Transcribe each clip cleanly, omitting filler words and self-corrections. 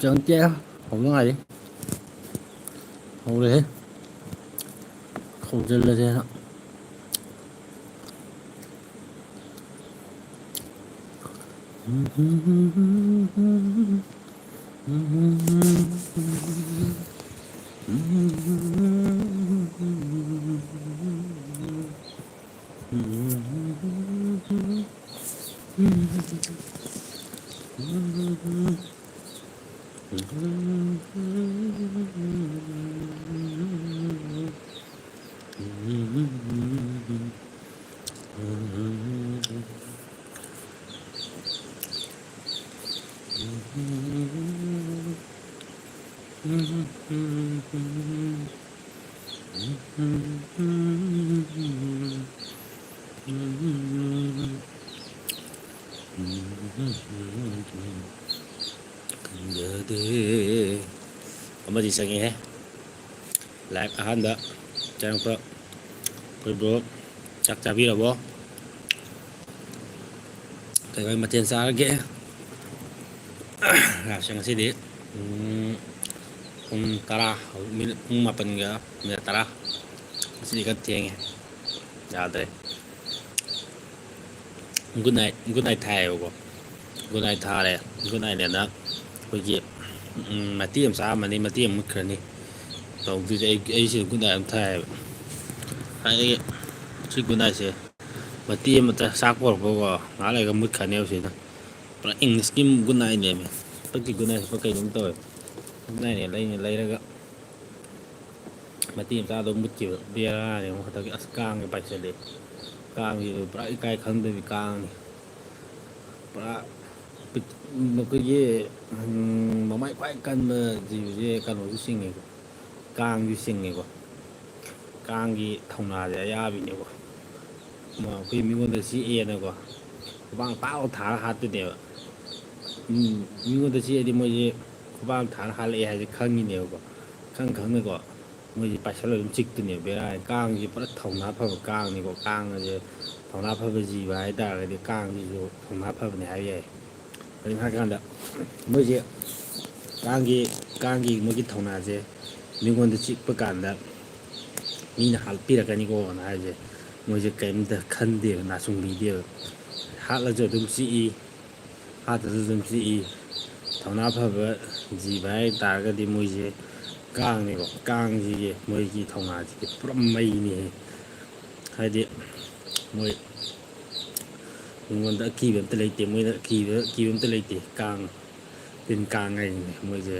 Chẳng che không có ngày không đấy không chân lên thế đó. Ama di sangi he live ahanda channel pa koi bro chak chabi rabo kai kai maten sa ge la sang si di tara minit mapan ga minit tara si di kan tieng ya dre good night thai ko good night tha le good night le na koi gi mà tiêm sao mà nên mà tiêm mất rồi nè đầu tư ấy sẽ cũng đại thay hay chỉ cũng đại sẽ mà tiêm mà ta sát vào có ngã lại cái mất khả năng sẽ là English skim cũng đại nè bất kỳ cũng đại phải cái đúng tôi này lấy ra cái mà tiêm sao đâu mất chịu bia ra này mà ta cái cang cái bạch sẽ để cang thì phải cái khăn để cang phải nó cái gì mà máy quay cân mà gì cân nó sinh này càng như sinh này quá càng gì thông là để ya bị nhiều quá mà khi mình còn được sĩ này quá bạn bao thả hạt từ đều mình còn được sĩ thì mới gì bạn thả hạt lại hay khăng như nhiều quá khăng này quá mới gì phải lấy chích từ nhiều bé này càng gì bắt thông là phải càng này quá càng là gì thông là phải gì vậy ta cái càng gì rồi thông là phải này hay vậy anh hai cái đó mới gì càng gì mới cái thông là gì mình còn được chích bất cản đó mình hạt pi là cái này có này gì mới gì cái mình được khăn điều là sung bì điều hạt là giờ đúng sĩ hạt là đúng sĩ thông là phải gì vậy ta cái đi mới gì càng này có càng gì mới gì thông là gì prom mấy này hay đi mới mình đã kỳ bên tây lấy tiền mới đã kỳ bên tây lấy tiền càng bên càng này mới gì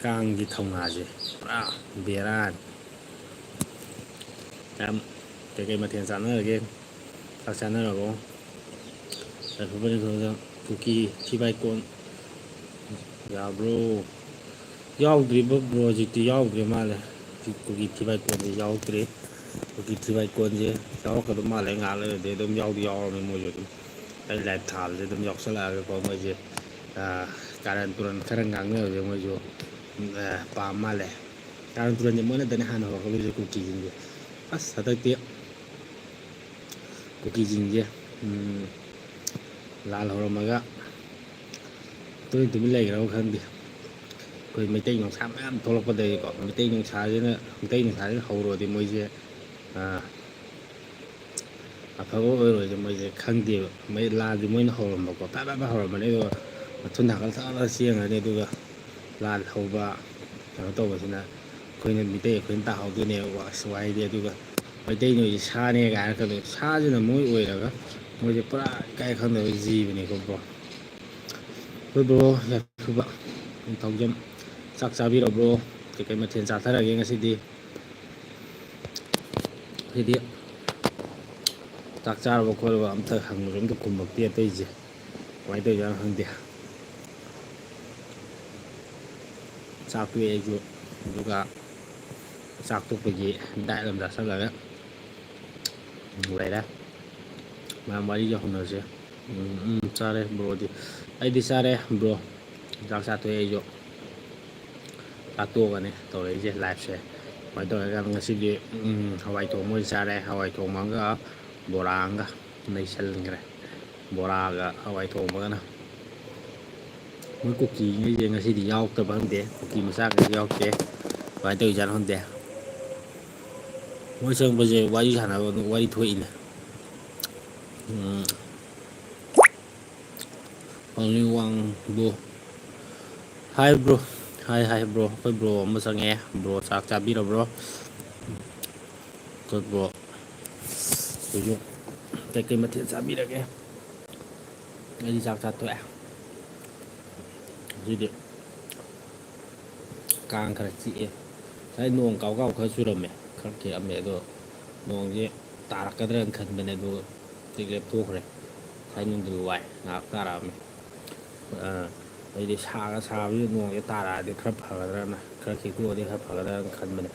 càng gì thông là gì bia ra em cái mà thiền sản nữa là các sản nữa là có tại phụ bên thường thường cookie thi bay con ya bro yaw dri bro gì thì yaw cái mà là cookie thi bay con thì yaw cái cookie thi bay con gì yaw cái đó mà lại ngã lại để đâm yaw mình mua rồi đây là thảo để đâm yaw sẽ là cái con mà gìการตุรนขรังงังเนี่ยจะมาอยู่ป่ามาเลยการตุรนยังไม่ได้แต่ในฮันเขาก็เลยคุกกี้จริงๆpas atau tiapคุกกี้จริงๆลาเรามาก็ตัวนี้ตัวไม่เล็กเราคันเดียวเคยไม่เต้นของช้าแม่ทรพเดย์ก่อนไม่เต้นของช้าใช่ไหมไม่เต้นของช้าที่เขาโรยที่มวยเจ้เขาก็โรยที่มวยเจ้คันเดียวไม่ลาที่มวยเขาโรยมาก่อนแป๊บเขาโรยมาเนี่ยตัวทุนหักกันทั้งเสียงอะไรตัวลาเขาบ้าเขาโตมาสินะคนนั้นมีเต้คนตาเขาตัวเนี่ยว่าสวยดีตัวไม่เต้หน่อยชาเนี่ยกันก็เลยชาจนมวยอวยแล้วก็มวยจะปลาใกล้เขาเนี่ยจีบเนี่ยก็บอกบรอยากคือแบบทองจำสักซาบิเราบรcái mà thiền giả thay là cái gì đi thì đi chắc chắn là mộtคนว่ามันhàng giống cái cùng một tia tây gì quay tây ra hàng tia sao tuy juga satu pergi đại làm giả sao là đó vậy đó mà mari cho nó sẽ sao đây bro thì ai đi sao đây bro chắc satu aja satu kan nih tuh aja live share vậy tôi kan ngasih di Hawaii tuh mau sao đây Hawaii tuh mang cái bora cái này sel cái bora cái Hawaii tuh mang cái ꯃꯣꯏ ꯀꯨꯀꯤꯉꯩꯁꯦ ꯉꯁꯤꯗꯤ ꯌꯥꯎꯔꯛꯇꯕ ꯈꯪꯗꯦ ꯀꯨꯀꯤ ꯃꯆꯥꯈꯩꯁꯨ ꯌꯥꯎꯔꯛꯇꯦ ꯀꯃꯥꯏꯅ ꯇꯧꯔꯤꯖꯥꯠꯅꯣ ꯈꯪꯗꯦ ꯃꯣꯏ ꯆꯪꯕꯁꯦ ꯋꯥꯔꯤ ꯁꯥꯟꯅꯕ ꯋꯥꯔꯤ ꯊꯣꯛꯏꯅꯦ ꯑꯣꯟꯂꯤ ꯋꯥꯡ bro hi bro hi bro ꯑꯩꯈꯣꯏ ꯕ꯭ꯔꯣ ꯑꯃ ꯆꯪꯉꯛꯑꯦ ꯕ꯭ꯔꯣ ꯆꯥꯛ ꯆꯥꯕꯤꯔꯕ꯭ꯔꯣ ꯑꯩꯈꯣꯏ ꯕ꯭ꯔꯣ ꯑꯩꯈꯣꯏꯁꯨ ꯀꯩꯀꯩ ꯃꯊꯦꯜ ꯆꯥꯕꯤꯔꯒꯦ ꯑꯩꯗꯤ ꯆꯥꯛ ꯆꯥꯊꯣꯛꯑꯦ ꯉꯁꯤꯗꯤ ꯀꯥꯡ ꯈꯔ ꯆꯤꯛꯑꯦ ꯉꯁꯥꯏ ꯅꯣꯡ ꯀꯥꯎ ꯀꯥꯎ ꯈꯔ ꯆꯨꯔꯝꯃꯦ ꯈꯔ ꯈꯤꯛꯑꯝꯃꯦ ꯑꯗꯣ ꯅꯣꯡꯁꯦ ꯇꯥꯔꯛꯀꯗ꯭ꯔꯅ ꯈꯟꯕꯅꯦ ꯑꯗꯨ ꯍꯧꯖꯤꯛ ꯂꯦꯞꯊꯣꯛꯈ꯭ꯔꯦ ꯉꯁꯥꯏ ꯅꯨꯡꯊꯤꯜ ꯋꯥꯏ ꯉꯥꯏꯍꯥꯛ ꯇꯥꯔꯛꯑꯝꯃꯤ ꯑꯩꯗꯤ ꯁꯥꯒ ꯁꯥꯕꯁꯤꯗ ꯅꯣꯡꯁꯦ ꯇꯥꯔꯛꯑꯗꯤ ꯈꯔ ꯐꯒꯗ꯭ꯔꯅ ꯈꯔ ꯈꯤꯛꯇꯣꯛꯑꯗꯤ ꯈꯔ ꯐꯒꯗ꯭ꯔꯅ ꯈꯟꯕꯅꯦ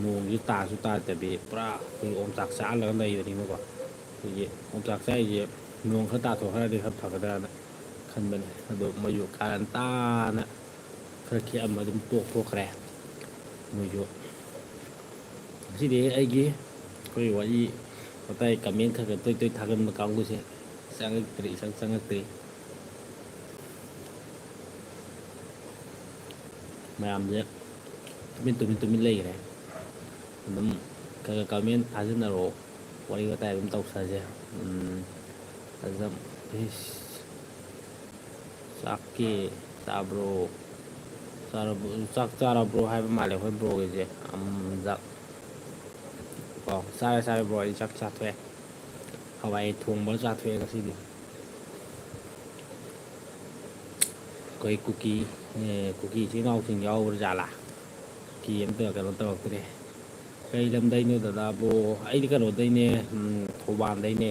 ꯅꯣꯡꯁꯤ ꯇꯥꯁꯨ ꯇꯥꯗꯕꯤ ꯄꯨꯔꯥ ꯑꯩꯈꯣꯏ ꯑꯣꯝꯆꯥꯛ ꯆꯥꯛꯍꯜꯂꯒ ꯂꯩꯕꯅꯤꯅꯀꯣ ꯑꯩꯈꯣꯏꯒꯤ ꯌꯣꯡꯆꯥꯛ ꯆꯥꯛꯏꯁꯦ ꯅꯣꯡ ꯈꯔ ꯇꯥꯊꯣꯛꯈ꯭ꯔꯗꯤ ꯈꯔ ꯐꯒꯗ꯭ꯔꯅ ꯈꯟꯕꯅꯦ ꯑꯗꯣ ꯃꯣꯏꯁꯨ ꯀꯥꯔꯟ ꯇꯥꯅ ꯈꯔ ꯈꯤꯛꯑꯝꯃ ꯑꯗꯨꯝ ꯇꯣꯛꯊꯣꯛꯈ꯭ꯔꯦ ꯃꯣꯏꯁꯨ ꯉꯁꯤꯗꯤ ꯑꯩꯒꯤ ꯑꯩꯈꯣꯏ ꯋꯥꯔꯤ ꯋꯥꯇꯥꯏ ꯀꯃꯦꯟ ꯈꯔ ꯈꯔ ꯇꯣꯏ ꯇꯣꯏ ꯊꯥꯒꯟꯕ ꯀꯥꯡꯕꯨꯁꯦ ꯆꯪꯉꯛꯇ꯭ꯔꯤ ꯏꯆꯪ ꯆꯪꯉꯛꯇ꯭ꯔꯤ ꯃꯌꯥꯝꯁꯦ ꯇꯨꯃꯤꯟ ꯂꯩꯈ꯭ꯔꯦ ꯑꯗꯨꯝ ꯈꯔ ꯈꯔ ꯀꯃꯦꯟ ꯊꯥꯖꯟꯅꯔꯛꯑꯣ ꯋꯥꯔꯤ ꯋꯥꯇꯥꯏ ꯑꯗꯨꯝ ꯇꯧꯁꯁꯦ ꯑꯗꯨꯝ ꯆꯥꯛꯀꯦ ꯆꯥꯕ꯭ꯔꯣ ꯆꯥꯛ ꯆꯥꯔꯕ꯭ꯔꯣ ꯍꯥꯏꯕ ꯃꯥꯜꯂꯦ ꯑꯩꯈꯣꯏ ꯕ꯭ꯔꯣꯒꯤꯁꯦ ꯑꯣ ꯆꯥꯔꯦ ꯕ꯭ꯔꯣ ꯑꯩ ꯆꯥꯛ ꯆꯥꯊꯣꯛꯑꯦ ꯍꯋꯥꯏ ꯊꯣꯡꯕ ꯆꯥꯊꯣꯛꯑꯦ ꯉꯁꯤꯗꯤ ꯑꯩꯈꯣꯏ ꯀꯨꯀꯤ ꯏꯆꯤꯜ ꯏꯅꯥꯎꯁꯤꯡ ꯌꯥꯎꯕ꯭ꯔꯥ ꯖꯥꯠꯂꯥ ꯀꯨꯀꯤ ꯑꯝꯇ ꯀꯩꯅꯣ ꯇꯧꯔꯛꯇ꯭ꯔꯦ ꯀꯩ ꯂꯝꯗꯩꯅꯣ ꯗꯗꯥꯕꯣ ꯑꯩꯗꯤ ꯀꯩꯅꯣꯗꯩꯅꯦ ꯊꯧꯕꯥꯜꯗꯩꯅꯦ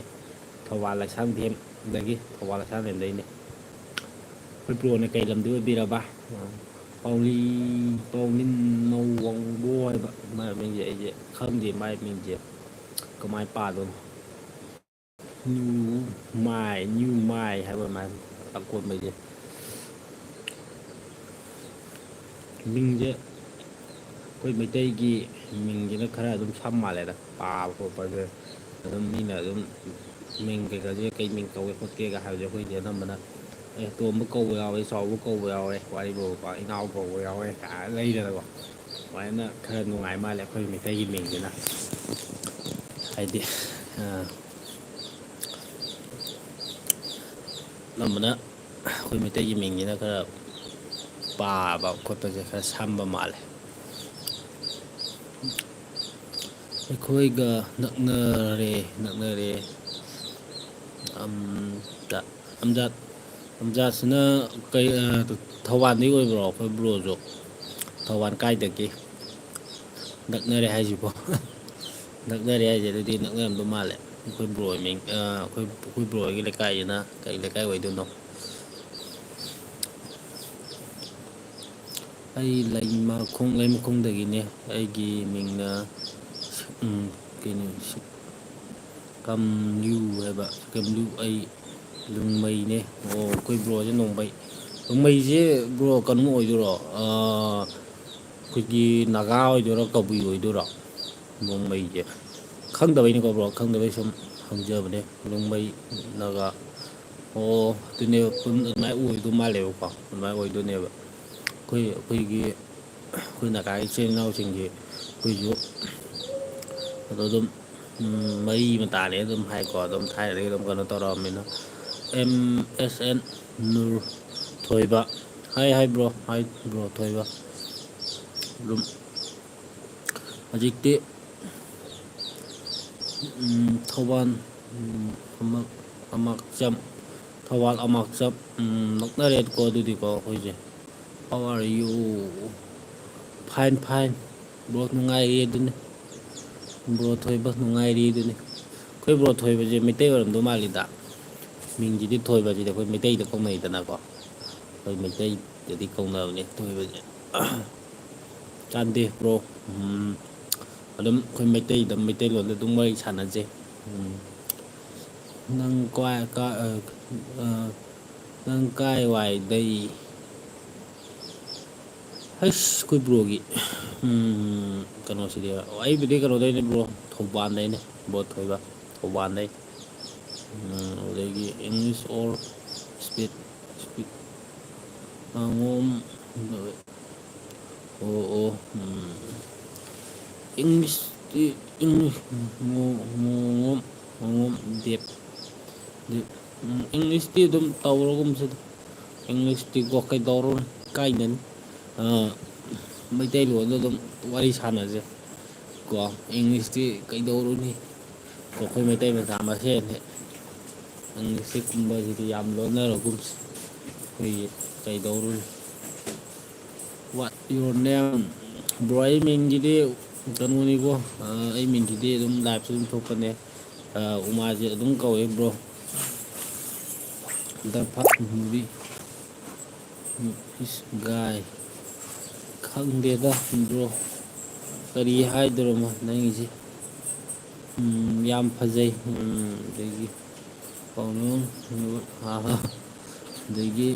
ꯊꯧꯕꯥꯜ ꯂꯩꯁꯥꯡꯊꯦꯝꯗꯒꯤ ꯊꯧꯕꯥꯜ ꯂꯩꯁꯥꯡꯊꯦꯝꯗꯩꯅꯦ ꯑꯩꯈꯣꯏ ꯕ꯭ꯔꯣꯅ ꯀꯩ ꯂꯝꯗꯩ ꯑꯣꯏꯕꯤꯔꯕ ꯄꯥꯎꯅꯤꯡ ꯋꯥꯡꯕꯣ ꯍꯥꯏꯕ ꯃꯥꯏ ꯃꯤꯡꯁꯦ ꯑꯩꯁꯦ ꯈꯪꯗꯦ ꯃꯥꯏ ꯃꯤꯡꯁꯦ ꯀꯃꯥꯏꯅ ꯄꯥꯗꯣꯏꯅꯣ ꯅ꯭ꯌꯨ ꯃꯥꯏ ꯍꯥꯏꯕ ꯃꯥꯏ ꯑꯀꯣꯟꯕꯩꯁꯦ ꯃꯤꯡꯁꯦ ꯑꯩꯈꯣꯏ ꯃꯩꯇꯩꯒꯤ ꯃꯤꯡꯁꯤꯅ ꯈꯔ ꯑꯗꯨꯝ ꯁꯝ ꯃꯥꯜꯂꯦꯗ ꯄꯥꯕ ꯈꯣꯠꯄꯁꯦ ꯑꯗꯨꯝ ꯃꯤꯅ ꯑꯗꯨꯝ ꯃꯤꯡ ꯀꯩꯀꯥꯁꯦ ꯀꯩ ꯃꯤꯡ ꯀꯧꯒꯦ ꯈꯣꯠꯀꯦꯒ ꯍꯥꯏꯕꯁꯦ ꯑꯩꯈꯣꯏꯗꯤ ꯑꯅꯝꯕꯅ ꯇꯣꯝꯕ ꯀꯧꯕ ꯌꯥꯎꯋꯦ ꯆꯥꯎꯕ ꯀꯧꯕ ꯌꯥꯎꯋꯦ ꯋꯥꯔꯤꯕꯣꯕ ꯏꯅꯥꯎ ꯀꯧꯕ ꯌꯥꯎꯋꯦ ꯂꯩꯗꯅꯀꯣ ꯑꯗꯨꯃꯥꯏꯅ ꯈꯔ ꯅꯨꯡꯉꯥꯏ ꯃꯥꯜꯂꯦ ꯑꯩꯈꯣꯏ ꯃꯩꯇꯩꯒꯤ ꯃꯤꯡꯁꯤꯅ ꯍꯥꯏꯗꯤ ꯑꯅꯝꯕꯅ ꯑꯩꯈꯣꯏ ꯃꯩꯇꯩꯒꯤ ꯃꯤꯡꯁꯤꯅ ꯈꯔ ꯄꯥꯕ ꯈꯣꯠꯄꯁꯦ ꯈꯔ ꯁꯝꯕ ꯃꯥꯜꯂꯦ ꯑꯩꯈꯣꯏꯒ ꯅꯛꯅꯔꯦ ꯑꯝꯖꯥꯠꯁꯤꯅ ꯊꯧꯕꯥꯜꯗꯒꯤ ꯑꯣꯏꯕ꯭ꯔꯣ ꯑꯩꯈꯣꯏ ꯕ꯭ꯔꯣꯁꯨ ꯊꯧꯕꯥꯜ ꯀꯥꯏꯗꯒꯤ ꯅꯛꯅꯔꯦ ꯍꯥꯏꯁꯤꯕꯣ ꯅꯛꯅꯔꯦ ꯍꯥꯏꯁꯦ ꯑꯗꯨꯗꯤ ꯅꯛꯅꯔꯝꯗꯧ ꯃꯥꯜꯂꯦ ꯑꯩꯈꯣꯏ ꯕ꯭ꯔꯣ ꯃꯤꯡ ꯑꯩꯈꯣꯏ ꯕ꯭ꯔꯣꯒꯤ ꯂꯩꯀꯥꯏꯁꯤꯅ ꯀꯔꯤ ꯂꯩꯀꯥꯏ ꯑꯣꯏꯗꯣꯏꯅꯣ ꯑꯩ ꯂꯩꯃꯈꯣꯡꯗꯒꯤꯅꯦ ꯑꯩꯒꯤ ꯃꯤꯡꯅ ꯀꯩꯅꯣ ꯀꯝꯂꯤꯌꯨ ꯍꯥꯏꯕ ꯀꯝꯂꯤꯌꯨ ꯑꯩ ꯂꯨꯡꯃꯩꯅꯦ ꯑꯣ ꯑꯩꯈꯣꯏ ꯕ꯭ꯔꯣꯁꯦ ꯅꯣꯡꯃꯩꯁꯦ ꯕ꯭ꯔꯣ ꯀꯩꯅꯣ ꯑꯣꯏꯗꯣꯏꯔꯣ ꯑꯩꯈꯣꯏꯒꯤ ꯅꯥꯒꯥ ꯑꯣꯏꯗꯣꯏꯔꯣ ꯀꯕꯨꯏ ꯑꯣꯏꯗꯣꯏꯔꯣ ꯅꯣꯡꯃꯩꯁꯦ ꯈꯪꯗꯕꯩꯅꯤꯀꯣ ꯕ꯭ꯔꯣ ꯈꯪꯗꯕꯩ ꯁꯨꯝ ꯍꯪꯖꯕꯅꯦ ꯅꯣꯡꯃꯩ ꯅꯥꯒꯥ ꯑꯣ ꯑꯗꯨꯅꯦꯕ ꯑꯗꯨꯃꯥꯏꯅ ꯑꯣꯏꯗꯧ ꯃꯥꯜꯂꯦꯕꯀꯣ ꯑꯗꯨꯃꯥꯏꯅ ꯑꯣꯏꯗꯣꯏꯅꯦꯕ ꯑꯩꯈꯣꯏ ꯅꯥꯒꯥꯒꯤ ꯏꯆꯤꯜ ꯏꯅꯥꯎꯁꯤꯡꯁꯤ ꯑꯩꯈꯣꯏꯁꯨ ꯑꯗꯣ ꯑꯗꯨꯝ ꯃꯔꯤ ꯃꯇꯥꯅꯦ ꯑꯗꯨꯝ ꯍꯥꯏꯀꯣ ꯑꯗꯨꯝ ꯊꯥꯏꯅꯗꯒꯤ ꯑꯗꯨꯝ ꯀꯩꯅꯣ ꯇꯧꯔꯛꯑꯃꯤꯅ MSN ꯅꯨꯔ ꯊꯣꯏꯕ ꯍꯥꯏ ꯕ꯭ꯔꯣ ꯊꯣꯏꯕ ꯑꯗꯨꯝ ꯍꯧꯖꯤꯛꯇꯤ ꯊꯧꯕꯥꯜ ꯊꯧꯕꯥꯜ ꯑꯃꯥꯛꯆꯞ ꯅꯛꯅꯔꯦꯀꯣ ꯑꯗꯨꯗꯤꯀꯣ ꯑꯩꯈꯣꯏꯁꯦ how are you fine bro ꯅꯨꯡꯉꯥꯏꯔꯤ ꯑꯗꯨꯅꯤ ꯕ꯭ꯔꯣ ꯊꯣꯏꯕ ꯅꯨꯡꯉꯥꯏꯔꯤ ꯑꯗꯨꯅꯤ ꯑꯩꯈꯣꯏ ꯕ꯭ꯔꯣ ꯊꯣꯏꯕꯁꯦ ꯃꯩꯇꯩ ꯑꯣꯏꯔꯝꯗꯧ ꯃꯥꯜꯂꯤꯗ ꯃꯤꯡꯁꯤꯗꯤ ꯊꯣꯏꯕꯁꯤꯗꯤ ꯑꯩꯈꯣꯏ ꯃꯩꯇꯩꯗ ꯀꯧꯅꯩꯗꯅꯀꯣ ꯑꯩꯈꯣꯏ ꯃꯩꯇꯩꯗꯗꯤ ꯀꯧꯅꯕꯅꯦ ꯊꯣꯏꯕꯁꯦ ꯆꯥꯟꯗꯦ ꯕ꯭ꯔꯣ ꯑꯗꯨꯝ ꯑꯩꯈꯣꯏ ꯃꯩꯇꯩꯂꯣꯟꯗ ꯑꯗꯨꯝ ꯋꯥꯔꯤ ꯁꯥꯟꯅꯖꯩ ꯅꯪ ꯀꯥꯏ ꯋꯥꯏꯗꯩ ꯍꯩꯁ ꯑꯩꯈꯣꯏ ꯕ꯭ꯔꯣꯒꯤ ꯀꯩꯅꯣꯁꯤꯗꯤ ꯑꯩꯕꯨꯗꯤ ꯀꯩꯅꯣꯗꯩꯅꯦ ꯕ꯭ꯔꯣ ꯊꯧꯕꯥꯜꯗꯩꯅꯦ ꯕ꯭ꯔꯣ ꯊꯣꯏꯕ ꯊꯧꯕꯥꯜꯗꯩ ꯑꯗꯒꯤ ꯏꯪꯂꯤꯁ ꯑꯣꯔ ꯑꯉꯣꯝ ꯑꯣ ꯑꯣ ꯏꯪꯂꯤꯁꯇꯤ ꯏꯪꯂꯤꯁ ꯉꯣꯉꯣꯝ ꯗꯦꯞ ꯏꯪꯂꯤꯁꯇꯤ ꯑꯗꯨꯝ ꯇꯧꯔꯒꯨꯝꯁꯤꯗ ꯏꯪꯂꯤꯁꯇꯤꯀꯣ ꯀꯩꯗꯧꯔꯨꯅꯤ ꯀꯥꯏꯅꯅꯤ ꯃꯩꯇꯩꯂꯣꯟꯗ ꯑꯗꯨꯝ ꯋꯥꯔꯤ ꯁꯥꯟꯅꯁꯦ ꯀꯣ ꯏꯪꯂꯤꯁꯇꯤ ꯀꯩꯗꯧꯔꯨꯅꯤ ꯑꯩꯈꯣꯏ ꯃꯩꯇꯩ ꯃꯆꯥ ꯃꯁꯦꯜꯅꯤ ꯏꯪꯂꯤꯁꯀꯨꯝꯕꯁꯤꯗꯤ ꯌꯥꯝ ꯂꯣꯟꯅꯔꯒꯨꯝꯁꯤ ꯑꯩꯈꯣꯏꯒꯤ ꯀꯩꯗꯧꯔꯨꯅꯤ ꯋꯥꯠ ꯌꯣꯔ ꯅꯦꯝ ꯕ꯭ꯔꯣ ꯑꯩ ꯃꯤꯡꯒꯤꯗꯤ ꯀꯩꯅꯣꯅꯤꯀꯣ ꯑꯩ ꯃꯤꯡꯁꯤꯗꯤ ꯑꯗꯨꯝ ꯂꯥꯏꯞꯁꯨ ꯑꯗꯨꯝ ꯊꯣꯛꯄꯅꯦ ꯎꯃꯥꯁꯦ ꯑꯗꯨꯝ ꯀꯧꯋꯦ ꯕ꯭ꯔꯣ ꯗ ꯐꯛ ꯃꯨꯚꯤ ꯏꯁ ꯒꯥꯏ ꯈꯪꯗꯦꯗ ꯕ꯭ꯔꯣ ꯀꯔꯤ ꯍꯥꯏꯗꯣꯏꯅꯣ ꯅꯪꯒꯤꯁꯦ ꯌꯥꯝ ꯐꯖꯩ ꯑꯗꯒꯤ ꯄꯥꯎꯅꯨꯡ ꯑꯗꯒꯤ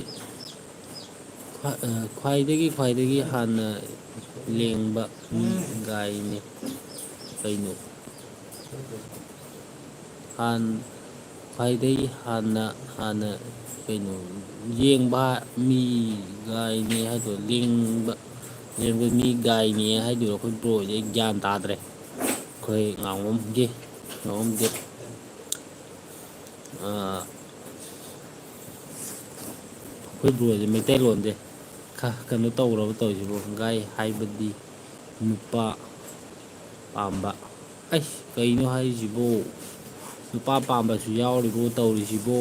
ꯈ꯭ꯋꯥꯏꯗꯒꯤ ꯍꯥꯟꯅ ꯂꯦꯡꯕ ꯃꯤ ꯒꯥꯏꯅꯤ ꯀꯩꯅꯣ ꯈ꯭ꯋꯥꯏꯗꯒꯤ ꯍꯥꯟꯅ ꯀꯩꯅꯣ ꯌꯦꯡꯕ ꯃꯤꯒꯥꯏꯅꯤ ꯍꯥꯏꯗꯣ ꯂꯦꯡꯕ ꯃꯤ ꯒꯥꯏꯅꯤ ꯍꯥꯏꯗꯣꯏꯔꯣ ꯑꯩꯈꯣꯏ ꯕ꯭ꯔꯣꯁꯦ ꯑꯩ ꯒ꯭ꯌꯥꯟ ꯇꯥꯗ꯭ꯔꯦ ꯑꯩꯈꯣꯏ ꯉꯥꯉꯣꯝꯗꯦ ꯑꯩꯈꯣꯏ ꯕ꯭ꯔꯣꯁꯦ ꯃꯩꯇꯩꯂꯣꯟꯁꯦ ꯀꯩꯅꯣ ꯇꯧꯔꯕ ꯇꯧꯔꯤꯁꯤꯕꯣ ꯒꯥꯏ ꯍꯥꯏꯕꯗꯤ ꯅꯨꯄꯥ ꯄꯥꯝꯕ ꯑꯩꯁ ꯀꯩꯅꯣ ꯍꯥꯏꯔꯤꯁꯤꯕꯣ ꯅꯨꯄꯥ ꯄꯥꯝꯕꯁꯨ ꯌꯥꯎꯔꯤꯕꯣ ꯇꯧꯔꯤꯁꯤꯕꯣ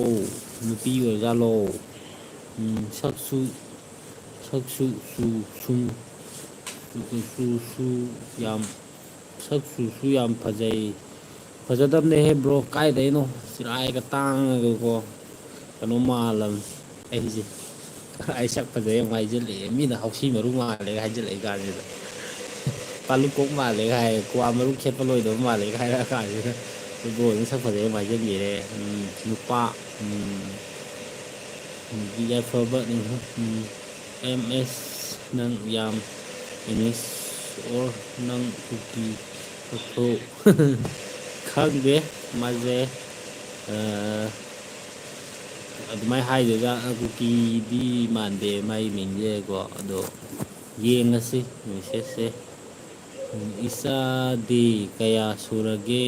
ꯅꯨꯄꯤ ꯑꯣꯏꯔꯖꯥꯠꯂꯣ ꯁꯛꯁꯨ ꯆꯨꯁꯨ ꯌꯥꯝ ꯁꯛꯆꯨꯁꯨ ꯌꯥꯝ ꯐꯖꯩ ꯐꯖꯗꯕꯅꯦꯍꯦ ꯕ꯭ꯔꯣ ꯀꯥꯏꯗꯩꯅꯣ ꯆꯤꯔꯥꯏꯒ ꯇꯥꯡꯉꯒꯀꯣ ꯀꯩꯅꯣ ꯃꯥꯜꯂꯕꯅꯤ ꯑꯩꯁꯦ ꯑꯩ ꯁꯛ ꯐꯖꯩ ꯑꯃꯨꯛ ꯍꯥꯏꯖꯤꯜꯂꯛꯑꯦ ꯃꯤꯅ ꯍꯥꯎꯁꯤ ꯃꯔꯨ ꯃꯥꯜꯂꯦꯒ ꯍꯥꯏꯖꯤꯜꯂꯛꯏ ꯀꯥꯟꯁꯤꯗ ꯄꯥꯂꯨ ꯀꯣꯛ ꯃꯥꯜꯂꯦꯒ ꯍꯥꯏ ꯀ꯭ꯋꯥ ꯃꯔꯨ ꯈꯦꯠꯄ ꯂꯣꯏꯗꯕ ꯃꯥꯜꯂꯦꯒ ꯍꯥꯏꯔꯛꯑ ꯀꯥꯟꯁꯤꯗ ꯕ꯭ꯔꯣꯁꯤꯅ ꯁꯛ ꯐꯖꯩ ꯑꯃꯨꯛ ꯍꯥꯏꯖꯤꯟꯕꯤꯔꯦ ꯅꯨꯄꯥ ꯌꯥꯏꯐꯕ ꯑꯦꯝ ꯑꯦꯁ ꯅꯪ ꯌꯥꯝ ꯏꯪꯂꯤꯁ ꯑꯣꯔ ꯅꯪ ꯀꯨꯀꯤ ꯈꯪꯗꯦ ꯃꯥꯁꯦ ꯑꯗꯨꯃꯥꯏꯅ ꯍꯥꯏꯗꯣꯏꯔ ꯀꯨꯀꯤꯗꯤ ꯃꯥꯟꯗꯦ ꯃꯥꯏ ꯃꯤꯡꯁꯦꯀꯣ ꯑꯗꯣ ꯌꯦꯡꯉꯁꯤ ꯃꯦꯁꯦꯖꯁꯦ ꯏꯆꯥꯗꯤ ꯀꯌꯥ ꯁꯨꯔꯒꯦ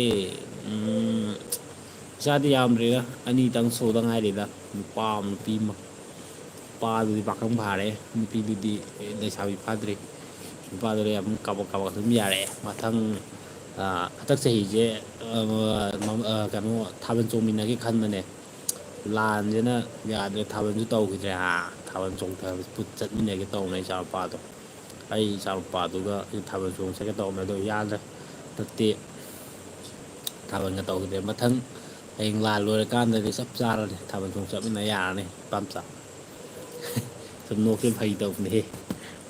ꯏꯆꯥꯗꯤ ꯌꯥꯝꯗ꯭ꯔꯤꯗ ꯑꯅꯤꯇꯪ ꯁꯨꯗ ꯉꯥꯏꯔꯤꯗ ꯅꯨꯄꯥ ꯑꯃ ꯅꯨꯄꯤ ꯑꯃ ꯅꯨꯄꯥꯗꯨꯗꯤ ꯄꯥꯈꯪ ꯐꯥꯔꯦ ꯅꯨꯄꯤꯗꯨꯗꯤ ꯂꯩꯁꯥꯕꯤ ꯐꯥꯗ꯭ꯔꯤ ꯅꯨꯄꯥꯗꯨꯗꯤ ꯌꯥꯝ ꯀꯥꯕꯛ ꯑꯗꯨꯝ ꯌꯥꯔꯛꯑꯦ ꯃꯊꯪ ꯍꯟꯗꯛ ꯆꯍꯤꯁꯦ ꯀꯩꯅꯣ ꯊꯥꯕꯜ ꯆꯣꯡꯃꯤꯟꯅꯒꯦ ꯈꯟꯕꯅꯦ ꯂꯥꯟꯁꯤꯅ ꯌꯥꯗ꯭ꯔꯦ ꯊꯥꯕꯜꯁꯨ ꯇꯧꯈꯤꯗ꯭ꯔꯦ ꯊꯥꯕꯜ ꯆꯣꯡꯊꯕ ꯆꯠꯃꯤꯟꯅꯒꯦ ꯇꯧꯕꯅꯦ ꯏꯆꯥ ꯅꯨꯄꯥꯗꯣ ꯑꯩ ꯏꯆꯥ ꯅꯨꯄꯥꯗꯨꯒ ꯊꯥꯕꯜ ꯆꯣꯡ ꯆꯠꯀꯦ ꯇꯧꯕꯅꯦ ꯑꯗꯣ ꯌꯥꯗ꯭ꯔꯦ ꯍꯟꯗꯛꯇꯤ ꯊꯥꯕꯜꯒ ꯇꯧꯈꯤꯗ꯭ꯔꯦ ꯃꯊꯪ ꯍꯌꯦꯡ ꯂꯥꯟ ꯂꯣꯏꯔꯀꯥꯟꯗꯗꯤ ꯆꯞ ꯆꯥꯔꯅꯤ ꯊꯥꯕꯜ ꯆꯣꯡ ꯆꯠꯃꯤꯟꯅ ꯌꯥꯔꯅꯤ ꯅꯨꯄꯥ ꯃꯆꯥ ꯁꯨꯝ ꯅꯣꯛꯁꯦ ꯐꯥꯒꯤ ꯇꯧꯕꯅꯦꯍꯦ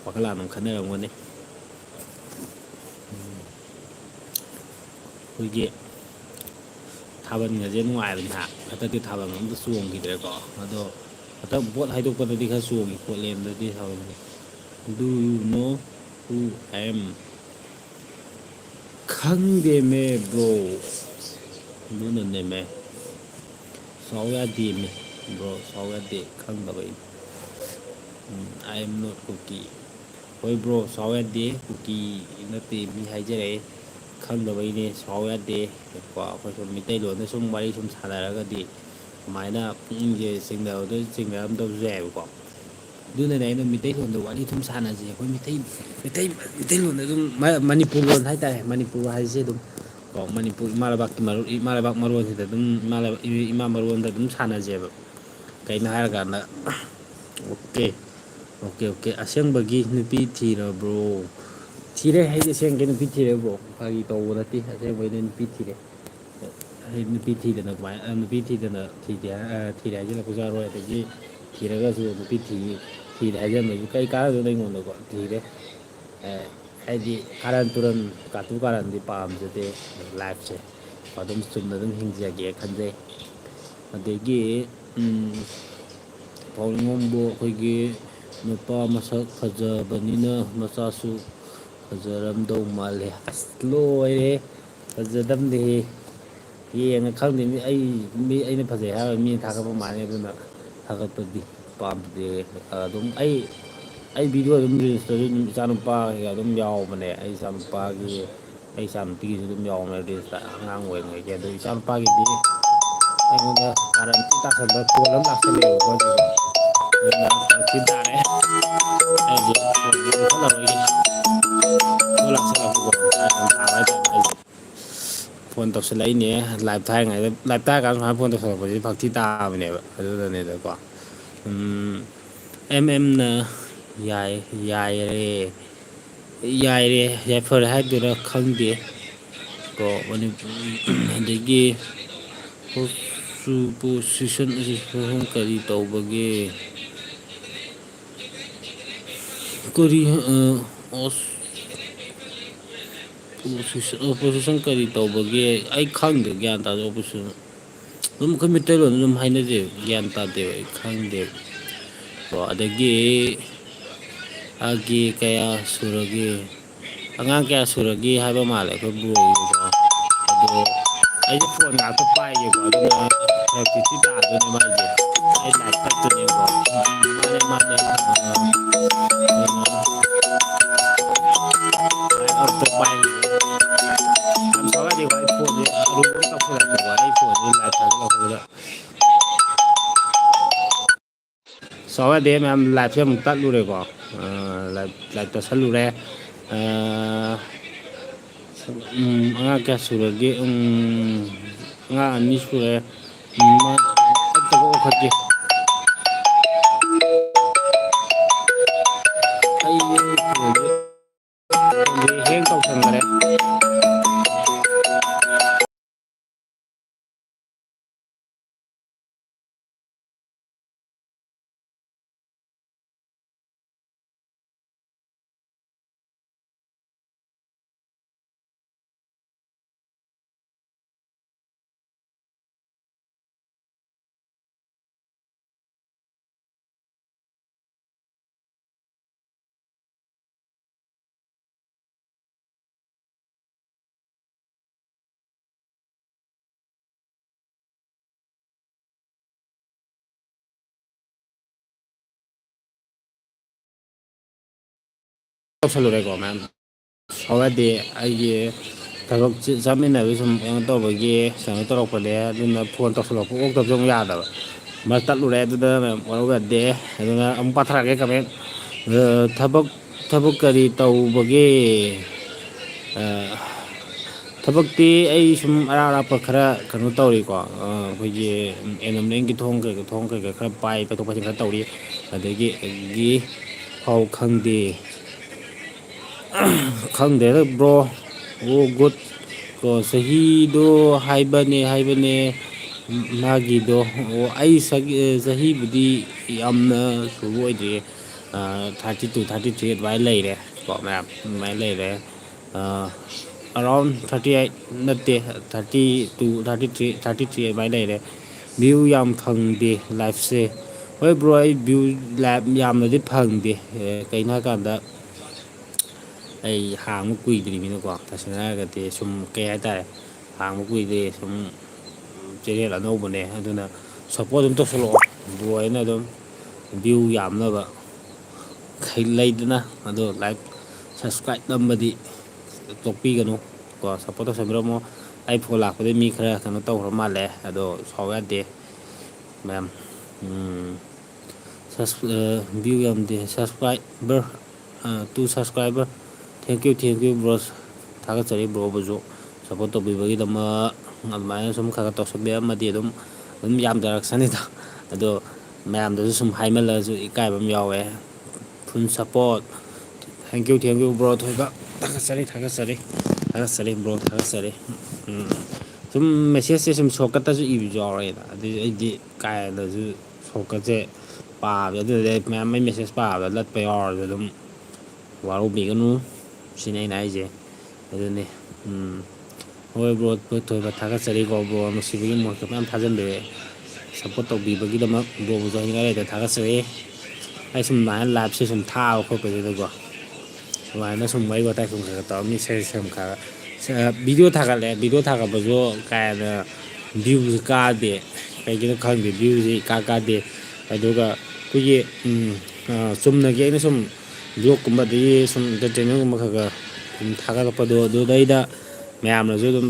ꯋꯥꯈꯜ ꯂꯥꯟ ꯑꯃ ꯈꯟꯅꯔꯝꯒꯅꯤ ꯑꯩꯈꯣꯏꯒꯤ ꯊꯥꯕꯜꯒꯁꯦ ꯅꯨꯡꯉꯥꯏꯕꯅꯤ ꯍꯟꯗꯛꯇꯤ ꯊꯥꯕꯜ ꯑꯝꯇ ꯆꯣꯡꯈꯤꯗ꯭ꯔꯦꯀꯣ ꯑꯗꯣ ꯍꯟꯗꯛ ꯕꯣꯠ ꯍꯥꯏꯗꯣꯛꯄꯗꯗꯤ ꯈꯔ ꯆꯣꯡꯉꯤ ꯄꯣꯠꯂꯦꯟꯗꯗꯤ ꯊꯥꯕꯜꯁꯦ ꯗꯨ ꯌꯨ ꯅꯣ ꯍꯨ ꯑꯥꯏ ꯑꯦꯝ ꯈꯪꯗꯦꯃꯦ ꯕ꯭ꯔꯣ ꯑꯗꯨꯅꯅꯦꯃꯦ ꯁꯥꯎ ꯌꯥꯗꯦꯃꯤ ꯕ꯭ꯔꯣ ꯁꯥꯎ ꯌꯥꯗꯦ ꯈꯪꯗꯕꯩꯅꯤ ꯑꯥꯏ ꯑꯦꯝ ꯅꯣꯠ ꯀꯨꯀꯤ ꯍꯣꯏ ꯕ꯭ꯔꯣ ꯁꯥꯎ ꯌꯥꯗꯦ ꯀꯨꯀꯤ ꯅꯠꯇꯦ ꯃꯤ ꯍꯥꯏꯖꯔꯛꯑꯦ ꯈꯪꯗꯕꯩꯅꯦ ꯁꯥꯎ ꯌꯥꯗꯦ ꯀꯣ ꯑꯩꯈꯣꯏ ꯁꯨꯝ ꯃꯩꯇꯩꯂꯣꯟꯗ ꯁꯨꯝ ꯋꯥꯔꯤ ꯁꯨꯝ ꯁꯥꯟꯅꯔꯒꯗꯤ ꯁꯨꯃꯥꯏꯅ ꯄꯨꯛꯅꯤꯡꯁꯦ ꯆꯤꯡꯅꯕꯗ ꯆꯤꯡꯅꯔꯝꯗꯕꯁꯨ ꯌꯥꯏꯑꯕꯀꯣ ꯑꯗꯨꯅꯅꯦ ꯑꯩꯅ ꯃꯩꯇꯩꯂꯣꯟꯗ ꯋꯥꯔꯤ ꯑꯗꯨꯝ ꯁꯥꯟꯅꯁꯩ ꯑꯩꯈꯣꯏ ꯃꯩꯇꯩꯂꯣꯟꯗ ꯑꯗꯨꯝ ꯃꯅꯤꯄꯨꯔ ꯂꯣꯟ ꯍꯥꯏꯇꯥꯔꯦ ꯃꯅꯤꯄꯨꯔ ꯍꯥꯏꯁꯦ ꯑꯗꯨꯝ ꯀꯣ ꯃꯅꯤꯄꯨꯔ ꯏꯃꯥ ꯂꯩꯕꯥꯛ ꯃꯔꯣꯟꯁꯤꯗ ꯑꯗꯨꯝ ꯏꯃꯥ ꯃꯔꯣꯟꯗ ꯑꯗꯨꯝ ꯁꯥꯟꯅꯖꯩꯑꯕ ꯀꯩꯅꯣ ꯍꯥꯏꯔꯀꯥꯟꯗ ꯑꯣꯀꯦ ꯑꯁꯦꯡꯕꯒꯤ ꯅꯨꯄꯤ ꯊꯤꯔꯕ꯭ꯔꯣ ꯊꯤꯔꯦ ꯑꯩꯗꯤ ꯑꯁꯦꯡꯀꯤ ꯅꯨꯄꯤ ꯊꯤꯔꯦꯕ꯭ꯔꯣ ꯐꯥꯒꯤ ꯇꯧꯕ ꯅꯠꯇꯦ ꯑꯁꯦꯡꯕꯩꯗꯤ ꯅꯨꯄꯤ ꯊꯤꯔꯦ ꯑꯩ ꯅꯨꯄꯤ ꯊꯤꯗꯅ ꯀꯃꯥꯏꯅ ꯅꯨꯄꯤ ꯊꯤꯗꯅ ꯊꯤꯔꯦ ꯍꯥꯏꯖꯤꯜꯂꯛꯄꯁꯨ ꯌꯥꯔꯣꯏ ꯑꯗꯒꯤ ꯊꯤꯔꯒꯁꯨ ꯅꯨꯄꯤ ꯊꯤꯔꯦ ꯍꯥꯏꯖꯟꯕꯁꯨ ꯀꯩ ꯀꯥꯟꯅꯗꯣꯏꯅꯣ ꯑꯩꯉꯣꯟꯗꯀꯣ ꯊꯤꯔꯦ ꯍꯥꯏꯗꯤ ꯀꯥꯔꯟ ꯇꯨꯔꯟ ꯀꯥꯇꯨ ꯀꯥꯔꯟꯗꯤ ꯄꯥꯝꯖꯗꯦ ꯂꯥꯏꯐꯁꯦ ꯑꯗꯨꯝ ꯆꯨꯝꯅ ꯑꯗꯨꯝ ꯍꯤꯡꯖꯒꯦ ꯈꯟꯖꯩ ꯑꯗꯒꯤ ꯄꯥꯎꯅꯣꯡꯕꯨ ꯑꯩꯈꯣꯏꯒꯤ ꯅꯨꯄꯥ ꯃꯁꯛ ꯐꯖꯕꯅꯤꯅ ꯃꯆꯥꯁꯨ ꯐꯖꯔꯝꯗꯧ ꯃꯥꯜꯂꯦ ꯑꯁ ꯂꯣꯏꯔꯦ ꯐꯖꯗꯝꯅꯦꯍꯦ ꯌꯦꯡꯉ ꯈꯪꯗꯦ ꯑꯩꯅ ꯐꯖꯩ ꯍꯥꯏꯔꯒ ꯃꯤꯅ ꯊꯥꯒꯠꯄ ꯃꯥꯜꯂꯦ ꯑꯗꯨꯅ ꯊꯥꯒꯠꯄꯗꯤ ꯄꯥꯝꯗꯦ ꯑꯗꯨꯝ ꯑꯩ ꯚꯤꯗꯤꯑꯣ ꯑꯗꯨꯝ ꯔꯤꯜꯁꯇꯁꯨ ꯑꯗꯨꯝ ꯏꯆꯥꯅꯨꯄꯥꯒ ꯑꯗꯨꯝ ꯌꯥꯎꯕꯅꯦ ꯑꯩ ꯏꯆꯥꯅꯨꯄꯥꯒꯤ ꯑꯩ ꯏꯆꯥꯅꯨꯄꯤꯒꯤꯁꯨ ꯑꯗꯨꯝ ꯌꯥꯎꯕꯅꯦ ꯔꯤꯜꯁꯇ ꯑꯉꯥꯡ ꯑꯣꯏꯔꯤꯉꯩꯒꯤ ꯑꯗꯣ ꯏꯆꯥꯅꯨꯄꯥꯒꯤꯗꯤ ꯑꯩꯉꯣꯟꯗ ꯀꯥꯔꯟ ꯊꯤ ꯇꯥꯁꯟꯕ ꯐꯣꯟ ꯑꯃ ꯂꯥꯛꯁꯜꯂꯛꯑꯦꯕꯀꯣ ꯑꯗꯨꯅ ꯐꯔꯛ ꯊꯤ ꯇꯥꯔꯦ ꯑꯩꯁꯦ ꯐꯣꯟꯁꯦ ꯃꯨꯊꯠꯂꯔꯣꯏꯒꯦ ꯐꯣꯟ ꯂꯥꯛꯁꯜꯂꯛꯄꯀꯣ ꯀꯥꯔꯟ ꯇꯥꯕ ꯍꯥꯏꯇꯥꯔꯦ ꯑꯩꯁꯦ ꯐꯣꯟ ꯇꯧꯁꯜꯂꯛꯏꯅꯦ ꯂꯥꯏꯞ ꯊꯥꯏꯉꯩꯗ ꯂꯥꯏꯞ ꯊꯥꯔꯀꯥꯟꯗ ꯁꯨꯃꯥꯏꯅ ꯐꯣꯟ ꯇꯧꯁꯜꯂꯛꯄꯁꯤꯗꯤ ꯐꯔꯛ ꯊꯤ ꯇꯥꯕꯅꯦꯕ ꯑꯗꯨꯗꯅꯦꯗꯀꯣ ꯑꯦꯝꯅ ꯌꯥꯏꯔꯦ ꯌꯥꯏꯔꯦ ꯌꯥꯏꯐꯔꯦ ꯍꯥꯏꯗꯣꯏꯔꯥ ꯈꯪꯗꯦ ꯀꯣ ꯑꯗꯒꯤ ꯄꯣꯁꯤꯁꯟ ꯑꯁꯤ ꯀꯔꯤ ꯇꯧꯕꯒꯦ ꯀꯔꯤ ꯑꯣꯄꯣꯖꯤꯁꯟ ꯀꯔꯤ ꯇꯧꯕꯒꯦ ꯑꯩ ꯈꯪꯗꯦ ꯒ꯭ꯌꯥꯟ ꯇꯥꯗꯦ ꯑꯣꯄꯣꯖꯤꯁꯟ ꯑꯗꯨꯝ ꯑꯩꯈꯣꯏ ꯃꯩꯇꯩꯂꯣꯟꯗ ꯑꯗꯨꯝ ꯍꯥꯏꯅꯖꯩꯕ ꯒ꯭ꯌꯥꯟ ꯇꯥꯗꯦꯕ ꯑꯩ ꯈꯪꯗꯦꯕ ꯀꯣ ꯑꯗꯒꯤ ꯀꯌꯥ ꯁꯨꯔꯒꯦ ꯑꯉꯥꯡ ꯀꯌꯥ ꯁꯨꯔꯒꯦ ꯍꯥꯏꯕ ꯃꯥꯜꯂꯦ ꯑꯩꯈꯣꯏ ꯕ꯭ꯔꯣꯒꯤꯗꯣ ꯑꯗꯣ ꯑꯩꯁꯦ ꯐꯣꯟ ꯉꯥꯛꯇ ꯄꯥꯏꯒꯦꯀꯣ ꯑꯗꯨꯅ ꯐꯔꯛꯇꯤ ꯇꯥꯗꯣꯏꯅꯦ ꯃꯥꯏꯁꯦ ꯑꯩ ꯂꯥꯏꯐ ꯇꯠꯇꯣꯏꯅꯦꯀꯣ ꯃꯥꯅꯦ ꯑꯝꯇ ꯄꯥꯏꯒꯤꯒꯦ ꯌꯥꯝ ꯁꯥꯎꯌꯥꯗꯦꯀꯣ ꯑꯩ ꯐꯣꯟꯁꯦ ꯑꯔꯨꯕ ꯑꯃ ꯇꯧꯁꯜꯂꯛꯄꯀꯣ ꯑꯩ ꯐꯣꯟꯁꯦ ꯂꯥꯏꯐ ꯊꯥꯖꯤꯜꯂꯛꯄꯗꯨꯗ ꯁꯥꯎ ꯌꯥꯗꯦ ꯃꯌꯥꯝ ꯂꯥꯏꯐꯁꯦ ꯑꯃꯨꯛ ꯇꯠꯂꯨꯔꯦꯀꯣ ꯂꯥꯏꯐ ꯇꯠꯁꯜꯂꯨꯔꯦ ꯑꯉꯥꯡ ꯀꯌꯥ ꯁꯨꯔꯒꯦ ꯑꯉꯥꯡ 2 ꯁꯨꯔꯦ ꯑꯝꯇ ꯑꯣꯈꯠꯀꯦ ꯑꯩ ꯍꯦꯡ ꯇꯧꯁꯟꯈꯔꯦ ꯇꯧꯁꯜꯂꯨꯔꯦꯀꯣ ꯃꯌꯥꯝ ꯁꯥꯎꯌꯥꯗꯦ ꯑꯩꯒꯤ ꯊꯕꯛ ꯆꯠꯃꯤꯟꯅꯕꯒꯤ ꯁꯨꯝ ꯀꯩꯅꯣ ꯇꯧꯕꯒꯤ ꯀꯩꯅꯣ ꯇꯧꯔꯛꯄꯅꯦ ꯑꯗꯨꯅ ꯐꯣꯟ ꯇꯧꯁꯜꯂꯛꯄ ꯑꯣꯛꯇꯕꯁꯨ ꯑꯃꯨꯛ ꯌꯥꯗꯕ ꯇꯠꯂꯨꯔꯦ ꯑꯗꯨꯗ ꯋꯥꯔꯧ ꯌꯥꯗꯦ ꯑꯗꯨꯅ ꯑꯃꯨꯛ ꯄꯥꯊꯔꯛꯑꯒꯦ ꯀꯃꯦꯟ ꯊꯕꯛ ꯀꯔꯤ ꯇꯧꯕꯒꯦ ꯊꯕꯛꯇꯤ ꯑꯩ ꯁꯨꯝ ꯑꯔꯥꯞ ꯑꯔꯥꯞꯄ ꯈꯔ ꯀꯩꯅꯣ ꯇꯧꯔꯤꯀꯣ ꯑꯩꯈꯣꯏꯒꯤ ꯑꯦꯅꯣꯃꯦꯟꯒꯤ ꯊꯣꯡ ꯀꯩꯀꯥ ꯈꯔ ꯄꯥꯏ ꯆꯠꯊꯣꯛ ꯆꯠꯁꯤꯟ ꯈꯔ ꯇꯧꯔꯤ ꯑꯗꯒꯤ ꯐꯥꯎ ꯈꯪꯗꯦ ꯈꯪꯗꯦꯗ ꯕ꯭ꯔꯣ ꯒꯨꯗ ꯀꯣ ꯆꯍꯤꯗꯣ ꯍꯥꯏꯕꯅꯦ ꯃꯥꯒꯤꯗꯣ ꯑꯩ ꯆꯍꯤꯕꯨꯗꯤ ꯌꯥꯝꯅ ꯁꯨꯕ ꯑꯣꯏꯗ꯭ꯔꯤꯌꯦ 32 33 ꯑꯗꯨꯃꯥꯏꯅ ꯂꯩꯔꯦ ꯀꯣ ꯃꯌꯥꯝ ꯑꯗꯨꯃꯥꯏꯅ ꯂꯩꯔꯦ ꯑꯔꯥꯎꯟ 38 ꯅꯠꯇꯦ 32 33 ꯑꯗꯨꯃꯥꯏꯅ ꯂꯩꯔꯦ ꯚ꯭ꯌꯨ ꯌꯥꯝ ꯐꯪꯗꯦ ꯂꯥꯏꯐꯁꯦ ꯍꯣꯏ ꯕ꯭ꯔꯣ ꯑꯩ ꯚ꯭ꯌꯨ ꯂꯥꯏꯐ ꯌꯥꯝꯅꯗꯤ ꯐꯪꯗꯦ ꯀꯩꯅꯣ ꯍꯥꯏꯀꯥꯟꯗ ꯑꯩ ꯍꯥꯡꯕ ꯀꯨꯏꯗ꯭ꯔꯤꯕꯅꯤꯅꯀꯣ ꯇꯁꯦꯡꯅ ꯍꯥꯏꯔꯒꯗꯤ ꯁꯨꯝ ꯀꯩ ꯍꯥꯏꯇꯥꯔꯦ ꯍꯥꯡꯕ ꯀꯨꯏꯗ꯭ꯔꯤ ꯁꯨꯝ ꯆꯦꯅꯦꯜ ꯑꯅꯧꯕꯅꯦ ꯑꯗꯨꯅ ꯁꯞꯄꯣꯔꯠ ꯑꯗꯨꯝ ꯇꯧꯁꯤꯜꯂꯛꯑꯣ ꯕ꯭ꯔꯣ ꯑꯩꯅ ꯑꯗꯨꯝ ꯚ꯭ꯌꯨ ꯌꯥꯝꯅꯕ ꯂꯩꯗꯅ ꯑꯗꯣ ꯂꯥꯏꯛ ꯁꯕꯁꯀ꯭ꯔꯥꯏꯞ ꯅꯝꯕꯗꯤ ꯇꯣꯛꯄꯤꯒꯅꯨ ꯀꯣ ꯁꯞꯄꯣꯔꯠ ꯇꯧꯁꯟꯕꯤꯔꯝꯃꯣ ꯑꯩ ꯐꯣꯟ ꯂꯥꯛꯄꯗꯩ ꯃꯤ ꯈꯔ ꯀꯩꯅꯣ ꯇꯧꯈ꯭ꯔ ꯃꯥꯜꯂꯦ ꯑꯗꯣ ꯁꯥꯎ ꯌꯥꯗꯦ ꯃꯌꯥꯝ ꯚ꯭ꯌꯨ ꯌꯥꯝꯗꯦ ꯁꯕꯁꯀ꯭ꯔꯥꯏꯕꯔ 2 ꯁꯕꯁꯀ꯭ꯔꯥꯏꯕꯔ ꯊꯦꯡꯀ꯭ꯌꯨ ꯕ꯭ꯔꯣ ꯊꯥꯒꯠꯆꯔꯤ ꯕ꯭ꯔꯣꯕꯨꯁꯨ ꯁꯞꯄꯣꯔꯠ ꯇꯧꯕꯤꯕꯒꯤꯗꯃꯛ ꯑꯗꯨꯃꯥꯏꯅ ꯁꯨꯝ ꯈꯔ ꯇꯧꯁꯟꯕꯤꯔꯝꯃꯗꯤ ꯑꯗꯨꯝ ꯌꯥꯝꯖꯔꯛꯁꯅꯤꯗ ꯑꯗꯣ ꯃꯌꯥꯝꯗꯁꯨ ꯁꯨꯝ ꯍꯥꯏꯃꯜꯂꯒꯁꯨ ꯏꯀꯥꯏꯕ ꯑꯃ ꯌꯥꯎꯋꯦ ꯐꯨꯜ ꯁꯞꯄꯣꯔꯠ ꯊꯦꯡꯀ꯭ꯌꯨ ꯕ꯭ꯔꯣ ꯊꯣꯏꯕ ꯊꯥꯒꯠꯆꯔꯤ ꯕ꯭ꯔꯣ ꯊꯥꯒꯠꯆꯔꯤ ꯁꯨꯝ ꯃꯦꯁꯦꯖꯁꯦ ꯁꯨꯝ ꯁꯣꯔꯠꯀꯠꯇꯁꯨ ꯏꯕꯁꯨ ꯌꯥꯎꯔꯛꯑꯦꯗ ꯑꯗꯨꯗꯤ ꯑꯩꯗꯤ ꯀꯥꯏꯅꯁꯨ ꯁꯣꯔꯠꯀꯠꯁꯦ ꯄꯥꯕꯗ ꯑꯗꯨꯗꯤ ꯑꯩ ꯃꯌꯥꯝ ꯑꯩ ꯃꯦꯁꯦꯖ ꯄꯥꯕꯗ ꯂꯠꯄ ꯌꯥꯎꯔꯁꯨ ꯑꯗꯨꯝ ꯋꯥꯔꯧꯕꯤꯒꯅꯨ ꯁꯤꯅꯤ ꯑꯩꯅ ꯍꯥꯏꯁꯦ ꯑꯗꯨꯅꯤ ꯍꯣꯏ ꯕ꯭ꯔꯣ ꯊꯣꯏꯕ ꯊꯥꯒꯠꯆꯔꯤꯀꯣ ꯕ꯭ꯔꯣ ꯅꯨꯡꯁꯤꯕꯒꯤ ꯃꯣꯠꯀ ꯃꯌꯥꯝ ꯊꯥꯖꯟꯕꯤꯔꯛꯑꯦ ꯁꯞꯄꯣꯔꯠ ꯇꯧꯕꯤꯕꯒꯤꯗꯃꯛ ꯕ꯭ꯔꯣꯕꯨꯁꯨ ꯍꯥꯏꯅꯤꯡꯉꯥꯏ ꯂꯩꯇꯅ ꯊꯥꯒꯠꯆꯔꯤ ꯑꯩ ꯁꯨꯝ ꯑꯗꯨꯃꯥꯏꯅ ꯂꯥꯏꯐꯁꯦ ꯁꯨꯝ ꯊꯥꯕ ꯈꯣꯠꯄꯁꯤꯗꯀꯣ ꯑꯗꯨꯃꯥꯏꯅ ꯁꯨꯝ ꯋꯥꯔꯤ ꯋꯥꯇꯥꯏ ꯁꯨꯝ ꯈꯔ ꯇꯧꯔꯝꯃꯤ ꯁꯨꯝ ꯈꯔ ꯚꯤꯗꯤꯑꯣ ꯊꯥꯒꯠꯂꯦ ꯚꯤꯗꯤꯑꯣ ꯊꯥꯒꯠꯄꯁꯨ ꯀꯥꯏꯅ ꯚ꯭ꯌꯨꯁꯨ ꯀꯥꯗꯦ ꯀꯩꯒꯤꯅꯣ ꯈꯪꯗꯦ ꯚ꯭ꯌꯨꯁꯦ ꯏꯀꯥ ꯀꯥꯗꯦ ꯑꯗꯨꯒ ꯑꯩꯈꯣꯏꯒꯤ ꯆꯨꯝꯅꯒꯤ ꯑꯩꯅ ꯁꯨꯝ ꯕ꯭ꯂꯣꯛꯀꯨꯝꯕ ꯑꯗꯒꯤ ꯁꯨꯝ ꯏꯟꯇꯔꯇꯦꯟꯃꯦꯟꯒꯨꯝꯕ ꯈꯔ ꯁꯨꯝ ꯊꯥꯒꯠꯂꯛꯄꯗꯣ ꯑꯗꯨꯗꯩꯗ ꯃꯌꯥꯝꯅꯁꯨ ꯑꯗꯨꯝ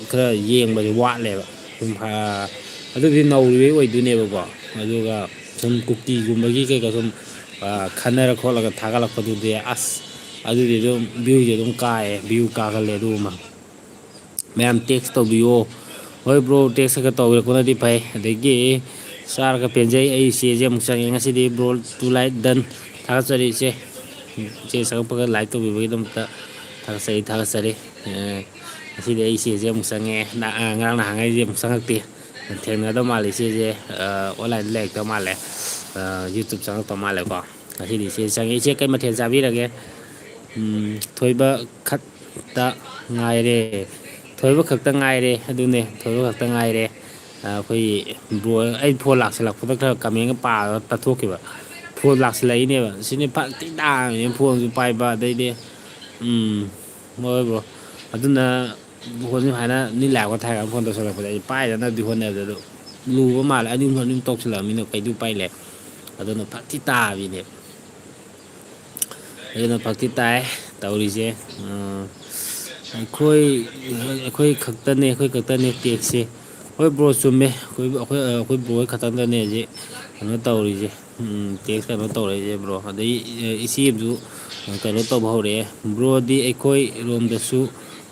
ꯈꯔ ꯌꯦꯡꯕꯁꯦ ꯋꯥꯠꯂꯦꯕ ꯁꯨꯝ ꯑꯗꯨꯗꯤ ꯅꯧꯔꯤꯕꯩ ꯑꯣꯏꯗꯣꯏꯅꯦꯕꯀꯣ ꯑꯗꯨꯒ ꯁꯨꯝ ꯀꯨꯀꯤꯒꯨꯝꯕꯒꯤ ꯀꯩꯀꯥ ꯁꯨꯝ ꯈꯟꯅꯔ ꯈꯣꯠꯂꯒ ꯊꯥꯒꯠꯂꯛꯄꯗꯨꯗꯤ ꯑꯁ ꯑꯗꯨꯗꯤ ꯑꯗꯨꯝ ꯚ꯭ꯌꯨꯁꯦ ꯑꯗꯨꯝ ꯀꯥꯏꯌꯦ ꯚ꯭ꯌꯨ ꯀꯥꯒꯜꯂꯦ ꯑꯗꯨꯒꯨꯝꯕ ꯃꯌꯥꯝ ꯇꯦꯛꯁ ꯇꯧꯕꯤꯌꯣ ꯍꯣꯏ ꯕ꯭ꯔꯣ ꯇꯦꯛꯁ ꯈꯔ ꯇꯧꯕꯤꯔꯛꯄꯅꯗꯤ ꯐꯩ ꯑꯗꯒꯤ ꯆꯥꯔꯒ ꯄꯦꯟꯖꯩ ꯑꯩ ꯏꯆꯦꯁꯦ ꯑꯃꯨꯛ ꯆꯪꯉꯦ ꯉꯁꯤꯗꯤ ꯕ꯭ꯔꯣ ꯇꯨ ꯂꯥꯏꯠ ꯗꯟ ꯊꯥꯒꯠꯆꯔꯤ ꯏꯆꯦ ꯏꯆꯦ ꯆꯪꯉꯛꯄꯒ ꯂꯥꯏꯛ ꯇꯧꯕꯤꯕꯒꯤꯗꯃꯛꯇ ꯊꯥꯒꯠꯆꯔꯤ ꯉꯁꯤꯗꯤ ꯑꯩ ꯏꯆꯦꯁꯦ ꯑꯃꯨꯛ ꯆꯪꯉꯦ ꯉꯔꯥꯡ ꯅꯍꯥꯟꯈꯩꯗꯤ ꯑꯃꯨꯛ ꯆꯪꯉꯛꯇꯦ ꯊꯦꯡꯅꯗꯧ ꯃꯥꯜꯂꯦ ꯏꯆꯦꯁꯦ ꯑꯣꯟꯂꯥꯏꯟꯗ ꯂꯩꯔꯛꯇꯧ ꯃꯥꯜꯂꯦ ꯌꯨꯇꯨꯞ ꯆꯪꯉꯛꯇꯧ ꯃꯥꯜꯂꯦꯀꯣ ꯉꯁꯤꯗꯤ ꯏꯆꯦ ꯆꯪꯉꯦ ꯏꯆꯦ ꯀꯩ ꯃꯊꯦꯜ ꯆꯥꯕꯤꯔꯒꯦ ꯊꯣꯏꯕ ꯈꯛꯇ ꯉꯥꯏꯔꯦ ꯊꯣꯏꯕ ꯈꯛꯇ ꯉꯥꯏꯔꯦ ꯑꯗꯨꯅꯦ ꯊꯣꯏꯕ ꯈꯛꯇ ꯉꯥꯏꯔꯦ ꯑꯩꯈꯣꯏꯒꯤ ꯕ꯭ꯔꯣ ꯑꯩ ꯐꯣꯟ ꯂꯥꯛꯁꯤꯜꯂꯛꯄꯗ ꯈꯔ ꯀꯃꯦꯟꯒ ꯄꯥꯔꯒ ꯇꯠꯊꯣꯛꯈꯤꯕ ꯐꯣꯟ ꯂꯥꯛꯁꯤꯜꯂꯛꯏꯅꯦꯕ ꯁꯤꯅꯤ ꯐꯔꯛ ꯊꯤ ꯇꯥꯕꯅꯤꯅ ꯐꯣꯟꯁꯨ ꯄꯥꯏꯕ ꯑꯗꯩꯗꯤ ꯍꯣꯏ ꯕ꯭ꯔꯣ ꯑꯗꯨꯅ ꯐꯣꯟꯁꯦ ꯁꯨꯃꯥꯏꯅ ꯃꯤ ꯂꯥꯛꯄ ꯊꯥꯔꯒ ꯐꯣꯟ ꯇꯧꯁꯤꯜꯂꯛꯄꯗ ꯑꯩ ꯄꯥꯏꯗꯅꯕꯗꯤ ꯍꯣꯠꯅꯕꯗ ꯑꯗꯣ ꯂꯨꯕ ꯃꯥꯜꯂꯦ ꯑꯅꯤꯝ ꯇꯧꯁꯤꯜꯂꯛꯑꯕꯅꯤꯅ ꯀꯩꯗꯤ ꯎꯄꯥꯏ ꯂꯩ ꯑꯗꯨꯅ ꯐꯔꯛ ꯊꯤ ꯇꯥꯕꯤꯅꯦ ꯑꯗꯨꯅ ꯐꯔꯛ ꯊꯤ ꯇꯥꯏ ꯇꯧꯔꯤꯁꯦ ꯑꯩꯈꯣꯏ ꯈꯛꯇꯅꯦ ꯇꯦꯛꯁꯦ ꯍꯣꯏ ꯕ꯭ꯔꯣ ꯆꯨꯝꯃꯦ ꯑꯩꯈꯣꯏ ꯕ꯭ꯔꯣ ꯍꯣꯏ ꯈꯛꯇꯪꯗꯅꯦ ꯍꯧꯖꯤꯛ ꯀꯩꯅꯣ ꯇꯧꯔꯤꯁꯦ ꯇꯦꯛꯁ ꯀꯩꯅꯣ ꯇꯧꯔꯛꯏꯁꯦ ꯕ꯭ꯔꯣ ꯑꯗꯩ ꯏꯆꯦ ꯑꯃꯁꯨ ꯀꯩꯅꯣ ꯇꯧꯕ ꯍꯧꯔꯛꯑꯦ ꯕ꯭ꯔꯣꯗꯤ ꯑꯩꯈꯣꯏ ꯔꯣꯝꯗꯁꯨ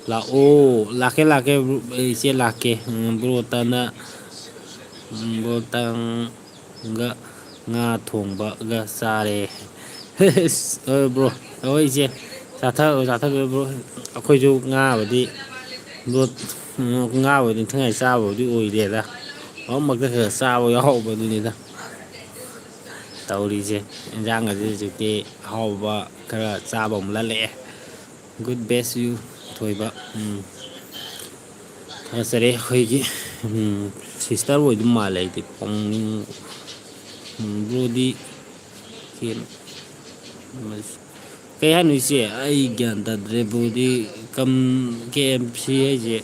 ꯂꯥꯛꯑꯣ ꯂꯥꯛꯀꯦ ꯏꯆꯦ ꯂꯥꯛꯀꯦ ꯕ꯭ꯔꯣꯇꯪꯒ ꯉꯥ ꯊꯣꯡꯕꯒ ꯆꯥꯔꯦ ꯍꯣꯏ ꯕ꯭ꯔꯣ ꯍꯣꯏ ꯏꯆꯦ ꯆꯥꯊꯕꯤꯌꯨ ꯕ꯭ꯔꯣ ꯑꯩꯈꯣꯏꯁꯨ ꯉꯥꯕꯨꯗꯤ ꯅꯤꯡꯊꯤꯉꯥꯏ ꯆꯥꯕꯕꯨꯗꯤ ꯑꯣꯏꯗꯦꯗ ꯃꯔꯛ ꯃꯔꯛꯇ ꯈꯔ ꯆꯥꯕ ꯌꯥꯎꯕꯗꯨꯅꯤꯗ ꯇꯧꯔꯤꯁꯦ ꯏꯟꯖꯥꯡꯒꯁꯦ ꯍꯧꯖꯤꯛꯇꯤ ꯑꯍꯥꯎꯕ ꯈꯔ ꯆꯥꯕ ꯑꯃꯨꯛ ꯂꯠꯂꯛꯑꯦ ꯒꯨꯗ ꯕꯦꯁ ꯌꯨ ꯊꯣꯏꯕ ꯊꯥꯒꯠꯆꯔꯤ ꯑꯩꯈꯣꯏꯒꯤ ꯁꯤꯁꯇꯔ ꯑꯣꯏꯗꯧ ꯃꯥꯜꯂꯦ ꯑꯩꯗꯤ ꯄꯥꯎꯅꯤꯡ ꯕ꯭ꯔꯣꯗꯤ ꯀꯩ ꯍꯥꯏꯅꯣ ꯏꯆꯦ ꯑꯩ ꯒ꯭ꯌꯥꯟ ꯇꯥꯗ꯭ꯔꯦ ꯕ꯭ꯔꯣꯗꯤ ꯀꯦ ꯑꯦꯝ ꯁꯤ ꯍꯥꯏꯁꯦ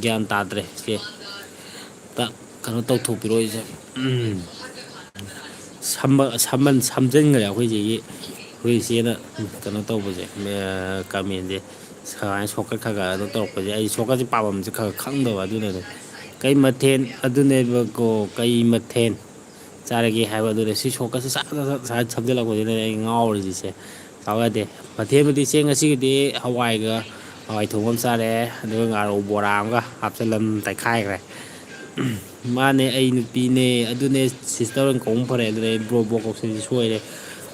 ꯒ꯭ꯌꯥꯟ ꯇꯥꯗ꯭ꯔꯦ ꯏꯆꯦ ꯀꯩꯅꯣ ꯇꯧꯊꯣꯛꯄꯤꯔꯣ ꯏꯆꯦ ꯁꯝꯖꯤꯟꯈ꯭ꯔꯦ ꯑꯩꯈꯣꯏ ꯏꯆꯦꯅ ꯀꯩꯅꯣ ꯇꯧꯕꯁꯦ ꯀꯃꯦꯟꯁꯦ ꯁꯨꯃꯥꯏꯅ ꯁꯣꯔꯠꯀꯠ ꯈꯔ ꯑꯗꯨꯝ ꯇꯧꯔꯛꯄꯁꯦ ꯑꯩ ꯁꯣꯔꯠꯀꯠꯁꯦ ꯄꯥꯐꯝꯁꯦ ꯈꯔ ꯈꯪꯗꯕ ꯑꯗꯨꯅꯅꯦ ꯀꯩ ꯃꯊꯦꯜ ꯑꯗꯨꯅꯦꯕꯀꯣ ꯀꯩ ꯃꯊꯦꯜ ꯆꯥꯔꯒꯦ ꯍꯥꯏꯕ ꯑꯗꯨꯅꯦ ꯁꯤ ꯁꯣꯔꯠꯀꯠꯁꯦ ꯁꯨꯃꯥꯏꯅ ꯁꯝꯖꯤꯜꯂꯛꯄꯁꯤꯗꯅꯦ ꯑꯩ ꯉꯥꯎꯔꯤꯁꯦ ꯁꯥꯎ ꯌꯥꯗꯦ ꯃꯊꯦꯜꯕꯨꯗꯤ ꯏꯆꯦ ꯉꯁꯤꯒꯤꯗꯤ ꯍꯋꯥꯏ ꯊꯣꯡꯕ ꯑꯃ ꯆꯥꯔꯛꯑꯦ ꯑꯗꯨꯒ ꯉꯥꯔꯧ ꯕꯣꯔꯥ ꯑꯃꯒ ꯍꯥꯞꯆꯤꯜꯂꯝ ꯇꯩꯈꯥꯏꯈ꯭ꯔꯦ ꯃꯥꯅꯦ ꯑꯩ ꯅꯨꯄꯤꯅꯦ ꯑꯗꯨꯅꯦ ꯁꯤꯁꯇꯔ ꯑꯣꯏꯅ ꯀꯧꯕꯅ ꯐꯔꯦ ꯑꯗꯨꯅꯦ ꯑꯩ ꯕ꯭ꯔꯣ ꯀꯧꯁꯤꯜꯂꯤꯁꯦ ꯁꯣꯏꯔꯦ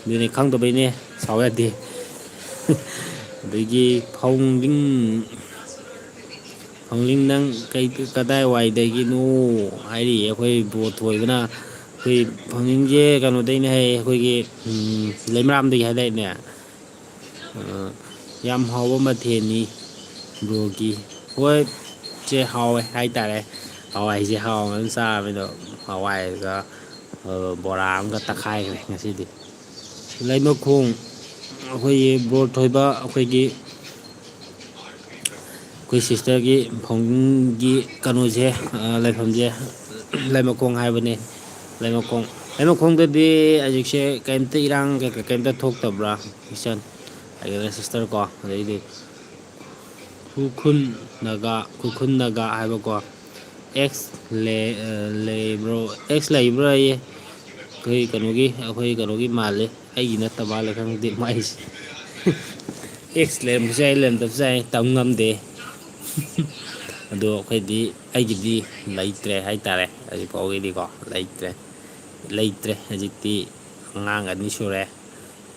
ꯑꯗꯨꯅꯦ ꯈꯪꯗꯕꯩꯅꯦ ꯁꯥꯎ ꯌꯥꯗꯦ ꯑꯗꯒꯤ ꯐꯥꯎꯂꯤꯡ ꯅꯪ ꯀꯗꯥꯏꯋꯥꯏꯗꯒꯤꯅꯣ ꯍꯥꯏꯔꯤꯌꯦ ꯑꯩꯈꯣꯏ ꯕ꯭ꯔꯣ ꯊꯣꯏꯕꯅ ꯑꯩꯈꯣꯏ ꯐꯥꯎꯅꯤꯡꯁꯦ ꯀꯩꯅꯣꯗꯩꯅꯦ ꯍꯥꯏꯌꯦ ꯑꯩꯈꯣꯏꯒꯤ ꯂꯩꯃꯔꯥꯝꯗꯒꯤ ꯍꯥꯏꯗꯥꯏꯅꯦ ꯌꯥꯝ ꯍꯥꯎꯕ ꯃꯊꯦꯜꯅꯤ ꯕ꯭ꯔꯣꯒꯤ ꯍꯣꯏ ꯆꯦ ꯍꯥꯎꯋꯦ ꯍꯥꯏꯇꯥꯔꯦ ꯍꯋꯥꯏꯁꯦ ꯍꯥꯎꯅ ꯆꯥꯕꯗꯣ ꯍꯋꯥꯏꯒ ꯕꯣꯔꯥ ꯑꯃꯒ ꯇꯛꯈꯥꯏꯈ꯭ꯔꯦ ꯉꯁꯤꯗꯤ ꯂꯩꯃꯈꯣꯡ ꯑꯩꯈꯣꯏꯒꯤ ꯕ꯭ꯔꯣ ꯊꯣꯏꯕ ꯑꯩꯈꯣꯏ ꯁꯤꯁꯇꯔꯒꯤ ꯐꯥꯎꯅꯤꯡꯒꯤ ꯀꯩꯅꯣꯁꯦ ꯂꯩꯐꯝꯁꯦ ꯂꯩꯃꯈꯣꯡ ꯍꯥꯏꯕꯅꯤ ꯂꯩꯃꯈꯣꯡꯗꯗꯤ ꯍꯧꯖꯤꯛꯁꯦ ꯀꯩꯝꯇ ꯏꯔꯥꯡ ꯀꯩꯝꯇ ꯊꯣꯛꯇꯕ꯭ꯔꯥ ꯏꯆꯟ ꯑꯗꯨꯗ ꯁꯤꯁꯇꯔ ꯀꯣ ꯑꯗꯩꯗꯤ ꯈꯨꯔꯈꯨꯜ ꯅꯥꯒꯥ ꯍꯥꯏꯕꯀꯣ ꯑꯦꯛꯁ ꯂꯩꯕ꯭ꯔꯥ ꯑꯩꯌꯦ ꯑꯩꯈꯣꯏ ꯀꯩꯅꯣꯒꯤ ꯃꯥꯜꯂꯦ ꯑꯩꯒꯤ ꯅꯠꯇ ꯃꯥꯜꯂꯦ ꯈꯪꯗꯦ ꯃꯥꯏꯁꯦ ꯑꯦꯛꯁ ꯂꯩꯔꯝꯕꯁꯨ ꯌꯥꯏ ꯂꯩꯔꯝꯗꯕꯁꯨ ꯌꯥꯏ ꯇꯝ ꯉꯝꯗꯦ ꯑꯗꯣ ꯑꯩꯒꯤꯗꯤ ꯂꯩꯇ꯭ꯔꯦ ꯍꯥꯏꯇꯥꯔꯦ ꯍꯧꯖꯤꯛ ꯐꯥꯎꯒꯤꯗꯤꯀꯣ ꯂꯩꯇ꯭ꯔꯦ ꯍꯧꯖꯤꯛꯇꯤ ꯑꯉꯥꯡ 2 ꯁꯨꯔꯦ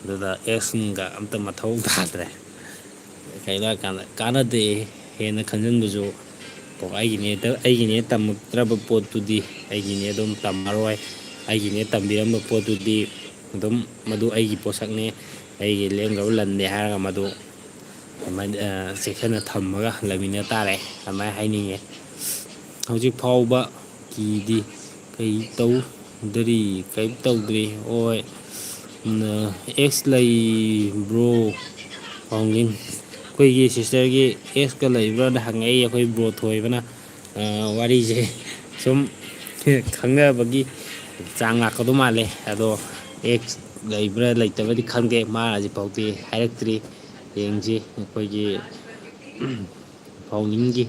ꯑꯗꯨꯗ ꯑꯦꯛꯁꯅꯨꯡꯒ ꯑꯝꯇ ꯃꯊꯧ ꯇꯥꯗ꯭ꯔꯦ ꯀꯩꯅꯣ ꯍꯥꯏꯀꯥꯟꯗ ꯀꯥꯟꯅꯗꯦ ꯍꯦꯟꯅ ꯈꯟꯖꯤꯟꯕꯁꯨ ꯀꯣ ꯑꯩꯒꯤꯅꯦ ꯇꯝꯃꯛꯇ꯭ꯔꯕ ꯄꯣꯠꯇꯨꯗꯤ ꯑꯩꯒꯤꯅꯦ ꯑꯗꯨꯝ ꯇꯝꯃꯔꯣꯏ ꯑꯩꯒꯤꯅꯦ ꯇꯝꯕꯤꯔꯝꯕ ꯄꯣꯠꯇꯨꯗꯤ ꯑꯗꯨꯝ ꯃꯗꯨ ꯑꯩꯒꯤ ꯄꯣꯠꯁꯛꯅꯤ ꯑꯩꯒꯤ ꯂꯦꯝꯈ꯭ꯔꯕ ꯂꯟꯅꯦ ꯍꯥꯏꯔꯒ ꯃꯗꯨ ꯆꯦꯛꯁꯤꯟꯅ ꯊꯝꯃꯒ ꯂꯩꯃꯤꯟꯅ ꯇꯥꯔꯦ ꯑꯗꯨꯃꯥꯏꯅ ꯍꯥꯏꯅꯤꯡꯉꯦ ꯍꯧꯖꯤꯛ ꯐꯥꯎꯕ ꯀꯤꯗꯤ ꯀꯩꯝ ꯇꯧꯗ꯭ꯔꯤ ꯍꯣꯏ ꯑꯦꯛꯁ ꯂꯩꯕ꯭ꯔꯣ ꯄꯥꯎꯅꯤꯡ ꯑꯩꯈꯣꯏꯒꯤ ꯁꯤꯁꯇꯔꯒꯤ ꯑꯦꯛꯁꯀ ꯂꯩꯕ꯭ꯔꯥꯅ ꯍꯪꯉꯛꯏ ꯑꯩꯈꯣꯏ ꯕ꯭ꯔꯣ ꯊꯣꯏꯕꯅ ꯋꯥꯔꯤꯁꯦ ꯁꯨꯝ ꯈꯪꯅꯕꯒꯤ ꯆꯥꯡ ꯂꯥꯛꯀꯗꯧ ꯃꯥꯜꯂꯦ ꯑꯗꯣ ꯑꯦꯛ ꯂꯩꯕ꯭ꯔꯥ ꯂꯩꯇꯕꯗꯤ ꯈꯪꯗꯦ ꯃꯥ ꯍꯧꯖꯤꯛꯐꯥꯎꯗꯤ ꯍꯥꯏꯔꯛꯇ꯭ꯔꯤ ꯌꯦꯡꯁꯤ ꯑꯩꯈꯣꯏꯒꯤ ꯐꯥꯎꯅꯤꯡꯒꯤ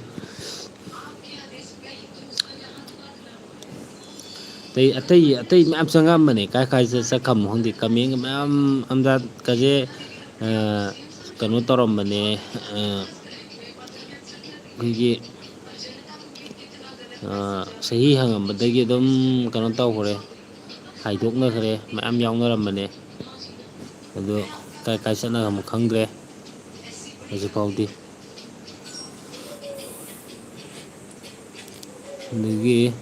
ꯑꯇꯩ ꯃꯌꯥꯝ ꯆꯪꯉꯛꯑꯝꯕꯅꯦ ꯀꯥꯏ ꯀꯥꯏꯗ ꯆꯠꯈ꯭ꯔꯕꯅꯣ ꯈꯪꯗꯦ ꯀꯃꯦꯟꯒ ꯃꯌꯥꯝ ꯑꯝꯖꯥꯠꯀꯁꯦ ꯀꯩꯅꯣ ꯇꯧꯔꯝꯕꯅꯦ ꯑꯩꯈꯣꯏꯒꯤ ꯆꯍꯤ ꯍꯪꯉꯝꯕꯗꯒꯤ ꯑꯗꯨꯝ ꯀꯩꯅꯣ ꯇꯧꯈ꯭ꯔꯦ ꯍꯥꯏꯗꯣꯛꯅꯈ꯭ꯔꯦ ꯃꯌꯥꯝ ꯌꯥꯎꯅꯔꯝꯕꯅꯦ ꯑꯗꯣ ꯀꯥꯏ ꯀꯥꯏ ꯆꯠꯅꯈ꯭ꯔꯕꯅꯣ ꯈꯪꯗ꯭ꯔꯦ ꯍꯧꯖꯤꯛꯐꯥꯎꯗꯤ ꯑꯗꯒꯤ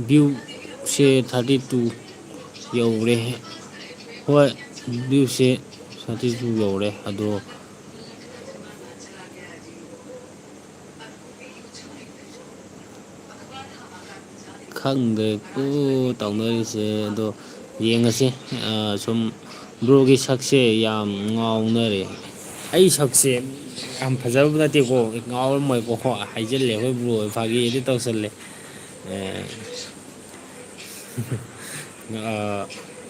ꯚ꯭ꯌꯨꯁꯦ 32 ꯌꯧꯔꯦ ꯍꯣꯏ ꯚ꯭ꯌꯨꯁꯦ 32 ꯌꯧꯔꯦ ꯑꯗꯣ ꯈꯪꯗ꯭ꯔꯦꯀꯣ ꯇꯧꯅꯔꯤꯁꯦ ꯑꯗꯣ ꯌꯦꯡꯉꯁꯤ ꯁꯨꯝ ꯕ꯭ꯔꯣꯒꯤ ꯁꯛꯁꯦ ꯌꯥꯝ ꯉꯥꯎꯅꯔꯦ ꯑꯩ ꯁꯛꯁꯦ ꯌꯥꯝ ꯐꯖꯕ ꯅꯠꯇꯦꯀꯣ ꯉꯥꯎꯔꯝꯃꯣꯏꯀꯣ ꯍꯥꯏꯖꯤꯜꯂꯦ ꯑꯩꯈꯣꯏ ꯕ꯭ꯔꯣ ꯐꯥꯒꯤꯗꯤ ꯇꯧꯁꯜꯂꯦ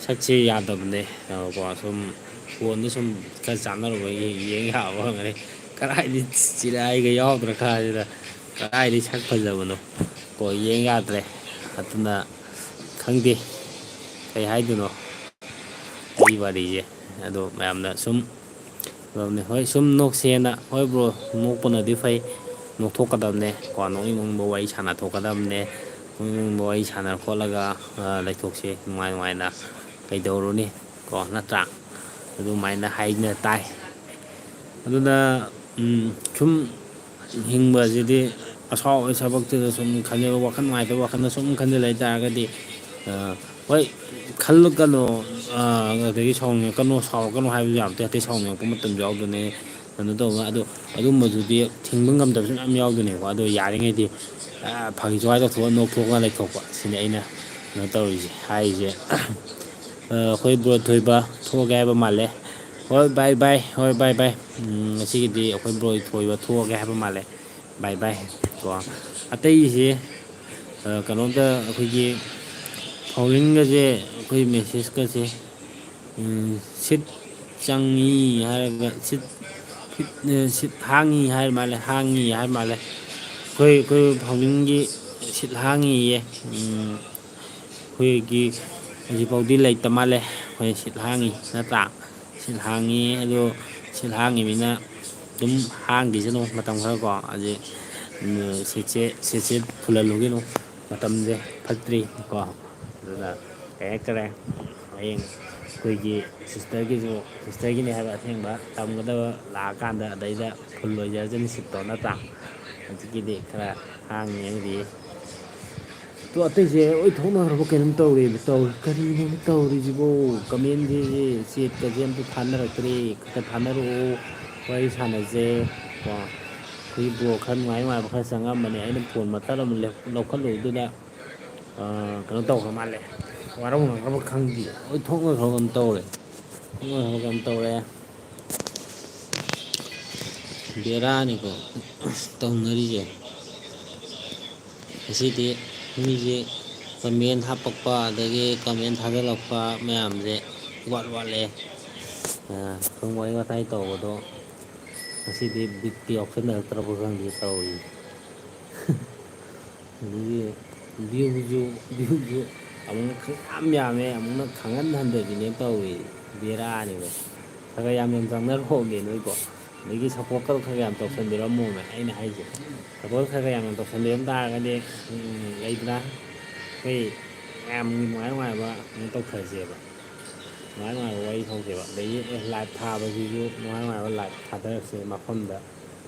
ꯁꯛꯁꯦ ꯌꯥꯗꯕꯅꯦ ꯀꯣ ꯁꯨꯝ ꯐꯣꯟꯗ ꯁꯨꯝ ꯈꯔ ꯆꯥꯟꯅꯔꯨꯕꯒꯤ ꯌꯦꯡ ꯌꯥꯕ ꯉꯝꯒꯅꯤ ꯀꯗꯥꯏꯗꯤ ꯆꯤꯔꯥꯏꯒ ꯌꯥꯎꯗ꯭ꯔ ꯀꯥꯟꯁꯤꯗ ꯀꯗꯥꯏꯗꯒꯤ ꯁꯛ ꯐꯖꯕꯅꯣ ꯀꯣ ꯌꯦꯡ ꯌꯥꯗ꯭ꯔꯦ ꯑꯗꯨꯅ ꯈꯪꯗꯦ ꯀꯩ ꯍꯥꯏꯗꯣꯏꯅꯣ ꯑꯩ ꯋꯥꯔꯤꯁꯦ ꯑꯗꯣ ꯃꯌꯥꯝꯅ ꯁꯨꯝ ꯍꯣꯏ ꯁꯨꯝ ꯅꯣꯛꯁꯦꯅ ꯍꯣꯏ ꯕ꯭ꯔꯣ ꯅꯣꯛꯄꯅꯗꯤ ꯐꯩ ꯅꯣꯛꯊꯣꯛꯀꯗꯕꯅꯦ ꯀꯣ ꯅꯣꯛꯅꯤꯡ ꯅꯣꯛꯅꯤꯡꯕ ꯋꯥꯔꯤ ꯁꯥꯟꯅ ꯊꯣꯛꯀꯗꯕꯅꯦ ꯅꯣꯛꯅꯤꯡꯕ ꯋꯥꯔꯤ ꯁꯥꯟꯅꯔ ꯈꯣꯠꯂꯒ ꯂꯩꯊꯣꯛꯁꯤ ꯅꯨꯡꯉꯥꯏ ꯅꯨꯡꯉꯥꯏꯅ ꯀꯩꯗꯧꯔꯨꯅꯤ ꯀꯣ ꯅꯠꯇ꯭ꯔꯥ ꯑꯗꯨꯃꯥꯏꯅ ꯍꯥꯏꯅ ꯇꯥꯏ ꯑꯗꯨꯅ ꯁꯨꯝ ꯍꯤꯡꯕꯁꯤꯗꯤ ꯑꯁꯥꯎꯕ ꯊꯕꯛꯇꯨꯗ ꯁꯨꯝ ꯈꯟꯖꯕ ꯋꯥꯈꯜ ꯅꯨꯡꯉꯥꯏꯇꯕ ꯋꯥꯈꯜꯗ ꯁꯨꯝ ꯈꯟꯖꯤꯜ ꯂꯩꯇꯥꯥꯔꯒꯗꯤ ꯍꯣꯏ ꯈꯜꯂꯛꯀꯅꯣ ꯑꯗꯒꯤ ꯁꯥꯎꯅꯤꯡꯉꯛꯀꯅꯣ ꯁꯥꯎꯔꯛꯀꯅꯣ ꯍꯥꯏꯕꯁꯨ ꯌꯥꯝ ꯅꯠꯇꯦ ꯁꯥꯎꯅꯤꯡꯉꯛꯄ ꯃꯇꯝꯁꯨ ꯌꯥꯎꯗꯣꯏꯅꯦ ꯀꯩꯅꯣ ꯇꯧꯕ ꯑꯗꯣ ꯑꯗꯨꯝꯕꯗꯨꯗꯤ ꯊꯤꯡꯕ ꯉꯝꯗꯕꯁꯨ ꯃꯌꯥꯝ ꯌꯥꯎꯗꯣꯏꯅꯦꯀꯣ ꯑꯗꯣ ꯌꯥꯔꯤꯉꯩꯗꯤ ꯐꯥꯒꯤ ꯖꯣꯒꯥꯏ ꯇꯧꯊꯣꯛꯑꯒ ꯅꯣꯛꯊꯣꯛꯑꯒ ꯂꯩꯊꯣꯛꯄ ꯁꯤꯅꯤ ꯑꯩꯅ ꯀꯩꯅꯣ ꯇꯧꯔꯤꯁꯦ ꯍꯥꯏꯔꯤꯁꯦ ꯑꯩꯈꯣꯏ ꯕ꯭ꯔꯣ ꯊꯣꯏꯕ ꯊꯣꯛꯑꯒꯦ ꯍꯥꯏꯕ ꯃꯥꯜꯂꯦ ꯍꯣꯏ ꯕꯥꯏ ꯕꯥꯏ ꯍꯣꯏ ꯕꯥꯏ ꯕꯥꯏ ꯉꯁꯤꯒꯤꯗꯤ ꯑꯩꯈꯣꯏ ꯕ꯭ꯔꯣ ꯊꯣꯏꯕ ꯊꯣꯛꯑꯒꯦ ꯍꯥꯏꯕ ꯃꯥꯜꯂꯦ ꯕꯥꯏ ꯕꯥꯏ ꯀꯣ ꯑꯇꯩꯁꯦ ꯀꯩꯅꯣꯝꯇ ꯑꯩꯈꯣꯏꯒꯤ ꯐꯥꯎꯂꯤꯡꯒꯁꯦ ꯑꯩꯈꯣꯏ ꯃꯦꯁꯦꯖꯀꯁꯦ ꯁꯤꯠ ꯆꯪꯉꯤ ꯍꯥꯏꯔꯒ ꯁꯤꯠ ꯍꯥꯡꯉꯤ ꯍꯥꯏꯔ ꯃꯥꯜꯂꯦ ꯍꯥꯡꯉꯤ ꯍꯥꯏꯔ ꯃꯥꯜꯂꯦ ꯑꯩꯈꯣꯏ ꯐꯥꯎꯅꯤꯡꯒꯤ ꯁꯤꯠ ꯍꯥꯡꯉꯤꯌꯦ ꯑꯩꯈꯣꯏꯒꯤ ꯍꯧꯖꯤꯛꯐꯥꯎꯗꯤ ꯂꯩꯇ ꯃꯥꯜꯂꯦ ꯑꯩꯈꯣꯏ ꯁꯤꯠ ꯍꯥꯡꯉꯤ ꯅꯠꯇ꯭ꯔꯥ ꯁꯤꯠ ꯍꯥꯡꯉꯤ ꯑꯗꯣ ꯁꯤꯠ ꯍꯥꯡꯉꯤꯃꯤꯅ ꯑꯗꯨꯝ ꯍꯥꯡꯈꯤꯁꯅꯨ ꯃꯇꯝ ꯈꯔꯀꯣ ꯍꯧꯖꯤꯛ ꯁꯤꯠꯁꯦ ꯐꯨꯜꯍꯜꯂꯨꯒꯤꯅꯨ ꯃꯇꯝꯁꯦ ꯐꯠꯇ꯭ꯔꯤ ꯀꯣ ꯑꯗꯨꯅ ꯀꯩ ꯍꯥꯏꯇꯥꯔꯦ ꯍꯌꯦꯡ ꯑꯩꯈꯣꯏꯒꯤ ꯁꯤꯁꯇꯔꯒꯤꯅꯦ ꯍꯥꯏꯕ ꯑꯁꯦꯡꯕ ꯇꯝꯒꯗꯕ ꯂꯥꯛꯑꯀꯥꯟꯗ ꯑꯗꯩꯗ ꯐꯨꯜ ꯑꯣꯏꯖꯔꯁꯅꯤ ꯁꯤꯠꯇꯣ ꯅꯠꯇ꯭ꯔꯥ ꯍꯧꯖꯤꯛꯀꯤꯗꯤ ꯈꯔ ꯍꯥꯡꯉꯤꯉꯩꯗꯤ ꯇꯣ ꯑꯇꯩꯁꯦ ꯂꯣꯏ ꯊꯣꯛꯅꯈ꯭ꯔꯕ ꯀꯩꯅꯣꯝ ꯇꯧꯔꯤ ꯀꯔꯤꯅꯣꯕ ꯇꯧꯔꯤꯁꯤꯕꯣ ꯀꯃꯦꯟꯁꯦ ꯆꯦꯠꯀꯁꯦ ꯑꯝꯇ ꯊꯥꯅꯔꯛꯇ꯭ꯔꯦ ꯈꯔ ꯊꯥꯅꯔꯛꯑꯣ ꯋꯥꯔꯤ ꯁꯥꯟꯅꯁꯦ ꯀꯣ ꯑꯩꯈꯣꯏꯒꯤ ꯕ꯭ꯔꯣ ꯈꯔ ꯅꯨꯡꯉꯥꯏ ꯅꯨꯡꯉꯥꯏꯕ ꯈꯔ ꯆꯪꯉꯝꯕꯅꯦ ꯑꯩꯅ ꯐꯣꯟ ꯃꯇꯠ ꯑꯃ ꯂꯧꯈꯠꯂꯨꯕꯗꯨꯗ ꯀꯩꯅꯣ ꯇꯧꯈ꯭ꯔ ꯃꯥꯜꯂꯦ ꯋꯥꯔꯧꯅꯈ꯭ꯔꯕ ꯈꯪꯗꯦ ꯂꯣꯏ ꯊꯣꯛꯅꯈ꯭ꯔꯕ ꯀꯩꯅꯣꯝ ꯇꯧꯔꯦ ꯕꯦꯔꯥꯅꯤꯀꯣ ꯇꯧꯅꯔꯤꯁꯦ ꯉꯁꯤꯗꯤ ꯃꯤꯁꯦ ꯀꯃꯦꯟ ꯍꯥꯞꯄꯛꯄ ꯑꯗꯒꯤ ꯀꯃꯦꯟ ꯊꯥꯖꯤꯜꯂꯛꯄ ꯃꯌꯥꯝꯁꯦ ꯋꯥꯠꯂꯦ ꯁꯨꯝ ꯋꯥꯔꯤ ꯋꯥꯇꯥꯏ ꯇꯧꯕꯗꯣ ꯉꯁꯤꯗꯤ ꯕꯤꯠꯀ ꯌꯥꯎꯁꯟꯅꯔꯛꯇ꯭ꯔꯕ ꯈꯪꯗꯦ ꯇꯧꯔꯤꯁꯦ ꯑꯗꯒꯤ ꯚ꯭ꯌꯨꯁꯨ ꯑꯃꯨꯛ ꯌꯥꯝ ꯌꯥꯝꯃꯦ ꯑꯃꯨꯛꯅ ꯈꯪꯍꯟ ꯍꯟꯊꯕꯤꯅꯦ ꯇꯧꯏ ꯕꯦꯔꯥꯅꯤꯀꯣ ꯈꯔ ꯌꯥꯝ ꯆꯪꯅꯔꯛꯑꯣꯃꯦ ꯅꯣꯏꯀꯣ ꯑꯗꯒꯤ ꯁꯞꯄꯣꯔꯠꯀ ꯈꯔ ꯌꯥꯝ ꯇꯧꯁꯟꯕꯤꯔꯝꯃꯣꯃꯦ ꯑꯩꯅ ꯍꯥꯏꯁꯦ ꯁꯞꯄꯣꯔꯠ ꯈꯔ ꯌꯥꯝ ꯇꯧꯁꯟꯕꯤꯔꯝ ꯇꯥꯔꯒꯗꯤ ꯂꯩꯗꯅ ꯑꯩꯈꯣꯏ ꯃꯌꯥꯝꯒꯤ ꯅꯨꯡꯉꯥꯏ ꯅꯨꯡꯉꯥꯏꯕ ꯀꯩꯅꯣ ꯇꯧꯊꯁꯦꯕ ꯅꯨꯡꯉꯥꯏ ꯅꯨꯡꯉꯥꯏꯕ ꯋꯥꯔꯤ ꯍꯧꯁꯦꯕ ꯑꯗꯒꯤ ꯂꯥꯏꯞ ꯊꯥꯕꯁꯤꯁꯨ ꯅꯨꯡꯉꯥꯏ ꯅꯨꯡꯉꯥꯏꯕ ꯂꯥꯏꯞ ꯊꯥꯗꯔꯛꯁꯦ ꯃꯐꯝꯗ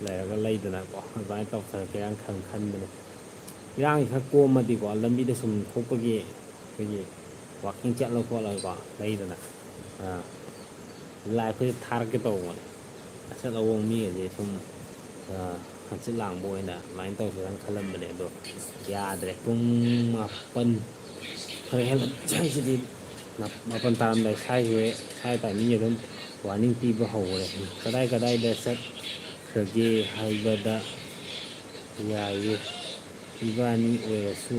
ꯂꯩꯔꯒ ꯂꯩꯗꯅꯀꯣ ꯑꯗꯨꯃꯥꯏꯅ ꯇꯧꯊꯔꯛꯀꯦꯔꯅ ꯈꯟꯕꯅꯦ ꯏꯔꯥꯡꯁꯤ ꯈꯔ ꯀꯣꯝꯃꯗꯤꯀꯣ ꯂꯝꯕꯤꯗ ꯁꯨꯝ ꯊꯣꯛꯄꯒꯤ ꯑꯩꯈꯣꯏꯒꯤ ꯋꯥꯛꯀꯤꯡ ꯆꯠꯂ ꯈꯣꯠꯂꯒꯀꯣ ꯂꯩꯗꯅ ꯂꯥꯏꯞꯈꯣꯏ ꯊꯥꯔꯛꯀꯦ ꯇꯧꯕꯅꯦ ꯑꯆꯠ ꯑꯋꯣꯡ ꯃꯤꯒꯁꯦ ꯁꯨꯝ ꯍꯪꯆꯤꯠ ꯂꯥꯡꯕ ꯑꯣꯏꯅ ꯑꯗꯨꯃꯥꯏꯅ ꯇꯧꯁꯤꯔꯅ ꯈꯜꯂꯝꯕꯅꯦ ꯑꯗꯣ ꯌꯥꯗ꯭ꯔꯦ ꯄꯨꯡ 7 ꯈꯔ ꯍꯦꯜꯂꯞ ꯁ꯭ꯋꯥꯏꯁꯤꯗꯤ ꯃꯥꯄꯜ ꯇꯥꯔꯝꯗꯥꯏ ꯁ꯭ꯋꯥꯏ ꯇꯥꯏꯃꯤꯡꯁꯦ ꯑꯗꯨꯝ ꯋꯥꯔꯅꯤꯡ ꯄꯤꯕ ꯍꯧꯈꯔꯦ ꯀꯗꯥꯏ ꯀꯗꯥꯏꯗ ꯆꯠꯈ꯭ꯔꯒꯦ ꯍꯥꯏꯕꯗ ꯌꯥꯏꯌꯦ ꯏꯕꯥꯅꯤ ꯑꯣꯏꯔꯁꯨ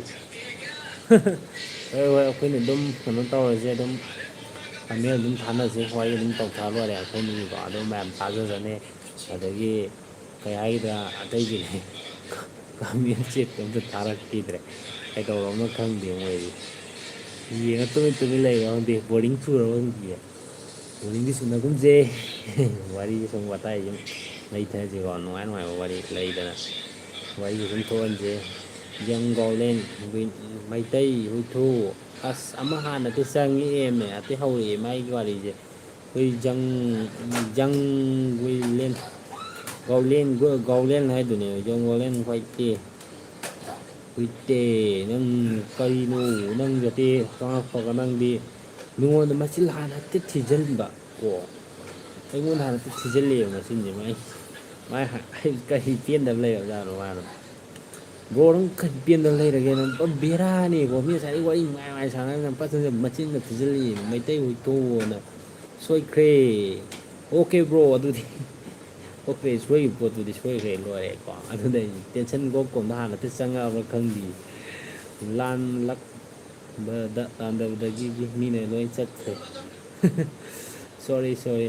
ꯍꯣꯏ ꯍꯣꯏ ꯑꯩꯈꯣꯏꯅ ꯑꯗꯨꯝ ꯀꯩꯅꯣ ꯇꯧꯔꯁꯦ ꯑꯗꯨꯝ ꯐꯥꯏꯅꯦꯜ ꯑꯗꯨꯝ ꯊꯥꯅꯁꯦ ꯋꯥꯔꯤ ꯑꯗꯨꯝ ꯇꯧꯊꯔ ꯂꯣꯏꯔꯦ ꯑꯩꯈꯣꯏꯅꯤꯒꯤꯀꯣ ꯑꯗꯨꯝ ꯃꯌꯥꯝ ꯊꯥꯖꯖꯅꯤ ꯑꯗꯒꯤ ꯀꯩ ꯍꯥꯏꯒꯗ꯭ꯔꯥ ꯑꯇꯩꯒꯤꯗꯤ ꯀꯃꯦꯟ ꯆꯦꯠꯀ ꯑꯝꯇ ꯊꯥꯔꯛꯈꯤꯗ꯭ꯔꯦ ꯀꯩꯗꯧꯔꯕꯅꯣ ꯈꯪꯗꯦ ꯃꯣꯏꯗꯤ ꯌꯦꯡꯉ ꯇꯨꯃꯤꯟ ꯇꯨꯃꯤꯟ ꯂꯩꯔ ꯈꯪꯗꯦ ꯕꯣꯔꯗꯤꯡ ꯆꯨꯔꯕ ꯈꯪꯗꯤꯌꯦ ꯕꯣꯔꯗꯤꯡꯗꯤ ꯆꯨꯅꯒꯨꯝꯁꯦ ꯋꯥꯔꯤꯁꯦ ꯁꯨꯝ ꯋꯥꯇꯥꯏ ꯁꯨꯝ ꯂꯩꯊꯁꯤꯀꯣ ꯅꯨꯡꯉꯥꯏ ꯅꯨꯡꯉꯥꯏꯕ ꯋꯥꯔꯤ ꯂꯩꯗꯅ ꯋꯥꯔꯤꯁꯦ ꯁꯨꯝ ꯊꯣꯛꯍꯟꯁꯦ ꯌꯪ ꯒꯣꯂꯦꯟ ꯃꯩꯇꯩ ꯍꯨꯏꯊꯨ ꯑꯁ ꯑꯃ ꯍꯥꯟꯅꯗꯤ ꯆꯪꯉꯛꯑꯦꯃꯦ ꯑꯇꯩ ꯍꯧꯔꯛꯑꯦ ꯃꯥꯒꯤ ꯋꯥꯔꯤꯁꯦ ꯑꯩꯈꯣꯏ ꯖꯪ ꯒꯥꯎꯂꯦꯟ ꯍꯥꯏꯗꯨꯅꯦ ꯖꯪꯒꯣꯂꯦꯟ ꯍꯏꯇꯦ ꯍꯨꯏꯠꯇꯦ ꯅꯪ ꯀꯔꯤꯅꯣ ꯅꯪ ꯖꯗꯦ ꯆꯪꯉꯛꯄꯒ ꯅꯪꯗꯤ ꯃꯤꯉꯣꯟꯗ ꯃꯆꯤꯜ ꯍꯥꯟꯅ ꯍꯦꯛꯇ ꯊꯤꯖꯤꯟꯕ ꯀꯣ ꯑꯩꯉꯣꯟꯗ ꯍꯥꯟꯅꯛꯇ ꯊꯤꯖꯤꯜꯂꯛꯑꯦꯕ ꯃꯆꯤꯟꯁꯦ ꯃꯥꯏ ꯀꯔꯤ ꯄꯦꯟꯗꯕ ꯂꯩꯔꯕꯖꯥꯠꯅꯣ ꯃꯥꯅꯣ ꯕ꯭ꯔꯣ ꯅꯪ ꯀꯔꯤ ꯄꯦꯟꯗꯕ ꯂꯩꯔꯒꯦ ꯅꯪ ꯕꯦꯔꯥꯅꯦꯀꯣ ꯃꯤ ꯉꯁꯥꯏꯗꯒꯤ ꯋꯥꯔꯤ ꯅꯨꯡꯉꯥꯏ ꯁꯥꯟꯅ ꯄꯠꯁ ꯃꯆꯤꯟꯅ ꯊꯤꯖꯤꯜꯂꯛꯏ ꯃꯩꯇꯩ ꯍꯨꯏꯊꯨꯅ ꯁꯣꯏꯈ꯭ꯔꯦ ꯑꯣꯀꯦ ꯕ꯭ꯔꯣ ꯑꯗꯨꯗꯤ ꯑꯣꯀꯦ ꯁꯣꯏꯈꯤꯕ ꯄꯣꯠꯇꯨꯗꯤ ꯁꯣꯏꯈ꯭ꯔꯦ ꯂꯣꯏꯔꯦꯀꯣ ꯑꯗꯨꯅ ꯑꯩ ꯇꯦꯟꯁꯟ ꯀꯣꯛꯀꯣꯝꯗ ꯍꯥꯟꯅ ꯆꯪꯉꯛꯑꯕ꯭ꯔꯥ ꯈꯪꯗꯦ ꯂꯥꯟꯗꯕꯗꯒꯤ ꯃꯤꯅ ꯂꯣꯏ ꯆꯠꯈ꯭ꯔꯦ ꯁꯣꯔꯤ ꯁꯣꯔꯤ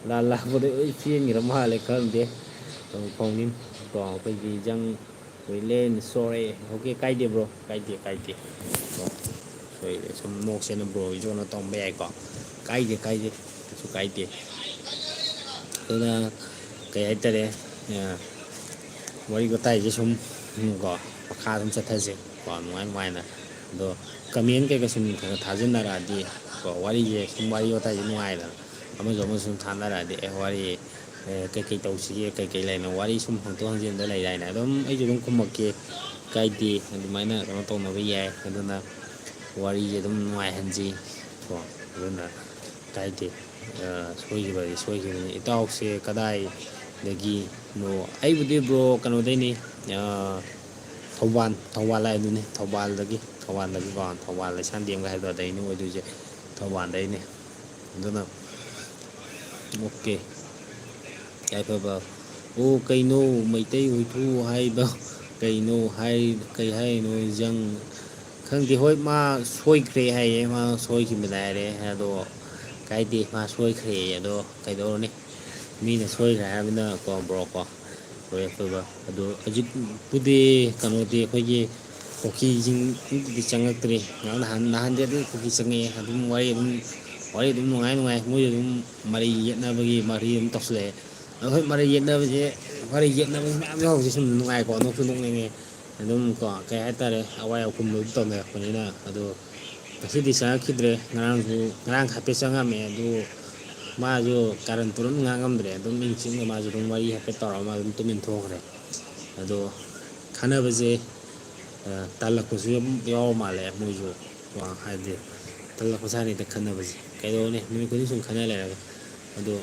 ꯂꯥꯟ ꯂꯥꯛꯄꯗ ꯑꯩ ꯆꯦꯟꯈ꯭ꯔ ꯃꯥꯜꯂꯦ ꯈꯪꯗꯦ ꯐꯥꯎꯅꯤꯟ ꯀꯣ ꯑꯩꯈꯣꯏꯒꯤ ꯖꯪ ꯍꯨꯏꯂꯦꯟ ꯁꯣꯔꯦ ꯑꯣꯀꯦ ꯀꯥꯏꯗꯦꯕ꯭ꯔꯣ ꯀꯥꯏꯗꯦ ꯀꯥꯏꯗꯦ ꯁꯣꯏꯔꯦ ꯁꯨꯝ ꯅꯣꯛꯁꯦꯅ ꯕ꯭ꯔꯣꯏꯁꯨꯅ ꯇꯧꯕꯝꯕ ꯌꯥꯏꯀꯣ ꯀꯥꯏꯗꯦ ꯀꯥꯏꯗꯦ ꯀꯩꯁꯨ ꯀꯥꯏꯗꯦ ꯑꯗꯨꯅ ꯀꯩ ꯍꯥꯏꯇꯥꯔꯦ ꯋꯥꯔꯤ ꯋꯥꯇꯥꯏꯁꯦ ꯁꯨꯝ ꯀꯣ ꯃꯈꯥ ꯑꯗꯨꯝ ꯆꯠꯊꯁꯦ ꯀꯣ ꯅꯨꯡꯉꯥꯏ ꯅꯨꯡꯉꯥꯏꯅ ꯑꯗꯣ ꯀꯃꯦꯟ ꯀꯩꯀꯩ ꯁꯨꯝ ꯈꯔ ꯊꯥꯖꯤꯟꯅꯔꯛꯑꯗꯤ ꯀꯣ ꯋꯥꯔꯤꯁꯦ ꯁꯨꯝ ꯋꯥꯔꯤ ꯋꯥꯇꯥꯏꯁꯦ ꯅꯨꯡꯉꯥꯏꯗꯅ ꯑꯃꯁꯨ ꯑꯃꯁꯨ ꯁꯨꯝ ꯊꯥꯅꯔꯛꯑꯗꯤ ꯋꯥꯔꯤ ꯀꯩꯀꯩ ꯇꯧꯁꯤꯒꯦ ꯀꯩꯀꯩ ꯂꯩꯅꯣ ꯋꯥꯔꯤ ꯁꯨꯝ ꯍꯥꯡꯇꯣꯛ ꯍꯥꯡꯖꯤꯟꯗ ꯂꯩꯗꯥꯏꯅꯦ ꯑꯗꯨꯝ ꯑꯩꯁꯨ ꯑꯗꯨꯝ ꯈꯨꯝꯃꯛꯀꯦ ꯀꯥꯏꯗꯦ ꯑꯗꯨꯃꯥꯏꯅ ꯀꯩꯅꯣ ꯇꯧꯅꯕ ꯌꯥꯏ ꯑꯗꯨꯅ ꯋꯥꯔꯤꯁꯦ ꯑꯗꯨꯝ ꯅꯨꯡꯉꯥꯏꯍꯟꯁꯤ ꯀꯣ ꯑꯗꯨꯅ ꯀꯥꯏꯗꯦ ꯁꯣꯏꯈꯤꯕꯗꯤ ꯁꯣꯏꯈꯤꯕꯅꯤ ꯏꯇꯥꯎꯁꯦ ꯀꯗꯥꯏꯗꯒꯤꯅꯣ ꯑꯩꯕꯨꯗꯤ ꯕ꯭ꯔꯣ ꯀꯩꯅꯣꯗꯩꯅꯤ ꯊꯧꯕꯥꯜ ꯍꯥꯏꯗꯨꯅꯤ ꯊꯧꯕꯥꯜꯗꯒꯤꯀꯣ ꯊꯧꯕꯥꯜ ꯂꯩꯁꯥꯡꯊꯦꯝꯒ ꯍꯥꯏꯗꯣ ꯑꯗꯩꯅꯦ ꯑꯣꯏꯗꯣꯏꯁꯦ ꯊꯧꯕꯥꯜꯗꯩꯅꯤ ꯑꯗꯨꯅ ꯑꯣꯀꯦ ꯌꯥꯏꯐꯕ ꯑꯣ ꯀꯩꯅꯣ ꯃꯩꯇꯩ ꯍꯨꯏꯊꯨ ꯍꯥꯏꯕ ꯀꯩꯅꯣ ꯀꯩ ꯍꯥꯏꯔꯤꯅꯣ ꯖꯪ ꯈꯪꯗꯦ ꯍꯣꯏ ꯃꯥ ꯁꯣꯏꯈ꯭ꯔꯦ ꯍꯥꯏꯌꯦ ꯃꯥ ꯁꯣꯏꯈꯤꯕꯗ ꯍꯥꯏꯔꯦ ꯑꯗꯣ ꯀꯥꯏꯗꯦ ꯃꯥ ꯁꯣꯏꯈ꯭ꯔꯦ ꯑꯗꯣ ꯀꯩꯗꯧꯔꯅꯤ ꯃꯤꯅ ꯁꯣꯏꯈ꯭ꯔꯦ ꯍꯥꯏꯕꯅ ꯀꯣ ꯕ꯭ꯔꯣ ꯀꯣ ꯍꯣꯏ ꯑꯐꯕ ꯑꯗꯣ ꯍꯧꯖꯤꯛꯄꯨꯗꯤ ꯀꯩꯅꯣꯗꯤ ꯑꯩꯈꯣꯏꯒꯤ ꯀꯨꯀꯤꯁꯤꯡꯗꯤ ꯆꯪꯉꯛꯇ꯭ꯔꯤ ꯅꯍꯥꯟꯗꯤ ꯑꯗꯨꯝ ꯀꯨꯀꯤ ꯆꯪꯉꯛꯑꯦ ꯑꯗꯨꯝ ꯋꯥꯔꯤ ꯑꯗꯨꯝ ꯅꯨꯡꯉꯥꯏ ꯃꯣꯏꯁꯨ ꯑꯗꯨꯝ ꯃꯔꯩ ꯌꯦꯠꯅꯕꯒꯤ ꯃꯔꯤ ꯑꯗꯨꯝ ꯇꯧꯁꯤꯜꯂꯛꯑꯦ ꯑꯗꯣ ꯍꯣꯏ ꯃꯔꯩ ꯌꯦꯠꯅꯕꯁꯦ ꯃꯌꯥꯝ ꯌꯥꯎꯕꯁꯦ ꯁꯨꯝ ꯅꯨꯡꯉꯥꯏꯀꯣ ꯅꯣꯛꯁꯨ ꯅꯣꯛꯅꯤꯡꯉꯦ ꯑꯗꯨꯝ ꯀꯣ ꯀꯩ ꯍꯥꯏꯇꯥꯔꯦ ꯑꯋꯥꯏ ꯑꯈꯨꯝꯕ ꯑꯗꯨꯝ ꯇꯧꯅꯔꯛꯄꯅꯤꯅ ꯑꯗꯣ ꯉꯁꯤꯗꯤ ꯆꯪꯉꯛꯈꯤꯗ꯭ꯔꯦ ꯉꯔꯥꯡ ꯍꯥꯏꯐꯦꯠ ꯆꯪꯉꯝꯃꯦ ꯑꯗꯨ ꯃꯥꯁꯨ ꯀꯥꯔꯟ ꯇꯨꯔꯟ ꯉꯥꯡꯉꯝꯗ꯭ꯔꯦ ꯑꯗꯨꯝ ꯏꯪ ꯆꯤꯡꯅ ꯃꯥꯁꯨ ꯑꯗꯨꯝ ꯋꯥꯔꯤ ꯍꯥꯏꯐꯦꯠ ꯇꯧꯔꯒ ꯃꯥ ꯑꯗꯨꯝ ꯇꯨꯃꯤꯟ ꯊꯣꯛꯈ꯭ꯔꯦ ꯑꯗꯣ ꯈꯟꯅꯕꯁꯦ ꯇꯥꯜꯂꯛꯄꯁꯨ ꯌꯥꯎꯔ ꯃꯥꯜꯂꯦ ꯃꯣꯏꯁꯨ ꯍꯥꯏꯗꯤ ꯇꯜꯂꯛꯄꯖꯥꯠꯅꯤꯗ ꯈꯟꯅꯕꯁꯦ ꯀꯩꯗꯧꯅꯤ ꯅꯨꯃꯤꯠ ꯈꯨꯗꯤꯡ ꯁꯨꯝ ꯈꯟꯅ ꯂꯩꯔꯒ ꯑꯗꯣ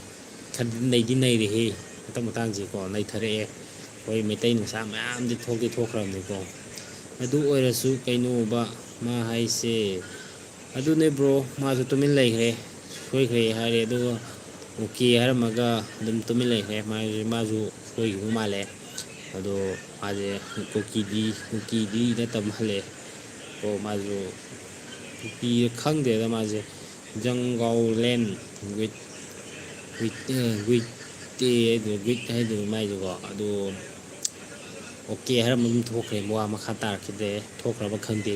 ꯅꯩꯗꯤ ꯅꯩꯔꯦꯍꯦ ꯃꯇꯥꯡ ꯃꯇꯥꯡꯁꯦꯀꯣ ꯅꯩꯊꯔꯛꯑꯦ ꯑꯩꯈꯣꯏ ꯃꯩꯇꯩ ꯅꯨꯡꯁꯥ ꯃꯌꯥꯝꯗꯤ ꯊꯣꯛꯇꯤ ꯊꯣꯛꯈ꯭ꯔꯕꯅꯤꯀꯣ ꯑꯗꯨ ꯑꯣꯏꯔꯁꯨ ꯀꯩꯅꯣꯕ ꯃꯥ ꯍꯥꯏꯁꯦ ꯑꯗꯨꯅꯦ ꯕ꯭ꯔꯣ ꯃꯥꯁꯨ ꯇꯨꯃꯤꯟ ꯂꯩꯈ꯭ꯔꯦ ꯁꯣꯏꯈ꯭ꯔꯦ ꯍꯥꯏꯔꯦ ꯑꯗꯨꯒ ꯑꯣꯀꯦ ꯍꯥꯏꯔꯝꯃꯒ ꯑꯗꯨꯝ ꯇꯨꯃꯤꯟ ꯂꯩꯈ꯭ꯔꯦ ꯃꯥꯁꯨ ꯁꯣꯏꯈꯤꯕ ꯃꯥꯜꯂꯦ ꯑꯗꯣ ꯃꯥꯁꯦ ꯀꯨꯀꯤꯗꯤ ꯅꯠꯇꯕ ꯃꯥꯜꯂꯦ ꯑꯣ ꯃꯥꯁꯨ ꯀꯨꯀꯤ ꯈꯪꯗꯦꯗ ꯃꯥꯁꯦ ꯖꯪꯒꯥꯎꯂꯦꯟ ꯋꯤꯠ ꯍꯥꯏꯗꯣꯏꯅꯤ ꯃꯥꯏꯁꯦꯀꯣ ꯑꯗꯣ ꯑꯣꯀꯦ ꯍꯥꯏꯔꯝꯕ ꯑꯗꯨꯝ ꯊꯣꯛꯈ꯭ꯔꯦ ꯋꯥ ꯃꯈꯥ ꯇꯥꯔꯛꯈꯤꯗ꯭ꯔꯦ ꯊꯣꯛꯈ꯭ꯔꯕ ꯈꯪꯗꯦ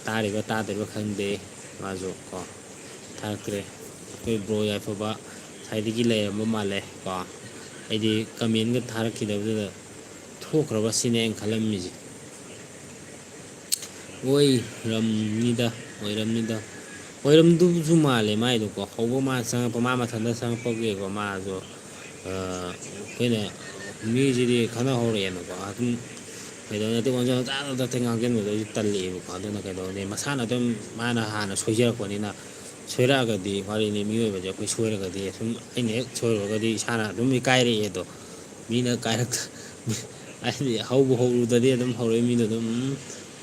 ꯇꯥꯔꯤꯕ ꯇꯥꯗ꯭ꯔꯤꯕ ꯈꯪꯗꯦ ꯃꯥꯁꯨ ꯀꯣ ꯊꯥꯔꯛꯇ꯭ꯔꯦ ꯑꯩꯈꯣꯏ ꯕ꯭ꯔꯣ ꯌꯥꯏꯐꯕ ꯉꯁꯥꯏꯗꯒꯤ ꯂꯩꯔꯝꯕ ꯃꯥꯜꯂꯦ ꯀꯣ ꯑꯩꯗꯤ ꯀꯃꯦꯟꯒ ꯊꯥꯔꯛꯈꯤꯗꯕꯗꯨꯗ ꯊꯣꯛꯈ꯭ꯔꯕ ꯁꯤꯅꯦ ꯑꯩꯅ ꯈꯜꯂꯝꯃꯤꯁꯦ ꯑꯣꯏꯔꯝꯗꯨꯕꯁꯨ ꯃꯥꯜꯂꯦ ꯃꯥꯏꯗꯣꯀꯣ ꯍꯧꯕ ꯃꯥ ꯆꯪꯉꯛꯄ ꯃꯥ ꯃꯊꯟꯇ ꯆꯪꯉꯛꯄꯒꯤꯀꯣ ꯃꯥꯁꯨ ꯑꯩꯈꯣꯏꯅ ꯃꯤꯁꯤꯗꯤ ꯈꯟꯅꯍꯧꯔꯛꯑꯦꯅꯀꯣ ꯑꯗꯨꯝ ꯀꯩꯗꯧꯅꯤ ꯑꯇꯩ ꯑꯣꯟꯖꯥ ꯉꯥꯡꯁꯤꯟꯕꯗꯣ ꯑꯩꯁꯨ ꯇꯜꯂꯛꯑꯦꯕꯀꯣ ꯑꯗꯨꯅ ꯀꯩꯗꯧꯅꯤ ꯃꯁꯥꯅ ꯑꯗꯨꯝ ꯃꯥꯅ ꯍꯥꯟꯅ ꯁꯣꯏꯖꯔꯛꯄꯅꯤꯅ ꯁꯣꯏꯔꯛꯑꯒꯗꯤ ꯋꯥꯔꯤꯅꯤ ꯃꯤꯑꯣꯏꯕꯁꯦ ꯑꯩꯈꯣꯏ ꯁꯣꯏꯔꯒꯗꯤ ꯁꯨꯝ ꯑꯩꯅ ꯍꯦꯛ ꯁꯣꯏꯔꯨꯔꯒꯗꯤ ꯏꯁꯥꯅ ꯑꯗꯨꯝ ꯏꯀꯥꯏꯔꯛꯑꯦ ꯑꯗꯣ ꯃꯤꯅ ꯍꯥꯏꯗꯤ ꯍꯧꯔꯨꯗꯗꯤ ꯑꯗꯨꯝ ꯍꯧꯔꯛꯏ ꯃꯤꯗꯣ ꯑꯗꯨꯝ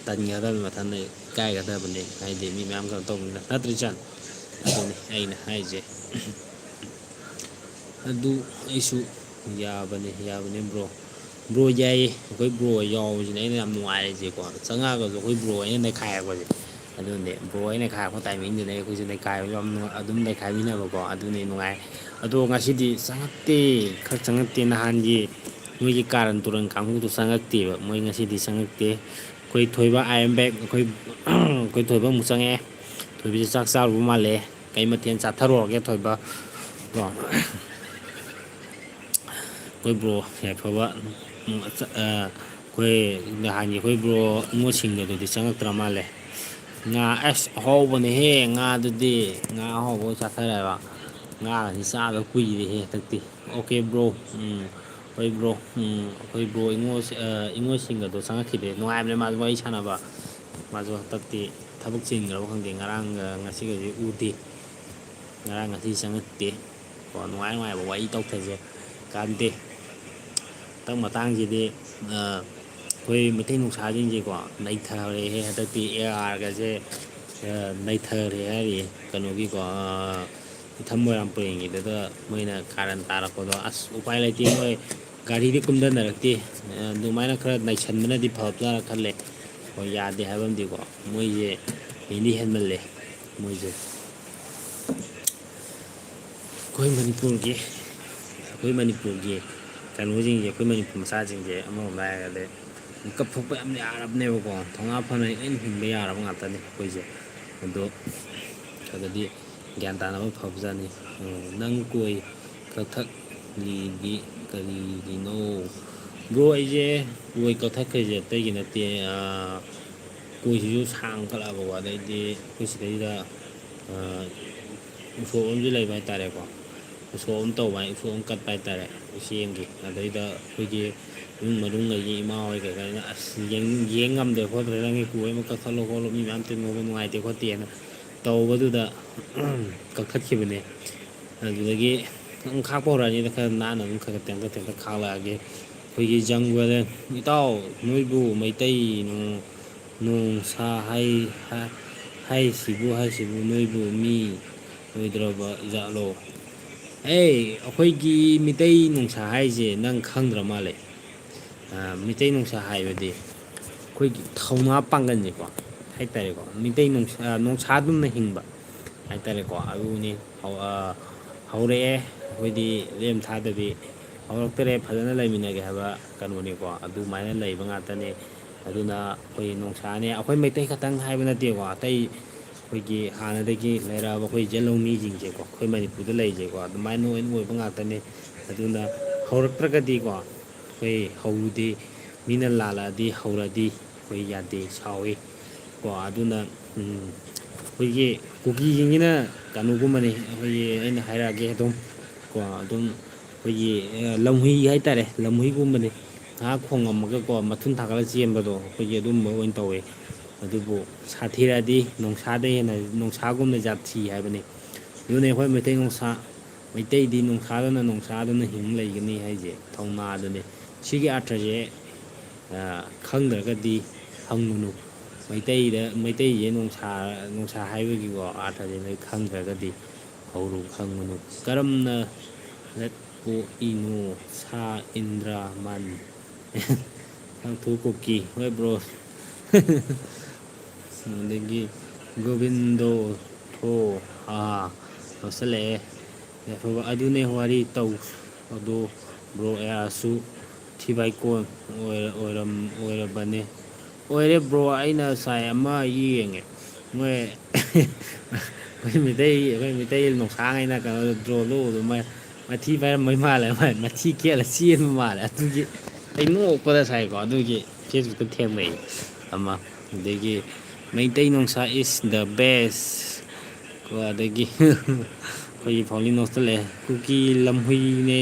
ꯇꯟꯒꯗꯕꯅꯤ ꯃꯊꯟꯇ ꯏꯀꯥꯏꯒꯗꯕꯅꯤ ꯍꯥꯏꯗꯤ ꯃꯤ ꯃꯌꯥꯝ ꯀꯩꯅꯣ ꯇꯧꯕꯅꯤꯅ ꯅꯠꯇ꯭ꯔ ꯖꯥꯠ ꯑꯗꯨꯅꯤ ꯑꯩꯅ ꯍꯥꯏꯁꯦ ꯑꯗꯨ ꯑꯩꯁꯨ ꯌꯥꯕꯅꯦ ꯕ꯭ꯔꯣ ꯌꯥꯏꯌꯦ ꯑꯩꯈꯣꯏ ꯕ꯭ꯔꯣ ꯌꯥꯎꯕꯁꯤꯅꯦ ꯑꯩꯅ ꯌꯥꯝ ꯅꯨꯡꯉꯥꯏꯔꯤꯁꯦꯀꯣ ꯆꯪꯉꯛꯑꯒꯁꯨ ꯑꯩꯈꯣꯏ ꯕ꯭ꯔꯣ ꯑꯩꯅ ꯅꯩꯈꯥꯏꯔꯛꯄꯁꯦ ꯑꯗꯨꯅꯦ ꯕ꯭ꯔꯣ ꯑꯩꯅ ꯅꯩꯈꯥꯏꯔꯛꯄ ꯇꯥꯏꯃꯤꯡꯗꯨꯅꯦ ꯑꯩꯈꯣꯏꯁꯨ ꯅꯩꯈꯥꯏꯕꯁꯨ ꯌꯥꯝ ꯑꯗꯨꯝ ꯅꯩꯈꯥꯏꯃꯤꯟꯅꯕꯀꯣ ꯑꯗꯨꯅꯤ ꯅꯨꯡꯉꯥꯏ ꯑꯗꯣ ꯉꯁꯤꯗꯤ ꯆꯪꯉꯛꯇꯦ ꯈꯔ ꯆꯪꯉꯛꯇꯦ ꯅꯍꯥꯟꯒꯤ ꯃꯣꯏꯒꯤ ꯀꯥꯔꯟ ꯇꯨꯔꯟ ꯀꯥꯡꯕꯨꯗꯨ ꯆꯪꯉꯛꯇꯦꯕ ꯃꯣꯏ ꯉꯁꯤꯗꯤ ꯆꯪꯉꯛꯇꯦ ꯑꯩꯈꯣꯏ ꯊꯣꯏꯕ ꯑꯥꯏ ꯑꯦꯝ ꯕꯦꯛ ꯑꯩꯈꯣꯏ ꯊꯣꯏꯕ ꯑꯃꯨꯛ ꯆꯪꯉꯛꯑꯦ ꯊꯣꯏꯕꯤꯁꯦ ꯆꯥꯛ ꯆꯥꯔꯨꯕ ꯃꯥꯜꯂꯦ ꯀꯩ ꯃꯊꯦꯜ ꯆꯥꯊꯔꯨꯔꯒꯦ ꯊꯣꯏꯕ ꯀꯣ ꯑꯩꯈꯣꯏ ꯕ꯭ꯔꯣ ꯌꯥꯏꯐꯕ ꯑꯩꯈꯣꯏ ꯅꯍꯥꯟꯒꯤ ꯑꯩꯈꯣꯏ ꯕ꯭ꯔꯣ ꯏꯉꯣꯠꯁꯤꯡꯒꯗꯨꯗꯤ ꯆꯪꯉꯛꯇ꯭ꯔ ꯃꯥꯜꯂꯦ ꯉꯥ ꯑꯁ ꯑꯍꯥꯎꯕꯅꯦꯍꯦ ꯉꯥꯗꯨꯗꯤ ꯉꯥ ꯑꯍꯥꯎꯕ ꯆꯥꯊꯔꯛꯑꯦꯕ ꯉꯥꯒꯁꯤ ꯆꯥꯗꯕ ꯀꯨꯏꯔꯦꯍꯦ ꯍꯟꯗꯛꯇꯤ ꯑꯣꯀꯦ ꯕ꯭ꯔꯣ ꯍꯣꯏ ꯕ꯭ꯔꯣ ꯑꯩꯈꯣꯏ ꯕ꯭ꯔꯣ ꯏꯉꯣꯁꯤꯡꯒꯗꯣ ꯆꯪꯉꯛꯈꯤꯗꯦ ꯅꯨꯡꯉꯥꯏꯕꯅꯦ ꯃꯥꯁꯨ ꯋꯥꯔꯤ ꯁꯥꯟꯅꯕ ꯃꯥꯁꯨ ꯍꯟꯗꯛꯇꯤ ꯊꯕꯛ ꯆꯤꯟꯈ꯭ꯔꯕ ꯈꯪꯗꯦ ꯉꯔꯥꯡꯒ ꯉꯁꯤꯒꯗꯤ ꯎꯗꯦ ꯉꯔꯥꯡ ꯉꯁꯤ ꯆꯪꯉꯛꯇꯦ ꯀꯣ ꯅꯨꯡꯉꯥꯏꯕ ꯋꯥꯔꯤ ꯇꯧꯊꯁꯦ ꯀꯥꯟꯗꯦ ꯃꯇꯥꯡ ꯃꯇꯥꯡꯁꯤꯗꯤ ꯑꯩꯈꯣꯏ ꯃꯩꯇꯩ ꯅꯨꯡꯁꯥꯁꯤꯡꯁꯦꯀꯣ ꯅꯩꯊꯔꯦꯍꯦ ꯍꯟꯗꯛꯇꯤ ꯑꯦ ꯑꯥꯔꯒꯁꯦ ꯅꯩꯊꯔꯦ ꯍꯥꯏꯔꯤꯌꯦ ꯀꯩꯅꯣꯒꯤꯀꯣ ꯏꯊꯝ ꯃꯣꯏꯔꯥꯡ ꯄꯔꯦꯡꯒꯤꯗꯨꯗ ꯃꯣꯏꯅ ꯀꯥꯔꯟ ꯇꯥꯔꯛꯄꯗꯣ ꯑꯁ ꯎꯄꯥꯏ ꯂꯩꯇꯦ ꯃꯣꯏ ꯒꯥꯔꯤꯗꯤ ꯀꯨꯝꯊꯅꯔꯛꯇꯦ ꯑꯗꯨꯃꯥꯏꯅ ꯈꯔ ꯅꯩꯁꯟꯕꯅꯗꯤ ꯐꯕꯖꯥꯔ ꯈꯜꯂꯦ ꯍꯣꯏ ꯌꯥꯗꯦ ꯍꯥꯏꯕꯝꯗꯤꯀꯣ ꯃꯣꯏꯁꯦ ꯍꯦꯟꯗꯤ ꯍꯦꯟꯃꯜꯂꯦ ꯃꯣꯏꯁꯦ ꯑꯩꯈꯣꯏ ꯃꯅꯤꯄꯨꯔꯒꯤ ꯀꯩꯅꯣꯁꯤꯡꯁꯦ ꯑꯩꯈꯣꯏ ꯃꯅꯤꯄꯨꯔ ꯃꯆꯥꯁꯤꯡꯁꯦ ꯑꯃꯔꯣꯝꯗ ꯍꯥꯏꯔꯒꯗꯤ ꯃꯤꯀꯞ ꯊꯣꯛꯄ ꯌꯥꯝ ꯌꯥꯔꯕꯅꯦꯕꯀꯣ ꯊꯧꯅꯥ ꯐꯅ ꯂꯣꯏꯅ ꯍꯤꯡꯕ ꯌꯥꯔꯕ ꯉꯥꯛꯇꯅꯦ ꯑꯩꯈꯣꯏꯁꯦ ꯑꯗꯣ ꯈꯔꯒꯗꯤ ꯒ꯭ꯌꯥꯟ ꯇꯥꯅꯕ ꯐꯕꯖꯥꯠꯅꯤ ꯅꯪ ꯀꯣꯏ ꯀꯛꯊꯠꯂꯤꯗꯤ ꯀꯔꯤꯒꯤꯅꯣ ꯕ꯭ꯔꯣ ꯑꯩꯁꯦ ꯀꯣꯏ ꯀꯛꯊꯠꯈ꯭ꯔꯤꯁꯦ ꯑꯇꯩꯒꯤ ꯅꯠꯇꯦ ꯀꯣꯏꯁꯤꯁꯨ ꯁꯥꯡꯈꯠꯂꯛꯑꯕꯀꯣ ꯑꯗꯩꯗꯤ ꯑꯩꯈꯣꯏ ꯁꯤꯗꯩꯗ ꯎꯁꯣꯞ ꯑꯃꯁꯨ ꯂꯩꯕ ꯍꯥꯏꯇꯥꯔꯦꯀꯣ ꯎꯁꯣꯞ ꯑꯃ ꯇꯧꯕ ꯎꯁꯣꯞ ꯑꯃ ꯀꯠꯄ ꯍꯥꯏꯇꯥꯔꯦ ꯏꯆꯦꯝꯒꯤ ꯑꯗꯩꯗ ꯑꯩꯈꯣꯏꯒꯤ ꯏꯃꯨꯡ ꯃꯅꯨꯡꯈꯩꯒꯤ ꯏꯃꯥ ꯍꯣꯏ ꯀꯩꯀꯩꯅ ꯑꯁ ꯌꯦꯡ ꯉꯝꯗ꯭ꯔꯦ ꯈꯣꯠꯇ꯭ꯔꯦ ꯅꯪꯒꯤ ꯀꯣꯏ ꯑꯃ ꯀꯛꯊꯠꯂꯣ ꯈꯣꯠꯂꯣ ꯃꯤ ꯃꯌꯥꯝ ꯇꯤꯟꯅꯕ ꯅꯨꯡꯉꯥꯏꯇꯦ ꯈꯣꯠꯇꯦꯅ ꯇꯧꯕꯗꯨꯗ ꯀꯛꯊꯠꯈꯤꯕꯅꯦ ꯑꯗꯨꯗꯒꯤ ꯑꯗꯨꯝ ꯈꯥꯛꯄ ꯍꯧꯔꯛꯑꯅꯤꯅ ꯈꯔ ꯅꯥꯟꯅ ꯑꯗꯨꯝ ꯈꯔ ꯇꯦꯟꯇꯛ ꯈꯥꯛꯂꯛꯑꯒꯦ ꯑꯩꯈꯣꯏꯒꯤ ꯖꯪꯒꯗ ꯏꯇꯥꯎ ꯅꯣꯏꯕꯨ ꯃꯩꯇꯩ ꯅꯣꯡꯁꯥ ꯍꯥꯏꯁꯤꯕꯨ ꯅꯣꯏꯕꯨ ꯃꯤ ꯑꯣꯏꯗ꯭ꯔꯕ ꯖꯥꯠꯂꯣ ꯑꯩꯈꯣꯏꯒꯤ ꯃꯤꯇꯩ ꯅꯨꯡꯁꯥ ꯍꯥꯏꯁꯦ ꯅꯪ ꯈꯪꯗ꯭ꯔ ꯃꯥꯜꯂꯦ ꯃꯤꯇꯩ ꯅꯨꯡꯁꯥ ꯍꯥꯏꯕꯗꯤ ꯑꯩꯈꯣꯏꯒꯤ ꯊꯧꯅꯥ ꯄꯥꯡꯒꯜꯁꯦꯀꯣ ꯍꯥꯏꯇꯥꯔꯦꯀꯣ ꯃꯤꯇꯩ ꯅꯨꯡꯁꯥꯗꯨꯝꯅ ꯍꯤꯡꯕ ꯍꯥꯏꯇꯥꯔꯦꯀꯣ ꯑꯗꯨꯅꯤ ꯍꯧꯔꯛꯑꯦ ꯑꯩꯈꯣꯏꯗꯤ ꯂꯦꯝ ꯊꯥꯗꯕꯤ ꯍꯧꯔꯛꯇꯔꯦ ꯐꯖꯅ ꯂꯩꯃꯤꯟꯅꯒꯦ ꯍꯥꯏꯕ ꯀꯩꯅꯣꯅꯤꯀꯣ ꯑꯗꯨꯃꯥꯏꯅ ꯂꯩꯕ ꯉꯥꯛꯇꯅꯦ ꯑꯗꯨꯅ ꯑꯩꯈꯣꯏ ꯅꯨꯡꯁꯥꯅꯦ ꯑꯩꯈꯣꯏ ꯃꯩꯇꯩ ꯈꯛꯇꯪ ꯍꯥꯏꯕ ꯅꯠꯇꯦꯀꯣ ꯑꯇꯩ ꯑꯩꯈꯣꯏꯒꯤ ꯍꯥꯟꯅꯗꯒꯤ ꯂꯩꯔꯛꯑꯕ ꯑꯩꯈꯣꯏ ꯌꯦꯜꯍꯧꯃꯤꯁꯤꯡꯁꯦꯀꯣ ꯑꯩꯈꯣꯏ ꯃꯅꯤꯄꯨꯔꯗ ꯂꯩꯁꯦꯀꯣ ꯑꯗꯨꯃꯥꯏꯅ ꯂꯣꯏꯅ ꯑꯣꯏꯕ ꯉꯥꯛꯇꯅꯦ ꯑꯗꯨꯅ ꯍꯧꯔꯛꯇ꯭ꯔꯒꯗꯤꯀꯣ ꯑꯩꯈꯣꯏ ꯍꯧꯔꯨꯗꯤ ꯃꯤꯅ ꯂꯥꯜꯂꯛꯑꯗꯤ ꯍꯧꯔꯗꯤ ꯑꯩꯈꯣꯏ ꯌꯥꯗꯦ ꯁꯥꯎꯋꯤ ꯀꯣ ꯑꯗꯨꯅ ꯑꯩꯈꯣꯏꯒꯤ ꯀꯨꯀꯤꯁꯤꯡꯁꯤꯅ ꯀꯩꯅꯣꯒꯨꯝꯕꯅꯤ ꯑꯩꯈꯣꯏꯒꯤ ꯑꯩꯅ ꯍꯥꯏꯔꯛꯑꯒꯦ ꯑꯗꯨꯝ ꯀꯣ ꯑꯗꯨꯝ ꯑꯩꯈꯣꯏꯒꯤ ꯂꯝꯍꯨꯏ ꯍꯥꯏꯇꯥꯔꯦ ꯂꯝꯍꯨꯏꯒꯨꯝꯕꯅꯤ ꯉꯥꯏꯍꯥꯛ ꯈꯣꯡꯉꯝꯃꯒꯀꯣ ꯃꯊꯨꯟ ꯊꯥꯒꯠꯂ ꯆꯦꯟꯕꯗꯣ ꯑꯩꯈꯣꯏꯒꯤ ꯑꯗꯨꯝꯕ ꯑꯣꯏꯅ ꯇꯧꯋꯦ ꯑꯗꯨꯕꯨ ꯁꯥꯊꯤꯔꯛꯑꯗꯤ ꯅꯣꯡꯁꯥꯗ ꯍꯦꯟꯅ ꯅꯣꯡꯁꯥꯒꯨꯝꯅ ꯖꯥꯠꯊꯤ ꯍꯥꯏꯕꯅꯤ ꯑꯗꯨꯅ ꯑꯩꯈꯣꯏ ꯃꯩꯇꯩ ꯃꯩꯇꯩꯗꯤ ꯅꯣꯡꯁꯥꯗꯨꯅ ꯍꯤꯡ ꯂꯩꯒꯅꯤ ꯍꯥꯏꯁꯦ ꯊꯧꯅꯥ ꯑꯗꯨꯅꯤ ꯁꯤꯒꯤ ꯑꯥꯔꯊ꯭ꯔꯁꯦ ꯈꯪꯗ꯭ꯔꯒꯗꯤ ꯍꯪꯉꯨꯅꯨ ꯃꯩꯇꯩꯁꯦ ꯅꯣꯡꯁꯥ ꯍꯥꯏꯕꯒꯤꯀꯣ ꯑꯥꯔꯊꯁꯦ ꯅꯣꯏ ꯈꯪꯗ꯭ꯔꯒꯗꯤ ꯍꯪꯉꯨꯅꯨ ꯀꯔꯝꯅ ꯄꯣꯛꯏꯅꯣ ꯁꯥ ꯏꯟꯗ꯭ꯔ ꯃꯥꯟ ꯇꯥꯡꯊꯨ ꯀꯨꯀꯤ ꯍꯣꯏ ꯕ꯭ꯔꯣ ꯑꯗꯒꯤ ꯒꯣꯕꯤꯟꯗꯣ ꯊꯣ ꯂꯧꯁꯜꯂꯛꯑꯦ ꯌꯥꯏꯐꯕ ꯑꯗꯨꯅꯦ ꯋꯥꯔꯤ ꯇꯧ ꯑꯗꯣ ꯕ꯭ꯔꯣ ꯑꯌꯥꯁꯨ ꯊꯤꯕꯥꯏꯀꯣꯟ ꯑꯣꯏꯔꯕꯅꯦ ꯑꯣꯏꯔꯦ ꯕ꯭ꯔో ꯑꯩꯅ ꯉꯁꯥꯏ ꯑꯃ ꯌꯦꯡꯉꯦ ꯃꯣꯏ ꯑꯩꯈꯣꯏ ꯃꯤꯇꯩ ꯅꯣꯡꯁꯥꯉꯩꯅ ꯀꯩꯅꯣ ꯗ꯭ꯔꯣꯟꯗꯣ ꯎꯕꯗ ꯃꯊꯤ ꯐꯥꯏꯔꯝꯕꯩ ꯃꯥꯜꯂꯦ ꯃꯊꯤ ꯈꯦꯠꯂ ꯆꯦꯟꯕ ꯃꯥꯜꯂꯦ ꯑꯗꯨꯒꯤ ꯑꯩ ꯅꯣꯛꯄꯗ ꯉꯁꯥꯏꯀꯣ ꯑꯗꯨꯒꯤ ꯐꯦꯁꯕꯨꯛꯇ ꯊꯦꯡꯅꯩ ꯑꯃ ꯑꯗꯒꯤ ꯃꯩꯇꯩ ꯅꯨꯡꯁꯥ ꯏꯁ ꯗ ꯕꯦꯁ ꯀꯣ ꯑꯗꯒꯤ ꯑꯩꯈꯣꯏꯒꯤ ꯐꯥꯎꯂꯤ ꯅꯣꯛꯆꯜꯂꯛꯑꯦ ꯀꯨꯀꯤ ꯂꯝꯍꯨꯏꯅꯦ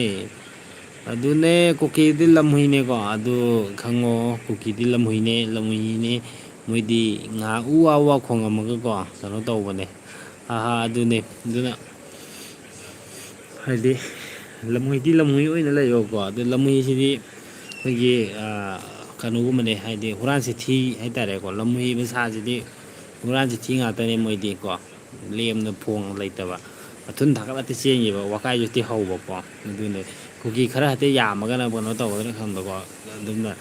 ꯑꯗꯨꯅꯦ ꯀꯨꯀꯤꯗꯤ ꯂꯝꯍꯨꯏꯅꯦꯀꯣ ꯑꯗꯨ ꯈꯪꯉꯣ ꯀꯨꯀꯤꯗꯤ ꯂꯝꯍꯨꯏꯅꯦ ꯃꯣꯏꯗꯤ ꯉꯥꯏꯍꯥꯛ ꯎ ꯋꯥ ꯈꯣꯡꯉꯝꯃꯒꯀꯣ ꯀꯩꯅꯣ ꯇꯧꯕꯅꯦ ꯑꯗꯨꯅꯦ ꯑꯗꯨꯅ ꯍꯥꯏꯗꯤ ꯂꯝꯍꯨꯏꯗꯤ ꯂꯝꯍꯨꯏ ꯑꯣꯏꯅ ꯂꯩꯌꯣꯀꯣ ꯑꯗꯨ ꯂꯝꯍꯨꯏꯁꯤꯗꯤ ꯑꯩꯈꯣꯏꯒꯤ ꯀꯩꯅꯣꯒꯨꯝꯕꯅꯦ ꯍꯥꯏꯗꯤ ꯍꯨꯔꯥꯟ ꯆꯤꯊꯤ ꯍꯥꯏꯇꯥꯔꯦꯀꯣ ꯂꯝꯍꯨꯏ ꯃꯁꯥꯁꯤꯗꯤ ꯍꯨꯔꯥꯟ ꯆꯤꯊꯤ ꯉꯥꯛꯇꯅꯦ ꯃꯣꯏꯗꯤꯀꯣ ꯂꯦꯝꯅ ꯐꯣꯡꯅ ꯂꯩꯇꯕ ꯃꯊꯨꯟ ꯊꯥꯡꯒꯠꯂꯛꯇ ꯆꯦꯟꯈꯤꯕ ꯋꯥꯀꯥꯏꯁꯨ ꯍꯧꯕꯀꯣ ꯑꯗꯨꯅ ꯀꯨꯀꯤ ꯈꯔ ꯍꯥꯏꯐꯦꯠ ꯌꯥꯝꯃꯒꯅ ꯀꯩꯅꯣ ꯇꯧꯒꯗ꯭ꯔꯥ ꯈꯪꯕꯀꯣ ꯑꯗꯨꯝꯅ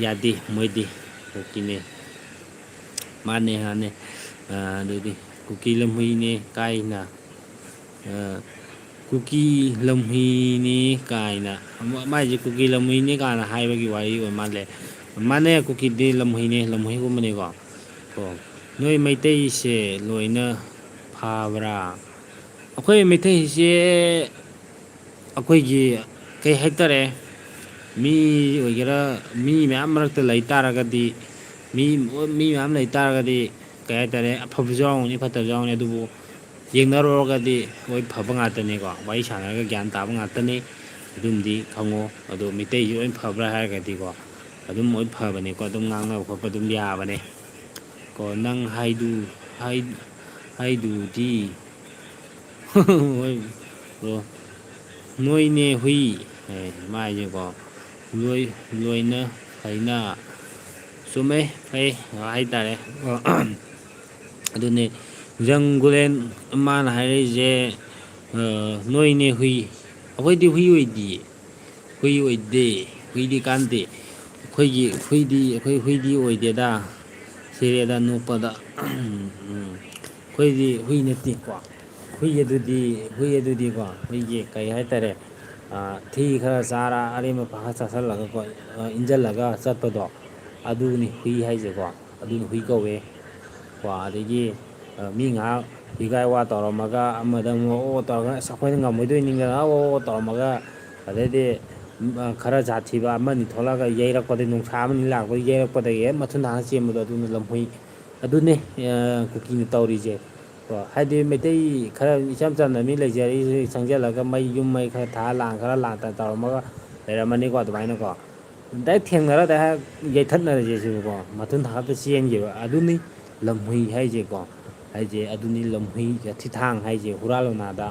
ꯌꯥꯗꯦ ꯃꯣꯏꯗꯤ ꯀꯨꯀꯤꯅꯦ ꯃꯥꯅꯦ ꯃꯥꯅꯦ ꯑꯗꯨꯗꯤ ꯀꯨꯀꯤ ꯂꯝꯍꯨꯏꯅꯦ ꯀꯥꯏꯅ ꯀꯨꯀꯤ ꯂꯝꯍꯨꯏꯅꯤ ꯀꯥꯏꯅ ꯃꯥꯏꯁꯦ ꯀꯨꯀꯤ ꯂꯝꯍꯨꯏꯅꯤ ꯀꯥꯏꯅ ꯍꯥꯏꯕꯒꯤ ꯋꯥꯔꯤ ꯑꯣꯏ ꯃꯥꯜꯂꯦ ꯃꯥꯅꯦ ꯀꯨꯀꯤꯗꯤ ꯂꯝꯍꯨꯏꯅꯦ ꯂꯝꯍꯨꯏꯒꯨꯝꯕꯅꯤꯀꯣ ꯑꯣ ꯅꯣꯏ ꯃꯩꯇꯩꯁꯦ ꯂꯣꯏꯅ ꯐꯥꯕ꯭ꯔꯥ ꯑꯩꯈꯣꯏ ꯃꯩꯇꯩꯁꯦ ꯑꯩꯈꯣꯏꯒꯤ ꯀꯩ ꯍꯥꯏꯇꯥꯔꯦ ꯃꯤ ꯑꯣꯏꯒꯦꯔꯥ ꯃꯤ ꯃꯌꯥꯝ ꯃꯔꯛꯇ ꯂꯩ ꯇꯥꯔꯒꯗꯤ ꯃꯤ ꯃꯌꯥꯝ ꯂꯩꯇꯥꯥꯔꯒꯗꯤ ꯀꯩ ꯍꯥꯏꯇꯥꯔꯦ ꯑꯐꯕꯁꯨ ꯌꯥꯎꯒꯅꯤ ꯐꯠꯇꯕꯁꯨ ꯌꯥꯎꯒꯅꯤ ꯑꯗꯨꯕꯨ ꯌꯦꯡꯅꯔꯨꯔꯒꯗꯤ ꯍꯣꯏ ꯐꯕ ꯉꯥꯛꯇꯅꯤꯀꯣ ꯋꯥꯔꯤ ꯁꯥꯟꯅꯔꯒ ꯒ꯭ꯌꯥꯟ ꯇꯥꯕ ꯉꯥꯛꯇꯅꯤ ꯑꯗꯨꯝꯗꯤ ꯈꯪꯉꯣ ꯑꯗꯣ ꯃꯤꯇꯩꯁꯨ ꯂꯣꯏ ꯐꯕ꯭ꯔꯥ ꯍꯥꯏꯔꯒꯗꯤꯀꯣ ꯑꯗꯨꯝ ꯂꯣꯏ ꯐꯕꯅꯦꯀꯣ ꯑꯗꯨꯝ ꯉꯥꯡꯅꯕ ꯈꯣꯠꯄ ꯑꯗꯨꯝ ꯌꯥꯕꯅꯦ ꯀꯣ ꯅꯪ ꯍꯥꯏꯗꯨꯗꯤ ꯍꯣꯏ ꯕ꯭ꯔꯣ ꯅꯣꯏꯅꯦ ꯍꯨꯏ ꯃꯥꯏꯁꯦꯀꯣ ꯂꯣꯏꯅ ꯐꯩꯅ ꯆꯨꯝꯃꯦ ꯐꯩ ꯍꯥꯏꯇꯥꯔꯦ ꯑꯗꯨꯅꯦ ꯖꯪꯒꯨꯂꯦꯟ ꯃꯥꯅ ꯍꯥꯏꯔꯛꯏꯁꯦ ꯅꯣꯏꯅꯦ ꯍꯨꯏ ꯑꯩꯈꯣꯏꯗꯤ ꯍꯨꯏ ꯑꯣꯏꯗꯤꯌꯦ ꯍꯨꯏ ꯑꯣꯏꯗꯦ ꯍꯨꯏꯗꯤ ꯀꯥꯟꯗꯦ ꯑꯩꯈꯣꯏ ꯍꯨꯏꯗꯤ ꯑꯣꯏꯗꯦꯗ ꯁꯤꯔꯦꯗ ꯅꯣꯛꯄꯗ ꯑꯩꯈꯣꯏꯗꯤ ꯍꯨꯏ ꯅꯠꯇꯦꯀꯣ ꯍꯨꯏ ꯑꯗꯨꯗꯤꯀꯣ ꯑꯩꯈꯣꯏꯒꯤ ꯀꯩ ꯍꯥꯏꯇꯥꯔꯦ ꯊꯤ ꯈꯔ ꯆꯥꯔ ꯑꯔꯦꯝꯕ ꯈꯔ ꯆꯥꯁꯤꯜꯂꯒꯀꯣ ꯏꯟꯁꯤꯜꯂꯒ ꯆꯠꯄꯗꯣ ꯑꯗꯨꯅꯤ ꯍꯨꯏ ꯍꯥꯏꯁꯦꯀꯣ ꯑꯗꯨꯅꯤ ꯍꯨꯏ ꯀꯧꯋꯦ ꯀꯣ ꯑꯗꯒꯤ ꯃꯤ ꯉꯥꯏꯍꯥꯛ ꯍꯤꯒꯥꯏ ꯋꯥ ꯇꯧꯔꯝꯃꯒ ꯑꯃꯗ ꯑꯃꯨꯛ ꯑꯣ ꯇꯧꯔꯒ ꯑꯁ ꯑꯩꯈꯣꯏꯅ ꯉꯝꯃꯣꯏꯗꯣꯏꯅꯤꯗꯅ ꯇꯧꯔꯝꯃꯒ ꯑꯗꯩꯗꯤ ꯈꯔ ꯖꯥꯠꯊꯤꯕ ꯑꯃꯅꯤ ꯊꯣꯛꯂꯛꯑꯒ ꯌꯩꯔꯛꯄꯗꯒꯤ ꯅꯨꯡꯁꯥ ꯑꯃꯅꯤ ꯂꯥꯛꯄꯗ ꯌꯩꯔꯛꯄꯗꯒꯤ ꯍꯦꯛ ꯃꯊꯨꯟ ꯊꯥꯡꯒꯠꯂꯒ ꯆꯦꯟꯕꯗꯣ ꯑꯗꯨꯅ ꯂꯝꯍꯨꯏ ꯑꯗꯨꯅꯦ ꯀꯨꯀꯤꯅ ꯇꯧꯔꯤꯁꯦ ꯀꯣ ꯍꯥꯏꯗꯤ ꯃꯩꯇꯩ ꯈꯔ ꯏꯆꯝ ꯆꯝꯅ ꯃꯤ ꯂꯩꯖꯔꯤꯁꯦ ꯆꯪꯁꯤꯜꯂꯒ ꯌꯨꯝ ꯃꯩ ꯈꯔ ꯊꯥꯔ ꯂꯥꯡ ꯈꯔ ꯂꯥꯡꯇꯅ ꯇꯧꯔꯝꯃꯒ ꯂꯩꯔꯝꯃꯅꯤꯀꯣ ꯑꯗꯨꯃꯥꯏꯅꯀꯣ ꯗꯥꯏꯔꯦꯛ ꯊꯦꯡꯅꯔ ꯗꯥꯏꯔꯦꯛ ꯌꯩꯊꯠꯅꯔꯁꯦ ꯁꯤꯕꯀꯣ ꯃꯊꯨꯟ ꯊꯥꯡꯒꯠꯂꯒ ꯆꯦꯟꯈꯤꯕ ꯑꯗꯨꯅꯤ ꯂꯝꯍꯨꯏ ꯍꯥꯏꯁꯦꯀꯣ ꯍꯥꯏꯁꯦ ꯑꯗꯨꯅꯤ ꯂꯝꯍꯨꯏ ꯊꯤꯊꯥꯡ ꯍꯥꯏꯁꯦ ꯍꯨꯔꯥꯟ ꯂꯣꯟꯅꯥꯗ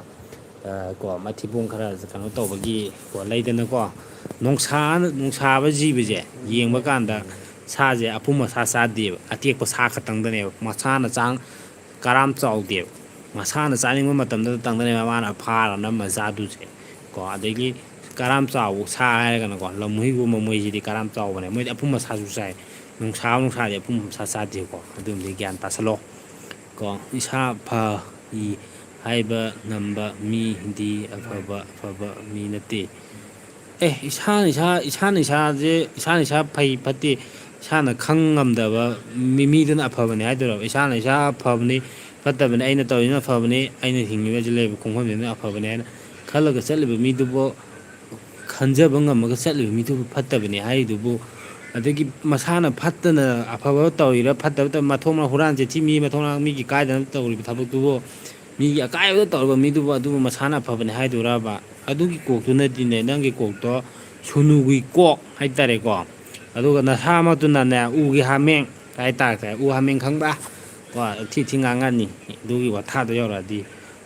ꯀꯣ ꯃꯊꯤꯕꯣꯡ ꯈꯔ ꯀꯩꯅꯣ ꯇꯧꯕꯒꯤ ꯀꯣ ꯂꯩꯗꯅꯀꯣ ꯅꯨꯡꯁꯥꯕ ꯖꯤꯕꯁꯦ ꯌꯦꯡꯕ ꯀꯥꯟꯗ ꯁꯥꯁꯦ ꯑꯄꯨꯝ ꯑꯁꯥ ꯆꯥꯗꯦꯕ ꯑꯇꯦꯛꯄ ꯁꯥ ꯈꯛꯇꯪꯗꯅꯦꯕ ꯃꯁꯥꯅ ꯀꯔꯥꯝ ꯆꯥꯎꯗꯦꯕ ꯃꯁꯥꯅ ꯆꯥꯅꯤꯡꯕ ꯃꯇꯝꯗ ꯇꯪꯗꯅꯦꯕ ꯃꯥꯅ ꯐꯥꯔ ꯅꯝꯃ ꯆꯥꯗꯣꯏꯁꯦ ꯀꯣ ꯑꯗꯒꯤ ꯀꯔꯥꯝ ꯆꯥꯎꯕ ꯁꯥ ꯍꯥꯏꯔꯒꯅꯀꯣ ꯂꯝꯍꯨꯏꯒꯨꯝꯕ ꯃꯣꯏꯁꯤꯗꯤ ꯀꯔꯥꯝ ꯆꯥꯎꯕꯅꯦ ꯃꯣꯏꯗꯤ ꯑꯄꯨꯝ ꯑꯁꯥꯁꯨ ꯆꯥꯏ ꯅꯨꯡꯁꯥꯗꯤ ꯑꯄꯨꯝ ꯑꯁꯥ ꯆꯥꯗꯦꯀꯣ ꯑꯗꯨꯝꯗꯤ ꯒ꯭ꯌꯥꯟ ꯇꯥꯁꯜꯂꯣ ꯀꯣ ꯏꯁꯥ ꯍꯥꯏꯕ ꯉꯝꯕ ꯃꯤꯗꯤ ꯑꯐꯕ ꯃꯤ ꯅꯠꯇꯦ ꯏꯁꯥꯅ ꯏꯁꯥ ꯐꯩ ꯐꯠꯇꯦ ꯏꯁꯥꯅ ꯈꯪ ꯉꯝꯗꯕ ꯃꯤꯗꯨꯅ ꯑꯐꯕꯅꯤ ꯍꯥꯏꯗꯣꯏꯔꯣ ꯏꯁꯥꯅ ꯏꯁꯥ ꯐꯕꯅꯤ ꯐꯠꯇꯕꯅꯤ ꯑꯩꯅ ꯇꯧꯔꯤꯁꯤꯅ ꯑꯐꯕꯅꯤ ꯑꯩꯅ ꯍꯤꯡꯉꯤꯕꯁꯤ ꯂꯩꯕ ꯈꯣꯡꯐꯝꯁꯤꯅ ꯑꯐꯕꯅꯤ ꯍꯥꯏꯅ ꯈꯜꯂꯒ ꯆꯠꯂꯤꯕ ꯃꯤꯗꯨꯕꯨ ꯈꯟꯖꯕ ꯉꯝꯃꯒ ꯆꯠꯂꯤꯕ ꯃꯤꯗꯨꯕꯨ ꯐꯠꯇꯕꯅꯤ ꯍꯥꯏꯔꯤꯗꯨꯕꯨ ꯑꯗꯒꯤ ꯃꯁꯥꯅ ꯐꯠꯇꯅ ꯑꯐꯕ ꯇꯧꯔꯤꯔا ꯐꯠꯇꯕ ꯃꯊꯣꯡ ꯍꯨꯔꯥꯟ ꯆꯤꯟꯊꯤ ꯃꯤ ꯃꯊꯣꯡ ꯃꯤꯒꯤ ꯀꯥꯏꯗꯅ ꯇꯧꯔꯤꯕ ꯊꯕꯛꯇꯨꯕꯨ ꯃꯤꯒꯤ ꯑꯀꯥꯏꯕꯗ ꯇꯧꯔꯤꯕ ꯃꯤꯗꯨꯕꯨ ꯑꯗꯨꯕꯨ ꯃꯁꯥꯅ ꯑꯐꯕꯅꯤ ꯍꯥꯏꯗꯣꯏꯔꯕ ꯑꯗꯨꯒꯤ ꯀꯣꯛꯇꯨꯅꯗꯤꯅꯦ ꯅꯪꯒꯤ ꯀꯣꯛꯇꯣ ꯁꯨꯅꯨꯒꯤ ꯀꯣꯛ ꯍꯥꯏꯇꯥꯔꯦꯀꯣ ꯑꯗꯨꯒ ꯅꯁꯥꯃꯛꯇꯨꯅꯅꯦ ꯎꯒꯤ ꯍꯥꯃꯦꯡ ꯍꯥꯏꯇꯥꯔꯦ ꯎ ꯍꯥꯃꯦꯡ ꯈꯪꯕ꯭ꯔꯥ ꯀꯣ ꯊꯤ ꯉꯥꯡꯉꯅꯤ ꯑꯗꯨꯒꯤ ꯋꯥꯊꯥꯗꯣ ꯌꯧꯔꯛꯑꯗꯤ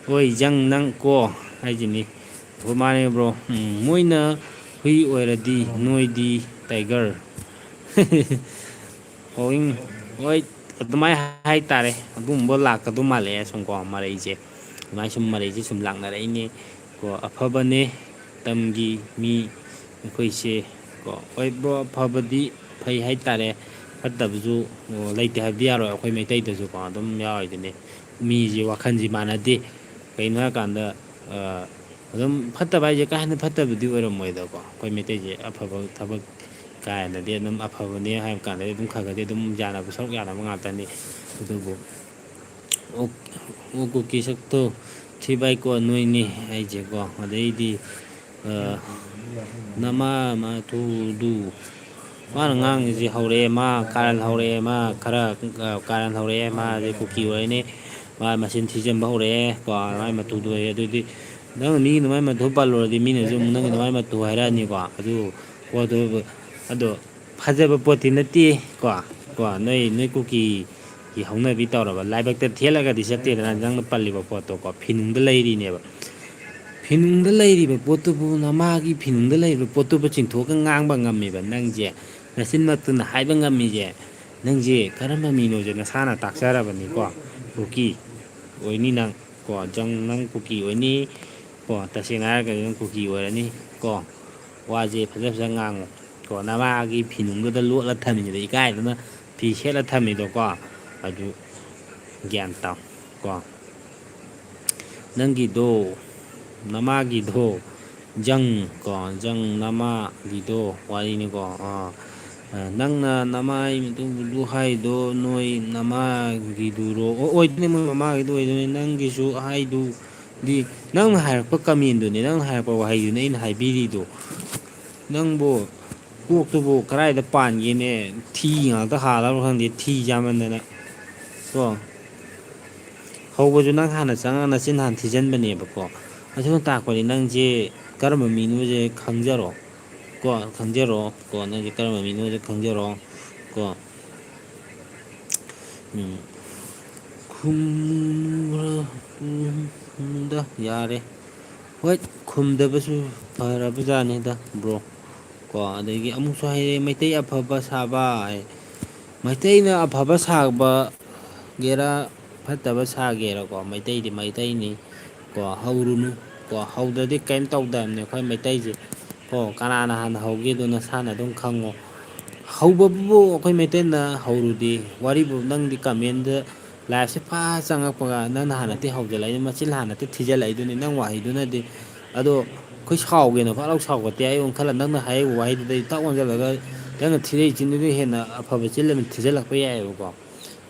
ꯍꯣꯏ ꯅꯪ ꯀꯣ ꯍꯥꯏꯁꯤꯅꯤ ꯍꯣꯏ ꯃꯥꯅꯦ ꯕ꯭ꯔꯣ ꯃꯣꯏꯅ ꯍꯨꯏ ꯑꯣꯏꯔꯗꯤ ꯅꯣꯏꯗꯤ ꯇꯥꯏꯒꯔ ꯍꯣꯏ ꯑꯗꯨꯃꯥꯏꯅ ꯍꯥꯏꯇꯥꯔꯦ ꯑꯗꯨꯒꯨꯝꯕ ꯂꯥꯛꯀꯗꯧ ꯃꯥꯜꯂꯛꯑꯦ ꯁꯨꯝꯀꯣ ꯃꯔꯩꯁꯦ ꯑꯗꯨꯃꯥꯏꯅ ꯁꯨꯝ ꯃꯔꯩꯁꯦ ꯁꯨꯝ ꯂꯥꯛꯅꯔꯛꯏꯅꯦ ꯀꯣ ꯑꯐꯕꯅꯦ ꯃꯇꯝꯒꯤ ꯃꯤ ꯑꯩꯈꯣꯏꯁꯦ ꯀꯣ ꯍꯣꯏ ꯕ꯭ꯔꯣ ꯑꯐꯕꯗꯤ ꯐꯩ ꯍꯥꯏꯇꯥꯔꯦ ꯐꯠꯇꯕꯁꯨ ꯂꯩꯇꯦ ꯍꯥꯏꯕꯗꯤ ꯌꯥꯔꯣꯏ ꯑꯩꯈꯣꯏ ꯃꯩꯇꯩꯗꯁꯨꯀꯣ ꯑꯗꯨꯝ ꯌꯥꯎꯔꯤꯗꯨꯅꯤ ꯃꯤꯁꯦ ꯋꯥꯈꯜꯁꯦ ꯃꯥꯟꯅꯗꯦ ꯀꯩꯅꯣ ꯍꯥꯏꯔꯀꯥꯟꯗ ꯑꯗꯨꯝ ꯐꯠꯇꯕ ꯍꯥꯏꯁꯦ ꯀꯥ ꯍꯦꯟꯅ ꯐꯠꯇꯕꯗꯤ ꯑꯣꯏꯔꯝꯃꯣꯏꯗꯀꯣ ꯑꯩꯈꯣꯏ ꯃꯩꯇꯩꯁꯦ ꯑꯐꯕ ꯊꯕꯛ ꯀꯥꯏꯅꯗꯤ ꯑꯗꯨꯝ ꯑꯐꯕꯅꯦ ꯍꯥꯏꯕ ꯀꯥꯟꯗꯗꯤ ꯑꯗꯨꯝ ꯈꯔꯒꯗꯤ ꯑꯗꯨꯝ ꯌꯥꯅꯕ ꯁꯔꯨꯛ ꯌꯥꯅꯕ ꯉꯥꯛꯇꯅꯤ ꯑꯗꯨꯕꯨ ꯀꯨꯀꯤ ꯁꯛꯇꯣ ꯊꯤꯕꯥꯏꯀꯣ ꯅꯣꯏꯅꯤ ꯍꯥꯏꯁꯦꯀꯣ ꯑꯗꯩꯗꯤ ꯅꯃꯥ ꯃꯊꯨꯗꯨ ꯃꯥꯅ ꯉꯥꯡꯉꯤꯁꯤ ꯍꯧꯔꯛꯑꯦ ꯃꯥ ꯀꯥꯔꯟ ꯍꯧꯔꯛꯑꯦ ꯃꯥ ꯈꯔ ꯀꯥꯔꯟ ꯍꯧꯔꯛꯑꯦ ꯃꯥꯁꯦ ꯀꯨꯀꯤ ꯑꯣꯏꯔꯅꯤ ꯃꯥ ꯃꯆꯤꯟ ꯊꯤꯖꯤꯟꯕ ꯍꯧꯔꯛꯑꯦ ꯀꯣ ꯃꯥꯏ ꯃꯇꯨꯗꯨ ꯑꯣꯏꯔꯦ ꯑꯗꯨꯗꯤ ꯅꯪꯅ ꯃꯤꯒꯤ ꯃꯥꯏ ꯃꯇꯨ ꯄꯜꯂꯨꯔꯗꯤ ꯃꯤꯅꯁꯨ ꯑꯃꯨꯛ ꯅꯪꯒꯤ ꯃꯥꯏ ꯃꯇꯨ ꯍꯥꯏꯔꯛꯑꯅꯤꯀꯣ ꯑꯗꯨ ꯄꯣꯠꯇꯨ ꯑꯗꯣ ꯐꯖꯕ ꯄꯣꯠꯇꯤ ꯅꯠꯇꯦ ꯀꯣ ꯅꯣꯏ ꯀꯨꯀꯤꯒꯤ ꯍꯧꯅꯕꯤ ꯇꯧꯔꯕ ꯂꯥꯏꯕꯛꯇ ꯊꯦꯠꯂꯒꯗꯤ ꯆꯠꯇꯦꯗꯅ ꯅꯪꯅ ꯄꯜꯂꯤꯕ ꯄꯣꯠꯇꯣꯀꯣ ꯐꯤꯅꯨꯡꯗ ꯂꯩꯔꯤꯅꯦꯕ ꯐꯤꯅꯨꯡꯗ ꯂꯩꯔꯤꯕ ꯄꯣꯠꯇꯨꯕꯨ ꯃꯥꯒꯤ ꯐꯤꯅꯨꯡꯗ ꯂꯩꯔꯤꯕ ꯄꯣꯠꯇꯨꯕꯨ ꯆꯤꯡꯊꯣꯛꯑꯒ ꯉꯥꯡꯕ ꯉꯝꯃꯦꯕ ꯅꯪꯁꯦ ꯅꯆꯤꯟꯃꯛꯇꯨꯅ ꯍꯥꯏꯕ ꯉꯝꯃꯤꯁꯦ ꯅꯪꯁꯦ ꯀꯔꯝꯕ ꯃꯤꯅꯣꯁꯦ ꯅꯁꯥꯅ ꯇꯥꯛꯆꯔꯕꯅꯤꯀꯣ ꯀꯨꯀꯤ ꯑꯣꯏꯅꯤ ꯅꯪ ꯀꯣ ꯅꯪ ꯀꯨꯀꯤ ꯑꯣꯏꯅꯤ ꯀꯣ ꯇꯁꯦꯡꯅ ꯍꯥꯏꯔꯒꯗꯤ ꯅꯪ ꯀꯨꯀꯤ ꯑꯣꯏꯔꯅꯤ ꯀꯣ ꯋꯥꯁꯦ ꯐꯖ ꯐꯖ ꯉꯥꯡꯉꯨ ꯀꯣ ꯅꯃꯥꯒꯤ ꯐꯤꯅꯨꯡꯗꯨꯗ ꯂꯣꯠꯂ ꯊꯝꯃꯤꯉꯩꯗ ꯏꯀꯥꯏꯗꯅ ꯐꯤ ꯁꯦꯠꯂ ꯊꯝꯃꯤꯗꯣꯀꯣ ꯑꯗꯨ ꯒ꯭ꯌꯥꯟ ꯇꯥꯎ ꯀꯣ ꯅꯪꯒꯤꯗꯣ ꯅꯃꯥꯒꯤꯗꯣ ꯖꯪ ꯅꯃꯥꯒꯤꯗꯣ ꯋꯥꯔꯤꯅꯤꯀꯣ ꯅꯪꯅ ꯅꯃꯥꯏ ꯃꯇꯨꯡꯗꯨ ꯍꯥꯏꯗꯣ ꯅꯣꯏ ꯅꯃꯥꯒꯤꯗꯨꯔꯣ ꯑꯣꯏꯗꯣꯏꯅꯤ ꯃꯣꯏ ꯃꯃꯥꯒꯤꯗꯨ ꯑꯣꯏꯗꯣꯏꯅꯤ ꯅꯪꯒꯤꯁꯨ ꯍꯥꯏꯗꯨꯗꯤ ꯅꯪꯅ ꯍꯥꯏꯔꯛꯄ ꯀꯃꯦꯟꯗꯨꯅꯤ ꯅꯪꯅ ꯍꯥꯏꯔꯛꯄ ꯋꯥꯍꯩꯗꯨꯅꯤ ꯑꯩꯅ ꯍꯥꯏꯕꯤꯔꯤꯗꯣ ꯅꯪꯕꯨ ꯀꯣꯛꯇꯨꯕꯨ ꯀꯗꯥꯏꯗ ꯄꯥꯟꯒꯦꯅꯦ ꯊꯤ ꯉꯥꯛꯇ ꯍꯥꯜꯂꯕ ꯈꯪꯗꯦ ꯊꯤ ꯆꯥꯃꯟꯗꯅ ꯀꯣ ꯍꯧꯕꯁꯨ ꯅꯪ ꯍꯥꯟꯅ ꯆꯪꯉꯒ ꯅꯆꯤꯟ ꯍꯥꯟꯅ ꯊꯤꯖꯤꯟꯕꯅꯦꯕꯀꯣ ꯑꯗꯨꯅ ꯇꯥꯛꯄꯗꯤ ꯅꯪꯁꯦ ꯀꯔꯝꯕ ꯃꯤꯅꯣꯁꯦ ꯈꯪꯖꯔꯣ ꯀꯣ ꯈꯪꯖꯔꯣ ꯀꯣ ꯅꯪꯁꯦ ꯀꯔꯝꯕ ꯃꯤꯅꯣꯁꯦ ꯈꯪꯖꯔꯣ ꯀꯣ ꯈꯨꯝꯗ ꯌꯥꯔꯦ ꯍꯣꯏ ꯈꯨꯝꯗꯕꯁꯨ ꯐꯔꯕꯖꯥꯠꯅꯤꯗ ꯕ꯭ꯔꯣ ꯀꯣ ꯑꯗꯒꯤ ꯑꯃꯨꯛꯁꯨ ꯍꯥꯏꯔꯛꯑꯦ ꯃꯩꯇꯩ ꯑꯐꯕ ꯁꯥꯕ ꯍꯥꯏ ꯃꯩꯇꯩꯅ ꯑꯐꯕ ꯁꯥꯕ ꯒꯦꯔꯥ ꯐꯠꯇꯕ ꯁꯥꯒꯦꯔꯀꯣ ꯃꯩꯇꯩꯗꯤ ꯃꯩꯇꯩꯅꯤ ꯀꯣ ꯍꯧꯔꯨꯅꯨ ꯀꯣ ꯍꯧꯗ꯭ꯔꯗꯤ ꯀꯔꯤꯝ ꯇꯧꯗꯕꯅꯦ ꯑꯩꯈꯣꯏ ꯃꯩꯇꯩꯁꯦ ꯀꯣ ꯀꯅꯥꯅ ꯍꯥꯟꯅ ꯍꯧꯒꯦꯗꯣ ꯅꯁꯥꯅ ꯑꯗꯨꯝ ꯈꯪꯉꯣ ꯍꯧꯕꯕꯨ ꯑꯩꯈꯣꯏ ꯃꯩꯇꯩꯅ ꯍꯧꯔꯨꯗꯤ ꯋꯥꯔꯤꯕꯨ ꯅꯪꯗꯤ ꯀꯃꯦꯟꯗ ꯂꯥꯏꯐꯁꯦ ꯐꯥ ꯆꯪꯉꯛꯄꯒ ꯅꯪꯅ ꯍꯥꯟꯅꯗꯤ ꯍꯧꯖꯤꯜꯂꯛꯏ ꯃꯆꯤꯟ ꯍꯥꯟꯅꯗꯤ ꯊꯤꯖꯤꯜꯂꯛꯏꯗꯨꯅꯤ ꯅꯪ ꯋꯥꯍꯩꯗꯨꯅꯗꯤ ꯑꯗꯣ ꯑꯩꯈꯣꯏ ꯁꯥꯎꯒꯦꯅ ꯐꯠꯂꯥꯎ ꯁꯥꯎꯒꯠꯇꯦ ꯑꯩ ꯑꯣꯟꯈꯠꯂ ꯅꯪꯅ ꯍꯥꯏꯔꯤꯕ ꯋꯥꯍꯩꯗꯨꯗꯩ ꯇꯥꯛ ꯑꯣꯟꯁꯤꯜꯂꯒ ꯅꯪꯅ ꯊꯤꯔꯛꯏ ꯆꯤꯟꯗꯨꯗ ꯍꯦꯟꯅ ꯑꯐꯕ ꯆꯤꯟ ꯑꯃ ꯊꯤꯖꯤꯜꯂꯛꯄ ꯌꯥꯏꯑꯕꯀꯣ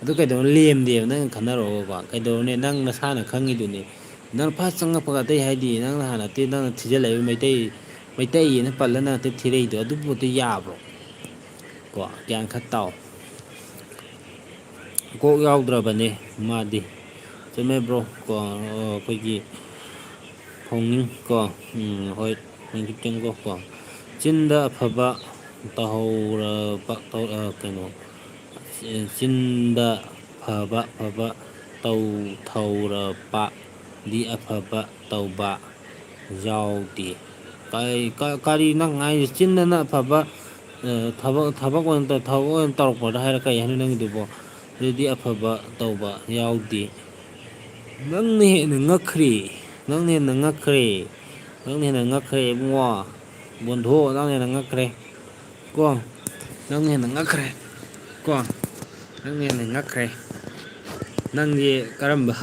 ꯑꯗꯨ ꯀꯩꯗꯧꯅ ꯂꯦꯝꯗꯦꯕ ꯅꯪꯅ ꯈꯟꯅꯔꯛꯒꯀꯣ ꯀꯩꯗꯧꯔꯅꯦ ꯅꯪ ꯅꯁꯥꯅ ꯈꯪꯉꯤꯗꯨꯅꯤ ꯅꯪ ꯐꯥꯔꯁ ꯆꯪꯉꯛꯄꯒ ꯑꯇꯩ ꯍꯥꯏꯗꯤ ꯅꯪꯅ ꯍꯥꯟꯅꯗꯤ ꯅꯪꯅ ꯊꯤꯖꯤꯜꯂꯛꯏꯕ ꯃꯩꯇꯩꯑꯅ ꯄꯜꯂ ꯅꯪꯅ ꯊꯤꯔꯛꯏꯗꯣ ꯑꯗꯨ ꯄꯣꯠꯇꯨ ꯌꯥꯕ꯭ꯔꯣ ꯀꯣ ꯒ꯭ꯌꯥꯟ ꯈꯔ ꯇꯥꯎ ꯀꯣꯛ ꯌꯥꯎꯗ꯭ꯔꯕꯅꯦ ꯃꯥꯗꯤ ꯆꯨꯝꯃꯦꯕ꯭ꯔꯣ ꯀꯣ ꯑꯩꯈꯣꯏꯒꯤ ꯍꯧꯅꯤꯡ ꯀꯣ ꯍꯣꯏ ꯈꯤꯇꯪꯀꯣ ꯀꯣ ꯆꯤꯟꯗ ꯑꯐꯕ ꯇꯧꯍꯧꯔꯕ ꯀꯩꯅꯣ ꯆꯤꯟꯗ ꯐꯕ ꯇꯧꯊꯧꯔꯕꯗꯤ ꯑꯐꯕ ꯇꯧꯕ ꯌꯥꯎꯗꯦ ꯀꯔꯤ ꯅꯪ ꯍꯥꯏꯁꯦ ꯆꯤꯟꯗꯅ ꯑꯐꯕ ꯊꯕꯛ ꯑꯣꯏꯅ ꯇꯧꯔꯛꯄꯗ ꯍꯥꯏꯔ ꯀꯩ ꯍꯥꯏꯅꯤ ꯅꯪꯒꯤꯗꯨꯕꯣ ꯑꯗꯨꯗꯤ ꯑꯐꯕ ꯇꯧꯕ ꯌꯥꯎꯗꯦ ꯅꯪꯅ ꯍꯦꯟꯅ ꯉꯛꯈ꯭ꯔꯦ ꯅꯪꯅ ꯍꯦꯟꯅ ꯉꯛꯈ꯭ꯔꯦ ꯅꯪꯅ ꯍꯦꯟꯅ ꯉꯛꯈ꯭ꯔꯦ ꯏꯕꯨꯡꯉꯣ ꯕꯣꯟꯙꯣ ꯅꯪꯅ ꯍꯦꯟꯅ ꯉꯛꯈ꯭ꯔꯦ ꯀꯣ ꯅꯪꯅ ꯍꯦꯟꯅ ꯉꯛꯈ꯭ꯔꯦ ꯀꯣ ꯅꯪꯅ ꯍꯦꯟꯅ ꯉꯛꯈ꯭ꯔꯦ ꯅꯪꯁꯦ ꯀꯔꯝꯕ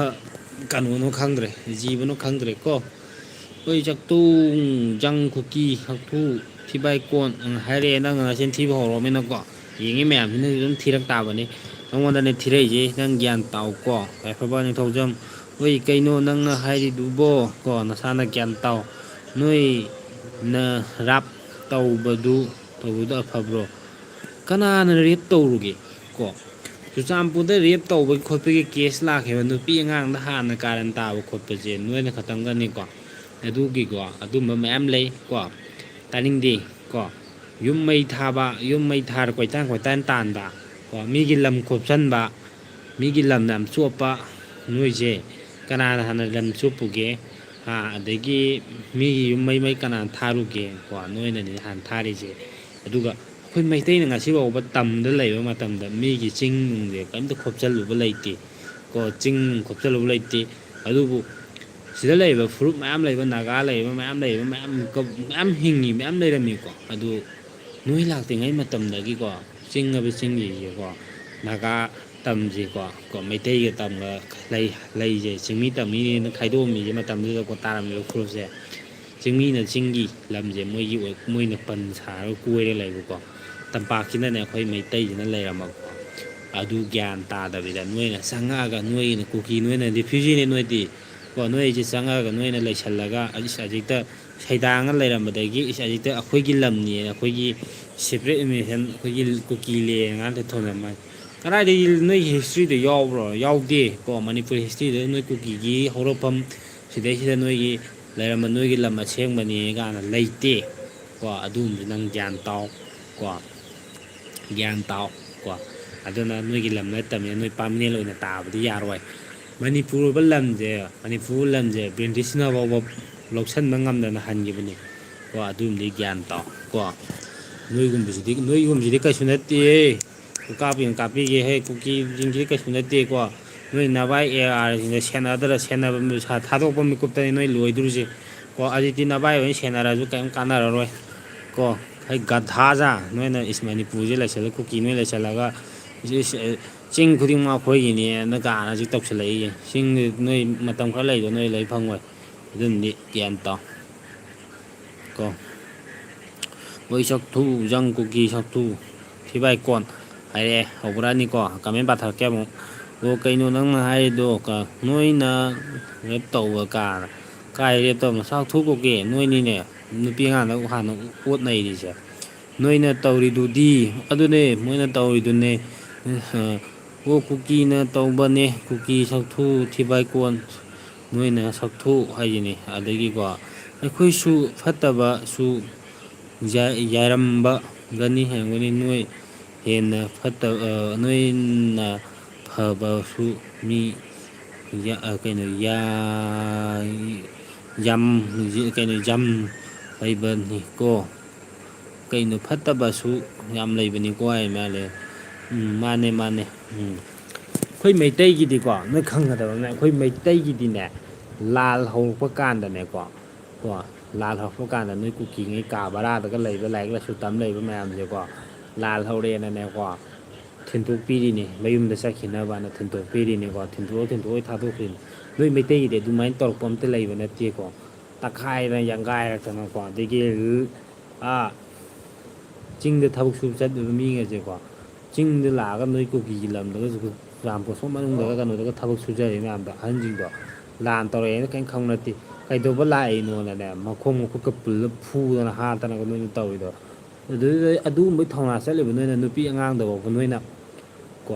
ꯀꯩꯅꯣꯅꯣ ꯈꯪꯗ꯭ꯔꯦ ꯖꯤꯕꯅꯣ ꯈꯪꯗ꯭ꯔꯦ ꯀꯣ ꯑꯩꯈꯣꯏ ꯆꯥꯛꯇꯣꯡ ꯖꯪ ꯈꯨꯀꯤ ꯍꯥꯛꯊꯨ ꯊꯤꯕꯥꯏꯀꯣꯟ ꯍꯥꯏꯔꯛꯑꯦ ꯅꯪꯅ ꯅꯆꯤꯟ ꯊꯤꯕ ꯍꯧꯔꯛꯑꯃꯤꯅꯀꯣ ꯌꯦꯡꯉꯤ ꯃꯌꯥꯝꯁꯤꯅꯁꯨ ꯑꯗꯨꯝ ꯊꯤꯔꯛ ꯇꯥꯕꯅꯤ ꯅꯪꯉꯣꯟꯗꯅꯦ ꯊꯤꯔꯛꯏꯁꯦ ꯅꯪ ꯒ꯭ꯌꯥꯟ ꯇꯥꯎꯀꯣ ꯌꯥꯏꯐꯕ ꯅꯤꯡꯊꯧꯖꯝ ꯍꯣꯏ ꯀꯩꯅꯣ ꯅꯪꯅ ꯍꯥꯏꯔꯤꯗꯨꯕꯣ ꯀꯣ ꯅꯁꯥꯅ ꯒ꯭ꯌꯥꯟ ꯇꯥꯎ ꯅꯣꯏꯅ ꯔꯥꯞ ꯇꯧꯕꯗꯨ ꯑꯐꯕ꯭ꯔꯣ ꯀꯅꯥꯅ ꯔꯦꯞ ꯇꯧꯔꯨꯒꯦ ꯀꯣ ꯆꯨꯔꯆꯥꯟꯄꯨꯔꯗ ꯔꯦꯞ ꯇꯧꯕꯒꯤ ꯈꯣꯠꯄꯒꯤ ꯀꯦꯁ ꯂꯥꯛꯈꯤꯕ ꯅꯨꯄꯤ ꯑꯉꯥꯡꯗ ꯍꯥꯟꯅ ꯀꯥꯔꯟ ꯇꯥꯕ ꯈꯣꯠꯄꯁꯦ ꯅꯣꯏꯅ ꯈꯛꯇꯪꯒꯅꯤꯀꯣ ꯑꯗꯨꯒꯤꯀꯣ ꯑꯗꯨꯝꯕ ꯃꯌꯥꯝ ꯂꯩ ꯀꯣ ꯇꯥꯅꯤꯡꯗꯦ ꯀꯣ ꯌꯨꯝ ꯃꯩ ꯊꯥꯕ ꯌꯨꯝ ꯃꯩ ꯊꯥꯔ ꯀꯣꯏꯇꯥꯟ ꯇꯥꯟꯕ ꯀꯣ ꯃꯤꯒꯤ ꯂꯝ ꯈꯣꯞꯆꯟꯕ ꯃꯤꯒꯤ ꯂꯝꯅ ꯌꯥꯝ ꯆꯣꯞꯄ ꯅꯣꯏꯁꯦ ꯀꯅꯥꯅ ꯍꯥꯟꯅ ꯂꯝ ꯆꯣꯞꯄꯨꯒꯦ ꯑꯗꯒꯤ ꯃꯤꯒꯤ ꯌꯨꯝ ꯃꯩ ꯀꯅꯥꯅ ꯊꯥꯔꯨꯒꯦ ꯀꯣ ꯅꯣꯏꯅꯅꯦ ꯍꯥꯟꯅ ꯊꯥꯔꯤꯁꯦ ꯑꯗꯨꯒ ꯑꯩꯈꯣꯏ ꯃꯩꯇꯩꯅ ꯉꯁꯤꯐꯥꯎꯕ ꯇꯝꯗ ꯂꯩꯕ ꯃꯇꯝꯗ ꯃꯤꯒꯤ ꯆꯤꯡ ꯅꯨꯡꯁꯦ ꯀꯔꯤꯝꯇ ꯈꯣꯞꯆꯜꯂꯨꯕ ꯂꯩꯇꯦ ꯀꯣ ꯆꯤꯡ ꯅꯨꯡ ꯈꯣꯞꯆꯜꯂꯨꯕ ꯂꯩꯇꯦ ꯑꯗꯨꯕꯨ ꯁꯤꯗ ꯂꯩꯔꯤꯕ ꯐꯨꯔꯨꯞ ꯃꯌꯥꯝ ꯂꯩꯕ ꯅꯥꯒꯥ ꯂꯩꯔꯤꯕ ꯃꯌꯥꯝ ꯍꯤꯡꯉꯤ ꯃꯌꯥꯝ ꯂꯩꯔꯝꯃꯤꯀꯣ ꯑꯗꯨ ꯅꯣꯏ ꯂꯥꯛꯇ꯭ꯔꯤꯉꯩ ꯃꯇꯝꯗꯒꯤꯀꯣ ꯆꯤꯡꯉꯕ ꯆꯤꯡꯒꯤꯁꯦꯀꯣ ꯅꯥꯒꯥ ꯇꯝꯁꯦꯀꯣ ꯃꯩꯇꯩꯒ ꯇꯝꯒ ꯂꯩꯁꯦ ꯆꯤꯡꯃꯤ ꯇꯝꯃꯤꯅꯦꯅ ꯈꯥꯏꯗꯣꯛꯑꯝꯃꯤꯁꯦ ꯃꯇꯝꯗꯨꯗꯀꯣ ꯇꯥꯔꯝꯃꯤꯕ ꯐꯨꯔꯨꯞꯁꯦ ꯆꯤꯡꯃꯤꯅ ꯆꯤꯡꯒꯤ ꯂꯝꯁꯦ ꯃꯣꯏꯅ ꯄꯟ ꯁꯥꯔꯒ ꯀꯣꯏꯔ ꯂꯩꯕꯀꯣ ꯇꯝꯄꯥꯛꯁꯤꯅꯅꯦ ꯑꯩꯈꯣꯏ ꯃꯩꯇꯩꯁꯤꯅ ꯂꯩꯔꯝꯃꯕꯀꯣ ꯑꯗꯨ ꯒ꯭ꯌꯥꯟ ꯇꯥꯗꯕꯤꯗ ꯅꯣꯏꯅ ꯆꯪꯉꯛꯑꯒ ꯅꯣꯏꯒꯤꯅ ꯀꯨꯀꯤ ꯅꯣꯏꯅ ꯔꯤꯐ꯭ꯌꯨꯖꯤꯅꯦ ꯅꯣꯏꯗꯤ ꯀꯣ ꯅꯣꯏ ꯑꯩꯁꯦ ꯆꯪꯉꯛꯑꯒ ꯅꯣꯏꯅ ꯂꯩꯁꯜꯂꯒ ꯍꯧꯖꯤꯛꯇ ꯁꯩꯗꯥꯡꯉ ꯂꯩꯔꯝꯕꯗꯒꯤ ꯍꯧꯖꯤꯛꯇ ꯑꯩꯈꯣꯏꯒꯤ ꯂꯝꯅꯤꯅ ꯑꯩꯈꯣꯏꯒꯤ ꯁꯦꯄꯔꯦꯠ ꯑꯦꯃꯤꯁꯟ ꯑꯩꯈꯣꯏꯒꯤ ꯀꯨꯀꯤ ꯂꯦꯡ ꯉꯥꯛꯇ ꯊꯣꯟꯖꯟꯕ ꯀꯗꯥꯏꯗꯒꯤ ꯅꯣꯏꯒꯤ ꯍꯤꯁꯇ꯭ꯔꯤꯗ ꯌꯥꯎꯕ꯭ꯔꯣ ꯌꯥꯎꯗꯦ ꯀꯣ ꯃꯅꯤꯄꯨꯔ ꯍꯤꯁꯇ꯭ꯔꯤꯗ ꯅꯣꯏ ꯀꯨꯀꯤꯒꯤ ꯍꯧꯔꯛꯐꯝ ꯁꯤꯗꯩꯁꯤꯗ ꯅꯣꯏꯒꯤ ꯂꯩꯔꯝꯕ ꯅꯣꯏꯒꯤ ꯂꯝ ꯑꯁꯦꯡꯕꯅꯤ ꯀꯥꯏꯅ ꯂꯩꯇꯦ ꯀꯣ ꯑꯗꯨꯒꯨꯝꯕꯗꯨ ꯅꯪ ꯒ꯭ꯌꯥꯟ ꯇꯥꯎ ꯀꯣ ꯒ꯭ꯌꯥꯟ ꯇꯥꯎ ꯀꯣ ꯑꯗꯨꯅ ꯅꯣꯏꯒꯤ ꯂꯝ ꯅꯠꯇꯕꯅꯤꯅ ꯅꯣꯏ ꯄꯥꯔꯃꯤꯅꯦꯟ ꯑꯣꯏꯅ ꯇꯥꯕꯗꯤ ꯌꯥꯔꯣꯏ ꯃꯅꯤꯄꯨꯔ ꯂꯝꯁꯦ ꯕ꯭ꯔꯤꯇꯤꯁꯅ ꯐꯥꯎꯕ ꯂꯧꯁꯤꯟꯕ ꯉꯝꯗꯅ ꯍꯟꯈꯤꯕꯅꯤ ꯀꯣ ꯑꯗꯨꯝꯗꯤ ꯒ꯭ꯌꯥꯟ ꯇꯥꯎ ꯀꯣ ꯅꯣꯏꯒꯨꯝꯕꯁꯤꯗꯤ ꯀꯩꯁꯨ ꯅꯠꯇꯦ ꯀꯥꯞꯄꯤꯒꯦ ꯍꯦ ꯀꯨꯀꯤꯁꯤꯡꯁꯤꯗꯤ ꯀꯩꯁꯨ ꯅꯠꯇꯦꯀꯣ ꯅꯣꯏ ꯅꯚꯥꯏ AR ꯁꯦꯟꯅꯗ꯭ꯔ ꯁꯦꯟꯅꯕ ꯊꯥꯗꯣꯛꯄ ꯃꯤꯀꯨꯞꯇꯅꯤ ꯅꯣꯏ ꯂꯣꯏꯗꯣꯔꯤꯁꯦ ꯀꯣ ꯑꯖꯤꯛꯇꯤ ꯅꯚꯥꯏ ꯑꯣꯏꯅ ꯁꯦꯟꯅꯔꯁꯨ ꯀꯔꯤꯝ ꯀꯥꯟꯅꯔꯔꯣꯏ ꯀꯣ ꯑꯩ ꯒꯙꯥꯖꯥ ꯅꯣꯏꯅ ꯃꯅꯤꯄꯨꯔꯁꯦ ꯂꯩꯁꯜꯂꯒ ꯀꯨꯀꯤ ꯅꯣꯏ ꯂꯩꯁꯜꯂꯒ ꯆꯤꯡ ꯈꯨꯗꯤꯡꯃꯛ ꯑꯩꯈꯣꯏꯒꯤꯅꯦꯅ ꯀꯥꯅ ꯍꯧꯖꯤꯛ ꯇꯧꯁꯜꯂꯛꯏꯌꯦ ꯆꯤꯡꯗꯤ ꯅꯣꯏ ꯃꯇꯝ ꯈꯔ ꯂꯩꯗꯣ ꯅꯣꯏ ꯂꯩ ꯐꯪꯉꯣꯏ ꯑꯗꯨꯝꯗꯤ ꯒ꯭ꯌꯥꯟ ꯇꯥꯎ ꯀꯣ ꯃꯣꯏ ꯁꯛꯊꯨ ꯖꯪ ꯀꯨꯀꯤ ꯁꯛꯊꯨ ꯊꯤꯕꯥꯏ ꯀꯣꯟ ꯍꯥꯏꯔꯛꯑꯦ ꯍꯧꯕ꯭ꯔꯛꯑꯅꯤꯀꯣ ꯀꯃꯦꯟ ꯄꯥꯊꯔꯛꯀꯦ ꯑꯃꯨꯛ ꯑꯣ ꯀꯩꯅꯣ ꯅꯪꯅ ꯍꯥꯏꯔꯤꯗꯣ ꯅꯣꯏꯅ ꯔꯦꯞ ꯇꯧꯕ ꯀꯥꯅ ꯀꯥꯏ ꯔꯦꯞ ꯇꯧꯅꯣ ꯆꯥꯛ ꯊꯣꯛꯣꯛꯀꯣꯛꯀꯦ ꯅꯣꯏꯅꯤꯅꯦ ꯅꯨꯄꯤ ꯑꯉꯥꯡꯗ ꯍꯥꯟꯅ ꯑꯣꯠꯅꯩꯔꯤꯁꯦ ꯅꯣꯏꯅ ꯇꯧꯔꯤꯗꯨꯗꯤ ꯑꯗꯨꯅꯦ ꯃꯣꯏꯅ ꯇꯧꯔꯤꯗꯨꯅꯦ ꯑꯣ ꯀꯨꯀꯤꯅ ꯇꯧꯕꯅꯦ ꯀꯨꯀꯤ ꯁꯛꯊꯨ ꯊꯤꯕꯥꯏꯀꯣꯟ ꯅꯣꯏꯅ ꯁꯛꯊꯨ ꯍꯥꯏꯁꯤꯅꯤ ꯑꯗꯒꯤꯀꯣ ꯑꯩꯈꯣꯏꯁꯨ ꯐꯠꯇꯕꯁꯨ ꯌꯥꯔꯝꯕꯒꯅꯤ ꯍꯥꯏꯔꯝꯒꯅꯤ ꯅꯣꯏ ꯍꯦꯟꯅ ꯐꯠꯇꯕ ꯅꯣꯏꯅ ꯐꯕꯁꯨ ꯃꯤ ꯀꯩꯅꯣ ꯀꯩꯅꯣ ꯌꯥꯝ ꯂꯩꯕꯅꯤꯀꯣ ꯀꯩꯅꯣ ꯐꯠꯇꯕꯁꯨ ꯌꯥꯝ ꯂꯩꯕꯅꯤꯀꯣ ꯍꯥꯏ ꯃꯥꯜꯂꯦ ꯃꯥꯅꯦ ꯃꯥꯅꯦ ꯑꯩꯈꯣꯏ ꯃꯩꯇꯩꯒꯤꯗꯤꯀꯣ ꯅꯣꯏ ꯈꯪꯒꯗꯕꯅꯦ ꯑꯩꯈꯣꯏ ꯃꯩꯇꯩꯒꯤꯗꯤꯅꯦ ꯂꯥꯜ ꯍꯧꯔꯛꯄ ꯀꯥꯟꯗꯅꯦꯀꯣ ꯂꯥꯜ ꯍꯧꯔꯛꯄ ꯀꯥꯟꯗ ꯅꯣꯏ ꯀꯨꯀꯤꯉꯩ ꯀꯥ ꯕꯔꯥꯗꯒ ꯂꯩꯕ ꯂꯥꯏꯔꯤꯛ ꯂꯥꯏꯁꯨ ꯇꯝ ꯂꯩꯕ ꯃꯌꯥꯝꯁꯦꯀꯣ ꯂꯥꯜ ꯍꯧꯔꯛꯑꯦꯅꯅꯦꯀꯣ ꯊꯤꯟꯗꯣꯛꯄꯤꯔꯤꯅꯤ ꯃꯌꯨꯝꯗ ꯆꯠꯈꯤꯅꯕꯅ ꯊꯤꯟꯗꯣꯛꯄꯤꯔꯤꯅꯤꯀꯣ ꯊꯤꯟꯗꯣꯛꯑ ꯊꯥꯗꯣꯛꯄꯤꯔꯤꯅꯤ ꯅꯣꯏ ꯃꯩꯇꯩꯒꯤꯗꯤ ꯑꯗꯨꯃꯥꯏꯅ ꯇꯧꯔꯛꯄ ꯑꯝꯇ ꯂꯩꯕ ꯅꯠꯇꯦꯀꯣ ꯇꯛꯈꯥꯏꯗꯅ ꯌꯥꯡꯒꯥꯏꯔꯛꯇꯅꯀꯣ ꯑꯗꯒꯤ ꯆꯤꯡꯗ ꯊꯕꯛ ꯁꯨꯕ ꯆꯠꯂꯤꯕ ꯃꯤꯒꯁꯦꯀꯣ ꯆꯤꯡꯗ ꯂꯥꯛꯑꯒ ꯅꯣꯏ ꯀꯨꯀꯤꯒꯤ ꯂꯝꯗꯒꯁꯨ ꯆꯨꯔꯆꯥꯟꯄꯨꯔ ꯃꯅꯨꯡꯗꯒ ꯀꯩꯅꯣꯗꯒ ꯊꯕꯛ ꯁꯨꯖꯔꯤ ꯃꯌꯥꯝꯗꯣ ꯑꯍꯟꯁꯤꯡꯗꯣ ꯂꯥꯟ ꯇꯧꯔꯛꯑꯦꯅ ꯀꯔꯤꯝ ꯈꯪꯕ ꯅꯠꯇꯦ ꯀꯩꯗꯧꯕ ꯂꯥꯛꯏꯅꯣꯅꯅꯦ ꯃꯈꯣꯡ ꯃꯈꯨꯠꯀ ꯄꯨꯜꯂ ꯐꯨꯗꯅ ꯍꯥꯠꯇꯅꯒ ꯅꯣꯏꯅ ꯇꯧꯔꯤꯗꯣ ꯑꯗꯨꯗ ꯑꯗꯨꯒꯨꯝꯕꯩ ꯊꯧꯅꯥ ꯆꯠꯂꯤꯕ ꯅꯣꯏꯅ ꯅꯨꯄꯤ ꯑꯉꯥꯡꯗꯐꯥꯎꯕ ꯅꯣꯏꯅ ꯀꯣ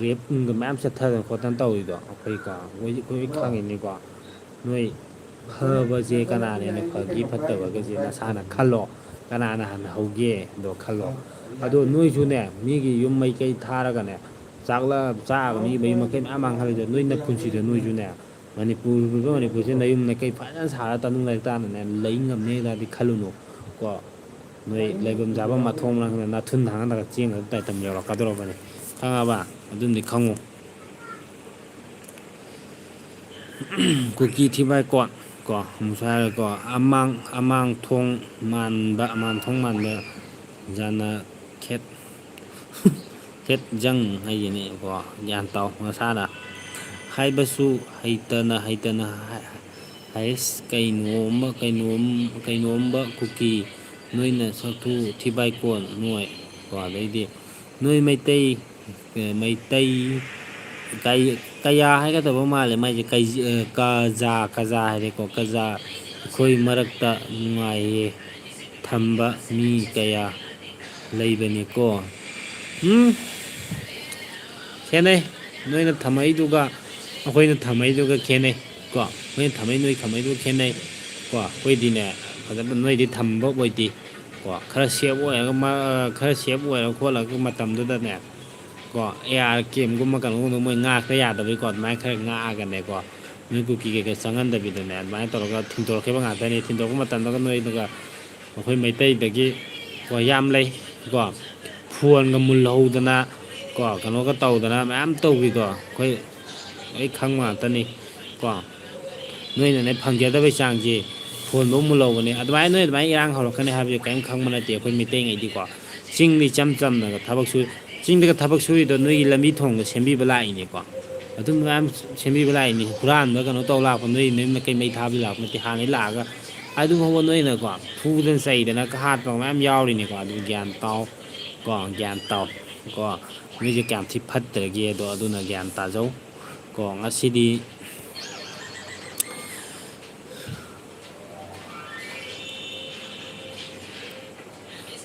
ꯔꯦꯞꯀꯨꯝꯒ ꯃꯌꯥꯝ ꯆꯠꯊꯗꯅ ꯈꯣꯠꯇꯅ ꯇꯧꯔꯤꯗꯣ ꯑꯩꯈꯣꯏꯀꯣ ꯑꯩꯈꯣꯏ ꯈꯪꯉꯤꯅꯤꯀꯣ ꯅꯣꯏ ꯐꯕꯁꯦ ꯀꯅꯥꯅꯦꯅ ꯐꯒꯤ ꯐꯠꯇꯕꯒꯁꯦ ꯅꯁꯥꯅ ꯈꯜꯂꯣ ꯀꯅꯥꯅ ꯍꯟꯅ ꯍꯧꯒꯦꯗꯣ ꯈꯜꯂꯣ ꯑꯗꯣ ꯅꯣꯏꯁꯨꯅꯦ ꯃꯤꯒꯤ ꯌꯨꯝ ꯃꯩꯀꯩ ꯊꯥꯔꯒꯅꯦ ꯆꯥꯛꯑꯒ ꯃꯤ ꯃꯌꯨꯝ ꯃꯀꯩ ꯃꯌꯥꯝ ꯃꯥꯡꯍꯜꯂꯤꯗꯣ ꯅꯣꯏꯅ ꯄꯨꯟꯁꯤꯗ ꯅꯣꯏꯁꯨꯅꯦ ꯃꯅꯤꯄꯨꯔꯁꯦ ꯅꯌꯨꯝ ꯅꯀꯩ ꯐꯖꯅ ꯁꯥꯔꯒ ꯇꯪꯗꯨ ꯂꯩꯔꯛ ꯇꯥꯅꯅꯦ ꯂꯩ ꯉꯝꯅꯦꯒꯗꯤ ꯈꯜꯂꯨꯅꯨ ꯀꯣ ꯅꯣꯏ ꯂꯩꯐꯝ ꯆꯥꯐꯝ ꯃꯊꯣꯡ ꯃꯔꯝ ꯅꯥꯊꯨꯟ ꯊꯥꯡꯒꯥꯟꯗꯒ ꯆꯦꯟꯒꯗꯕ ꯇꯥꯏꯇꯝ ꯌꯧꯔꯛꯀꯗꯧꯔꯕꯅꯤ ꯈꯪꯉꯕ ꯑꯗꯨꯝꯗꯤ ꯈꯪꯉꯨ ꯀꯨꯀꯤ ꯊꯤꯕꯥꯏ ꯀꯣꯠ ꯀꯣ ꯑꯃꯨꯛꯁꯨ ꯍꯥꯏꯔꯦꯀꯣ ꯑꯃꯥꯡꯊꯣꯡ ꯃꯥꯟꯕ ꯖꯥꯅ ꯈꯦꯠꯖꯪ ꯍꯥꯏꯁꯤꯅꯦꯀꯣ ꯒ꯭ꯌꯥꯟ ꯇꯥꯎ ꯃꯁꯥꯅ ꯍꯥꯏꯕꯁꯨ ꯍꯩꯇꯅ ꯍꯩꯁ ꯀꯩꯅꯣꯝꯕ ꯀꯨꯀꯤ ꯅꯣꯏꯅ ꯁꯛꯊꯨ ꯊꯤꯕꯥꯏꯀꯣꯟ ꯅꯣꯏ ꯀꯣ ꯑꯗꯩꯗꯤ ꯅꯣꯏ ꯃꯩꯇꯩ ꯀꯌꯥ ꯍꯥꯏꯒꯗꯕ ꯃꯥꯜꯂꯦ ꯃꯥꯏꯁꯦ ꯀꯖꯥ ꯍꯥꯏꯔꯦꯀꯣ ꯀꯖꯥ ꯑꯩꯈꯣꯏ ꯃꯔꯛꯇ ꯅꯨꯡꯉꯥꯏꯌꯦ ꯊꯝꯕ ꯃꯤ ꯀꯌꯥ ꯂꯩꯕꯅꯤꯀꯣ ꯈꯦꯠꯅꯩ ꯅꯣꯏꯅ ꯊꯝꯃꯛꯏꯗꯨꯒ ꯑꯩꯈꯣꯏꯅ ꯊꯝꯃꯛꯏꯗꯨꯒ ꯈꯦꯠꯅꯩ ꯀꯣ ꯅꯣꯏꯅ ꯊꯝꯃꯛꯏ ꯅꯣꯏ ꯊꯝꯃꯛꯏꯗꯨꯒ ꯈꯦꯠꯅꯩ ꯀꯣ ꯑꯩꯈꯣꯏꯗꯤꯅꯦ ꯐꯖꯅ ꯅꯣꯏꯗꯤ ꯊꯝꯕ ꯑꯣꯏꯗꯦ ꯀꯣ ꯈꯔ ꯁꯦꯞ ꯑꯣꯏꯔꯒ ꯈꯣꯠꯂꯒ ꯃꯇꯝꯗꯨꯗꯅꯦ ꯀꯣ AR ꯀꯦꯝꯒꯨꯝꯕ ꯀꯩꯅꯣꯒꯨꯝꯕ ꯃꯣꯏ ꯉꯥꯛꯄ ꯌꯥꯗꯕꯩꯀꯣ ꯑꯗꯨꯃꯥꯏꯅ ꯈꯔ ꯉꯥꯛꯑꯒꯅꯦꯀꯣ ꯅꯣꯏ ꯀꯨꯀꯤ ꯀꯩꯀꯩ ꯆꯪꯍꯟꯗꯕꯤꯗꯅꯦ ꯑꯗꯨꯃꯥꯏꯅ ꯇꯧꯔꯒ ꯊꯤꯟꯗꯣꯔꯛꯈꯤꯕ ꯉꯥꯛꯇꯅꯤ ꯊꯤꯟꯗꯣꯔꯛꯄ ꯃꯇꯝꯗꯒ ꯅꯣꯏꯗꯨꯒ ꯑꯩꯈꯣꯏ ꯃꯩꯇꯩꯗꯒꯤ ꯀꯣ ꯌꯥꯝ ꯂꯩ ꯀꯣ ꯐꯣꯟꯒ ꯃꯨꯜꯍꯧꯗꯅ ꯀꯣ ꯀꯩꯅꯣꯒ ꯇꯧꯗꯅ ꯃꯌꯥꯝ ꯇꯧꯕꯤꯗꯣ ꯑꯩꯈꯣꯏ ꯑꯩ ꯈꯪꯕ ꯉꯥꯛꯇꯅꯤ ꯀꯣ ꯅꯣꯏꯅꯅꯦ ꯐꯪꯖꯗꯕꯩ ꯆꯥꯡꯁꯦ ꯐꯣꯟꯐꯧ ꯃꯨꯜꯍꯧꯕꯅꯦ ꯑꯗꯨꯃꯥꯏꯅ ꯅꯣꯏ ꯑꯗꯨꯃꯥꯏꯅ ꯏꯔꯥꯡ ꯍꯧꯔꯛꯀꯅꯤ ꯍꯥꯏꯕꯁꯦ ꯀꯔꯤꯝ ꯈꯪꯕ ꯅꯠꯇꯦ ꯑꯩꯈꯣꯏ ꯃꯩꯇꯩꯉꯩꯗꯤꯀꯣ ꯆꯤꯡꯗꯤ ꯏꯆꯝ ꯆꯝꯅꯒ ꯆꯤꯡꯗꯒ ꯊꯕꯛ ꯁꯨꯔꯤꯗꯣ ꯅꯣꯏꯒꯤ ꯂꯝꯕꯤ ꯊꯣꯡꯗꯣ ꯁꯦꯝꯕꯤꯕ ꯂꯥꯛꯏꯅꯦꯀꯣ ꯑꯗꯨꯝ ꯃꯌꯥꯝ ꯁꯦꯝꯕꯤꯕ ꯂꯥꯛꯏꯅꯤ ꯍꯨꯔꯥꯟꯕ ꯀꯩꯅꯣ ꯇꯧ ꯂꯥꯛꯄ ꯅꯣꯏ ꯀꯩ ꯃꯩ ꯊꯥꯕ ꯂꯥꯛꯄ ꯅꯠꯇꯦ ꯍꯥꯟꯅꯩ ꯂꯥꯛꯑꯒ ꯑꯗꯨ ꯐꯥꯎꯕ ꯅꯣꯏꯅꯀꯣ ꯐꯨꯗꯅ ꯆꯩꯗꯅ ꯍꯥꯠꯄ ꯃꯌꯥꯝ ꯌꯥꯎꯔꯤꯅꯤꯀꯣ ꯑꯗꯨ ꯒ꯭ꯌꯥꯟ ꯇꯥꯎ ꯀꯣ ꯒ꯭ꯌꯥꯟ ꯇꯥꯎ ꯀꯣ ꯅꯣꯏꯁꯦ ꯀꯌꯥꯝ ꯊꯤ ꯐꯠꯇ꯭ꯔꯒꯦ ꯑꯗꯣ ꯑꯗꯨꯅ ꯒ꯭ꯌꯥꯟ ꯇꯥꯖꯧ ꯀꯣ ꯉꯁꯤꯗꯤ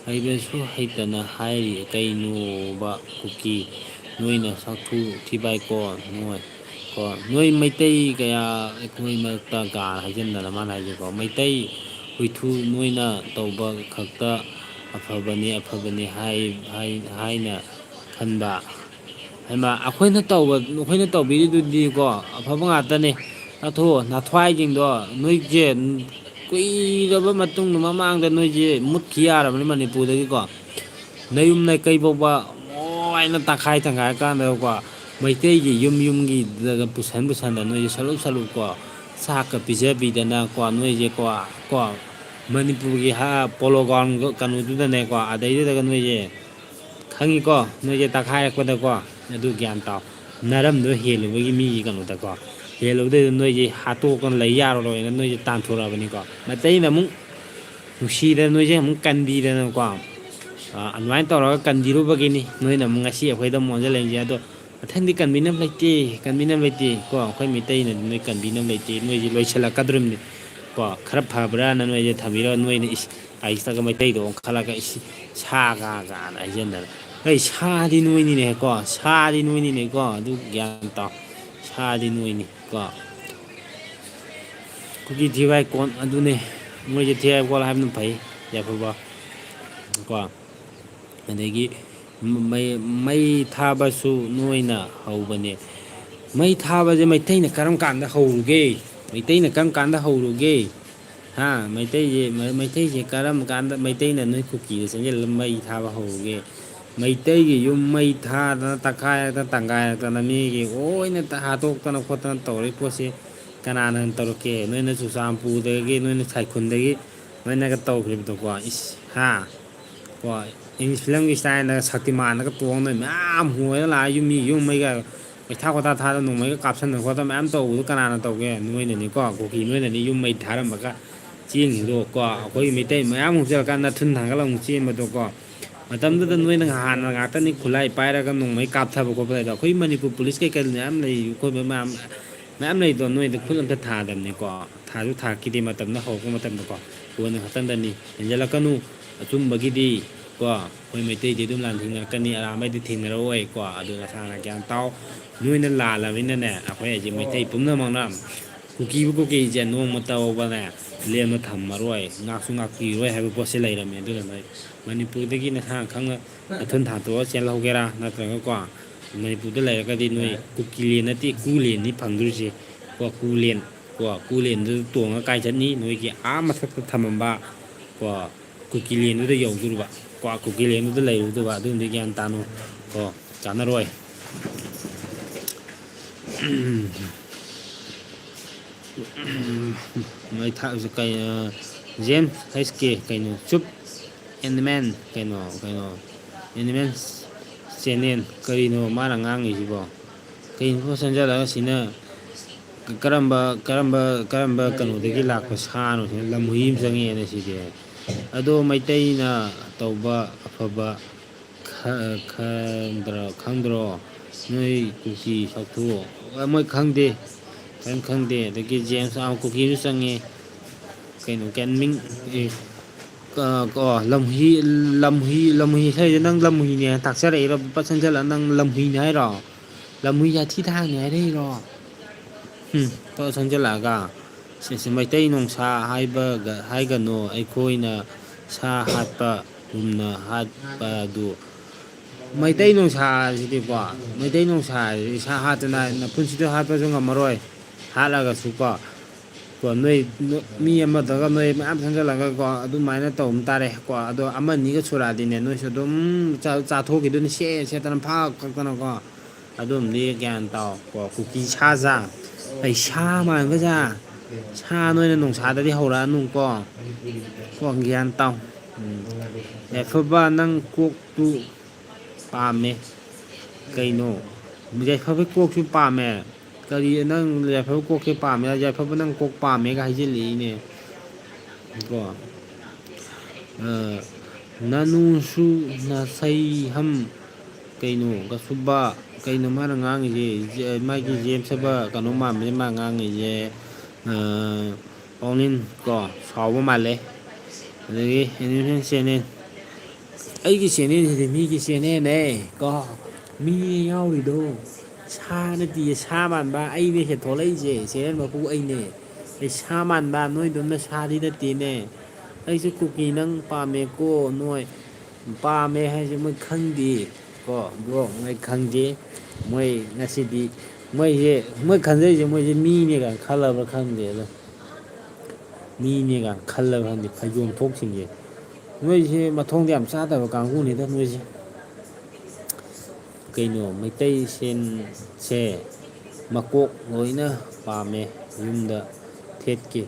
ꯍꯩꯕꯁꯨ ꯍꯩꯇꯅ ꯍꯥꯏꯔꯤ ꯀꯩꯅꯣꯕ ꯀꯨꯀꯤ ꯅꯣꯏꯅ ꯁꯛꯊꯨ ꯊꯤꯕꯥꯏꯀꯣ ꯅꯣꯏ ꯃꯩꯇꯩ ꯀꯌꯥ ꯑꯩꯈꯣꯏ ꯃꯔꯛꯇ ꯒꯥꯔ ꯍꯥꯏꯖꯤꯟꯗꯅ ꯃꯥꯅ ꯍꯥꯏꯁꯦꯀꯣ ꯃꯩꯇꯩ ꯍꯨꯏꯊꯨ ꯅꯣꯏꯅ ꯇꯧꯕ ꯈꯛꯇ ꯑꯐꯕꯅꯤ ꯍꯥꯏꯅ ꯈꯟꯕ ꯍꯥꯏꯃ ꯑꯩꯈꯣꯏꯅ ꯇꯧꯕꯤꯔꯤꯗꯨꯗꯤꯀꯣ ꯑꯐꯕ ꯉꯥꯛꯇꯅꯦ ꯅꯊ꯭ꯋꯥꯏꯁꯤꯡꯗꯣ ꯅꯣꯏꯁꯦ ꯀꯨꯏꯔꯕ ꯃꯇꯨꯡꯗ ꯃꯃꯥꯡꯗ ꯅꯣꯏꯁꯦ ꯃꯨꯠꯈꯤ ꯌꯥꯔꯕꯅꯤ ꯃꯅꯤꯄꯨꯔꯗꯒꯤꯀꯣ ꯅꯌꯨꯝ ꯅꯀꯩ ꯐꯥꯎꯕ ꯂꯣꯏꯅ ꯇꯪꯈꯥꯏ ꯀꯥꯟꯗꯀꯣ ꯃꯩꯇꯩꯒꯤ ꯌꯨꯝꯒꯤꯗꯒ ꯄꯨꯁꯟꯗ ꯅꯣꯏꯁꯦ ꯁꯂꯨꯛ ꯆꯥꯛꯀ ꯄꯤꯖꯕꯤꯗꯅꯀꯣ ꯅꯣꯏꯁꯦꯀꯣ ꯃꯅꯤꯄꯨꯔꯒꯤ ꯄꯣꯂꯣ ꯒ꯭ꯔꯥꯎꯟ ꯀꯩꯅꯣꯗꯨꯗꯅꯦꯀꯣ ꯑꯗꯩꯗꯨꯗꯒ ꯅꯣꯏꯁꯦ ꯈꯪꯉꯤꯀꯣ ꯅꯣꯏꯁꯦ ꯇꯛꯈꯥꯏꯔꯛꯄꯗꯀꯣ ꯑꯗꯨ ꯒ꯭ꯌꯥꯟ ꯇꯥꯎ ꯅꯔꯝꯗꯣ ꯍꯦꯜꯂꯨꯕꯒꯤ ꯃꯤꯒꯤ ꯀꯩꯅꯣꯗꯀꯣ ꯍꯦꯜꯂꯨꯕꯗꯩꯗ ꯅꯣꯏꯁꯦ ꯍꯥꯠꯇꯣꯛꯀꯅ ꯂꯩ ꯌꯥꯔꯔꯣꯏꯅ ꯅꯣꯏꯁꯦ ꯇꯥꯟꯊꯣꯔꯛꯑꯕꯅꯤꯀꯣ ꯃꯇꯩꯩꯅ ꯑꯃꯨꯛ ꯅꯨꯡꯁꯤꯗꯅ ꯅꯣꯏꯁꯦ ꯑꯃꯨꯛ ꯀꯟꯕꯤꯗꯅꯀꯣ ꯑꯗꯨꯃꯥꯏꯅ ꯇꯧꯔꯒ ꯀꯟꯕꯤꯔꯨꯕꯒꯤꯅꯤ ꯅꯣꯏꯅ ꯑꯃꯨꯛ ꯉꯁꯤ ꯑꯩꯈꯣꯏꯗ ꯑꯃꯨꯛ ꯑꯣꯟꯁꯤꯜꯂꯛꯏꯁꯦ ꯑꯗꯣ ꯃꯊꯪꯗꯤ ꯀꯟꯕꯤꯅꯕ ꯂꯩꯇꯦ ꯀꯟꯕꯤꯅꯕ ꯂꯩꯇꯦ ꯀꯣ ꯑꯩꯈꯣꯏ ꯃꯩꯇꯩꯅꯗꯤ ꯅꯣꯏ ꯀꯟꯕꯤꯅꯕ ꯂꯩꯇꯦ ꯅꯣꯏꯁꯦ ꯂꯣꯏꯁꯤꯜꯂꯛꯀꯗꯧꯔꯤꯕꯅꯤ ꯀꯣ ꯈꯔ ꯐꯕ꯭ꯔꯥꯅ ꯅꯣꯏꯁꯦ ꯊꯝꯕꯤꯔꯒ ꯅꯣꯏꯅ ꯑꯩꯁꯤꯗꯒ ꯃꯩꯇꯩꯗ ꯑꯣꯟꯈꯠꯂꯒ ꯁꯥꯒꯅ ꯍꯥꯏꯖꯟꯗꯅ ꯑꯩ ꯁꯥꯗꯤ ꯅꯣꯏꯅꯤꯅꯦꯀꯣ ꯁꯥꯗꯤ ꯅꯣꯏꯅꯤꯅꯦꯀꯣ ꯑꯗꯨ ꯒ꯭ꯌꯥꯟ ꯇꯥꯎ ꯁꯥꯗꯤ ꯅꯣꯏꯅꯤ ꯀꯣ ꯀꯨꯀꯤ ꯊꯤꯚꯥꯏ ꯀꯣꯟ ꯑꯗꯨꯅꯦ ꯃꯣꯏꯁꯦ ꯊꯤꯔꯥꯏ ꯀꯣꯠ ꯍꯥꯏꯕꯅ ꯐꯩ ꯌꯥꯏꯐꯕ ꯀꯣ ꯑꯗꯒꯤ ꯃꯩ ꯊꯥꯕꯁꯨ ꯅꯣꯏꯅ ꯍꯧꯕꯅꯦ ꯃꯩ ꯊꯥꯕꯁꯦ ꯃꯩꯇꯩꯅ ꯀꯔꯝ ꯀꯥꯟꯗ ꯍꯧꯔꯨꯒꯦ ꯃꯩꯇꯩꯅ ꯀꯔꯝ ꯀꯥꯟꯗ ꯍꯧꯔꯨꯒꯦ ꯃꯩꯇꯩꯁꯦ ꯀꯔꯝ ꯀꯥꯟꯗ ꯃꯩꯇꯩꯅ ꯅꯣꯏ ꯀꯨꯀꯤꯗ ꯆꯪꯁꯤꯜꯂꯒ ꯃꯩ ꯊꯥꯕ ꯍꯧꯔꯨꯒꯦ ꯃꯩꯇꯩꯒꯤ ꯌꯨꯝ ꯃꯩ ꯊꯥꯗꯅ ꯇꯛꯈꯥꯏꯔꯛꯇꯅ ꯇꯪꯒꯥꯏꯔꯛꯇꯅ ꯃꯤꯒꯤ ꯂꯣꯏꯅ ꯍꯥꯠꯇꯣꯛꯇꯅ ꯈꯣꯠꯇꯅ ꯇꯧꯔꯛꯏ ꯄꯣꯠꯁꯤ ꯀꯅꯥꯅ ꯇꯧꯔꯛꯀꯦ ꯅꯣꯏꯅ ꯆꯨꯔꯆꯥꯟꯄꯨꯔꯗꯒꯤ ꯅꯣꯏꯅ ꯁꯥꯏꯈꯨꯜꯗꯒꯤ ꯅꯣꯏꯅꯒ ꯇꯧꯈꯤꯕꯗꯣꯀꯣ ꯀꯣ ꯏꯪꯂꯤꯁ ꯐꯤꯂꯝꯒꯤ ꯏꯁꯇꯥꯏꯜꯗꯒ ꯁꯛꯇꯤꯃꯥꯟꯗꯒ ꯇꯣꯡꯉꯒ ꯃꯌꯥꯝ ꯍꯣꯏꯔ ꯂꯥꯛꯑ ꯌꯨꯝ ꯃꯩꯒ ꯀꯩꯊꯥ ꯈꯣꯊꯥ ꯊꯥꯗꯅ ꯅꯣꯡꯃꯩꯒ ꯀꯥꯞꯁꯤꯟꯗꯅ ꯈꯣꯠꯇꯅ ꯃꯌꯥꯝ ꯇꯧꯕꯗꯣ ꯀꯅꯥꯅ ꯇꯧꯒꯦ ꯅꯣꯏꯅꯅꯤꯀꯣ ꯀꯨꯀꯤ ꯅꯣꯏꯅꯅꯤ ꯌꯨꯝ ꯃꯩ ꯊꯥꯔꯝꯃꯒ ꯆꯦꯡꯈꯤꯕꯗꯣꯀꯣ ꯑꯩꯈꯣꯏꯒꯤ ꯃꯩꯇꯩ ꯃꯌꯥꯝ ꯍꯨꯞꯆꯜꯂꯀꯥꯟꯗ ꯊꯨꯟ ꯊꯥꯡꯒꯠꯂ ꯑꯃꯨꯛ ꯆꯦꯟꯕꯗꯣꯀꯣ ꯃꯇꯝꯗꯨꯗ ꯅꯣꯏꯅ ꯍꯥꯟꯅ ꯉꯥꯛꯇꯅꯤ ꯈꯨꯠꯂꯥꯏ ꯄꯥꯏꯔꯒ ꯅꯣꯡꯃꯩ ꯀꯥꯞꯊꯕ ꯈꯣꯠꯄ ꯂꯩꯗꯣ ꯑꯩꯈꯣꯏ ꯃꯅꯤꯄꯨꯔ ꯄꯨꯂꯤꯁ ꯀꯩꯀꯩ ꯃꯌꯥꯝ ꯂꯩ ꯑꯩꯈꯣꯏ ꯃꯌꯥꯝ ꯂꯩꯗꯣ ꯅꯣꯏꯗ ꯈꯨꯠ ꯑꯝꯇ ꯊꯥꯗꯕꯅꯤꯀꯣ ꯊꯥꯁꯨ ꯊꯥꯛꯈꯤꯗꯦ ꯃꯇꯝꯗ ꯍꯧꯔꯛꯄ ꯃꯇꯝꯗꯀꯣ ꯀꯣꯟꯅ ꯈꯛꯇꯪꯗꯅꯤ ꯍꯦꯟꯖꯜꯂꯛꯀꯅꯨ ꯑꯆꯨꯝꯕꯒꯤꯗꯤ ꯀꯣ ꯑꯩꯈꯣꯏ ꯃꯩꯇꯩꯗꯤ ꯑꯗꯨꯝ ꯂꯥꯟꯊꯦꯡꯅꯔꯛꯀꯅꯤ ꯑꯔꯥꯟꯕꯩꯗꯤ ꯊꯦꯡꯅꯔꯛꯑꯣꯏꯀꯣ ꯑꯗꯨ ꯅꯁꯥꯅ ꯒ꯭ꯌꯥꯟ ꯇꯥꯎ ꯅꯣꯏꯅ ꯂꯥꯜꯂꯕꯅꯤꯅꯅꯦ ꯑꯩꯈꯣꯏ ꯍꯧꯖꯤꯛ ꯃꯩꯇꯩ ꯄꯨꯝꯅꯃꯛꯅ ꯀꯨꯀꯤꯕ ꯀꯨꯀꯤꯁꯦ ꯅꯣꯡꯃ ꯇꯧꯕꯅꯦ ꯂꯦꯝꯅ ꯊꯝꯃꯔꯣꯏ ꯉꯥꯛꯁꯨ ꯉꯥꯛꯄꯤꯔꯣꯏ ꯍꯥꯏꯕ ꯄꯣꯠꯁꯦ ꯂꯩꯔꯝꯃꯦ ꯑꯗꯨꯅ ꯅꯣꯏ ꯃꯅꯤꯄꯨꯔꯗꯒꯤ ꯅꯁꯥꯅ ꯈꯪꯅ ꯅꯊꯨꯟ ꯊꯥꯡꯇꯣꯛꯑ ꯆꯦꯜꯍꯧꯒꯦꯔꯥ ꯅꯠꯇ꯭ꯔꯒꯀꯣ ꯃꯅꯤꯄꯨꯔꯗ ꯂꯩꯔꯒꯗꯤ ꯅꯣꯏ ꯀꯨꯀꯤꯂꯦꯟ ꯅꯠꯇꯦ ꯀꯨꯂꯦꯟꯅꯤ ꯐꯪꯗꯣꯏꯁꯦ ꯀꯨꯂꯦꯟꯗꯨꯗ ꯇꯣꯡꯉꯒ ꯀꯥꯏ ꯆꯠꯅꯤ ꯅꯣꯏꯒꯤ ꯃꯊꯛꯇ ꯊꯝꯃꯝꯕ ꯀꯣ ꯀꯨꯀꯤꯂꯦꯟꯗꯨꯗ ꯌꯧꯗꯣꯔꯤꯕ ꯀꯨꯀꯤꯂꯦꯟꯗꯨꯗ ꯂꯩꯔꯨꯗꯕ ꯑꯗꯨꯝꯗꯤ ꯒ꯭ꯌꯥꯟ ꯇꯥꯅꯨ ꯀꯣ ꯆꯥꯟꯅꯔꯣꯏ ꯖꯦꯝꯁ ꯍꯩꯁ ꯀꯦ ꯀꯩꯅꯣ ꯆꯨꯞ ꯑꯦꯅꯤꯃꯦꯜ ꯑꯦꯅꯤꯃꯦꯜ ꯆꯦꯅꯦꯜ ꯀꯔꯤꯅꯣ ꯃꯥꯅ ꯉꯥꯡꯉꯤꯁꯤꯕꯣ ꯀꯩꯅꯣ ꯆꯪꯁꯤꯜꯂꯒ ꯁꯤꯅ ꯀꯔꯝꯕ ꯀꯩꯅꯣꯗꯒꯤ ꯂꯥꯛꯄ ꯁꯥꯅꯣ ꯁꯤꯅ ꯂꯝꯍꯨꯏ ꯑꯃ ꯆꯪꯉꯛꯑꯦꯅ ꯁꯤꯗꯤ ꯑꯗꯣ ꯃꯩꯇꯩꯅ ꯇꯧꯕ ꯑꯐꯕ ꯈꯪꯗ꯭ꯔꯣ ꯅꯣꯏ ꯀꯨꯀꯤ ꯁꯛꯊꯨ ꯃꯣꯏ ꯈꯪꯗꯦ ꯀꯔꯤꯝ ꯈꯪꯗꯦ ꯑꯗꯒꯤ ꯖꯦꯝꯁ ꯀꯨꯀꯤꯁꯨ ꯆꯪꯉꯦ ꯀꯩꯅꯣ ꯀꯦꯟꯃꯤꯡ ꯂꯝꯍꯨꯏ ꯏꯁꯩꯁꯦ ꯅꯪ ꯂꯝꯍꯨꯏꯅꯦ ꯇꯥꯛꯆꯔꯛꯏꯔꯣ ꯄꯠ ꯆꯪꯁꯤꯜꯂꯒ ꯅꯪ ꯂꯝꯍꯨꯏꯅꯦ ꯍꯥꯏꯔꯣ ꯂꯝꯍꯨꯏ ꯌꯥꯊꯤ ꯊꯥꯡꯅꯤ ꯍꯥꯏꯔꯛꯏꯔꯣ ꯆꯪꯁꯤꯜꯂꯛꯑꯒ ꯁꯤꯁꯦ ꯃꯩꯇꯩ ꯅꯨꯡꯁꯥ ꯍꯥꯏꯒꯅꯣ ꯑꯩꯈꯣꯏꯅ ꯁꯥ ꯍꯥꯠꯄꯒꯨꯝꯅ ꯍꯥꯠꯄ ꯑꯗꯨ ꯃꯩꯇꯩ ꯅꯨꯡꯁꯥꯁꯤꯗꯤꯀꯣ ꯃꯩꯇꯩ ꯅꯨꯡꯁꯥꯁꯤꯗꯤ ꯏꯁꯥ ꯍꯥꯠꯇꯅ ꯅꯄꯨꯟꯁꯤꯗ ꯍꯥꯠꯄꯁꯨ ꯉꯝꯃꯔꯣꯏ ꯍꯥꯠꯂꯒꯁꯨꯀꯣ ꯅꯣꯏ ꯃꯤ ꯑꯃꯗꯒ ꯅꯣꯏ ꯃꯌꯥꯝ ꯆꯪꯁꯤꯜꯂꯒꯀꯣ ꯑꯗꯨꯃꯥꯏꯅ ꯇꯧꯕ ꯇꯥꯔꯦꯀꯣ ꯑꯗꯣ ꯑꯃ ꯑꯅꯤꯒ ꯁꯨꯔꯛꯑꯗꯤꯅꯦ ꯅꯣꯏꯁꯨ ꯑꯗꯨꯝ ꯆꯥꯊꯣꯛꯈꯤꯗꯣꯏꯅꯤ ꯁꯦꯠꯇꯅ ꯀꯛꯇꯅꯀꯣ ꯑꯗꯨꯝꯗꯤ ꯒ꯭ꯌꯥꯟ ꯇꯥꯎ ꯀꯨꯀꯤ ꯁꯥꯖꯥ ꯑꯩ ꯁꯥ ꯃꯥꯟꯕꯖꯥ ꯁꯥ ꯅꯣꯏꯅ ꯅꯨꯡꯁꯥꯗꯗꯤ ꯍꯧꯔꯛꯑꯅꯨꯀꯣ ꯒ꯭ꯌꯥꯟ ꯇꯥꯎ ꯌꯥꯏꯐꯕ ꯅꯪ ꯀꯣꯛꯇꯨ ꯄꯥꯝꯃꯦ ꯀꯩꯅꯣ ꯌꯥꯏꯐꯕ ꯀꯣꯛꯁꯨ ꯄꯥꯝꯃꯦ ꯀꯔꯤ ꯅꯪ ꯌꯥꯏꯐꯕ ꯀꯣꯛꯁꯦ ꯄꯥꯝꯃꯦ ꯌꯥꯏꯐꯕ ꯅꯪ ꯀꯣꯛ ꯄꯥꯝꯃꯦꯒ ꯍꯥꯏꯖꯤꯜꯂꯛꯏꯅꯦ ꯀꯣ ꯅꯥꯅꯨꯁꯨ ꯅꯥꯁꯩꯍꯝ ꯀꯩꯅꯣ ꯁꯨꯕ ꯀꯩꯅꯣ ꯃꯥꯅ ꯉꯥꯡꯉꯤꯁꯦ ꯃꯥꯒꯤ ꯖꯦꯝꯁꯕ ꯀꯩꯅꯣ ꯃꯥꯟꯕꯁꯦ ꯃꯥꯅ ꯉꯥꯡꯉꯤꯁꯦ ꯄꯥꯎꯅꯤꯟ ꯀꯣ ꯁꯥꯎꯕ ꯃꯥꯜꯂꯦ ꯑꯗꯒꯤ ꯑꯦꯅꯤꯃꯦꯁꯟ ꯆꯦꯅꯦꯜ ꯑꯩꯒꯤ ꯆꯦꯅꯦꯜꯁꯤꯗꯤ ꯃꯤꯒꯤ ꯆꯦꯅꯦꯜꯅꯦ ꯀꯣ ꯃꯤ ꯌꯥꯎꯔꯤꯗꯣ ꯁꯥ ꯅꯠꯇꯤꯌꯦ ꯁꯥ ꯃꯥꯟꯕ ꯑꯩꯅꯦ ꯊꯣꯛꯂꯛꯏꯁꯦ ꯆꯦꯅꯦꯜ ꯃꯄꯨ ꯑꯩꯅꯦ ꯑꯩ ꯁꯥ ꯃꯥꯟꯕ ꯅꯣꯏꯗꯧꯅ ꯁꯥꯗꯤ ꯅꯠꯇꯦꯅꯦ ꯑꯩꯁꯨ ꯀꯨꯀꯤ ꯅꯪ ꯄꯥꯝꯃꯦꯀꯣ ꯅꯣꯏ ꯄꯥꯝꯃꯦ ꯍꯥꯏꯁꯦ ꯃꯣꯏ ꯈꯪꯗꯦ ꯀꯣ ꯕ꯭ꯔꯣ ꯃꯣꯏ ꯈꯪꯗꯦ ꯃꯣꯏ ꯉꯁꯤꯗꯤ ꯃꯣꯏ ꯈꯟꯖꯔꯤꯁꯦ ꯃꯣꯏꯁꯦ ꯃꯤꯅꯦꯒ ꯈꯜꯂꯕ꯭ꯔꯥ ꯈꯪꯗꯦ ꯑꯗꯣ ꯃꯤꯅꯦꯒ ꯈꯜꯂꯕ ꯈꯪꯗꯦ ꯐꯩꯖꯣꯝ ꯊꯣꯛꯁꯤꯡꯁꯦ ꯅꯣꯏꯁꯦ ꯃꯊꯣꯡꯗ ꯌꯥꯝ ꯆꯥꯗꯕ ꯀꯥꯡꯕꯨꯅꯤꯗ ꯅꯣꯏꯁꯦ ꯀꯩꯅꯣ ꯃꯩꯇꯩ ꯁꯦꯟꯁꯦ ꯃꯀꯣꯛ ꯂꯣꯏꯅ ꯄꯥꯝꯃꯦ ꯌꯨꯝꯗ ꯊꯦꯠꯀꯦ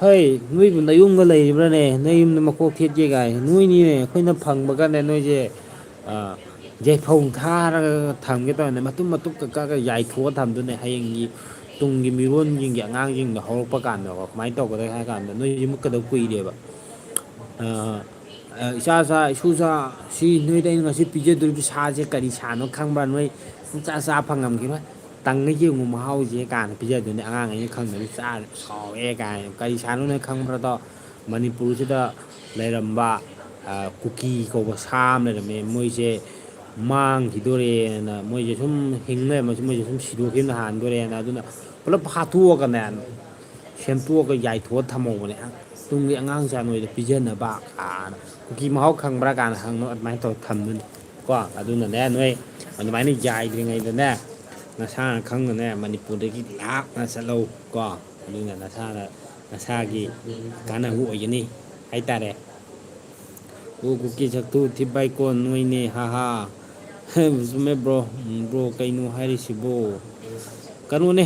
ꯍꯣꯏ ꯅꯣꯏꯕꯨ ꯅꯌꯨꯝꯒ ꯂꯩꯔꯤꯕ꯭ꯔꯥꯅꯦ ꯅꯣꯏ ꯌꯨꯝꯗ ꯃꯀꯣꯛ ꯊꯦꯠꯀꯦ ꯀꯥꯏ ꯅꯣꯏꯅꯤꯅꯦ ꯑꯩꯈꯣꯏꯅ ꯐꯪꯕꯒꯅꯦ ꯅꯣꯏꯁꯦ ꯌꯥꯏꯐꯧ ꯊꯥꯔꯒ ꯊꯝꯒꯦ ꯇꯧꯕꯅꯦ ꯃꯇꯨꯝ ꯃꯇꯨꯝ ꯀꯛꯑꯒ ꯌꯥꯏꯊꯣꯛꯑ ꯊꯝꯗꯣꯏꯅꯦ ꯍꯌꯦꯡꯒꯤ ꯇꯨꯡꯒꯤ ꯃꯤꯔꯣꯟꯁꯤꯡꯒꯤ ꯑꯉꯥꯡꯁꯤꯡꯗꯣ ꯍꯧꯔꯛꯄ ꯀꯥꯟꯗꯀꯣ ꯀꯃꯥꯏꯅ ꯇꯧꯒꯗꯒꯦ ꯍꯥꯏ ꯀꯥꯟꯗ ꯅꯣꯏꯁꯤ ꯃꯨꯠꯀꯗꯕ ꯀꯨꯏꯔꯦꯕ ꯏꯆꯥꯆꯥ ꯏꯁꯨꯆꯥ ꯁꯤ ꯅꯣꯏꯗ ꯑꯩꯅ ꯉꯁꯤ ꯄꯤꯖꯗꯣꯔꯤꯕ ꯁꯥꯁꯦ ꯀꯔꯤ ꯁꯥꯅꯣ ꯈꯪꯕ꯭ꯔꯥ ꯅꯣꯏ ꯁꯨꯡꯆꯥ ꯆꯥ ꯐꯪꯉꯝꯈꯤꯔꯣꯏ ꯇꯪꯅ ꯌꯦꯡꯉꯨ ꯃꯍꯥꯎꯁꯦ ꯀꯥꯟꯅ ꯄꯤꯖꯗꯣꯏꯅꯦ ꯑꯉꯥꯡꯉꯩꯅ ꯈꯪꯗꯕꯅꯤ ꯁꯥꯎꯋꯦ ꯀꯥꯏꯅ ꯀꯔꯤ ꯁꯥꯅꯣꯅꯣ ꯈꯪꯕ꯭ꯔꯥꯗꯣ ꯃꯅꯤꯄꯨꯔꯁꯤꯗ ꯂꯩꯔꯝꯕ ꯀꯨꯀꯤ ꯀꯧꯕ ꯁꯥ ꯑꯃ ꯂꯩꯔꯝꯃꯦ ꯃꯣꯏꯁꯦ ꯃꯥꯡꯈꯤꯗꯣꯔꯦꯅ ꯃꯣꯏꯁꯦ ꯁꯨꯝ ꯍꯤꯡꯅꯔꯝꯃꯁꯨ ꯃꯣꯏꯁꯦ ꯁꯨꯝ ꯁꯤꯗꯣꯛꯈꯤꯕꯅ ꯍꯥꯟꯗꯣꯔꯦꯅ ꯑꯗꯨꯅ ꯄꯨꯂꯞ ꯍꯥꯠꯇꯣꯛꯑꯒꯅꯦ ꯁꯦꯝꯇꯣꯛꯑꯒ ꯌꯥꯏꯊꯣꯛꯑ ꯊꯝꯍꯧꯕꯅꯦ ꯇꯨꯡꯒꯤ ꯑꯉꯥꯡꯁꯥ ꯅꯣꯏꯗ ꯄꯤꯖꯅꯕ ꯀꯥꯟꯅ ꯀꯨꯀꯤ ꯃꯍꯥꯎ ꯈꯪꯕ꯭ꯔꯥ ꯀꯥꯟꯗ ꯍꯪꯅꯣ ꯑꯗꯨꯃꯥꯏꯅ ꯇꯧꯔ ꯊꯝꯗꯣꯏꯅꯤ ꯀꯣ ꯑꯗꯨꯅꯅꯦ ꯅꯣꯏ ꯑꯗꯨꯃꯥꯏꯅ ꯌꯥꯏꯗ꯭ꯔꯤꯉꯩꯗꯅꯦ ꯅꯁꯥꯅ ꯈꯪꯅꯅꯦ ꯃꯅꯤꯄꯨꯔꯗꯒꯤ ꯂꯥꯞꯅ ꯆꯠꯍꯧ ꯀꯣ ꯑꯗꯨꯅ ꯅꯁꯥꯅ ꯅꯁꯥꯒꯤ ꯀꯥꯟꯅꯕ ꯑꯣꯏꯒꯅꯤ ꯍꯥꯏꯇꯥꯔꯦ ꯑꯣ ꯀꯨꯀꯤ ꯁꯛꯇꯨ ꯊꯤꯕꯥꯏꯀꯣꯟ ꯅꯣꯏꯅꯦ ꯍꯥꯍꯥ ꯆꯨꯝꯃꯦ ꯕ꯭ꯔꯣ ꯕ꯭ꯔꯣ ꯀꯩꯅꯣ ꯍꯥꯏꯔꯤꯁꯤꯕꯣ ꯀꯩꯅꯣꯅꯦ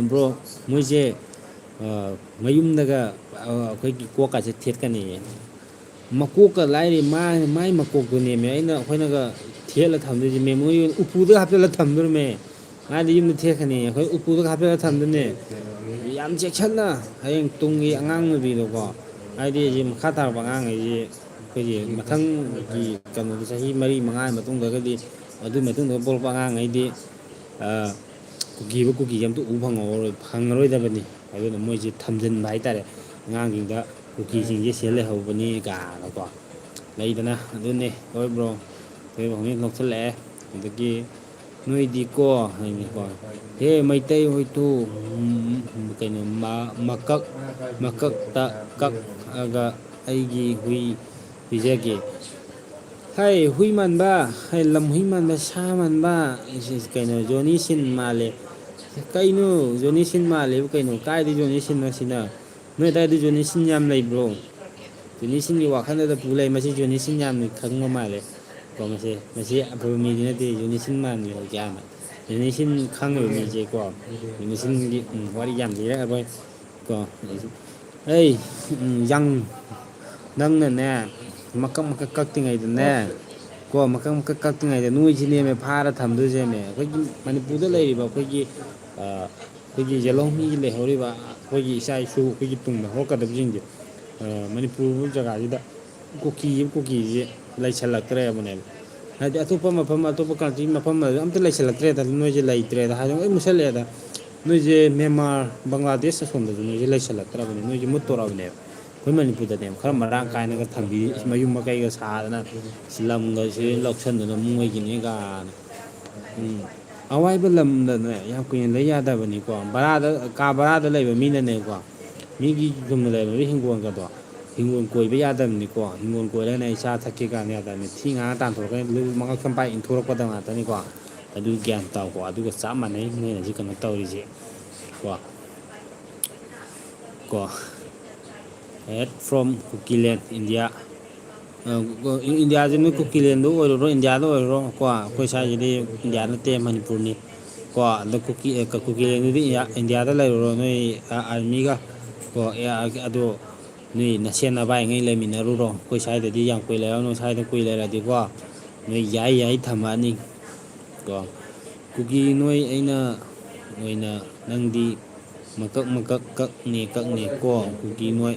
ꯕ꯭ꯔꯣ ꯃꯣꯏꯁꯦ ꯃꯌꯨꯝꯗꯒ ꯑꯩꯈꯣꯏꯒꯤ ꯀꯣꯛꯀꯁꯦ ꯊꯦꯠꯀꯅꯤꯌꯦ ꯃꯀꯣꯛꯀ ꯂꯥꯏꯔꯤ ꯃꯥꯏ ꯃꯀꯣꯛꯇꯨꯅꯦꯃꯦ ꯑꯩꯅ ꯑꯩꯈꯣꯏꯅꯒ ꯊꯦꯠꯂ ꯊꯝꯗꯣꯏꯁꯦ ꯃꯦꯃꯣꯔꯤ ꯎꯄꯨꯗ ꯍꯥꯞꯆꯤꯜꯂ ꯊꯝꯗꯣꯏꯃꯦ ꯃꯥꯗꯤ ꯌꯨꯝꯗ ꯊꯦꯠꯀꯅꯤ ꯑꯩꯈꯣꯏ ꯎꯄꯨꯗꯒ ꯍꯥꯞꯆꯜꯂꯒ ꯊꯝꯗꯣꯏꯅꯦ ꯌꯥꯝ ꯆꯦꯛꯁꯤꯟꯅ ꯍꯌꯦꯡ ꯇꯨꯡꯒꯤ ꯑꯉꯥꯡ ꯅꯨꯕꯤꯗꯀꯣ ꯍꯥꯏꯗꯤ ꯁꯤ ꯃꯈꯥ ꯇꯥꯔꯛꯄ ꯑꯉꯥꯡꯈꯩꯁꯤ ꯑꯩꯈꯣꯏꯒꯤ ꯃꯊꯪꯒꯤ ꯀꯩꯅꯣꯗ ꯆꯍꯤ 4-5 ꯃꯇꯨꯡꯗꯒꯗꯤ ꯑꯗꯨꯒꯤ ꯃꯇꯨꯡꯗ ꯄꯣꯛꯄ ꯑꯉꯥꯡꯉꯩꯗꯤ ꯀꯨꯀꯤꯕ ꯀꯨꯀꯤꯁꯦ ꯑꯝꯇ ꯎꯕ ꯐꯪꯉꯔꯣꯏꯗꯕꯅꯤ ꯑꯗꯨꯅ ꯃꯣꯏꯁꯤ ꯊꯝꯖꯤꯟꯕ ꯍꯥꯏꯇꯥꯔꯦ ꯑꯉꯥꯡꯁꯤꯡꯗ ꯀꯨꯀꯤꯁꯤꯡꯁꯦ ꯁꯤꯗ ꯂꯩꯍꯧꯕꯅꯤ ꯀꯥꯅꯀꯣ ꯂꯩꯗꯅ ꯑꯗꯨꯅꯦ ꯍꯣꯏ ꯕ꯭ꯔꯣ ꯑꯩꯈꯣꯏ ꯍꯧꯖꯤꯛ ꯅꯣꯛꯁꯤꯜꯂꯛꯑꯦ ꯑꯗꯒꯤ ꯅꯣꯏꯗꯤꯀꯣ ꯍꯥꯏꯅꯤꯀꯣ ꯍꯦ ꯃꯩꯇꯩ ꯍꯣꯏꯇꯨ ꯀꯩꯅꯣ ꯃꯀꯛꯇ ꯀꯛꯑꯒ ꯑꯩꯒꯤ ꯍꯨꯏ ꯄꯤꯖꯒꯦ ꯍꯥꯏ ꯍꯨꯏ ꯃꯥꯟꯕ ꯍꯥꯏ ꯂꯝꯍꯨꯏ ꯃꯥꯟꯕ ꯁꯥ ꯃꯥꯟꯕ ꯀꯩꯅꯣ ꯖꯣꯅꯤ ꯁꯤꯟ ꯃꯥꯜꯂꯦ ꯀꯩꯅꯣ ꯖꯣꯅꯤ ꯁꯤꯟ ꯃꯥꯜꯂꯦꯕ ꯀꯩꯅꯣ ꯀꯥꯏꯗ ꯖꯣꯅꯤ ꯁꯤꯟꯅꯣ ꯁꯤꯅ ꯅꯣꯏ ꯑꯗꯨꯗꯥꯏꯗ ꯖꯣꯅꯤ ꯁꯤꯟ ꯌꯥꯝ ꯂꯩꯕ꯭ꯔꯣ ꯖꯣꯅꯤ ꯁꯤꯟꯒꯤ ꯋꯥꯈꯜꯗꯗ ꯄꯨ ꯂꯩ ꯃꯁꯤ ꯖꯣꯅꯤ ꯁꯤꯟ ꯌꯥꯝꯅ ꯈꯪꯕ ꯃꯥꯜꯂꯦ ꯀꯣ ꯃꯁꯤ ꯑꯐꯕ ꯃꯤꯗꯤ ꯅꯠꯇꯦ ꯖꯣꯅꯤ ꯁꯤꯟ ꯃꯥꯟꯕꯅꯤ ꯀꯌꯥꯅ ꯖꯣꯅꯤ ꯁꯤꯟ ꯈꯪꯉꯤꯕ ꯃꯤꯁꯦꯀꯣ ꯖꯣꯅꯤ ꯁꯤꯟꯒꯤ ꯋꯥꯔꯤ ꯌꯥꯝ ꯂꯤꯔꯛꯑꯔꯣꯏ ꯀꯣ ꯑꯩ ꯌꯪ ꯅꯪꯅꯅꯦ ꯃꯀꯛ ꯀꯛꯇ꯭ꯔꯤꯉꯩꯗꯅꯦ ꯀꯣ ꯃꯀꯛ ꯀꯛꯇ꯭ꯔꯤꯉꯩꯗ ꯅꯣꯏꯁꯤꯅꯦꯃꯦ ꯐꯥꯔ ꯊꯝꯗꯣꯏꯁꯦꯃꯦ ꯑꯩꯈꯣꯏꯒꯤ ꯃꯅꯤꯄꯨꯔꯗ ꯂꯩꯔꯤꯕ ꯑꯩꯈꯣꯏꯒꯤ ꯌꯦꯂꯧꯃꯤꯒꯤ ꯂꯩꯍꯧꯔꯤꯕ ꯑꯩꯈꯣꯏꯒꯤ ꯏꯆꯥ ꯏꯁꯨ ꯑꯩꯈꯣꯏꯒꯤ ꯇꯨꯡꯗ ꯍꯧꯔꯛꯀꯗꯕꯁꯤꯡꯁꯦ ꯃꯅꯤꯄꯨꯔ ꯖꯒꯥꯁꯤꯗ ꯀꯨꯀꯤꯁꯦ ꯂꯩꯁꯜꯂꯛꯇ꯭ꯔꯦꯕꯅꯦꯕ ꯍꯥꯏꯗꯤ ꯑꯇꯣꯞꯄ ꯃꯐꯝ ꯑꯇꯣꯞꯄ ꯀꯟꯇ꯭ꯔꯤ ꯃꯐꯝ ꯑꯝꯇ ꯂꯩꯁꯤꯜꯂꯛꯇ꯭ꯔꯦꯗ ꯅꯣꯏꯁꯦ ꯂꯩꯇ꯭ꯔꯦꯗ ꯍꯥꯏꯗꯤ ꯂꯣꯏ ꯃꯨꯁꯜꯂꯛꯑꯦꯗ ꯅꯣꯏꯁꯦ ꯃꯦꯟꯃꯥꯔ ꯕꯪꯒ꯭ꯂꯥꯗꯦꯁ ꯑꯁꯣꯝꯗꯁꯨ ꯅꯣꯏꯁꯦ ꯂꯩꯁꯜꯂꯛꯇ꯭ꯔꯕꯅꯤ ꯅꯣꯏꯁꯦ ꯃꯨꯠꯇꯧꯔꯕꯅꯦꯕ ꯑꯩꯈꯣꯏ ꯃꯅꯤꯄꯨꯔꯗꯅꯦ ꯈꯔ ꯃꯔꯥꯡ ꯀꯥꯏꯅꯒ ꯊꯝꯕꯤ ꯃꯌꯨꯝ ꯃꯀꯩꯒ ꯁꯥꯗꯅ ꯂꯝꯒꯁꯦ ꯂꯧꯁꯟꯗꯅ ꯃꯣꯏꯒꯤꯅꯤ ꯀꯥꯏꯅ ꯑꯋꯥꯏꯕ ꯂꯝꯗꯅꯦ ꯌꯥꯝ ꯀꯨꯏꯅ ꯂꯩ ꯌꯥꯗꯕꯅꯤꯀꯣ ꯀꯥ ꯕꯔꯥꯗ ꯂꯩꯕ ꯃꯤꯅꯅꯦꯀꯣ ꯃꯤꯒꯤ ꯌꯨꯝꯗ ꯂꯩꯕ ꯍꯤꯡꯒꯣꯜꯒꯗꯣ ꯍꯤꯡꯒꯣꯜ ꯀꯣꯏꯕ ꯌꯥꯗꯕꯅꯤꯀꯣ ꯍꯤꯡꯒꯣꯜ ꯀꯣꯏꯔꯒꯅ ꯏꯆꯥ ꯊꯛꯀꯦ ꯀꯥꯟꯅ ꯌꯥꯗꯕꯅꯤ ꯊꯤ ꯉꯥ ꯇꯥꯟꯊꯣꯔꯛꯀꯅꯤ ꯃꯉꯛ ꯁꯝꯄꯥꯏ ꯏꯟꯊꯣꯔꯛꯄꯗ ꯉꯥꯛꯇꯅꯤꯀꯣ ꯑꯗꯨ ꯒ꯭ꯌꯥꯟ ꯇꯥꯎꯀꯣ ꯑꯗꯨꯒ ꯆꯞ ꯃꯥꯟꯅꯩ ꯅꯣꯏꯅ ꯍꯧꯖꯤꯛ ꯀꯩꯅꯣ ꯇꯧꯔꯤꯁꯦ ꯀꯣ ꯍꯦꯠ ꯐ꯭ꯔꯣꯝ ꯀꯨꯀꯤꯂꯦꯟ ꯏꯟꯗꯤꯌꯥ ꯏꯟꯗꯤꯌꯥꯁꯤ ꯅꯣꯏ ꯀꯨꯀꯤꯂꯦꯟꯗ ꯑꯣꯏꯔꯨꯔꯣ ꯏꯟꯗꯤꯌꯥꯗ ꯑꯣꯏꯔꯨꯔꯣ ꯀꯣ ꯑꯩꯈꯣꯏ ꯁ꯭ꯋꯥꯏꯁꯤꯗꯤ ꯏꯟꯗꯤꯌꯥ ꯅꯠꯇꯦ ꯃꯅꯤꯄꯨꯔꯅꯤ ꯀꯣ ꯑꯗ ꯀꯨꯀꯤꯂꯦꯟꯗꯨꯗꯤ ꯏꯟꯗꯤꯌꯥꯗ ꯂꯩꯔꯨꯔꯣ ꯅꯣꯏ ꯑꯥꯔꯃꯤꯒ ꯀꯣ ꯑꯗꯣ ꯅꯣꯏ ꯅꯁꯦꯟ ꯅꯕꯥꯏꯉꯩ ꯂꯩꯃꯤꯟꯅꯔꯨꯔꯣ ꯑꯩꯈꯣꯏ ꯁ꯭ꯋꯥꯏꯗꯗꯤ ꯌꯥꯝ ꯀꯨꯏ ꯂꯩꯔꯅꯨ ꯁ꯭ꯋꯥꯏꯗ ꯀꯨꯏ ꯂꯩꯔꯗꯤꯀꯣ ꯅꯣꯏ ꯌꯥꯏ ꯊꯝꯃꯛꯑꯅꯤ ꯀꯣ ꯀꯨꯀꯤ ꯅꯣꯏ ꯑꯩꯅ ꯑꯣꯏꯅ ꯅꯪꯗꯤ ꯃꯀꯛ ꯀꯛꯅꯦ ꯀꯣ ꯀꯨꯀꯤ ꯅꯣꯏ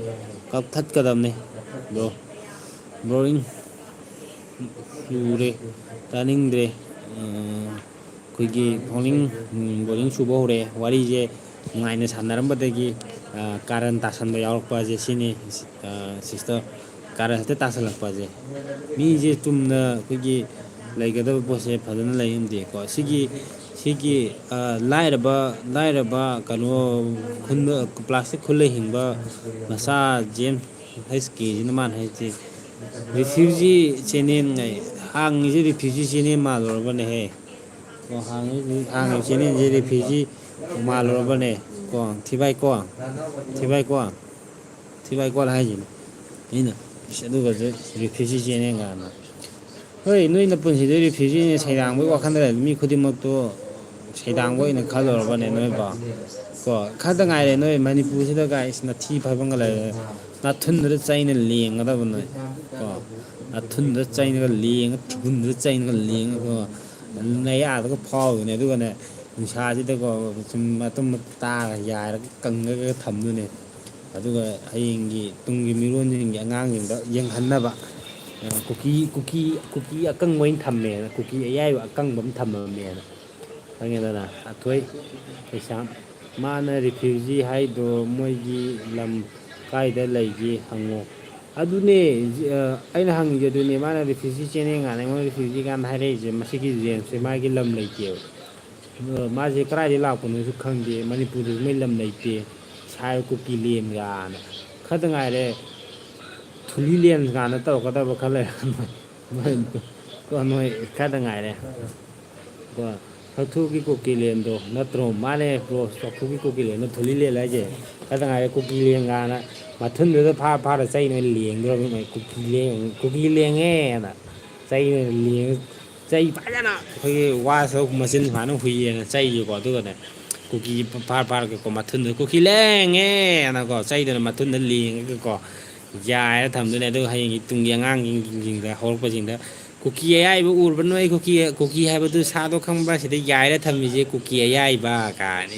ꯀꯛꯊꯠꯀꯗꯕꯅꯦ ꯕ꯭ꯔꯣꯔꯤꯡ ꯆꯨꯔꯦ ꯇꯥꯅꯤꯡꯗ꯭ꯔꯦ ꯑꯩꯈꯣꯏꯒꯤ ꯕꯣꯔꯤꯡ ꯆꯨꯕ ꯍꯧꯔꯛꯑꯦ ꯋꯥꯔꯤꯁꯦ ꯅꯨꯡꯉꯥꯏꯅ ꯁꯥꯟꯅꯔꯝꯕꯗꯒꯤ ꯀꯥꯔꯟ ꯇꯥꯁꯟꯕ ꯌꯥꯎꯔꯛꯄꯁꯦ ꯁꯤꯅꯤ ꯁꯤꯁꯇꯔ ꯀꯥꯔꯟ ꯍꯦꯛꯇ ꯇꯥꯁꯜꯂꯛꯄꯁꯦ ꯃꯤꯁꯦ ꯆꯨꯝꯅ ꯑꯩꯈꯣꯏꯒꯤ ꯂꯩꯒꯗꯕ ꯄꯣꯠꯁꯦ ꯐꯖꯅ ꯂꯩꯔꯝꯗꯦꯀꯣ ꯁꯤꯒꯤ ꯂꯥꯏꯔꯕ ꯀꯩꯅꯣ ꯄ꯭ꯂꯥꯁꯇꯤꯛ ꯈꯨꯜꯂ ꯍꯤꯡꯕ ꯃꯆꯥ ꯖꯦꯝꯁ ꯍꯩꯁ ꯀꯦꯁꯤꯅ ꯃꯥꯅ ꯍꯥꯏꯁꯦ ꯔꯤꯐ꯭ꯌꯨꯖꯤ ꯆꯦꯅꯦꯜ ꯍꯥꯡꯉꯤꯁꯦ ꯔꯤꯐ꯭ꯌꯨꯖꯤ ꯆꯦꯅꯦꯜ ꯃꯥꯜꯂꯨꯔꯕꯅꯦꯍꯦ ꯍꯥꯡꯉꯤꯕ ꯆꯦꯅꯦꯜꯁꯦ ꯔꯤꯐ꯭ꯌꯨꯖꯤ ꯃꯥꯜꯂꯨꯔꯕꯅꯦ ꯀꯣ ꯊꯤꯕꯥꯏꯀꯣꯠ ꯍꯥꯏꯁꯤꯅꯤ ꯑꯩꯅ ꯑꯗꯨꯒꯁꯨ ꯔꯤꯐ꯭ꯌꯨꯖꯤ ꯆꯦꯅꯦꯜ ꯀꯥꯏꯅ ꯍꯣꯏ ꯅꯣꯏꯅ ꯄꯨꯟꯁꯤꯗ ꯔꯤꯐ꯭ꯌꯨꯖꯤꯅꯤ ꯁꯩꯗꯥꯡꯕꯒꯤ ꯋꯥꯈꯜꯗ ꯂꯩ ꯃꯤ ꯈꯨꯗꯤꯡꯃꯛꯇꯣ ꯁꯩꯗꯥꯡꯕ ꯑꯣꯏꯅ ꯈꯜꯂꯨꯔꯕꯅꯦ ꯅꯣꯏꯀꯣ ꯀꯣ ꯈꯛꯇ ꯉꯥꯏꯔꯦ ꯅꯣꯏ ꯃꯅꯤꯄꯨꯔꯁꯤꯗ ꯒꯥꯏꯁ ꯊꯤ ꯐꯥꯏꯕꯪꯒ ꯂꯩꯔꯦ ꯅꯥꯊꯨꯟꯗꯨꯗ ꯆꯩꯅ ꯂꯦꯡꯒꯗꯕ ꯅꯣꯏ ꯀꯣ ꯅꯥꯊꯨꯟꯗꯨꯗ ꯆꯩꯅꯒ ꯂꯦꯡꯉ ꯊꯤꯕꯨꯟꯗꯨꯗ ꯆꯩꯅꯒ ꯂꯦꯡꯉꯀꯣ ꯅꯌꯥꯗꯒ ꯐꯥꯎꯗꯣꯏꯅꯦ ꯑꯗꯨꯒꯅꯦ ꯅꯨꯡꯁꯥꯁꯤꯗꯀꯣ ꯁꯨꯝ ꯃꯇꯨꯝ ꯇꯥꯔꯒ ꯌꯥꯏꯔꯒ ꯀꯪꯉꯒ ꯊꯝꯗꯣꯏꯅꯦ ꯑꯗꯨꯒ ꯍꯌꯦꯡꯒꯤ ꯇꯨꯡꯒꯤ ꯃꯤꯔꯣꯟꯁꯤꯡꯒꯤ ꯑꯉꯥꯡꯁꯤꯡꯗ ꯌꯦꯡꯍꯟꯅꯕ ꯀꯨꯀꯤ ꯑꯀꯪꯕ ꯑꯣꯏꯅ ꯊꯝꯃꯦꯅ ꯀꯨꯀꯤ ꯑꯌꯥꯏꯕ ꯑꯀꯪꯕ ꯑꯃ ꯊꯝꯃꯝꯃꯦꯅ ꯈꯪꯉꯦꯗꯅ ꯑꯊꯣꯏ ꯀꯩꯁꯥꯝ ꯃꯥꯅ ꯔꯤꯐ꯭ꯌꯨꯖꯤ ꯍꯥꯏꯗꯣ ꯃꯣꯏꯒꯤ ꯂꯝ ꯀꯥꯏꯗ ꯂꯩꯒꯦ ꯍꯪꯉꯣ ꯑꯗꯨꯅꯦ ꯑꯩꯅ ꯍꯪꯉꯤꯁꯦ ꯑꯗꯨꯅꯦ ꯃꯥꯅ ꯔꯤꯐ꯭ꯌꯨꯖꯤ ꯆꯦꯟꯅꯩ ꯀꯥꯟꯗ ꯑꯩꯉꯣꯟꯗ ꯔꯤꯐ꯭ꯌꯨꯖꯤ ꯀꯥꯟꯗ ꯍꯥꯏꯔꯛꯏꯁꯦ ꯃꯁꯤꯒꯤ ꯖꯦꯝꯁꯁꯦ ꯃꯥꯒꯤ ꯂꯝ ꯂꯩꯇꯦꯕ ꯃꯥꯁꯦ ꯀꯗꯥꯏꯗꯒꯤ ꯂꯥꯛꯄꯅꯣꯁꯨ ꯈꯪꯗꯦ ꯃꯅꯤꯄꯨꯔꯗꯁꯨ ꯃꯣꯏ ꯂꯝ ꯂꯩꯇꯦ ꯁꯥꯏ ꯀꯨꯀꯤ ꯂꯦꯟꯒꯥꯅ ꯈꯛꯇ ꯉꯥꯏꯔꯦ ꯊꯨꯂꯤ ꯂꯦꯟ ꯀꯥꯟꯅ ꯇꯧꯔꯛꯀꯗꯕ ꯈꯔ ꯂꯩꯔ ꯅꯣꯏ ꯈꯔꯗ ꯉꯥꯏꯔꯦ ꯀꯣ ꯆꯥꯛꯊꯨꯒꯤ ꯀꯨꯀꯤꯂꯦꯟꯗꯣ ꯅꯠꯇ꯭ꯔꯣ ꯃꯥꯅꯦ ꯕ꯭ꯔꯣ ꯆꯥꯛꯊꯨꯒꯤ ꯀꯨꯀꯤꯂꯦꯟꯗꯣ ꯊꯨꯂꯤ ꯂꯦꯟ ꯍꯥꯏꯁꯦ ꯈꯛꯇ ꯉꯥꯏꯔꯦ ꯀꯨꯀꯤ ꯂꯦꯡꯒꯥꯅ ꯃꯊꯨꯟꯗꯨꯗ ꯐꯥꯔ ꯆꯩꯅ ꯂꯦꯡꯗ꯭ꯔꯕ ꯀꯨꯀꯤ ꯂꯦꯡꯉꯦꯅ ꯆꯩꯅ ꯂꯦꯡꯉ ꯆꯩ ꯐꯖꯅ ꯑꯩꯈꯣꯏꯒꯤ ꯋꯥꯁꯨ ꯃꯆꯤꯟ ꯁꯨꯃꯥꯏꯅ ꯍꯨꯏꯌꯦꯅ ꯆꯩꯁꯨꯀꯣ ꯑꯗꯨꯒꯅꯦ ꯀꯨꯀꯤ ꯐꯥꯔꯒꯀꯣ ꯃꯊꯨꯟꯗ ꯀꯨꯀꯤ ꯂꯦꯡꯉꯦꯅꯀꯣ ꯆꯩꯗꯨꯅ ꯃꯊꯨꯟꯗ ꯂꯦꯡꯉꯒꯀꯣ ꯌꯥꯏꯔ ꯊꯝꯗꯣꯏꯅꯦ ꯑꯗꯨꯒ ꯍꯌꯦꯡꯒꯤ ꯇꯨꯡꯒꯤ ꯑꯉꯥꯡꯁꯤꯡꯁꯤꯡꯗ ꯍꯧꯔꯛꯄꯁꯤꯡꯗ ꯀꯨꯀꯤ ꯑꯌꯥꯏꯕ ꯎꯔꯕ ꯅꯣꯏ ꯀꯨꯀꯤ ꯍꯥꯏꯕꯗꯨ ꯁꯥꯗꯣ ꯈꯪꯕ꯭ꯔꯥ ꯁꯤꯗ ꯌꯥꯏꯔ ꯊꯝꯃꯤꯁꯦ ꯀꯨꯀꯤ ꯑꯌꯥꯏꯕ ꯀꯥꯏꯅ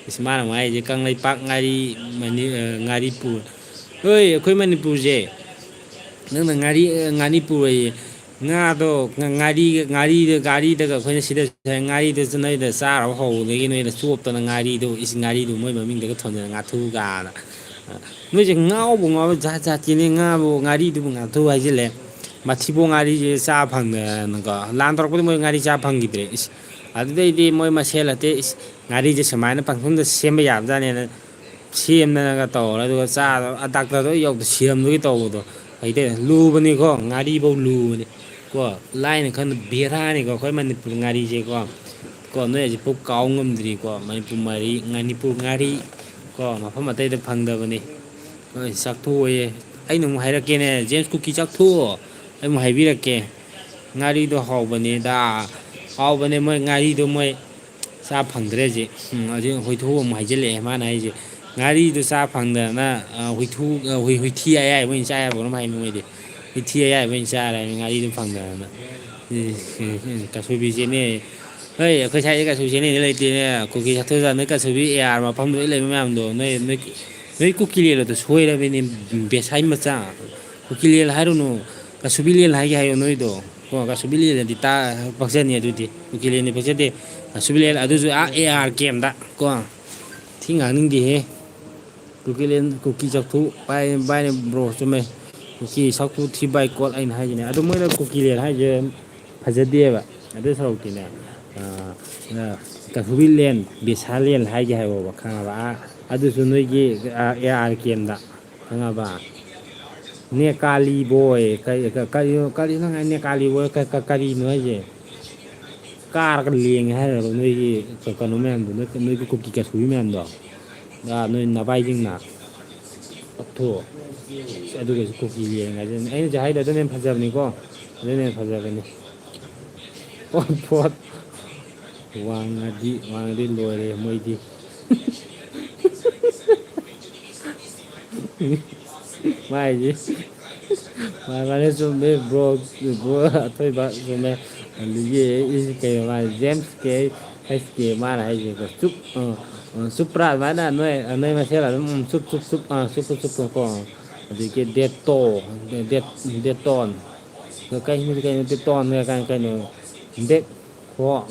ꯏꯁꯃꯥꯅ ꯑꯃꯨꯛ ꯍꯥꯏꯁꯦ ꯀꯪꯂꯩꯄꯥꯛ ꯉꯥꯔꯤꯄꯨꯔ ꯍꯣꯏ ꯑꯩꯈꯣꯏ ꯃꯅꯤꯄꯨꯔꯁꯦ ꯅꯪꯅ ꯉꯥꯔꯤꯄꯨꯔ ꯑꯌꯦ ꯉꯥꯗꯣ ꯉꯥꯔꯤꯗꯒ ꯑꯩꯈꯣꯏꯅ ꯁꯤꯗ ꯉꯥꯔꯤꯗꯁꯨ ꯅꯣꯏꯗ ꯆꯥꯔꯕ ꯍꯧꯕꯗꯒꯤ ꯅꯣꯏꯗ ꯆꯣꯞꯇꯅ ꯉꯥꯔꯤꯗꯣ ꯉꯥꯔꯤꯗꯨ ꯃꯣꯏ ꯃꯃꯤꯡꯗꯒ ꯊꯣꯟꯖꯅ ꯉꯥꯊꯨ ꯀꯥꯅ ꯅꯣꯏꯁꯦ ꯉꯥꯎꯕ ꯖꯥꯠ ꯖꯥꯠꯀꯤꯅꯦ ꯉꯥꯕꯨ ꯉꯥꯔꯤꯗꯨꯕꯨ ꯉꯥꯊꯨ ꯍꯥꯏꯖꯤꯜꯂꯦ ꯃꯊꯤꯕꯣꯡ ꯉꯥꯔꯤꯁꯦ ꯆꯥ ꯐꯪꯗꯅꯀꯣ ꯂꯥꯟ ꯇꯧꯔꯛꯄꯗꯤ ꯃꯣꯏ ꯉꯥꯔꯤ ꯆꯥ ꯐꯪꯈꯤꯗ꯭ꯔꯦ ꯑꯗꯨꯗꯩꯗꯤ ꯃꯣꯏ ꯃꯁꯦꯜ ꯅꯠꯇꯦ ꯉꯥꯔꯤꯁꯦ ꯁꯨꯃꯥꯏꯅ ꯄꯪꯊꯨꯡꯗ ꯁꯦꯝꯕ ꯌꯥꯕꯖꯥꯠꯅꯦꯅ ꯁꯦꯝꯗꯅꯒ ꯇꯧꯔꯦ ꯑꯗꯨꯒ ꯆꯥꯗ ꯗꯥꯛꯇꯔꯗꯣ ꯌꯧꯗ ꯁꯤꯔꯝꯗꯨꯒꯤ ꯇꯧꯕꯗꯣ ꯍꯩꯇꯦ ꯂꯨꯕꯅꯤꯀꯣ ꯉꯥꯔꯤꯐꯧ ꯂꯨꯕꯅꯤ ꯀꯣ ꯂꯥꯏꯅ ꯈꯟꯕ ꯕꯦꯔꯥꯅꯤꯀꯣ ꯑꯩꯈꯣꯏ ꯃꯅꯤꯄꯨꯔ ꯉꯥꯔꯤꯁꯦꯀꯣ ꯀꯣ ꯅꯣꯏ ꯍꯧꯖꯤꯛꯐꯥꯎ ꯀꯥꯎ ꯉꯝꯗ꯭ꯔꯤꯀꯣ ꯃꯅꯤꯄꯨꯔ ꯉꯥꯔꯤ ꯀꯣ ꯃꯐꯝ ꯑꯇꯩꯗ ꯐꯪꯗꯕꯅꯤ ꯍꯣꯏ ꯆꯥꯛꯊꯣꯛꯑꯌꯦ ꯑꯩꯅ ꯑꯃꯨꯛ ꯍꯥꯏꯔꯛꯀꯦꯅꯦ ꯖꯦꯝꯁ ꯀꯨꯀꯤ ꯆꯥꯛꯊꯣꯛꯑꯣ ꯑꯩ ꯑꯃꯨꯛ ꯍꯥꯏꯕꯤꯔꯛꯀꯦ ꯉꯥꯔꯤꯗꯣ ꯍꯥꯎꯕꯅꯦꯗ ꯍꯥꯎꯕꯅꯦ ꯃꯣꯏ ꯉꯥꯔꯤꯗꯣ ꯃꯣꯏ ꯆꯥ ꯐꯪꯗ꯭ꯔꯦ ꯍꯧꯖꯤꯛ ꯍꯧꯖꯤꯛ ꯍꯣꯏꯊꯣꯛ ꯑꯃꯨꯛ ꯍꯥꯏꯖꯤꯜꯂꯛꯑꯦ ꯃꯥꯅ ꯑꯩꯁꯦ ꯉꯥꯔꯤꯗꯨ ꯆꯥ ꯐꯪꯗꯅ ꯍꯨꯏꯊꯤ ꯑꯌꯥꯏꯕ ꯑꯣꯏꯅ ꯆꯥ ꯌꯥꯕꯅꯣ ꯍꯥꯏꯅ ꯃꯣꯏꯗꯤ ꯍꯨꯏꯊꯤ ꯑꯌꯥꯏꯕ ꯑꯣꯏꯅ ꯆꯥꯔꯦ ꯍꯥꯏꯅ ꯉꯥꯔꯤꯗꯨ ꯐꯪꯗꯗꯅ ꯀꯥꯁꯨꯕꯤꯁꯦꯅꯦ ꯍꯣꯏ ꯑꯩꯈꯣꯏ ꯁ꯭ꯋꯥꯏꯗ ꯀꯩꯁꯨ ꯁꯦꯟꯅꯩꯗ ꯂꯩꯇꯦꯅꯦ ꯀꯨꯀꯤ ꯆꯥꯊꯣꯛꯑꯒ ꯅꯣꯏ ꯀꯩꯁꯨꯕꯤ ꯑꯦ ꯑꯥꯔ ꯃꯐꯝꯗ ꯂꯣꯏ ꯂꯩꯕ ꯃꯌꯥꯝꯗꯣ ꯅꯣꯏ ꯀꯨꯀꯤꯂꯦꯟꯗꯣ ꯁꯣꯏꯔꯕꯅꯦ ꯕꯦꯁꯥꯏ ꯃꯆꯥ ꯀꯨꯀꯤꯂꯦꯟ ꯍꯥꯏꯔꯨꯅꯨ ꯀꯁꯨꯕꯤꯂꯦꯟ ꯍꯥꯏꯒꯦ ꯍꯥꯏꯌꯣ ꯅꯣꯏꯗꯣ ꯀꯣ ꯀꯁꯨꯕꯤꯂꯦꯟꯗꯗꯤ ꯄꯛꯆꯅꯤ ꯑꯗꯨꯗꯤ ꯀꯨꯀꯤꯂꯦꯟꯗꯤ ꯄꯛꯆꯗꯦ ꯀꯁꯨꯕꯤꯂꯦꯟ ꯑꯗꯨꯁꯨ ꯑꯦ ꯑꯥꯔ ꯀꯦꯝꯗ ꯀꯣ ꯊꯤ ꯉꯥꯡꯅꯤꯡꯗꯦꯍꯦ ꯀꯨꯀꯤ ꯆꯥꯛꯊꯨ ꯕꯥꯏꯅꯦ ꯕ꯭ꯔꯣ ꯆꯨꯝꯃꯦ ꯀꯨꯀꯤ ꯆꯥꯛꯊꯨ ꯊꯤ ꯕꯥꯏ ꯀꯣꯠ ꯑꯩꯅ ꯍꯥꯏꯁꯤꯅꯦ ꯑꯗꯣ ꯃꯣꯏꯅ ꯀꯨꯀꯤꯂꯦꯟ ꯍꯥꯏꯁꯦ ꯐꯖꯗꯦꯕ ꯑꯗꯨ ꯁꯔꯨꯛꯇꯤꯅꯦ ꯀꯁꯨꯕꯤꯂꯦꯟ ꯕꯤꯁꯥꯂꯦꯟ ꯍꯥꯏꯒꯦ ꯍꯥꯏꯕꯣꯕ ꯈꯪꯉꯕ ꯑꯗꯨꯁꯨ ꯅꯣꯏꯒꯤ ꯑꯦ ꯑꯥꯔ ꯀꯦꯝꯗ ꯈꯪꯉꯕ ꯅꯦꯀꯥꯂꯤꯕꯣꯏ ꯀꯔꯤꯅꯣ ꯅꯦꯀꯥꯂꯤꯕꯣꯏ ꯀꯔꯤꯅꯣ ꯍꯥꯏꯁꯦ ꯀꯥꯔꯒ ꯂꯦꯡꯉꯦ ꯍꯥꯏꯔꯕ ꯅꯣꯏꯒꯤ ꯀꯩꯅꯣ ꯃꯌꯥꯝꯗꯣ ꯅꯣꯏꯒꯤ ꯀꯨꯀꯤ ꯀꯁꯨꯕꯤ ꯃꯌꯥꯝꯗꯣ ꯅꯣꯏ ꯅꯚꯏꯁꯤꯡꯅ ꯀꯠꯊꯣꯛꯑꯣ ꯑꯗꯨꯒꯁꯨ ꯀꯨꯀꯤ ꯂꯦꯡꯉꯁꯤ ꯑꯩꯅꯁꯨ ꯍꯥꯏꯗꯣ ꯑꯗꯨꯅ ꯍꯦꯟꯅ ꯐꯖꯕꯅꯤꯀꯣ ꯑꯗꯨꯅ ꯍꯦꯟꯅ ꯐꯖꯕꯅꯤ ꯄꯣꯠ ꯋꯥꯡꯉꯗꯤ ꯂꯣꯏꯔꯦ ꯃꯣꯏꯗꯤ ꯃꯥꯏꯁꯦ ꯃꯥꯅꯦ ꯆꯨꯝꯃꯦ ꯕ꯭ꯔꯣ ꯑꯊꯣꯏꯕ ꯆꯨꯝꯃꯦ ꯑꯗꯒꯤ ꯀꯩꯅꯣ ꯃꯥ ꯖꯦꯝꯁ ꯀꯦ ꯃꯥꯅ ꯍꯥꯏꯁꯦꯀꯣ ꯆꯨꯞꯄ꯭ꯔꯥ ꯑꯗꯨꯃꯥꯏꯅ ꯅꯣꯏ ꯃꯁꯦꯜ ꯑꯗꯨꯝ ꯆꯨꯞꯄꯨꯀꯣ ꯑꯗꯒꯤ ꯗꯦꯇꯣꯟ ꯀꯩꯅꯣ ꯗꯦꯇꯣꯟ ꯀꯩꯅꯣ ꯍꯣ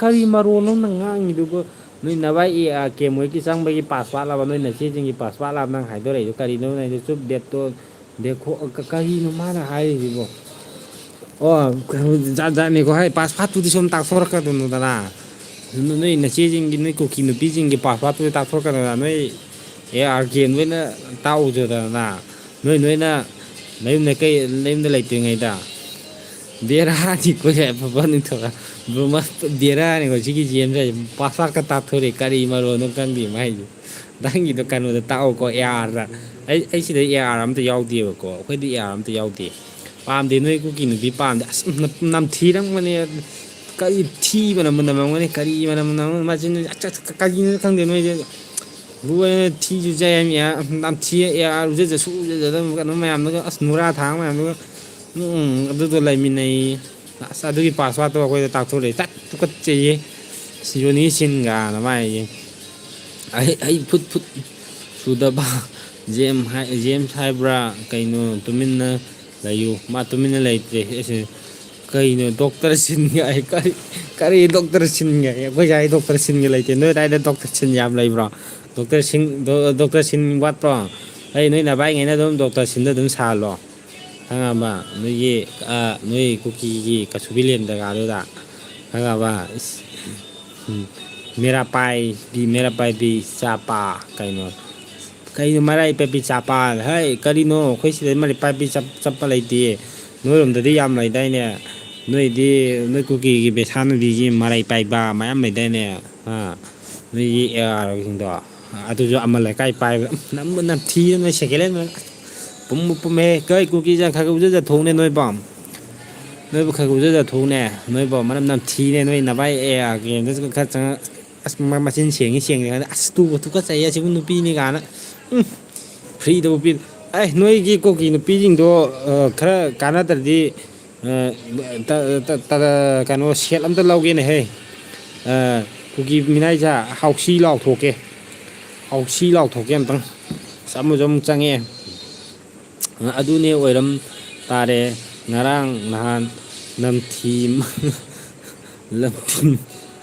ꯀꯔꯤ ꯃꯔꯣꯟ ꯑꯃ ꯉꯥꯡꯉꯤꯗꯨꯕꯨ ꯅꯣꯏ ꯅꯚꯏ ꯀꯦꯝ ꯍꯣꯏꯒꯤ ꯆꯪꯕꯒꯤ ꯄꯥꯁ ꯋꯥꯠꯂꯕ ꯅꯣꯏ ꯅꯆꯦꯁꯤꯡꯒꯤ ꯄꯥꯁ ꯋꯥꯠꯂꯕ ꯅꯪ ꯍꯥꯏꯗꯣꯔꯛꯏꯗꯣ ꯀꯔꯤꯅꯣ ꯆꯨꯞ ꯗꯦꯠꯇꯣ ꯀꯔꯤꯅꯣ ꯃꯥꯅ ꯍꯥꯏꯔꯤꯁꯤꯕꯣ ꯑꯣ ꯖꯥꯠ ꯖꯥꯠꯅꯤꯀꯣ ꯍꯥꯏ ꯄꯥꯁ ꯐꯥꯠꯇꯨꯗꯤ ꯁꯨꯝ ꯇꯥꯛꯊꯣꯔꯛꯀꯗꯣꯏꯅꯣꯗꯅ ꯅꯣꯏ ꯅꯆꯦꯁꯤꯡꯒꯤ ꯅꯣꯏ ꯀꯨꯀꯤ ꯅꯨꯄꯤꯁꯤꯡꯒꯤ ꯄꯥꯁ ꯐꯥꯠꯇꯨꯗꯤ ꯇꯥꯛꯊꯣꯔꯛꯀꯗꯣꯏꯅꯤ ꯅꯣꯏ ꯑꯦ ꯑꯥꯔ ꯀꯦ ꯅꯣꯏꯅ ꯇꯥꯛꯎꯖꯗꯅ ꯅꯣꯏꯅ ꯅꯌꯨꯝꯗ ꯂꯩꯇ꯭ꯔꯤꯉꯩꯗ ꯕꯦꯔꯥꯅꯤꯀꯣ ꯑꯐꯕ ꯅꯤꯡꯊꯧ ꯕꯦꯔꯥꯅꯤꯀꯣ ꯁꯤꯒꯤ ꯖꯦꯝꯁꯦ ꯄꯥꯁ ꯋꯥꯔꯗꯀ ꯇꯥꯛꯊꯣꯔꯛꯑꯦ ꯀꯔꯤ ꯃꯔꯣꯅꯣ ꯈꯪꯗꯦ ꯃꯥꯏꯁꯦ ꯅꯪꯒꯤꯗꯣ ꯀꯩꯅꯣꯗ ꯇꯥꯛꯑꯣꯀꯣ ꯑꯦ ꯑꯥꯔꯗ ꯑꯩ ꯁꯤꯗ ꯑꯦ ꯑꯥꯔ ꯑꯝꯇ ꯌꯥꯎꯗꯦꯕꯀꯣ ꯑꯩꯈꯣꯏꯗꯤ ꯑꯦ ꯑꯥꯔ ꯑꯝꯇ ꯌꯥꯎꯗꯦ ꯄꯥꯝꯗꯦ ꯅꯣꯏ ꯀꯨꯀꯤ ꯅꯨꯄꯤ ꯄꯥꯝꯗꯦ ꯑꯁ ꯅꯝꯊꯤꯔꯝꯒꯅꯤ ꯀꯔꯤ ꯊꯤꯕꯅ ꯅꯝꯃꯝꯒꯅꯤ ꯀꯔꯤ ꯃꯅꯝ ꯃꯆꯤꯟ ꯀꯔꯤꯅꯣ ꯈꯪꯗꯦ ꯅꯣꯏꯁꯦ ꯂꯣꯏꯅ ꯊꯤꯁꯨ ꯆꯥꯏ ꯅꯝꯊꯤ ꯎꯖꯗꯁꯨ ꯎꯖꯗꯕ ꯀꯩꯅꯣ ꯃꯌꯥꯝꯗꯨꯒ ꯑꯁ ꯅꯨꯔꯥ ꯊꯥꯡ ꯃꯌꯥꯝꯗꯨꯒ ꯑꯗꯨꯗꯣ ꯂꯩꯃꯤꯟꯅꯩ ꯑꯁ ꯑꯗꯨꯒꯤ ꯄꯥꯁꯋꯥꯔꯗꯇꯣ ꯑꯩꯈꯣꯏꯗ ꯇꯥꯛꯊꯣꯔꯛꯑꯦ ꯇꯠ ꯇꯨꯀꯠꯆꯩꯌꯦ ꯁꯤꯖꯣꯅꯤ ꯁꯤꯟꯒꯥꯅ ꯃꯥꯏꯁꯦ ꯑꯩ ꯐꯨꯠ ꯁꯨꯗꯕ ꯖꯦꯝꯁ ꯍꯥꯏꯕ꯭ꯔꯥ ꯀꯩꯅꯣ ꯇꯨꯃꯤꯟꯅ ꯂꯩꯌꯨ ꯃꯥ ꯇꯨꯃꯤꯟꯅ ꯂꯩꯇ꯭ꯔꯦ ꯑꯩꯁꯦ ꯀꯩꯅꯣ ꯗꯣꯛꯇꯔ ꯁꯤꯟꯒ ꯑꯩ ꯀꯔꯤ ꯗꯣꯛꯇꯔ ꯁꯤꯟꯒꯦ ꯑꯩꯈꯣꯏ ꯁꯥꯏ ꯗꯣꯛꯇꯔ ꯁꯤꯟꯒ ꯂꯩꯇꯦ ꯅꯣꯏ ꯑꯗꯥꯏꯗ ꯗꯣꯛꯇꯔ ꯁꯤꯟ ꯌꯥꯝ ꯂꯩꯕ꯭ꯔꯣ ꯗꯣꯛꯇꯔ ꯁꯤꯟ ꯋꯥꯠꯄ꯭ꯔꯣ ꯑꯩ ꯅꯣꯏ ꯅꯕꯥꯏꯉꯩꯅ ꯑꯗꯨꯝ ꯗꯣꯛꯇꯔ ꯁꯤꯟꯗ ꯑꯗꯨꯝ ꯁꯥꯍꯜꯂꯣ ꯈꯪꯉꯕ ꯅꯣꯏꯒꯤ ꯅꯣꯏ ꯀꯨꯀꯤꯒꯤ ꯀꯁꯨꯕꯤꯂꯦꯟ ꯖꯒꯥꯗꯨꯗ ꯈꯪꯉꯕ ꯃꯦꯔꯥ ꯄꯥꯏꯕꯤ ꯆꯥꯄꯥ ꯀꯩꯅꯣ ꯃꯔꯥꯏ ꯄꯥꯏꯕꯤ ꯆꯥꯄꯥ ꯍꯩ ꯀꯔꯤꯅꯣ ꯑꯩꯈꯣꯏ ꯁꯤꯗ ꯃꯔꯥꯏ ꯄꯥꯏꯕꯤ ꯆꯠꯄ ꯂꯩꯇꯦ ꯅꯣꯏꯔꯣꯝꯗꯗꯤ ꯌꯥꯝ ꯂꯩꯗꯥꯏꯅꯦ ꯅꯣꯏꯗꯤ ꯅꯣꯏ ꯀꯨꯀꯤꯒꯤ ꯕꯦꯁꯥꯅꯨꯕꯤꯒꯤ ꯃꯔꯩ ꯄꯥꯏꯕ ꯃꯌꯥꯝ ꯂꯩꯗꯥꯏꯅꯦ ꯅꯣꯏꯒꯤ ꯑꯦꯌꯥꯔꯁꯤꯡꯗꯣ ꯑꯗꯨꯁꯨ ꯑꯃ ꯂꯩꯀꯥꯏ ꯄꯥꯏꯕ ꯅꯝꯊꯤꯅ ꯅꯣꯏ ꯁꯦꯀꯦꯟ ꯍꯦꯟ ꯄꯨꯝꯃꯦ ꯀꯩ ꯀꯨꯀꯤꯁꯦ ꯈꯔ ꯎꯖꯗ ꯊꯣꯛꯅꯦ ꯅꯣꯏꯕꯣ ꯅꯣꯏꯕꯨ ꯈꯔ ꯎꯖꯗ ꯊꯣꯛꯅꯦ ꯅꯣꯏꯕꯨ ꯃꯅꯝ ꯅꯝꯊꯤꯅꯦ ꯅꯣꯏ ꯅꯚꯏ ꯒꯦꯝꯗꯨ ꯈꯔ ꯆꯪꯉ ꯑꯁ ꯃꯆꯤꯟ ꯁꯦꯡꯉꯦ ꯑꯁ ꯇꯨꯀꯠꯆꯩꯌꯦ ꯑꯁꯤꯕꯨ ꯅꯨꯄꯤꯅꯤ ꯀꯥꯏꯅ ꯐ꯭ꯔꯤꯗꯕꯨ ꯄꯤ ꯅꯣꯏꯒꯤ ꯀꯨꯀꯤ ꯅꯨꯄꯤꯁꯤꯡꯗꯣ ꯈꯔ ꯀꯥꯟꯅꯗ꯭ꯔꯗꯤ ꯀꯩꯅꯣ ꯁꯦꯠ ꯑꯝꯇ ꯂꯧꯒꯦꯅꯦꯍꯦ ꯀꯨꯀꯤ ꯃꯤꯅꯥꯏꯁꯦ ꯍꯥꯎꯁꯤ ꯂꯥꯎꯊꯣꯛꯀꯦ ꯑꯝꯇꯪ ꯑꯃꯁꯨ ꯑꯃꯨꯛ ꯆꯪꯉꯛꯑꯦ ꯑꯗꯨꯅꯦ ꯑꯣꯏꯔꯝ ꯇꯥꯔꯦ ꯉꯔꯥꯡ ꯅꯍꯥꯟ ꯂꯝꯊꯤꯡ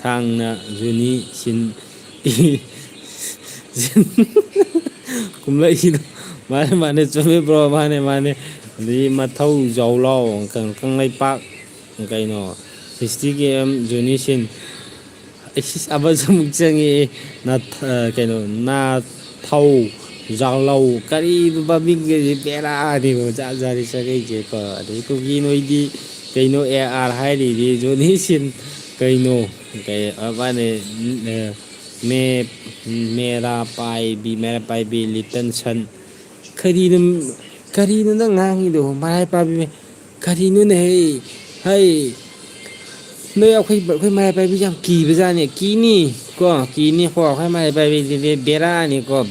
ꯊꯥꯡꯅ ꯖꯨꯅꯤ ꯁꯤꯟ ꯀꯨꯝꯂꯛꯏꯗꯣ ꯃꯥꯅꯦ ꯆꯨꯝꯃꯦ ꯕ꯭ꯔꯣ ꯃꯥꯅꯦ ꯑꯗꯒꯤ ꯃꯊꯧ ꯖꯥꯎꯂꯥꯎ ꯀꯪꯂꯩꯄꯥꯛ ꯀꯩꯅꯣ 60km ꯖꯨꯅꯤꯁꯤꯟ ꯑꯃꯁꯨ ꯑꯃꯨꯛ ꯆꯪꯉꯛꯑꯦ ꯀꯩꯅꯣ ꯊꯧ ꯖꯥꯎꯂꯧ ꯀꯔꯤꯕ ꯃꯃꯤꯡꯒꯁꯦ ꯕꯦꯔꯥꯅꯤꯕ ꯖꯥꯠ ꯖꯥꯠꯅꯤ ꯆꯪꯉꯛꯏꯁꯦꯀꯣ ꯑꯗꯩ ꯀꯨꯀꯤ ꯅꯣꯏꯗꯤ ꯀꯩꯅꯣ AR ꯍꯥꯏꯔꯤꯗꯤ ꯖꯣꯅꯤ ꯁꯤꯟ ꯀꯩꯅꯣ ꯃꯥꯅꯦ ꯃꯦꯔꯥ ꯄꯥꯏꯕꯤ ꯂꯤꯇꯟ ꯁꯟ ꯀꯔꯤꯅꯣ ꯅꯪ ꯉꯥꯡꯉꯤꯗꯣ ꯃꯔꯥꯏ ꯄꯥꯏꯕꯤ ꯀꯔꯤꯅꯣꯅꯦꯍꯦ ꯍꯩ ꯅꯣꯏ ꯑꯩꯈꯣꯏ ꯃꯔꯥꯏ ꯄꯥꯏꯕꯤꯁꯦ ꯌꯥꯝ ꯀꯤꯕꯖꯥꯠꯅꯤ ꯀꯤꯅꯤꯀꯣ ꯑꯩꯈꯣꯏ ꯃꯔꯥꯏ ꯄꯥꯏꯕꯤꯁꯤꯗꯤ ꯕꯦꯔꯥꯅꯤꯀꯣ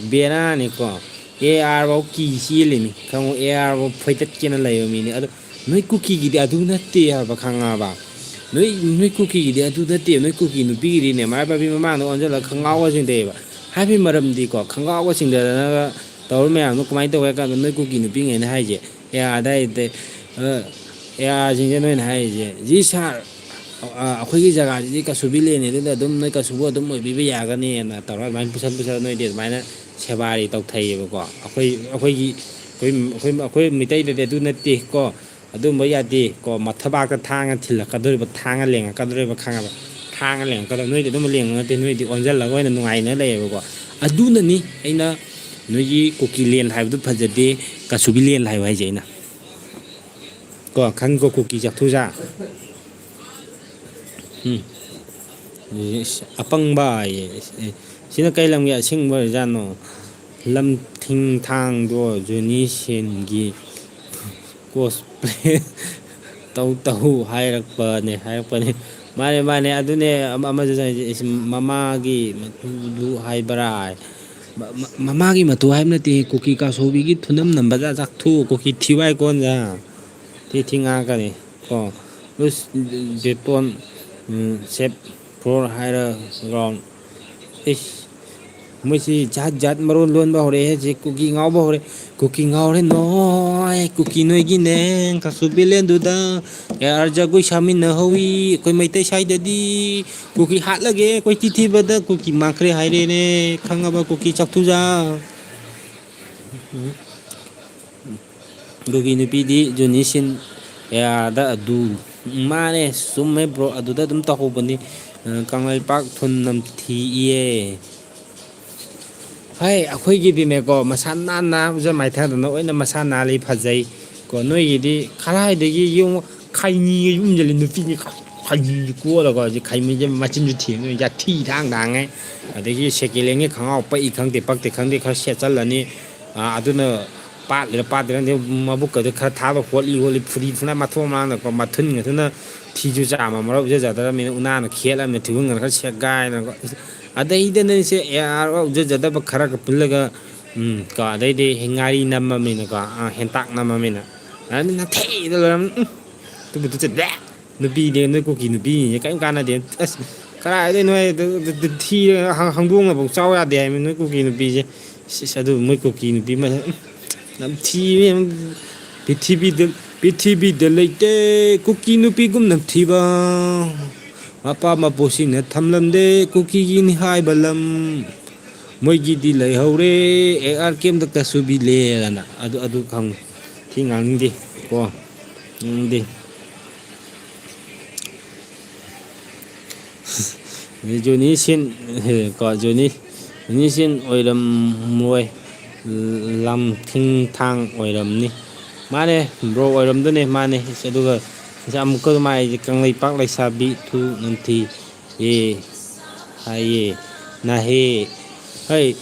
AR ꯐꯥꯎ ꯀꯤ ꯆꯦꯜꯂꯤꯅꯤ ꯈꯪꯉꯣ AR ꯐꯥꯎ ꯐꯣꯏꯇꯠꯀꯦꯅ ꯂꯩꯕ ꯃꯤꯅꯤ ꯑꯗꯣ ꯅꯣꯏ ꯀꯨꯀꯤꯒꯤꯗꯤ ꯑꯗꯨ ꯅꯠꯇꯦ ꯍꯥꯏꯕ ꯈꯪꯉꯕ ꯅꯣꯏ ꯀꯨꯀꯤꯒꯤꯗꯤ ꯑꯗꯨ ꯅꯠꯇꯦ ꯅꯣꯏ ꯀꯨꯀꯤ ꯅꯨꯄꯤꯒꯤꯗꯤꯅꯦ ꯃꯔꯥꯏ ꯄꯥꯏꯕꯤ ꯃꯃꯥꯡꯗ ꯑꯣꯟꯁꯤꯜꯂꯒ ꯈꯪꯉꯥꯎꯒ ꯆꯤꯡꯊꯩꯑꯕ ꯍꯥꯏꯕꯒꯤ ꯃꯔꯝꯗꯤꯀꯣ ꯈꯪꯒꯥꯎꯒ ꯆꯤꯡꯊꯗꯅꯒ ꯇꯧꯔ ꯃꯌꯥꯝꯗꯣ ꯀꯃꯥꯏꯅ ꯇꯧꯒꯦ ꯍꯥꯏ ꯀꯥꯟꯗ ꯅꯣꯏ ꯀꯨꯀꯤ ꯅꯨꯄꯤꯉꯩꯅ ꯍꯥꯏꯁꯦ ARꯁꯤꯡꯁꯦ ꯅꯣꯏꯅ ꯍꯥꯏꯔꯤꯁꯦ ꯖꯤ ꯁꯥꯔ ꯑꯩꯈꯣꯏꯒꯤ ꯖꯒꯥꯁꯤꯗꯤ ꯀꯁꯨꯕꯤꯂꯦꯟꯅꯤ ꯑꯗꯨꯅ ꯑꯗꯨꯝ ꯅꯣꯏ ꯀꯁꯨꯕꯨ ꯑꯗꯨꯝ ꯑꯣꯏꯕꯤꯕ ꯌꯥꯒꯅꯤꯅ ꯇꯧꯔꯒ ꯑꯗꯨꯃꯥꯏꯅ ꯄꯨꯁꯜ ꯅꯣꯏꯗꯤ ꯑꯗꯨꯃꯥꯏꯅ ꯁꯦꯕꯥꯔꯤ ꯇꯧꯊꯩꯌꯦꯕꯀꯣ ꯑꯩꯈꯣꯏ ꯃꯤꯇꯩꯗꯗꯤ ꯑꯗꯨ ꯅꯠꯇꯦ ꯀꯣ ꯑꯗꯨꯝꯕ ꯌꯥꯗꯦ ꯀꯣ ꯃꯊꯕꯥꯛꯇ ꯊꯥꯡꯅ ꯊꯤꯜꯂꯛꯀꯗꯣꯔꯤꯕ ꯊꯥꯡꯅ ꯂꯦꯡꯉꯛꯀꯗꯣꯔꯤꯕ ꯈꯪꯉꯕ ꯊꯥꯡꯅ ꯂꯦꯡꯉꯛꯀꯗꯧ ꯅꯣꯏꯗꯤ ꯑꯗꯨꯝꯕ ꯂꯦꯡꯕ ꯅꯠꯇꯦ ꯅꯣꯏꯗꯤ ꯑꯣꯟꯁꯤꯜꯂꯒ ꯑꯣꯏꯅ ꯅꯨꯡꯉꯥꯏꯅ ꯂꯩꯌꯦꯕꯀꯣ ꯑꯗꯨꯅꯅꯤ ꯑꯩꯅ ꯅꯣꯏꯒꯤ ꯀꯨꯀꯤꯂꯦꯟ ꯍꯥꯏꯕꯗꯨ ꯐꯖꯗꯦ ꯀꯁꯨꯕꯤꯂꯦꯟ ꯍꯥꯏꯕ ꯍꯥꯏꯁꯦ ꯑꯩꯅ ꯀꯣ ꯈꯪꯀꯣ ꯀꯨꯀꯤ ꯆꯥꯛꯊꯨꯖꯥ ꯑꯄꯪꯕ ꯁꯤꯅ ꯀꯩ ꯂꯝꯒꯤ ꯑꯁꯤꯡꯕ ꯑꯣꯏꯔꯤꯖꯥꯠꯅꯣ ꯂꯝꯊꯤꯡꯊꯥꯡꯗꯣ ꯖꯨꯅꯤ ꯁꯦꯟꯒꯤ ꯀꯣꯁꯄ꯭ꯂꯦ ꯇꯧ ꯍꯥꯏꯔꯛꯄꯅꯦ ꯃꯥꯅꯦ ꯑꯗꯨꯅꯦ ꯑꯃꯁꯨ ꯃꯃꯥꯒꯤ ꯃꯇꯨꯗꯨ ꯍꯥꯏꯕ꯭ꯔꯥ ꯃꯃꯥꯒꯤ ꯃꯇꯨ ꯍꯥꯏꯕ ꯅꯠꯇꯦ ꯀꯨꯀꯤ ꯀꯥꯁꯣꯕꯤꯒꯤ ꯊꯨꯅꯝ ꯅꯝꯕꯖꯥ ꯆꯥꯛꯊꯨ ꯀꯨꯀꯤ ꯊꯤꯋꯥꯏ ꯀꯣꯟꯖꯥ ꯊꯤ ꯉꯥꯡꯉꯛꯀꯅꯤ ꯀꯣ ꯕꯦꯇꯣꯟ ꯁꯦꯞ ꯐ꯭ꯂꯣꯔ ꯍꯥꯏꯔ ꯒ꯭ꯔꯥꯎꯟ ꯃꯣꯏꯁꯤ ꯖꯥꯠ ꯃꯔꯣꯟ ꯂꯣꯟꯕ ꯍꯧꯔꯛꯑꯦ ꯍꯧꯖꯤꯛ ꯀꯨꯀꯤ ꯉꯥꯎꯕ ꯍꯧꯔꯦ ꯀꯨꯀꯤ ꯉꯥꯎꯔꯦ ꯅꯣꯏ ꯀꯨꯀꯤ ꯅꯣꯏꯒꯤꯅꯦ ꯀꯁꯨꯕꯤꯂꯦꯟꯗꯨꯗ AR ꯖꯒꯣꯏ ꯁꯥꯃꯤꯟꯅꯍꯧꯋꯤ ꯑꯩꯈꯣꯏ ꯃꯩꯇꯩ ꯁ꯭ꯋꯥꯏꯗꯗꯤ ꯀꯨꯀꯤ ꯍꯥꯠꯂꯒꯦ ꯑꯩꯈꯣꯏ ꯊꯤꯕꯗ ꯀꯨꯀꯤ ꯃꯥꯡꯈ꯭ꯔꯦ ꯍꯥꯏꯔꯦꯅꯦ ꯈꯪꯉꯕ ꯀꯨꯀꯤ ꯆꯥꯛꯊꯨꯖꯥ ꯀꯨꯀꯤ ꯅꯨꯄꯤꯗꯤ ꯖꯨꯅꯤꯁꯤꯟ ARꯗ ꯑꯗꯨ ꯃꯥꯅꯦ ꯆꯨꯝꯃꯦ ꯕ꯭ꯔꯣ ꯑꯗꯨꯗ ꯑꯗꯨꯝ ꯇꯧꯍꯧꯕꯅꯤ ꯀꯪꯂꯩꯄꯥꯛ ꯊꯨꯟ ꯅꯝꯊꯤꯌꯦ ꯑꯩꯈꯣꯏꯒꯤꯗꯤꯅꯦꯀꯣ ꯃꯁꯥ ꯅꯥꯟꯅ ꯃꯥꯏꯊꯗꯅ ꯂꯣꯏꯅ ꯃꯁꯥ ꯅꯥꯜꯂꯤ ꯐꯖꯩ ꯀꯣ ꯅꯣꯏꯒꯤꯗꯤ ꯀꯔꯥꯏꯗꯒꯤ ꯌꯦꯡꯉꯨ ꯈꯩꯅꯤꯒ ꯌꯨꯝꯁꯤꯜꯂꯤ ꯅꯨꯄꯤꯅꯤ ꯈꯩꯅꯤꯁꯤ ꯀꯣꯜꯂꯒ ꯍꯧꯖꯤꯛ ꯈꯩꯅꯤꯁꯦ ꯃꯆꯤꯟꯁꯨ ꯊꯤꯅ ꯌꯥꯊꯤ ꯊꯥꯡꯉꯩ ꯑꯗꯒꯤ ꯁꯦꯀꯦꯂꯦꯟꯒꯤ ꯈꯪꯉꯥꯎ ꯄꯛꯏ ꯈꯪꯗꯦ ꯄꯛꯇꯦ ꯈꯪꯗꯦ ꯈꯔ ꯁꯦꯠꯆꯜꯂꯅꯤ ꯑꯗꯨꯅ ꯄꯥꯠꯂꯤꯔ ꯄꯥꯠꯇ꯭ꯔꯤꯔ ꯈꯪꯗꯦ ꯃꯕꯨꯛꯀꯗꯣ ꯈꯔ ꯊꯥꯕ ꯍꯣꯠꯂꯤ ꯍꯣꯠꯂꯤ ꯐꯨꯔꯤ ꯐꯨꯅꯥꯏ ꯃꯊꯣꯡ ꯃꯔꯥꯡꯗꯀꯣ ꯃꯊꯨꯟꯒꯗꯨꯅ ꯊꯤꯁꯨ ꯆꯥꯝꯃ ꯃꯔꯛ ꯎꯖꯖꯗ꯭ꯔꯕꯅꯤꯅ ꯎꯅꯥꯅ ꯈꯦꯠꯂꯕꯅꯤꯅ ꯊꯤꯕꯨꯡꯒꯅ ꯈꯔ ꯁꯦꯠꯒꯥꯏꯗꯅꯀꯣ ꯑꯗꯩꯗꯅꯁꯦ ꯑꯦꯌꯥꯔ ꯎꯖꯖꯗꯕ ꯈꯔꯒ ꯄꯨꯜꯂꯒ ꯀꯣ ꯑꯗꯩꯗꯤ ꯉꯥꯔꯤ ꯅꯝꯃꯅꯤꯅꯀꯣ ꯍꯦꯟꯇꯥꯛ ꯅꯝꯃꯅꯤꯅ ꯑꯗꯨ ꯅꯥꯊꯩꯗ ꯂꯣꯏꯔꯝ ꯇꯨ ꯆꯠ ꯅꯨꯄꯤꯅꯦ ꯅꯣꯏ ꯀꯨꯀꯤ ꯅꯨꯄꯤꯅꯦ ꯀꯔꯤꯝ ꯀꯥꯟꯅꯗꯦ ꯑꯁ ꯀꯗꯥꯥꯏꯗꯩ ꯅꯣꯏ ꯊꯤꯔꯒ ꯍꯪꯗꯣꯡꯅꯐꯥꯎ ꯆꯥꯎ ꯌꯥꯗꯦ ꯍꯥꯏꯕ ꯅꯣꯏ ꯀꯨꯀꯤ ꯅꯨꯄꯤꯁꯦ ꯑꯗꯨ ꯃꯣꯏ ꯀꯨꯀꯤ ꯅꯨꯄꯤ ꯅꯝꯊꯤꯕ ꯄ꯭ꯔꯤꯊꯤꯕꯤꯗ ꯂꯩꯇꯦ ꯀꯨꯀꯤ ꯅꯨꯄꯤꯒꯨꯝ ꯅꯝꯊꯤꯕ ꯃꯄꯥ ꯃꯄꯨꯁꯤꯡꯅ ꯊꯝꯂꯝꯗꯦ ꯀꯨꯀꯤꯒꯤꯅꯤ ꯍꯥꯏꯕ ꯂꯝ ꯃꯣꯏꯒꯤꯗꯤ ꯂꯩꯍꯧꯔꯦ ꯑꯦ ꯑꯥꯔ ꯀꯦꯝꯗ ꯀꯁꯨꯕꯤꯂꯦꯗꯅ ꯑꯗꯨ ꯈꯪꯉꯤ ꯁꯤ ꯉꯥꯡꯅꯤꯡꯗꯦ ꯀꯣ ꯉꯥꯡꯅꯤꯡꯗꯦ ꯖꯣꯅꯤ ꯁꯤꯟ ꯀꯣ ꯖꯣꯅꯤ ꯁꯤꯟ ꯑꯣꯏꯔꯝꯃꯣꯏ ꯂꯝꯊꯤꯡꯊꯥꯡ ꯑꯣꯏꯔꯝꯅꯤ ꯃꯥꯅꯦ ꯕ꯭ꯔꯣ ꯑꯣꯏꯔꯝꯗꯣꯏꯅꯦ ꯃꯥꯅꯦ ꯑꯗꯨꯒ ꯑꯃꯨꯛꯀ ꯃꯥꯏꯁꯦ ꯀꯪꯂꯩꯄꯥꯛ ꯂꯩꯁꯥꯕꯤ ꯊꯨ ꯅꯨꯡꯊꯤ ꯍꯥꯏꯌꯦ ꯅꯍꯦ ꯍꯩ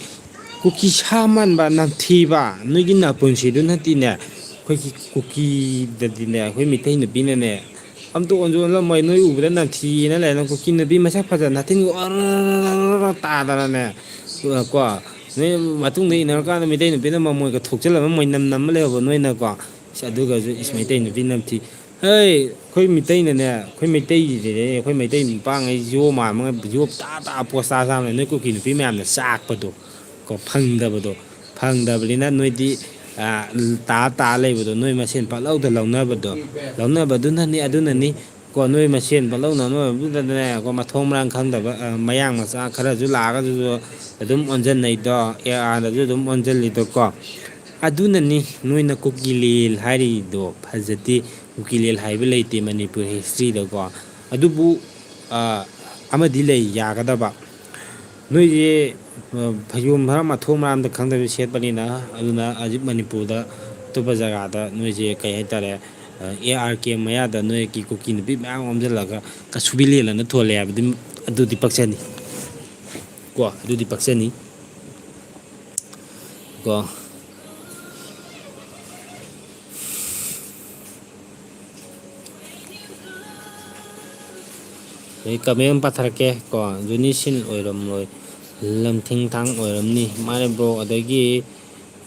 ꯀꯨꯀꯤ ꯁꯥ ꯃꯥꯟꯕ ꯅꯝꯊꯤꯕ ꯅꯣꯏꯒꯤ ꯅꯄꯨꯟꯁꯤꯗꯨ ꯅꯠꯇꯦꯅꯦ ꯑꯩꯈꯣꯏꯒꯤ ꯀꯨꯀꯤꯗꯗꯤꯅꯦ ꯑꯩꯈꯣꯏ ꯃꯤꯇꯩ ꯅꯨꯄꯤꯅꯅꯦ ꯑꯝꯇ ꯑꯣꯟꯁꯨ ꯑꯣꯜꯂꯝꯃꯣꯏ ꯅꯣꯏ ꯎꯕꯗ ꯅꯝꯊꯤꯅ ꯂꯩ ꯀꯨꯀꯤ ꯅꯨꯄꯤ ꯃꯁꯛ ꯐꯖꯅ ꯅꯇꯤꯟ ꯇꯥꯗꯅꯅꯦ ꯀꯣ ꯅꯣꯏ ꯃꯇꯨꯡꯗ ꯏꯟꯅꯔꯀꯥꯟꯗ ꯃꯩꯇꯩ ꯅꯨꯄꯤꯅ ꯃꯃꯣꯏꯒ ꯊꯣꯛꯆꯜꯂꯕ ꯃꯣꯏꯅꯝ ꯅꯝꯃ ꯂꯩꯍꯧꯕ ꯅꯣꯏꯅꯀꯣ ꯑꯗꯨꯒꯁꯨ ꯃꯩꯇꯩ ꯅꯨꯄꯤ ꯅꯝꯊꯤ ꯍꯩ ꯑꯩꯈꯣꯏ ꯃꯤꯇꯩꯅꯅꯦ ꯑꯩꯈꯣꯏ ꯃꯩꯇꯩꯁꯤꯗꯅꯦ ꯑꯩꯈꯣꯏ ꯃꯩꯇꯩ ꯅꯨꯄꯥꯉꯩ ꯌꯣ ꯃꯥꯟꯕ ꯌꯣ ꯄꯣꯁꯇꯥ ꯆꯥꯕꯅꯦ ꯅꯣꯏ ꯀꯨꯀꯤ ꯅꯨꯄꯤ ꯃꯌꯥꯝꯅ ꯆꯥꯛꯄꯗꯣ ꯀꯣ ꯐꯪꯗꯕꯅꯤꯅ ꯅꯣꯏꯗꯤ ꯇꯥ ꯂꯩꯕꯗꯣ ꯅꯣꯏ ꯃꯁꯦꯟ ꯄꯥꯛꯂꯧꯗ ꯂꯧꯅꯕꯗꯨꯅꯅꯤ ꯑꯗꯨꯅꯅꯤ ꯀꯣ ꯅꯣꯏ ꯃꯁꯦꯟ ꯄꯠꯂꯧꯅꯕꯗꯨꯗꯅꯦ ꯀꯣ ꯃꯊꯣꯡ ꯃꯔꯥꯡ ꯈꯪꯗꯕ ꯃꯌꯥꯡ ꯃꯆꯥ ꯈꯔꯁꯨ ꯂꯥꯛꯑꯒꯁꯨ ꯑꯗꯨꯝ ꯑꯣꯟꯁꯤꯟꯅꯩꯗꯣ ꯑꯥꯗꯁꯨ ꯑꯗꯨꯝ ꯑꯣꯟꯁꯤꯜꯂꯤꯗꯣꯀꯣ ꯑꯗꯨꯅꯅꯤ ꯅꯣꯏꯅ ꯀꯨꯀꯤꯂꯦꯜ ꯍꯥꯏꯔꯤꯗꯣ ꯐꯖꯗꯦ ꯀꯨꯀꯤꯂꯦꯜ ꯍꯥꯏꯕ ꯂꯩꯇꯦ ꯃꯅꯤꯄꯨꯔ ꯍꯤꯁꯇ꯭ꯔꯤꯗꯀꯣ ꯑꯗꯨꯕꯨ ꯑꯃꯗꯤ ꯂꯩ ꯌꯥꯒꯗꯕ ꯅꯣꯏꯁꯦ ꯐꯩꯖꯣꯝ ꯈꯔ ꯃꯊꯣꯡ ꯃꯔꯝꯗ ꯈꯪꯗꯕꯤ ꯁꯦꯠꯄꯅꯤꯅ ꯑꯗꯨꯅ ꯍꯧꯖꯤꯛ ꯃꯅꯤꯄꯨꯔꯗ ꯑꯇꯣꯞꯄ ꯖꯒꯥꯗ ꯅꯣꯏꯁꯦ ꯀꯩ ꯍꯥꯏꯇꯥꯔꯦ ꯑꯦ ꯑꯥꯔ ꯀꯦ ꯃꯌꯥꯗ ꯅꯣꯏꯒꯤ ꯀꯨꯀꯤ ꯅꯨꯄꯤ ꯃꯌꯥꯝ ꯑꯣꯝꯁꯤꯜꯂꯒ ꯀꯁꯨꯕꯤꯂꯦꯜꯂꯅ ꯊꯣꯜꯂꯦ ꯍꯥꯏꯕꯗꯤ ꯑꯗꯨꯗꯤ ꯄꯛꯆꯅꯤ ꯀꯣ ꯑꯗꯨꯗꯤ ꯄꯛꯆꯅꯤ ꯀꯣ ꯑꯩ ꯀꯃꯦꯟ ꯑꯃ ꯄꯥꯊꯔꯛꯀꯦ ꯀꯣ ꯖꯨꯅꯤ ꯁꯤꯟ ꯑꯣꯏꯔꯝꯂꯣꯏ ꯂꯝꯊꯤꯡꯊꯥꯡ ꯑꯣꯏꯔꯝꯅꯤ ꯃꯥꯅꯦ ꯕ꯭ꯔꯣ ꯑꯗꯒꯤ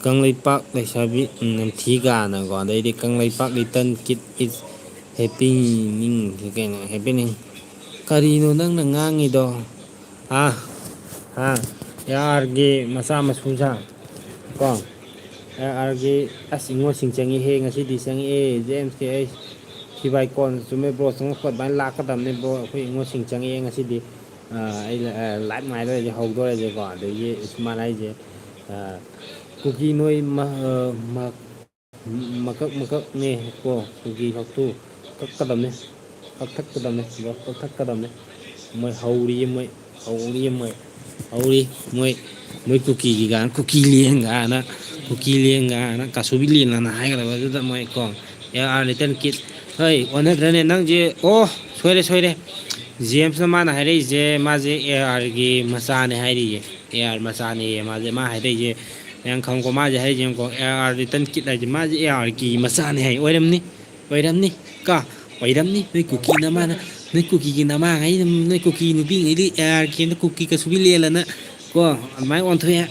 ꯀꯪꯂꯩꯄꯥꯛ ꯂꯩꯁꯥꯕꯤ ꯅꯝꯊꯤ ꯒꯥꯅꯀꯣ ꯑꯗꯩꯗꯤ ꯀꯪꯂꯩꯄꯥꯛ ꯂꯤꯇꯟ ꯀꯤꯠ ꯏꯁ ꯍꯦꯄꯤꯅꯤꯡ ꯀꯩꯅꯣ ꯍꯦꯄꯤꯅꯤꯡ ꯀꯔꯤꯅꯣ ꯅꯪꯅ ꯉꯥꯡꯉꯤꯗꯣ ꯌꯥꯔꯒꯤ ꯃꯆꯥ ꯃꯁꯨꯁꯥ ꯀꯣ ꯑꯥꯔꯒꯤ ꯑꯁ ꯏꯉꯣꯁꯤꯡ ꯆꯪꯉꯤꯍꯦ ꯉꯁꯤꯗꯤ ꯆꯪꯉꯛꯑꯦ ꯖꯦꯝꯁꯀꯤ ꯑꯩ ꯁꯤꯕꯥꯏ ꯀꯣꯟ ꯆꯨꯝꯃꯦ ꯕ꯭ꯔꯣ ꯆꯪꯉꯛꯄ ꯑꯗꯨꯃꯥꯏꯅ ꯂꯥꯛꯀꯗꯕꯅꯤ ꯕ꯭ꯔꯣ ꯑꯩꯈꯣꯏ ꯏꯉꯣꯁꯤꯡ ꯆꯪꯉꯛꯑꯦ ꯉꯁꯤꯗꯤ ꯑꯩ ꯂꯥꯏꯞ ꯉꯥꯏꯗꯧꯔꯁꯦ ꯍꯧꯗꯣꯔꯁꯦꯀꯣ ꯑꯗꯒꯤ ꯁꯨꯃꯥꯏꯅ ꯑꯩꯁꯦ ꯀꯨꯀꯤ ꯅꯣꯏ ꯃꯀꯛꯅꯦ ꯀꯣ ꯀꯨꯀꯤ ꯈꯛꯇꯨ ꯀꯛꯀꯗꯕꯅꯤ ꯀꯛꯊꯠꯀꯗꯕꯅꯤ ꯃꯣꯏ ꯃꯣꯏ ꯀꯨꯀꯤ ꯂꯦꯟꯒꯅ ꯀꯥꯁꯨꯕꯤ ꯂꯦꯟꯒꯅ ꯍꯥꯏꯒꯗꯕ ꯑꯗꯨꯗ ꯃꯣꯏ ꯀꯣ ꯂꯤꯇꯜ ꯀꯤꯠ ꯍꯣꯏ ꯑꯣꯟꯅꯗ꯭ꯔꯅꯦ ꯅꯪꯁꯦ ꯑꯣ ꯁꯣꯏꯔꯦ ꯖꯦꯝꯁꯅ ꯃꯥꯅ ꯍꯥꯏꯔꯛꯏꯁꯦ ꯃꯥꯁꯦ ꯑꯦ ꯑꯥꯔꯒꯤ ꯃꯆꯥꯅꯦ ꯍꯥꯏꯔꯤꯌꯦ ꯑꯦ ꯑꯥꯔ ꯃꯆꯥꯅꯦꯌꯦ ꯃꯥ ꯍꯥꯏꯔꯛꯏꯁꯦ ꯃꯌꯥꯝ ꯈꯪꯀꯣ ꯃꯥꯁꯦ ꯍꯥꯏꯔꯤꯁꯦ ꯌꯦꯡꯀꯣ ꯑꯦ ꯑꯥꯔ ꯔꯤꯇꯟ ꯀꯤꯠ ꯍꯥꯏꯁꯦ ꯃꯥꯁꯦ ꯑꯦ ꯑꯥꯔꯒꯤ ꯃꯆꯥꯅꯦ ꯍꯥꯏ ꯑꯣꯏꯔꯝꯅꯤ ꯅꯣꯏ ꯀꯨꯀꯤꯅ ꯃꯥꯅ ꯅꯣꯏ ꯀꯨꯀꯤꯒꯤ ꯅꯃꯥꯉꯩ ꯅꯣꯏ ꯀꯨꯀꯤ ꯅꯨꯄꯤꯉꯩꯗꯤ ꯑꯦ ꯑꯥꯔ ꯀꯦꯝꯗ ꯀꯨꯀꯤ ꯀꯁꯨꯕꯤ ꯂꯦꯜꯂꯅ ꯀꯣ ꯑꯗꯨꯃꯥꯏꯅ ꯑꯣꯟꯊꯣꯛꯑꯦ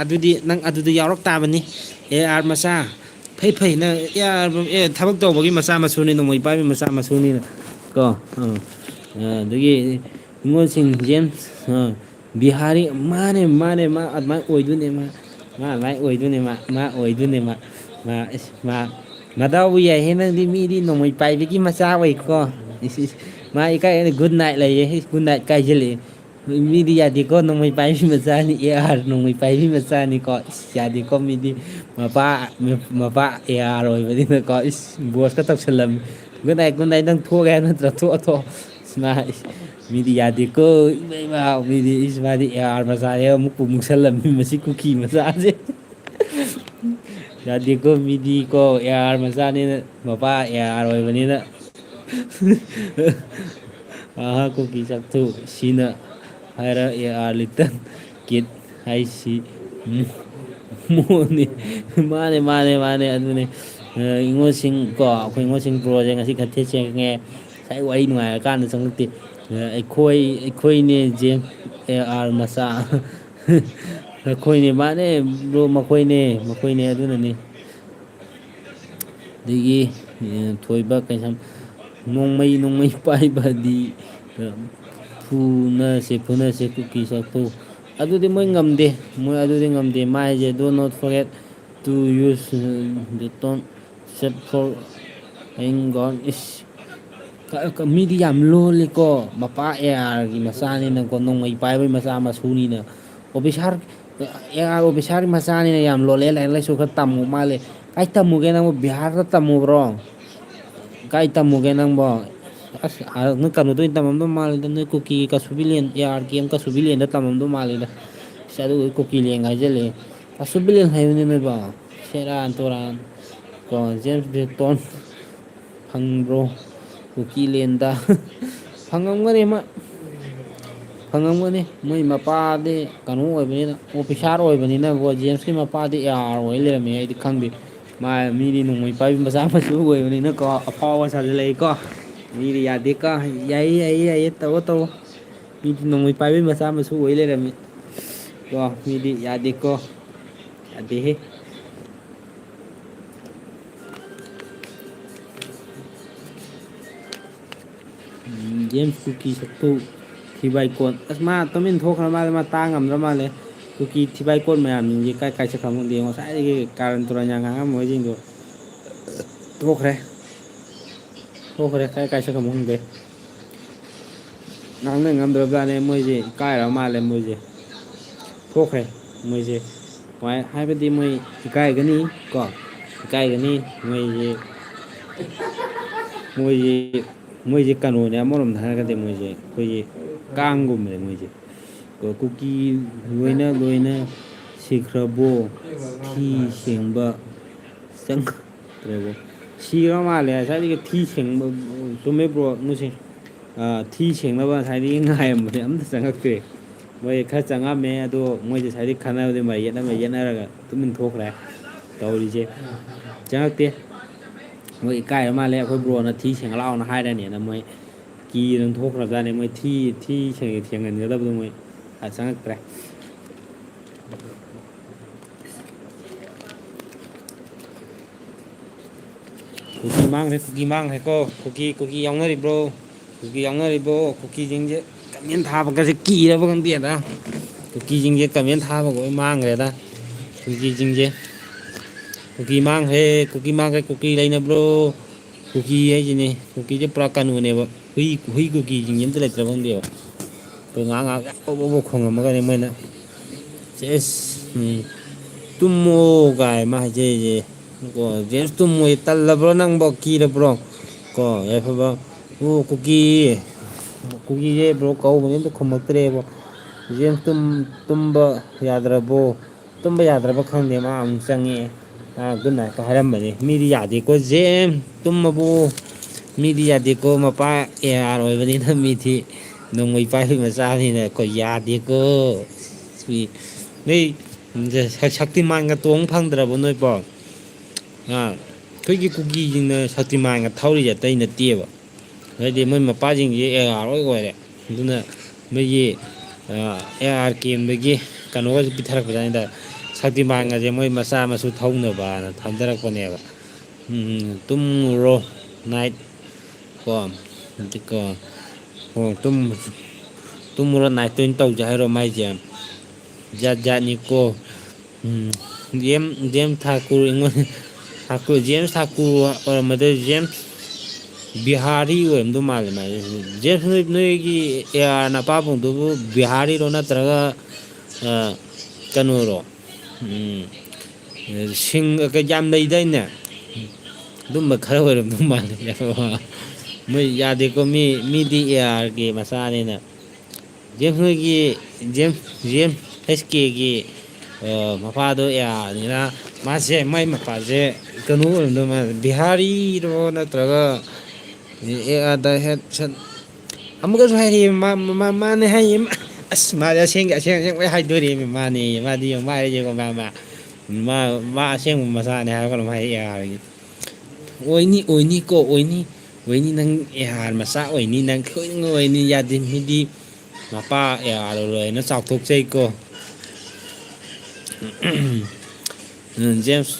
ꯑꯗꯨꯗꯤ ꯅꯪ ꯑꯗꯨꯗ ꯌꯥꯎꯔꯛ ꯇꯥꯕꯅꯤ ꯑꯦ ꯑꯥꯔ ꯃꯆꯥ ꯐꯩ ꯅꯪ ꯊꯕꯛ ꯇꯧꯕꯒꯤ ꯃꯆꯥ ꯃꯁꯨꯅꯤ ꯅꯣꯡꯃꯩ ꯄꯥꯏꯕꯤ ꯃꯆꯥ ꯃꯁꯨꯅꯤꯅ ꯀꯣ ꯑꯗꯒꯤ ꯅꯤꯉꯣꯜꯁꯤꯡ ꯖꯦꯝꯁ ꯕꯤꯍꯥꯔꯤ ꯃꯥꯅꯦ ꯃꯥ ꯑꯗꯨꯃꯥꯏꯅ ꯑꯣꯏꯗꯣꯏꯅꯦ ꯃꯗꯥꯎꯕꯨ ꯌꯥꯏꯍꯦ ꯅꯪꯗꯤ ꯃꯤꯗꯤ ꯅꯣꯡꯃꯩ ꯄꯥꯏꯕꯒꯤ ꯃꯆꯥ ꯑꯣꯏꯀꯣ ꯃꯥ ꯏꯀꯥꯏ ꯒꯨꯗ ꯅꯥꯏꯠ ꯂꯩꯌꯦ ꯒꯨꯗ ꯅꯥꯏꯠ ꯀꯥꯏꯁꯤꯜꯂꯛꯑꯦ ꯃꯤꯗꯤ ꯌꯥꯗꯦꯀꯣ ꯅꯣꯡꯃꯩ ꯄꯥꯏꯕꯤ ꯃꯆꯥꯅꯤ ꯑꯦ ꯑꯥꯔ ꯅꯣꯡꯃꯩ ꯄꯥꯏꯕꯤ ꯃꯆꯥꯅꯤꯀꯣ ꯌꯥꯗꯦꯀꯣ ꯃꯤꯗꯤ ꯃꯄꯥ ꯑꯦ ꯑꯥꯔ ꯑꯣꯏꯕꯅꯤꯅꯀꯣ ꯕꯣꯁꯀ ꯇꯧꯁꯜꯂꯝꯃꯤ ꯒꯨꯗ ꯅꯥꯏꯠ ꯅꯪ ꯊꯣꯛꯑꯒꯦ ꯍꯥꯏ ꯅꯠꯇ꯭ꯔꯥ ꯊꯣꯛꯑꯣ ꯃꯤꯗꯤ ꯌꯥꯗꯦꯀꯣ ꯏꯃꯩ ꯃꯤꯗꯤ ꯃꯥꯗꯤ ꯑꯦ ꯑꯥꯔ ꯃꯆꯥꯅꯦ ꯑꯃꯨꯛꯄꯨ ꯃꯨꯛꯁꯜꯂꯝꯃꯤ ꯃꯁꯤ ꯀꯨꯀꯤ ꯃꯆꯥꯁꯦ ꯌꯥꯗꯦꯀꯣ ꯃꯤꯗꯤꯀꯣ ꯑꯦ ꯑꯥꯔ ꯃꯆꯥꯅꯤꯅ ꯃꯄꯥ ꯑꯦ ꯑꯥꯔ ꯑꯣꯏꯕꯅꯤꯅ ꯀꯨꯀꯤ ꯆꯥꯛꯊꯨ ꯁꯤꯅ ꯍꯥꯏꯔ ꯑꯦ ꯑꯥꯔ ꯂꯤꯇꯜ ꯀꯤꯠ ꯍꯥꯏꯁꯤ ꯃꯣꯅꯤ ꯃꯥꯅꯦ ꯑꯗꯨꯅꯦ ꯏꯉꯣꯁꯤꯡ ꯀꯣ ꯑꯩꯈꯣꯏ ꯏꯉꯣꯁꯤꯡ ꯕ꯭ꯔꯣꯁꯦ ꯉꯁꯤ ꯈꯔ ꯆꯪꯉꯦ ꯉꯁꯥꯏ ꯋꯥꯔꯤ ꯅꯨꯡꯉꯥꯏꯔꯀꯥꯟꯗ ꯆꯪꯉꯛꯇꯦ ꯑꯩꯈꯣꯏꯅꯦ ꯖꯦꯝ ꯑꯥꯔ ꯃꯆꯥ ꯑꯩꯈꯣꯏꯅꯦ ꯃꯥꯅꯦ ꯕ꯭ꯔꯣ ꯃꯈꯣꯏꯅꯦ ꯑꯗꯨꯅꯅꯤ ꯑꯗꯒꯤ ꯊꯣꯏꯕ ꯀꯩꯁꯥꯝ ꯅꯣꯡꯃꯩ ꯄꯥꯏꯕꯗꯤ ꯐꯨꯅꯁꯦ ꯀꯨꯀꯤ ꯆꯠꯊꯣꯛ ꯑꯗꯨꯗꯤ ꯃꯣꯏ ꯉꯝꯗꯦ ꯃꯣꯏ ꯑꯗꯨꯗꯤ ꯉꯝꯗꯦ ꯃꯥꯏꯁꯦ ꯗꯣ ꯅꯣꯠ ꯐꯣꯔꯒꯦꯠ ꯇꯨ ꯌꯨꯁ ꯇꯣꯟ ꯁꯦꯠ ꯐꯣꯔ ꯍꯡꯒꯣꯟ ꯏꯁ ꯃꯤꯗꯤ ꯌꯥꯝ ꯂꯣꯜꯂꯤꯀꯣ ꯃꯄꯥ ꯑꯦꯌꯥꯔꯒꯤ ꯃꯆꯥꯅꯤꯅꯀꯣ ꯅꯣꯡꯃꯩ ꯄꯥꯏꯕꯩ ꯃꯆꯥ ꯃꯁꯨꯅꯤꯅ ꯑꯣꯐꯤꯁꯥꯔ ꯑꯦ ꯑꯥꯔ ꯑꯣꯐꯤꯁꯥꯔꯒꯤ ꯃꯆꯥꯅꯤꯅ ꯌꯥꯝ ꯂꯣꯜꯂꯦ ꯂꯥꯏꯔꯤꯛ ꯂꯥꯏꯁꯨ ꯈꯔ ꯇꯝꯃꯨ ꯃꯥꯜꯂꯦ ꯀꯥꯏ ꯇꯝꯃꯨꯒꯦ ꯅꯪꯕꯨ ꯕꯤꯍꯥꯔꯗ ꯇꯝꯃꯨꯕ꯭ꯔꯣ ꯀꯥꯏ ꯇꯝꯃꯨꯒꯦ ꯅꯪꯕꯣ ꯑꯁ ꯅꯣꯏ ꯀꯩꯅꯣꯗ ꯑꯣꯏꯅ ꯇꯝꯃꯝꯗꯧ ꯃꯥꯜꯂꯦꯗ ꯅꯣꯏ ꯀꯨꯀꯤ ꯀꯁꯨꯕꯤꯂꯦꯟ ꯑꯦ ꯑꯥꯔ ꯀꯦꯝ ꯀꯁꯨꯕꯤꯂꯦꯟꯗ ꯇꯝꯃꯝꯗꯧ ꯃꯥꯜꯂꯦꯗ ꯑꯗꯨ ꯀꯨꯀꯤ ꯂꯦꯡ ꯍꯥꯏꯖꯜꯂꯦ ꯀꯁꯨꯕꯤꯂꯦꯟ ꯍꯥꯏꯕꯅꯤ ꯅꯣꯏꯕꯣ ꯁꯦꯔꯥꯟ ꯇꯨꯔꯥꯟ ꯀꯣ ꯖꯦꯝꯁ ꯕ꯭ꯔꯤꯛꯇꯣꯟ ꯐꯪꯕ꯭ꯔꯣ ꯀꯨꯀꯤꯂꯦꯟꯗ ꯐꯪꯉꯝꯒꯅꯤ ꯃꯣꯏ ꯐꯪꯉꯝꯒꯅꯤ ꯃꯣꯏ ꯃꯄꯥꯗꯤ ꯀꯩꯅꯣ ꯑꯣꯏꯕꯅꯤꯅ ꯑꯣꯐꯤꯁꯥꯔ ꯑꯣꯏꯕꯅꯤꯅꯀꯣ ꯖꯦꯝꯁꯀꯤ ꯃꯄꯥꯗꯤ ꯑꯦ ꯑꯥꯔ ꯑꯣꯏ ꯂꯩꯔꯝꯃꯦ ꯑꯩꯗꯤ ꯈꯪꯗꯦ ꯃꯥ ꯃꯤꯗꯤ ꯅꯣꯡꯃꯩ ꯄꯥꯏꯕꯤ ꯃꯆꯥ ꯃꯁꯨ ꯑꯣꯏꯕꯅꯤꯅꯀꯣ ꯑꯐꯥꯎꯕ ꯁꯥꯖꯤꯜꯂꯛꯏꯀꯣ ꯃꯤꯗꯤ ꯌꯥꯗꯦꯀꯣ ꯌꯥꯏꯌꯦ ꯇꯧꯋꯣ ꯃꯤꯗꯤ ꯅꯣꯡꯃꯩ ꯄꯥꯏꯕꯤ ꯃꯆꯥ ꯃꯁꯨ ꯑꯣꯏ ꯂꯩꯔꯝꯃꯤ ꯀꯣ ꯃꯤꯗꯤ ꯌꯥꯗꯦꯀꯣ ꯌꯥꯗꯦꯍꯦ ꯖꯦꯝꯁ ꯀꯨꯀꯤ ꯁꯛꯊꯨ ꯊꯤꯕꯥꯏꯀꯣꯟ ꯑꯁ ꯃꯥ ꯇꯨꯃꯤꯟ ꯊꯣꯛꯈ꯭ꯔ ꯃꯥꯜꯂꯦ ꯃꯥ ꯇꯥꯡ ꯉꯝꯗ꯭ꯔ ꯃꯥꯜꯂꯦ ꯀꯨꯀꯤ ꯊꯤꯕꯥꯏꯀꯣꯠ ꯃꯌꯥꯝꯁꯤꯡꯁꯦ ꯀꯥꯏ ꯆꯠꯈ꯭ꯔꯕ ꯈꯪꯗꯦ ꯉꯁꯥꯏꯗꯒꯤ ꯀꯥꯔꯟ ꯇꯨꯔꯟ ꯌꯥꯝ ꯉꯥꯡꯉꯝꯕꯁꯤꯡꯗꯣ ꯊꯣꯛꯈ꯭ꯔꯦ ꯀꯥꯏ ꯆꯠꯈ꯭ꯔꯕꯅꯣ ꯈꯪꯗꯦ ꯉꯥꯡꯅ ꯉꯝꯗ꯭ꯔꯕꯖꯥꯠꯅꯦ ꯃꯣꯏꯁꯦ ꯏꯀꯥꯏꯔ ꯃꯥꯜꯂꯦ ꯃꯣꯏꯁꯦ ꯊꯣꯛꯈ꯭ꯔꯦ ꯃꯣꯏꯁꯦ ꯍꯥꯏꯕꯗꯤ ꯃꯣꯏ ꯏꯀꯥꯏꯒꯅꯤ ꯀꯣ ꯏꯀꯥꯏꯒꯅꯤ ꯃꯣꯏꯁꯦ ꯀꯩꯅꯣꯅꯦ ꯑꯃꯔꯣꯝꯗ ꯍꯥꯏꯔꯒꯗꯤ ꯃꯣꯏꯁꯦ ꯑꯩꯈꯣꯏꯒꯤ ꯀꯥꯡꯒꯨꯝꯕꯅꯦ ꯃꯣꯏꯁꯦ ꯀꯨꯀꯤ ꯂꯣꯏꯅ ꯁꯤꯈ꯭ꯔꯕꯣ ꯊꯤ ꯁꯦꯡꯕ ꯆꯪꯈ꯭ꯔꯕꯣ ꯁꯤꯈ꯭ꯔ ꯃꯥꯜꯂꯦ ꯉꯁꯥꯏꯗꯒꯤ ꯊꯤ ꯁꯦꯡꯕ ꯆꯨꯝꯃꯦ ꯕ꯭ꯔꯣ ꯉꯁꯤ ꯊꯤ ꯁꯦꯡꯅꯕ ꯉꯁꯥꯏꯗꯒꯤ ꯉꯥꯏꯔꯝꯕꯅꯦ ꯑꯝꯇ ꯆꯪꯉꯛꯇ꯭ꯔꯦ ꯃꯣꯏ ꯈꯔ ꯆꯪꯉꯝꯃꯦ ꯑꯗꯣ ꯃꯣꯏꯁꯦ ꯉꯁꯥꯏꯗꯒꯤ ꯈꯟꯅꯕꯗꯤ ꯌꯦꯠꯅꯔꯒ ꯇꯨꯃꯤꯟ ꯊꯣꯛꯈ꯭ꯔꯦ ꯇꯧꯔꯤꯁꯦ ꯆꯪꯉꯛꯇꯦ ꯃꯣꯏ ꯏꯀꯥꯏꯔ ꯃꯥꯜꯂꯦ ꯑꯩꯈꯣꯏ ꯕ꯭ꯔꯣꯅ ꯊꯤ ꯁꯦꯡꯉ ꯂꯥꯛꯑꯣꯅ ꯍꯥꯏꯔꯅꯤꯅ ꯃꯣꯏ ꯀꯤꯗꯅ ꯊꯣꯛꯈ꯭ꯔꯕꯖꯥꯠꯅꯦ ꯃꯣꯏ ꯊꯤ ꯁꯦꯡꯍꯟꯒꯗꯕꯗꯣ ꯃꯣꯏ ꯆꯪꯉꯛꯇ꯭ꯔꯦ ꯀꯨꯀꯤ ꯃꯥꯡꯈ꯭ꯔꯦꯀꯣ ꯀꯨꯀꯤ ꯌꯥꯎꯅꯔꯤꯕ꯭ꯔꯣ ꯀꯨꯀꯤꯁꯤꯡꯁꯦ ꯀꯃꯦꯟ ꯊꯥꯕꯒꯁꯦ ꯀꯤꯔꯕ ꯈꯪꯗꯦꯗ ꯀꯨꯀꯤꯁꯤꯡꯁꯦ ꯀꯃꯦꯟ ꯊꯥꯕꯒ ꯂꯣꯏ ꯃꯥꯡꯈ꯭ꯔꯦꯗ ꯀꯨꯀꯤꯁꯤꯡꯁꯦ ꯀꯨꯀꯤ ꯀꯨꯀꯤ ꯂꯩꯅꯕ꯭ꯔꯣ ꯀꯨꯀꯤ ꯍꯥꯏꯁꯤꯅꯦ ꯀꯨꯀꯤꯁꯦ ꯄꯨꯔꯥ ꯀꯩꯅꯣꯅꯦꯕ ꯍꯨꯏ ꯀꯨꯀꯤꯁꯤꯡꯁꯦ ꯑꯝꯇ ꯂꯩꯇ꯭ꯔꯕ ꯈꯪꯗꯦꯕ ꯑꯩꯈꯣꯏ ꯉꯥꯏꯍꯥꯛ ꯈꯣꯡꯉꯝꯃꯒꯅꯤ ꯃꯣꯏꯅ ꯆꯦꯁ ꯇꯨꯝꯃꯣ ꯒꯥꯏ ꯃꯥ ꯍꯥꯏꯖꯔꯤꯁꯦ ꯀꯣ ꯖꯦꯝꯁ ꯇꯨꯝꯃꯣꯌꯦ ꯇꯜꯂꯕ꯭ꯔꯣ ꯅꯪꯕꯣ ꯀꯤꯔꯕ꯭ꯔꯣ ꯀꯣ ꯌꯥꯏꯐꯕ ꯀꯨꯀꯤꯁꯦ ꯕ꯭ꯔꯣ ꯀꯧꯕꯅꯦ ꯑꯝꯇ ꯈꯨꯝꯃꯛꯇ꯭ꯔꯦꯕ ꯖꯦꯝꯁ ꯇꯨꯝꯕ ꯌꯥꯗ꯭ꯔꯕꯣ ꯇꯨꯝꯕ ꯌꯥꯗ꯭ꯔꯕ ꯈꯪꯗꯦ ꯃꯥ ꯑꯃꯨꯛ ꯆꯪꯉꯛꯑꯦ ꯒꯨꯗ ꯅꯥꯏꯠꯀ ꯍꯥꯏꯔꯝꯕꯅꯤ ꯃꯤꯗꯤ ꯌꯥꯗꯦꯀꯣ ꯖꯦꯝꯁ ꯇꯨꯝꯃꯕꯣ ꯃꯤꯗꯤ ꯌꯥꯗꯦꯀꯣ ꯃꯄꯥ ꯑꯦ ꯑꯥꯔ ꯑꯣꯏꯕꯅꯤꯅ ꯃꯤꯗꯤ ꯅꯣꯡꯃꯩ ꯄꯥꯏꯕꯤ ꯃꯆꯥꯅꯤꯅ ꯀꯣ ꯌꯥꯗꯦꯀꯣ ꯅꯣꯏ ꯁꯛꯇꯤꯃꯥꯟꯒ ꯇꯣꯡ ꯐꯪꯗ꯭ꯔꯕꯣ ꯅꯣꯏꯕꯣ ꯑꯩꯈꯣꯏꯒꯤ ꯀꯨꯀꯤꯁꯤꯡꯅ ꯁꯛꯇꯤꯃꯥꯟꯒ ꯊꯧꯔꯤꯁꯦ ꯑꯇꯩ ꯅꯠꯇꯦꯕ ꯍꯥꯏꯗꯤ ꯃꯣꯏ ꯃꯄꯥꯁꯤꯡꯁꯤ ꯑꯦ ꯑꯥꯔ ꯂꯣꯏ ꯑꯣꯏꯔꯦ ꯑꯗꯨꯅ ꯃꯣꯏꯒꯤ ꯑꯦ ꯑꯥꯔ ꯀꯦꯝꯗꯒꯤ ꯀꯩꯅꯣꯒꯁꯨ ꯄꯤꯊꯔꯛꯄꯖꯥꯠꯅꯤꯗ ꯁꯛꯇꯤꯃꯥꯟꯒꯁꯦ ꯃꯣꯏ ꯃꯆꯥ ꯃꯁꯨ ꯊꯧꯅꯕꯅ ꯊꯝꯊꯔꯛꯄꯅꯦꯕ ꯇꯨꯝꯃꯨꯔꯣ ꯅꯥꯏꯠ ꯀꯣ ꯑꯗꯨꯒ ꯇꯨꯝꯃꯨꯔꯣ ꯅꯥꯏꯠꯇ ꯑꯣꯏꯅ ꯇꯧꯁꯦ ꯍꯥꯏꯔꯣ ꯃꯥꯏꯁꯦ ꯖꯥꯠ ꯖꯥꯠꯅꯤꯀꯣ James James Thakur ꯑꯣꯏꯔꯝꯕꯗ James Bihari ꯑꯣꯏꯔꯝꯗꯧ ꯃꯥꯜꯂꯦ ꯃꯥꯁꯦ ꯖꯦꯝꯁ ꯅꯣꯏꯒꯤ ꯑꯦ ꯑꯥꯔ ꯅꯄꯥꯕꯨꯡꯗꯨꯕꯨ ꯕꯤꯍꯥꯔꯤꯔꯣ ꯅꯠꯇ꯭ꯔꯒ ꯀꯩꯅꯣꯔꯣ ꯌꯥꯝ ꯂꯩꯗꯥꯏꯅꯦ ꯑꯗꯨꯝꯕ ꯈꯔ ꯑꯣꯏꯔꯝꯗꯧ ꯃꯥꯜꯂꯦ ꯃꯣꯏ ꯌꯥꯗꯦꯀꯣ ꯃꯤꯗꯤ ꯑꯦ ꯑꯥꯔꯒꯤ ꯃꯆꯥꯅꯤꯅ ꯖꯦꯝꯁ ꯍꯣꯏꯒꯤ ꯖꯦꯝꯁ ꯍꯩꯁ ꯀꯦꯒꯤ ꯃꯄꯥꯗꯣ ꯑꯦ ꯑꯥꯔꯅꯤꯅ ꯃꯥꯁꯦ ꯃꯥꯏ ꯃꯄꯥꯁꯦ ꯀꯩꯅꯣ ꯑꯣꯏꯔꯝꯗꯧ ꯃꯥꯜꯂꯦ ꯕꯤꯍꯥꯔꯤꯔꯣ ꯅꯠꯇ꯭ꯔꯒ ꯑꯦ ꯑꯥꯔꯗ ꯑꯃꯨꯛꯀꯁꯨ ꯍꯥꯏꯔꯛꯑꯦ ꯃꯥꯅꯦ ꯍꯥꯏꯌꯦ ꯑꯁ ꯃꯥꯗꯤ ꯑꯁꯦꯡ ꯂꯣꯏ ꯍꯥꯏꯗꯣꯔꯛꯑꯦ ꯃꯥꯅꯦ ꯃꯥꯗꯤ ꯃꯥ ꯍꯥꯏꯔꯤꯁꯦꯀꯣ ꯃꯥ ꯑꯁꯦꯡꯕ ꯃꯆꯥꯅꯦ ꯍꯥꯏꯕ ꯀꯩꯅꯣꯝ ꯍꯥꯏ ꯌꯥꯔꯒꯦ ꯑꯣꯏꯅꯤ ꯅꯪ ꯑꯦꯍꯥꯟ ꯃꯆꯥ ꯑꯣꯏꯅꯤ ꯅꯪ ꯈꯣꯏꯅꯤꯡ ꯑꯣꯏꯅꯤ ꯌꯥꯗꯦ ꯃꯤꯗꯤ ꯃꯄꯥ ꯌꯥꯔꯔꯣꯏꯅ ꯆꯥꯎꯊꯣꯛꯆꯩꯀꯣ ꯖꯦꯝꯁ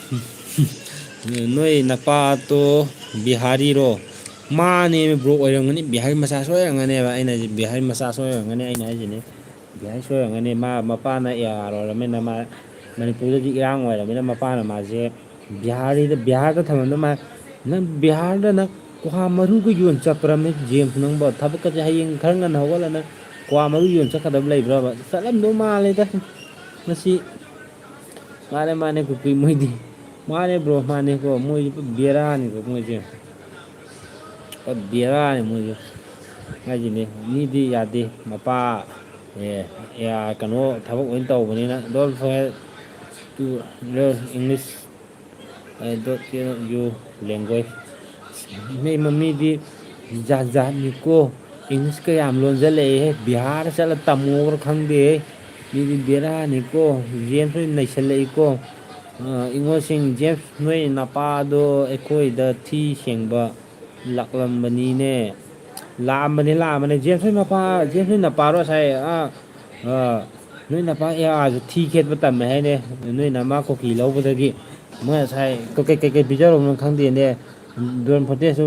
ꯅꯣꯏ ꯅꯄꯥꯗꯣ ꯕꯤꯍꯥꯔꯤꯔꯣ ꯃꯥꯅꯦ ꯕ꯭ꯔꯣꯛ ꯑꯣꯏꯔꯝꯒꯅꯤ ꯕꯤꯍꯥꯔꯤ ꯃꯆꯥ ꯁꯣꯏꯔꯝꯒꯅꯦꯕ ꯑꯩꯅ ꯕꯤꯍꯥꯔꯤ ꯃꯆꯥ ꯁꯣꯏꯔꯝꯒꯅꯤ ꯑꯩꯅ ꯍꯥꯏꯁꯤꯅꯦ ꯕꯤꯍꯥꯔꯤ ꯁꯣꯏꯔꯝꯒꯅꯤ ꯃꯄꯥꯅ ꯌꯥꯔꯔꯃꯤꯅ ꯃꯥ ꯃꯅꯤꯄꯨꯔꯗꯗꯤ ꯏꯔꯥꯡ ꯑꯣꯏꯔꯕꯅꯤꯅ ꯃꯄꯥꯅ ꯃꯥꯁꯦ ꯕꯤꯍꯥꯔꯗ ꯊꯝꯃꯝꯗ ꯃꯥ ꯅꯪ ꯕꯤꯍꯥꯔꯗ ꯅꯪ ꯀ꯭ꯋꯥ ꯃꯔꯨꯒ ꯌꯣꯟ ꯆꯠꯄ꯭ꯔꯕꯅꯦ ꯖꯦꯝꯁ ꯅꯪꯕ ꯊꯕꯛꯀꯁꯦ ꯍꯌꯦꯡ ꯈꯔ ꯉꯟꯅ ꯍꯧꯒꯠꯂꯅ ꯀ꯭ꯋꯥ ꯃꯔꯨ ꯌꯣꯟ ꯆꯠꯀꯗꯕ ꯂꯩꯕ꯭ꯔꯕ ꯆꯠꯂꯝꯗꯧ ꯃꯥꯜꯂꯦꯗ ꯃꯁꯤ ꯃꯥꯅꯦ ꯀꯨꯀꯤ ꯃꯣꯏꯗꯤ ꯃꯥꯅꯦ ꯕ꯭ꯔꯣ ꯃꯥꯅꯦꯀꯣ ꯃꯣꯏꯁꯦ ꯕꯦꯔꯥꯅꯤꯀꯣ ꯃꯣꯏꯁꯦ ꯕꯦꯔꯥꯅꯤ ꯃꯣꯏꯁꯦ ꯍꯥꯏꯁꯤꯅꯤ ꯃꯤꯗꯤ ꯌꯥꯗꯦ ꯃꯄꯥ ꯀꯩꯅꯣ ꯊꯕꯛ ꯑꯣꯏꯅ ꯇꯧꯕꯅꯤꯅ ꯗꯣꯜ ꯐꯦ ꯇꯨ ꯏꯪꯂꯤꯁ ꯗꯣꯠ ꯌꯨ ꯂꯦꯡꯒ꯭ꯋꯦꯖ ꯃꯃꯤꯗꯤ ꯖꯥꯠ ꯖꯥꯠꯅꯤꯀꯣ ꯏꯪꯂꯤꯁꯀ ꯌꯥꯝ ꯂꯣꯟꯖꯜꯂꯛꯑꯦ ꯕꯤꯍꯥꯔꯗ ꯆꯠꯂ ꯇꯝꯃꯣꯒ꯭ꯔ ꯈꯪꯗꯦ ꯃꯤꯗꯤ ꯕꯦꯔꯥꯅꯤꯀꯣ ꯖꯦꯝꯁ ꯑꯣꯏꯅ ꯅꯩꯁꯜꯂꯛꯏꯀꯣ ꯏꯉꯣꯁꯤꯡ ꯖꯦꯝꯁ ꯅꯣꯏ ꯅꯄꯥꯗꯣ ꯑꯩꯈꯣꯏꯗ ꯊꯤ ꯁꯦꯡꯕ ꯂꯥꯛꯂꯝꯕꯅꯤꯅꯦ ꯂꯥꯛꯑꯝꯕꯅꯦ ꯖꯦꯝꯁ ꯍꯣꯏ ꯅꯄꯥꯔꯣ ꯉꯁꯥꯏ ꯅꯣꯏ ꯅꯄꯥ ꯊꯤ ꯈꯦꯠꯄ ꯇꯝꯃꯦ ꯍꯥꯏꯅꯦ ꯅꯣꯏ ꯅꯃꯥ ꯀꯣꯀꯤ ꯂꯧꯕꯗꯒꯤ ꯃꯣꯏ ꯉꯁꯥꯏ ꯀꯩꯀꯩ ꯄꯤꯖꯔꯨꯕꯅꯣ ꯈꯪꯗꯦꯅꯦ ꯗꯣꯟ ꯐꯣꯔꯇꯦꯁ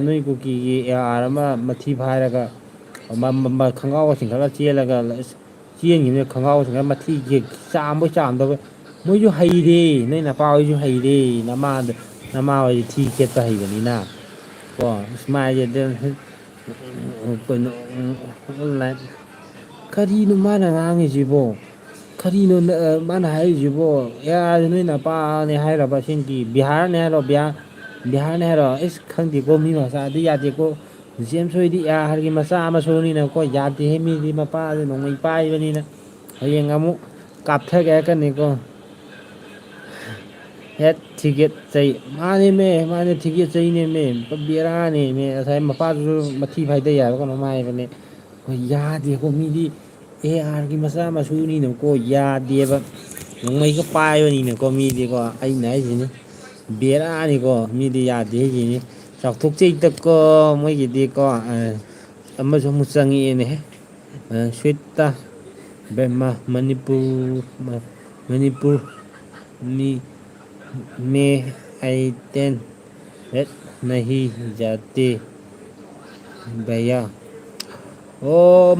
ꯅꯣꯏ ꯀꯨꯀꯤꯒꯤ ꯑꯥꯔ ꯑꯃ ꯃꯊꯤ ꯐꯥꯏꯔꯒ ꯈꯣꯡꯒ꯭ꯔꯥꯎꯒ ꯆꯤꯡꯈꯠꯂ ꯆꯦꯜꯂꯒ ꯆꯦꯟꯈꯤꯕꯅꯤ ꯈꯣꯡꯒ꯭ꯔꯥꯎꯒ ꯆꯤꯡꯈꯠꯂ ꯃꯊꯤꯁꯦ ꯆꯥꯝꯕꯣꯏ ꯆꯥꯝꯗꯕꯣꯏ ꯃꯣꯏꯁꯨ ꯍꯩꯔꯦ ꯅꯣꯏ ꯅꯄꯥ ꯍꯣꯏꯁꯨ ꯍꯩꯔꯦ ꯅꯃꯥ ꯍꯣꯏꯗꯤ ꯊꯤ ꯈꯦꯠꯄ ꯍꯩꯕꯅꯤꯅ ꯀꯣ ꯁꯨꯃꯥꯏꯁꯦ ꯀꯩꯅꯣ ꯑꯣꯟꯂꯥꯏꯟ ꯀꯔꯤꯅꯣ ꯃꯥꯅ ꯉꯥꯡꯉꯤꯁꯤꯕꯣ ꯀꯔꯤꯅꯣ ꯃꯥꯅ ꯍꯥꯏꯔꯤꯁꯤꯕꯣ ꯅꯣꯏ ꯅꯄꯥꯅꯦ ꯍꯥꯏꯔꯕ ꯑꯁꯦꯡꯀꯤ ꯕꯤꯍꯥꯔꯅꯦ ꯍꯥꯏꯔꯣ ꯕꯤꯍꯥꯔꯅꯦ ꯍꯥꯏꯔꯣ ꯑꯩꯁ ꯈꯪꯗꯦꯀꯣ ꯃꯤ ꯃꯆꯥꯗꯤ ꯌꯥꯗꯦꯀꯣ ꯖꯦꯝꯁ ꯍꯣꯏꯗꯤ ꯑꯥꯔꯒꯤ ꯃꯆꯥ ꯃꯁꯨꯅꯤꯅꯀꯣ ꯌꯥꯗꯦꯍꯦ ꯃꯤꯗꯤ ꯃꯄꯥꯗꯤ ꯅꯣꯡꯃꯩ ꯄꯥꯏꯕꯅꯤꯅ ꯍꯌꯦꯡ ꯑꯃꯨꯛ ꯀꯥꯞꯊꯒꯦ ꯍꯥꯏꯔꯛꯀꯅꯤꯀꯣ ꯍꯦꯠ ꯊꯤꯒꯦꯠꯆꯩ ꯃꯥꯅꯦ ꯊꯤꯒꯦꯠꯆꯩꯅꯦꯃꯦ ꯕꯦꯔꯥꯅꯦꯃꯦ ꯉꯁꯥꯏ ꯃꯄꯥꯗꯨꯁꯨ ꯃꯊꯤ ꯐꯥꯏꯗꯩ ꯍꯥꯏꯕ ꯀꯩꯅꯣꯝ ꯍꯥꯏꯕꯅꯦ ꯍꯣꯏ ꯌꯥꯗꯦꯀꯣ ꯃꯤꯗꯤ ꯑꯥꯔꯒꯤ ꯃꯆꯥ ꯃꯁꯨꯅꯤꯅꯀꯣ ꯌꯥꯗꯦꯕ ꯅꯣꯡꯃꯩꯒ ꯄꯥꯏꯕꯅꯤꯅꯀꯣ ꯃꯤꯗꯤꯀꯣ ꯑꯩꯅ ꯍꯥꯏꯁꯤꯅꯤ ꯕꯦꯔꯥꯅꯤꯀꯣ ꯃꯤꯗꯤ ꯌꯥꯗꯦ ꯍꯥꯏꯁꯤꯅꯤ ꯆꯥꯎꯊꯣꯛꯆꯩꯗꯀꯣ ꯃꯣꯏꯒꯤꯗꯤꯀꯣ ꯑꯃꯁꯨ ꯑꯃꯨꯛ ꯆꯪꯉꯛꯑꯦꯅꯦꯍꯦ ꯁ꯭ꯋꯤꯠꯇ ꯃꯅꯤꯄꯨꯔ में आइटन नहीं जाते भैया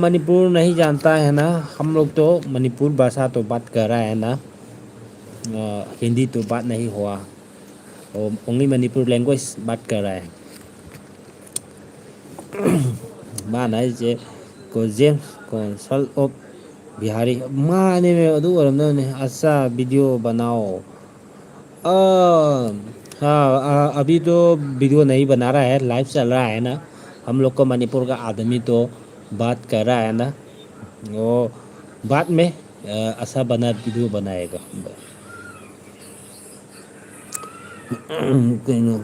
मणिपुर नहीं जानता है ना हम लोग तो मणिपुर भाषा तो बात कर रहा है ना हिंदी तो बात नहीं हुआ ओनली मणिपुर लैंग्वेज बात कर रहा है माना है को जेम्स कौंसल ऑफ बिहारी माने में अदू ओरमने अच्छा वीडियो बनाओ हाँ अभी तो वीडियो नहीं बना रहा है लाइव चल रहा है ना हम लोग को मणिपुर का आदमी तो बात कर रहा है ना वो बाद में अच्छा बना वीडियो बनाएगा कहीं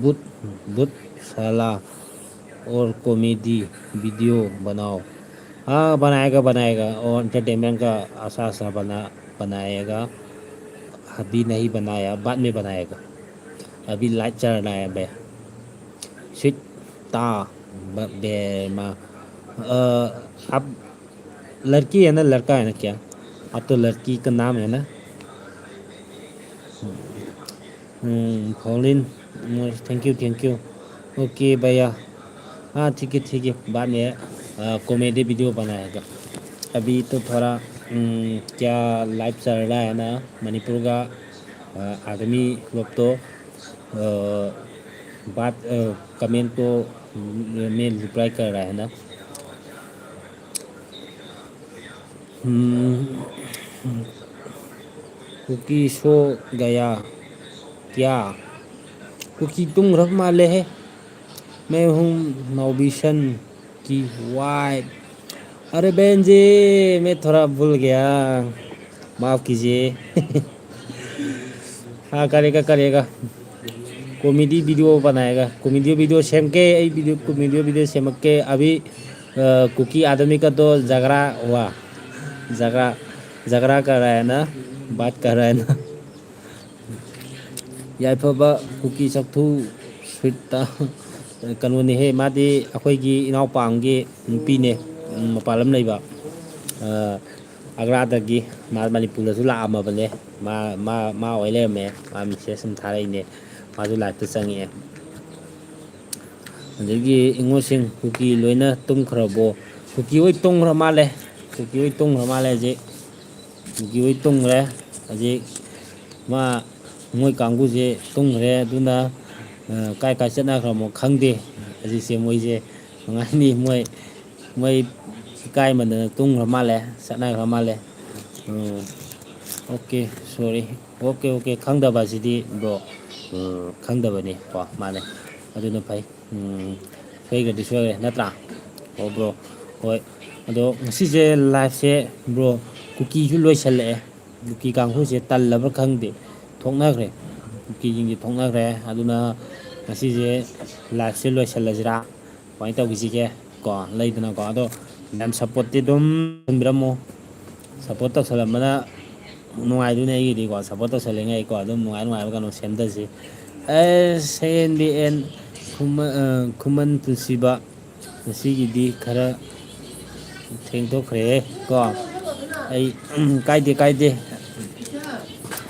बुत बुत साला और कॉमेडी वीडियो बनाओ हाँ बनाएगा और एंटरटेनमेंट का अच्छा बनाएगा अभी नहीं बनाया बाद में बनाएगा अभी लाइव चल रहा है बे स्वीट ता बे आप लड़की है ना लड़का है ना क्या आप तो लड़की का नाम है ना फॉलिन थैंक यू ओके भैया हाँ ठीक है बाद में कॉमेडी वीडियो बनाएगा अभी तो थोड़ा क्या लाइव चल रहा है ना मणिपुर का आदमी लोग तो बात कमेंट को में रिप्लाई कर रहा है ना कुकी सो गया क्या कुकी तुम रख माले है मैं हूँ नौबिशन की वाइफ अरे बहन जी मैं थोड़ा भूल गया माफ़ कीजिए हाँ करेगा कॉमेडी वीडियो बनाएगा कॉमेडी वीडियो सेम के कॉमेडी वीडियो सेम के अभी कुकी आदमी का तो झगड़ा हुआ झगड़ा कर रहा है ना ꯕꯥꯠ ꯀꯔꯟ ꯌꯥꯏꯐꯕ ꯀꯨꯀꯤ ꯆꯥꯛꯊꯨ ꯁ꯭ꯋꯤꯠꯇ ꯀꯩꯅꯣꯅꯤꯍꯦ ꯃꯥꯗꯤ ꯑꯩꯈꯣꯏꯒꯤ ꯏꯅꯥꯎꯄꯥꯝꯒꯤ ꯅꯨꯄꯤꯅꯦ ꯃꯄꯥꯟ ꯂꯝ ꯂꯩꯕ ꯑꯒ꯭ꯔꯥꯗꯒꯤ ꯃꯥ ꯃꯅꯤꯄꯨꯔꯗꯁꯨ ꯂꯥꯛꯑꯝꯃꯕꯅꯦ ꯃꯥ ꯑꯣꯏ ꯂꯩꯔꯝꯃꯦ ꯃꯥ ꯃꯦꯁꯦꯖ ꯁꯨꯝ ꯊꯥꯔꯛꯏꯅꯦ ꯃꯥꯁꯨ ꯂꯥꯏꯐꯇ ꯆꯪꯉꯛꯑꯦ ꯑꯗꯒꯤ ꯏꯉꯣꯁꯤꯡ ꯀꯨꯀꯤ ꯂꯣꯏꯅ ꯇꯨꯝꯈ꯭ꯔꯕꯣ ꯀꯨꯀꯤ ꯍꯣꯏ ꯇꯨꯝꯈ꯭ꯔ ꯃꯥꯜꯂꯦ ꯀꯨꯀꯤ ꯍꯣꯏ ꯇꯨꯝꯈ꯭ꯔ ꯃꯥꯜꯂꯦ ꯍꯧꯖꯤꯛ ꯀꯨꯀꯤ ꯍꯣꯏ ꯇꯨꯝꯈ꯭ꯔꯦ ꯍꯧꯖꯤꯛ ꯃꯣꯏ ꯀꯥꯡꯕꯨꯁꯦ ꯇꯨꯝꯈ꯭ꯔꯦ ꯑꯗꯨꯅ ꯀꯥꯏ ꯀꯥꯏ ꯆꯠꯅꯈ꯭ꯔꯃꯣ ꯈꯪꯗꯦ ꯍꯧꯖꯤꯛꯁꯦ ꯃꯣꯏꯁꯦ ꯅꯨꯡꯉꯥꯏꯅꯤ ꯃꯣꯏ ꯏꯀꯥꯏꯃꯟꯗꯅ ꯇꯨꯝꯈ꯭ꯔ ꯃꯥꯜꯂꯦ ꯆꯠꯅꯈ꯭ꯔ ꯃꯥꯜꯂꯦ ꯑꯣꯀꯦ ꯁꯣꯔꯤ ꯑꯣꯀꯦ ꯈꯪꯗꯕ ꯑꯁꯤꯗꯤ ꯕ꯭ꯔꯣ ꯈꯪꯗꯕꯅꯤ ꯀꯣ ꯃꯥꯅꯦ ꯑꯗꯨꯅ ꯐꯩ ꯁꯣꯏꯈ꯭ꯔꯗꯤ ꯁꯣꯏꯈ꯭ꯔꯦ ꯅꯠꯇ꯭ꯔꯥ ꯑꯣ ꯕ꯭ꯔꯣ ꯍꯣꯏ ꯑꯗꯣ ꯉꯁꯤꯁꯦ ꯂꯥꯏꯐꯁꯦ ꯕ꯭ꯔో ꯀꯨꯀꯤꯁꯨ ꯂꯣꯏꯁꯜꯂꯛꯑꯦ ꯀꯨꯀꯤ ꯀꯥꯡꯕꯨꯁꯦ ꯇꯜꯂꯕ꯭ꯔꯥ ꯈꯪꯗꯦ ꯊꯣꯛꯅꯈ꯭ꯔꯦ ꯀꯨꯀꯤꯁꯤꯡꯁꯦ ꯊꯣꯛꯅꯈ꯭ꯔꯦ ꯑꯗꯨꯅ ꯉꯁꯤꯁꯦ ꯂꯥꯏꯐꯁꯦ ꯂꯣꯏꯁꯤꯜꯂꯁꯤꯔꯥ ꯀꯃꯥꯏꯅ ꯇꯧꯈꯤꯁꯤꯒꯦ ꯀꯣ ꯂꯩꯗꯅꯀꯣ ꯑꯗꯣ ꯌꯥꯝ ꯁꯞꯄꯣꯔꯠꯇꯤ ꯑꯗꯨꯝ ꯊꯝꯕꯤꯔꯝꯃꯣ ꯁꯞꯄꯣꯔꯠ ꯇꯧꯁꯜꯂꯝꯕꯅ ꯅꯨꯡꯉꯥꯏꯗꯣꯏꯅꯦ ꯑꯩꯒꯤꯗꯤꯀꯣ ꯁꯞꯄꯣꯔꯠ ꯇꯧꯁꯜꯂꯤꯉꯩꯀꯣ ꯑꯗꯨꯝ ꯅꯨꯡꯉꯥꯏꯕ ꯀꯩꯅꯣ ꯁꯦꯝꯗꯁꯤ ꯁꯦꯟ ꯕꯤ ꯑꯦꯟ ꯈꯨꯃꯟ ꯄꯨꯟꯁꯤꯕ ꯉꯁꯤꯒꯤꯗꯤ ꯈꯔ ꯊꯦꯡꯗꯣꯛꯈ꯭ꯔꯦ ꯀꯣ ꯑꯩ ꯀꯥꯏꯗꯦ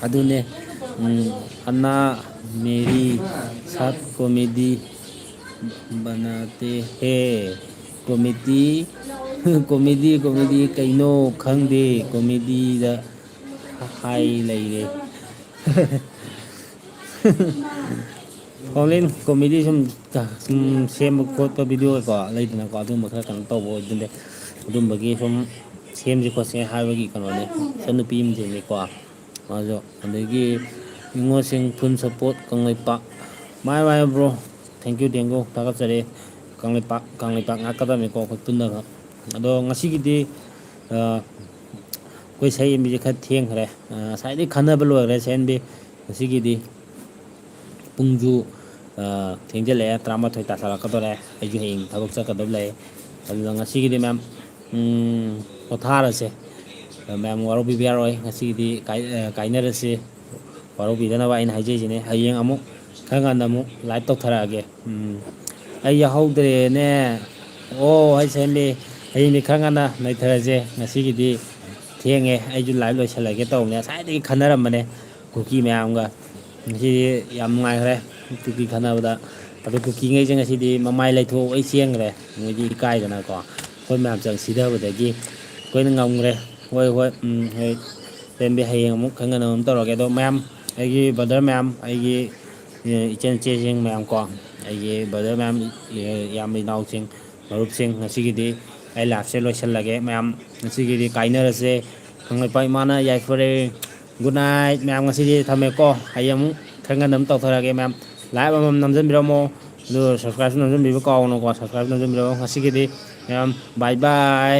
ꯑꯗꯨꯅꯦ ꯑꯅꯥ ꯃꯦꯔꯤ ꯁꯥꯠ ꯀꯣꯃꯦꯗꯤ ꯕꯅꯥꯇꯦ ꯍꯦ ꯀꯣꯃꯦꯗꯤ ꯀꯩꯅꯣ ꯈꯪꯗꯦ ꯀꯣꯃꯦꯗꯤꯗ ꯍꯥꯏ ꯂꯩꯔꯦ ꯑꯣꯟꯂꯥꯏꯟ ꯀꯣꯃꯦꯗꯤ ꯁꯨꯝ ꯁꯦꯝꯕ ꯈꯣꯠꯄ ꯚꯤꯗꯤꯑꯣꯀꯣ ꯂꯩꯗꯅꯀꯣ ꯑꯗꯨꯝꯕ ꯈꯔ ꯀꯩꯅꯣ ꯇꯧꯕ ꯑꯣꯏꯗꯨꯅꯦ ꯑꯗꯨꯝꯕꯒꯤ ꯁꯨꯝ ꯁꯦꯝꯁꯤ ꯈꯣꯠꯁꯤ ꯍꯥꯏꯕꯒꯤ ꯀꯩꯅꯣꯅꯤ ꯏꯆꯟꯅꯨꯄꯤ ꯑꯃꯁꯤꯡꯅꯤꯀꯣ ꯃꯥꯁꯨ ꯑꯗꯒꯤ ꯅꯤꯉꯣꯜꯁꯤꯡ ꯐꯨꯜ ꯁꯞꯄꯣꯔꯠ ꯀꯪꯂꯩꯄꯥꯛ ꯃꯥꯏ ꯕ꯭ꯔꯣ ꯊꯦꯡꯀ꯭ꯌꯨ ꯊꯥꯒꯠꯆꯔꯤ ꯀꯪꯂꯩꯄꯥꯛ ꯉꯥꯛꯀꯗꯕꯅꯤꯀꯣ ꯑꯩꯈꯣꯏ ꯄꯨꯟꯅꯒ ꯑꯗꯣ ꯉꯁꯤꯒꯤꯗꯤ ꯑꯩꯈꯣꯏ ꯁꯌꯦꯡꯕꯤꯁꯦ ꯈꯔ ꯊꯦꯡꯈ꯭ꯔꯦ ꯉꯁꯥꯏꯗꯒꯤ ꯈꯟꯅꯕ ꯂꯣꯏꯈ꯭ꯔꯦ ꯁꯌꯦꯟꯕꯤ ꯉꯁꯤꯒꯤꯗꯤ ꯄꯨꯡꯁꯨ ꯊꯦꯡꯖꯤꯜꯂꯛꯑꯦ 12 ꯇꯥꯁꯜꯂꯛꯀꯗꯧꯔꯦ ꯑꯩꯁꯨ ꯍꯌꯦꯡ ꯊꯕꯛ ꯆꯠꯀꯗꯕ ꯂꯩ ꯑꯗꯨꯅ ꯉꯁꯤꯒꯤꯗꯤ ꯃꯌꯥꯝ ꯄꯣꯊꯥꯔꯁꯦ ꯃꯌꯥꯝ ꯋꯥꯔꯧꯕꯤꯕ ꯌꯥꯔꯣꯏ ꯉꯁꯤꯒꯤꯗꯤ ꯀꯥꯏꯅꯔꯁꯤ ꯋꯥꯔꯧꯕꯤꯗꯅꯕ ꯑꯩꯅ ꯍꯥꯏꯖꯩꯁꯤꯅꯦ ꯍꯌꯦꯡ ꯑꯃꯨꯛ ꯈꯔ ꯉꯟꯅ ꯑꯃꯨꯛ ꯂꯥꯏꯚ ꯇꯧꯊꯔꯛꯑꯒꯦ ꯑꯩ ꯌꯥꯎꯍꯧꯗ꯭ꯔꯦꯅꯦ ꯑꯣ ꯑꯩ ꯁꯦꯝꯕꯤ ꯍꯌꯦꯡꯗꯤ ꯈꯔ ꯉꯟꯅ ꯅꯩꯊꯔꯁꯦ ꯉꯁꯤꯒꯤꯗꯤ ꯊꯦꯡꯉꯦ ꯑꯩꯁꯨ ꯂꯥꯏꯚ ꯂꯣꯏꯁꯤꯜꯂꯒꯦ ꯇꯧꯕꯅꯦ ꯉꯁꯥꯏꯗꯒꯤ ꯈꯟꯅꯔꯝꯕꯅꯦ ꯀꯨꯀꯤ ꯃꯌꯥꯝꯒ ꯉꯁꯤꯗꯤ ꯌꯥꯝ ꯅꯨꯡꯉꯥꯏꯈ꯭ꯔꯦ ꯀꯨꯀꯤ ꯈꯟꯅꯕꯗ ꯑꯗꯣ ꯀꯨꯀꯤꯉꯩꯁꯦ ꯉꯁꯤꯗꯤ ꯃꯃꯥꯏ ꯂꯩꯊꯣꯛ ꯑꯩ ꯆꯦꯟꯈ꯭ꯔꯦ ꯃꯣꯏꯗꯤ ꯏꯀꯥꯏꯗꯅꯀꯣ ꯑꯩꯈꯣꯏ ꯃꯌꯥꯝ ꯆꯪ ꯁꯤꯊꯕꯗꯒꯤ ꯑꯩꯈꯣꯏꯅ ꯉꯝꯈ꯭ꯔꯦ ꯍꯣꯏ ꯍꯣꯏ ꯁꯦꯝꯕꯤ ꯍꯌꯦꯡ ꯑꯃꯨꯛ ꯈꯪ ꯉꯟꯅ ꯑꯃꯨꯛ ꯇꯧꯔꯒꯦ ꯑꯗꯣ ꯃꯌꯥꯝ ꯑꯩꯒꯤ ꯕ꯭ꯔꯗꯔ ꯃꯌꯥꯝ ꯑꯩꯒꯤ ꯏꯆꯟ ꯏꯆꯦꯁꯤꯡ ꯃꯌꯥꯝ ꯀꯣ ꯑꯩꯒꯤ ꯕ꯭ꯔꯗꯔ ꯃꯌꯥꯝ ꯏꯌꯥꯝꯕ ꯏꯅꯥꯎꯁꯤꯡ ꯃꯔꯨꯞꯁꯤꯡ ꯉꯁꯤꯒꯤꯗꯤ ꯑꯩ ꯂꯥꯏꯐꯁꯦ ꯂꯣꯏꯁꯤꯜꯂꯒꯦ ꯃꯌꯥꯝ ꯉꯁꯤꯒꯤꯗꯤ ꯀꯥꯏꯅꯔꯁꯦ ꯀꯪꯂꯩꯄꯥꯛ ꯏꯃꯥꯅ ꯌꯥꯏꯐꯔꯦ ꯒꯨꯗ ꯅꯥꯏꯠ ꯃꯌꯥꯝ ꯉꯁꯤꯗꯤ ꯊꯝꯃꯦꯀꯣ ꯍꯌꯦꯡ ꯑꯃꯨꯛ ꯈꯔ ꯉꯟꯅ ꯑꯃꯨꯛ ꯇꯧꯊꯔꯛꯑꯒꯦ ꯃꯌꯥꯝ ꯂꯥꯏꯚ ꯑꯃꯃꯝ ꯅꯝꯖꯟꯕꯤꯔꯝꯃꯣ ꯑꯗꯨꯒ ꯁꯕꯁꯀ꯭ꯔꯥꯏꯞꯁꯨ ꯅꯝꯖꯟꯕꯤꯕ ꯀꯥꯎꯅꯨꯀꯣ ꯁꯕꯁꯀ꯭ꯔꯥꯏꯞ ꯅꯝꯖꯟꯕꯤꯔꯝꯃꯣ ꯉꯁꯤꯒꯤꯗꯤ ꯃꯌꯥꯝ ꯕꯥꯏ ꯕꯥꯏ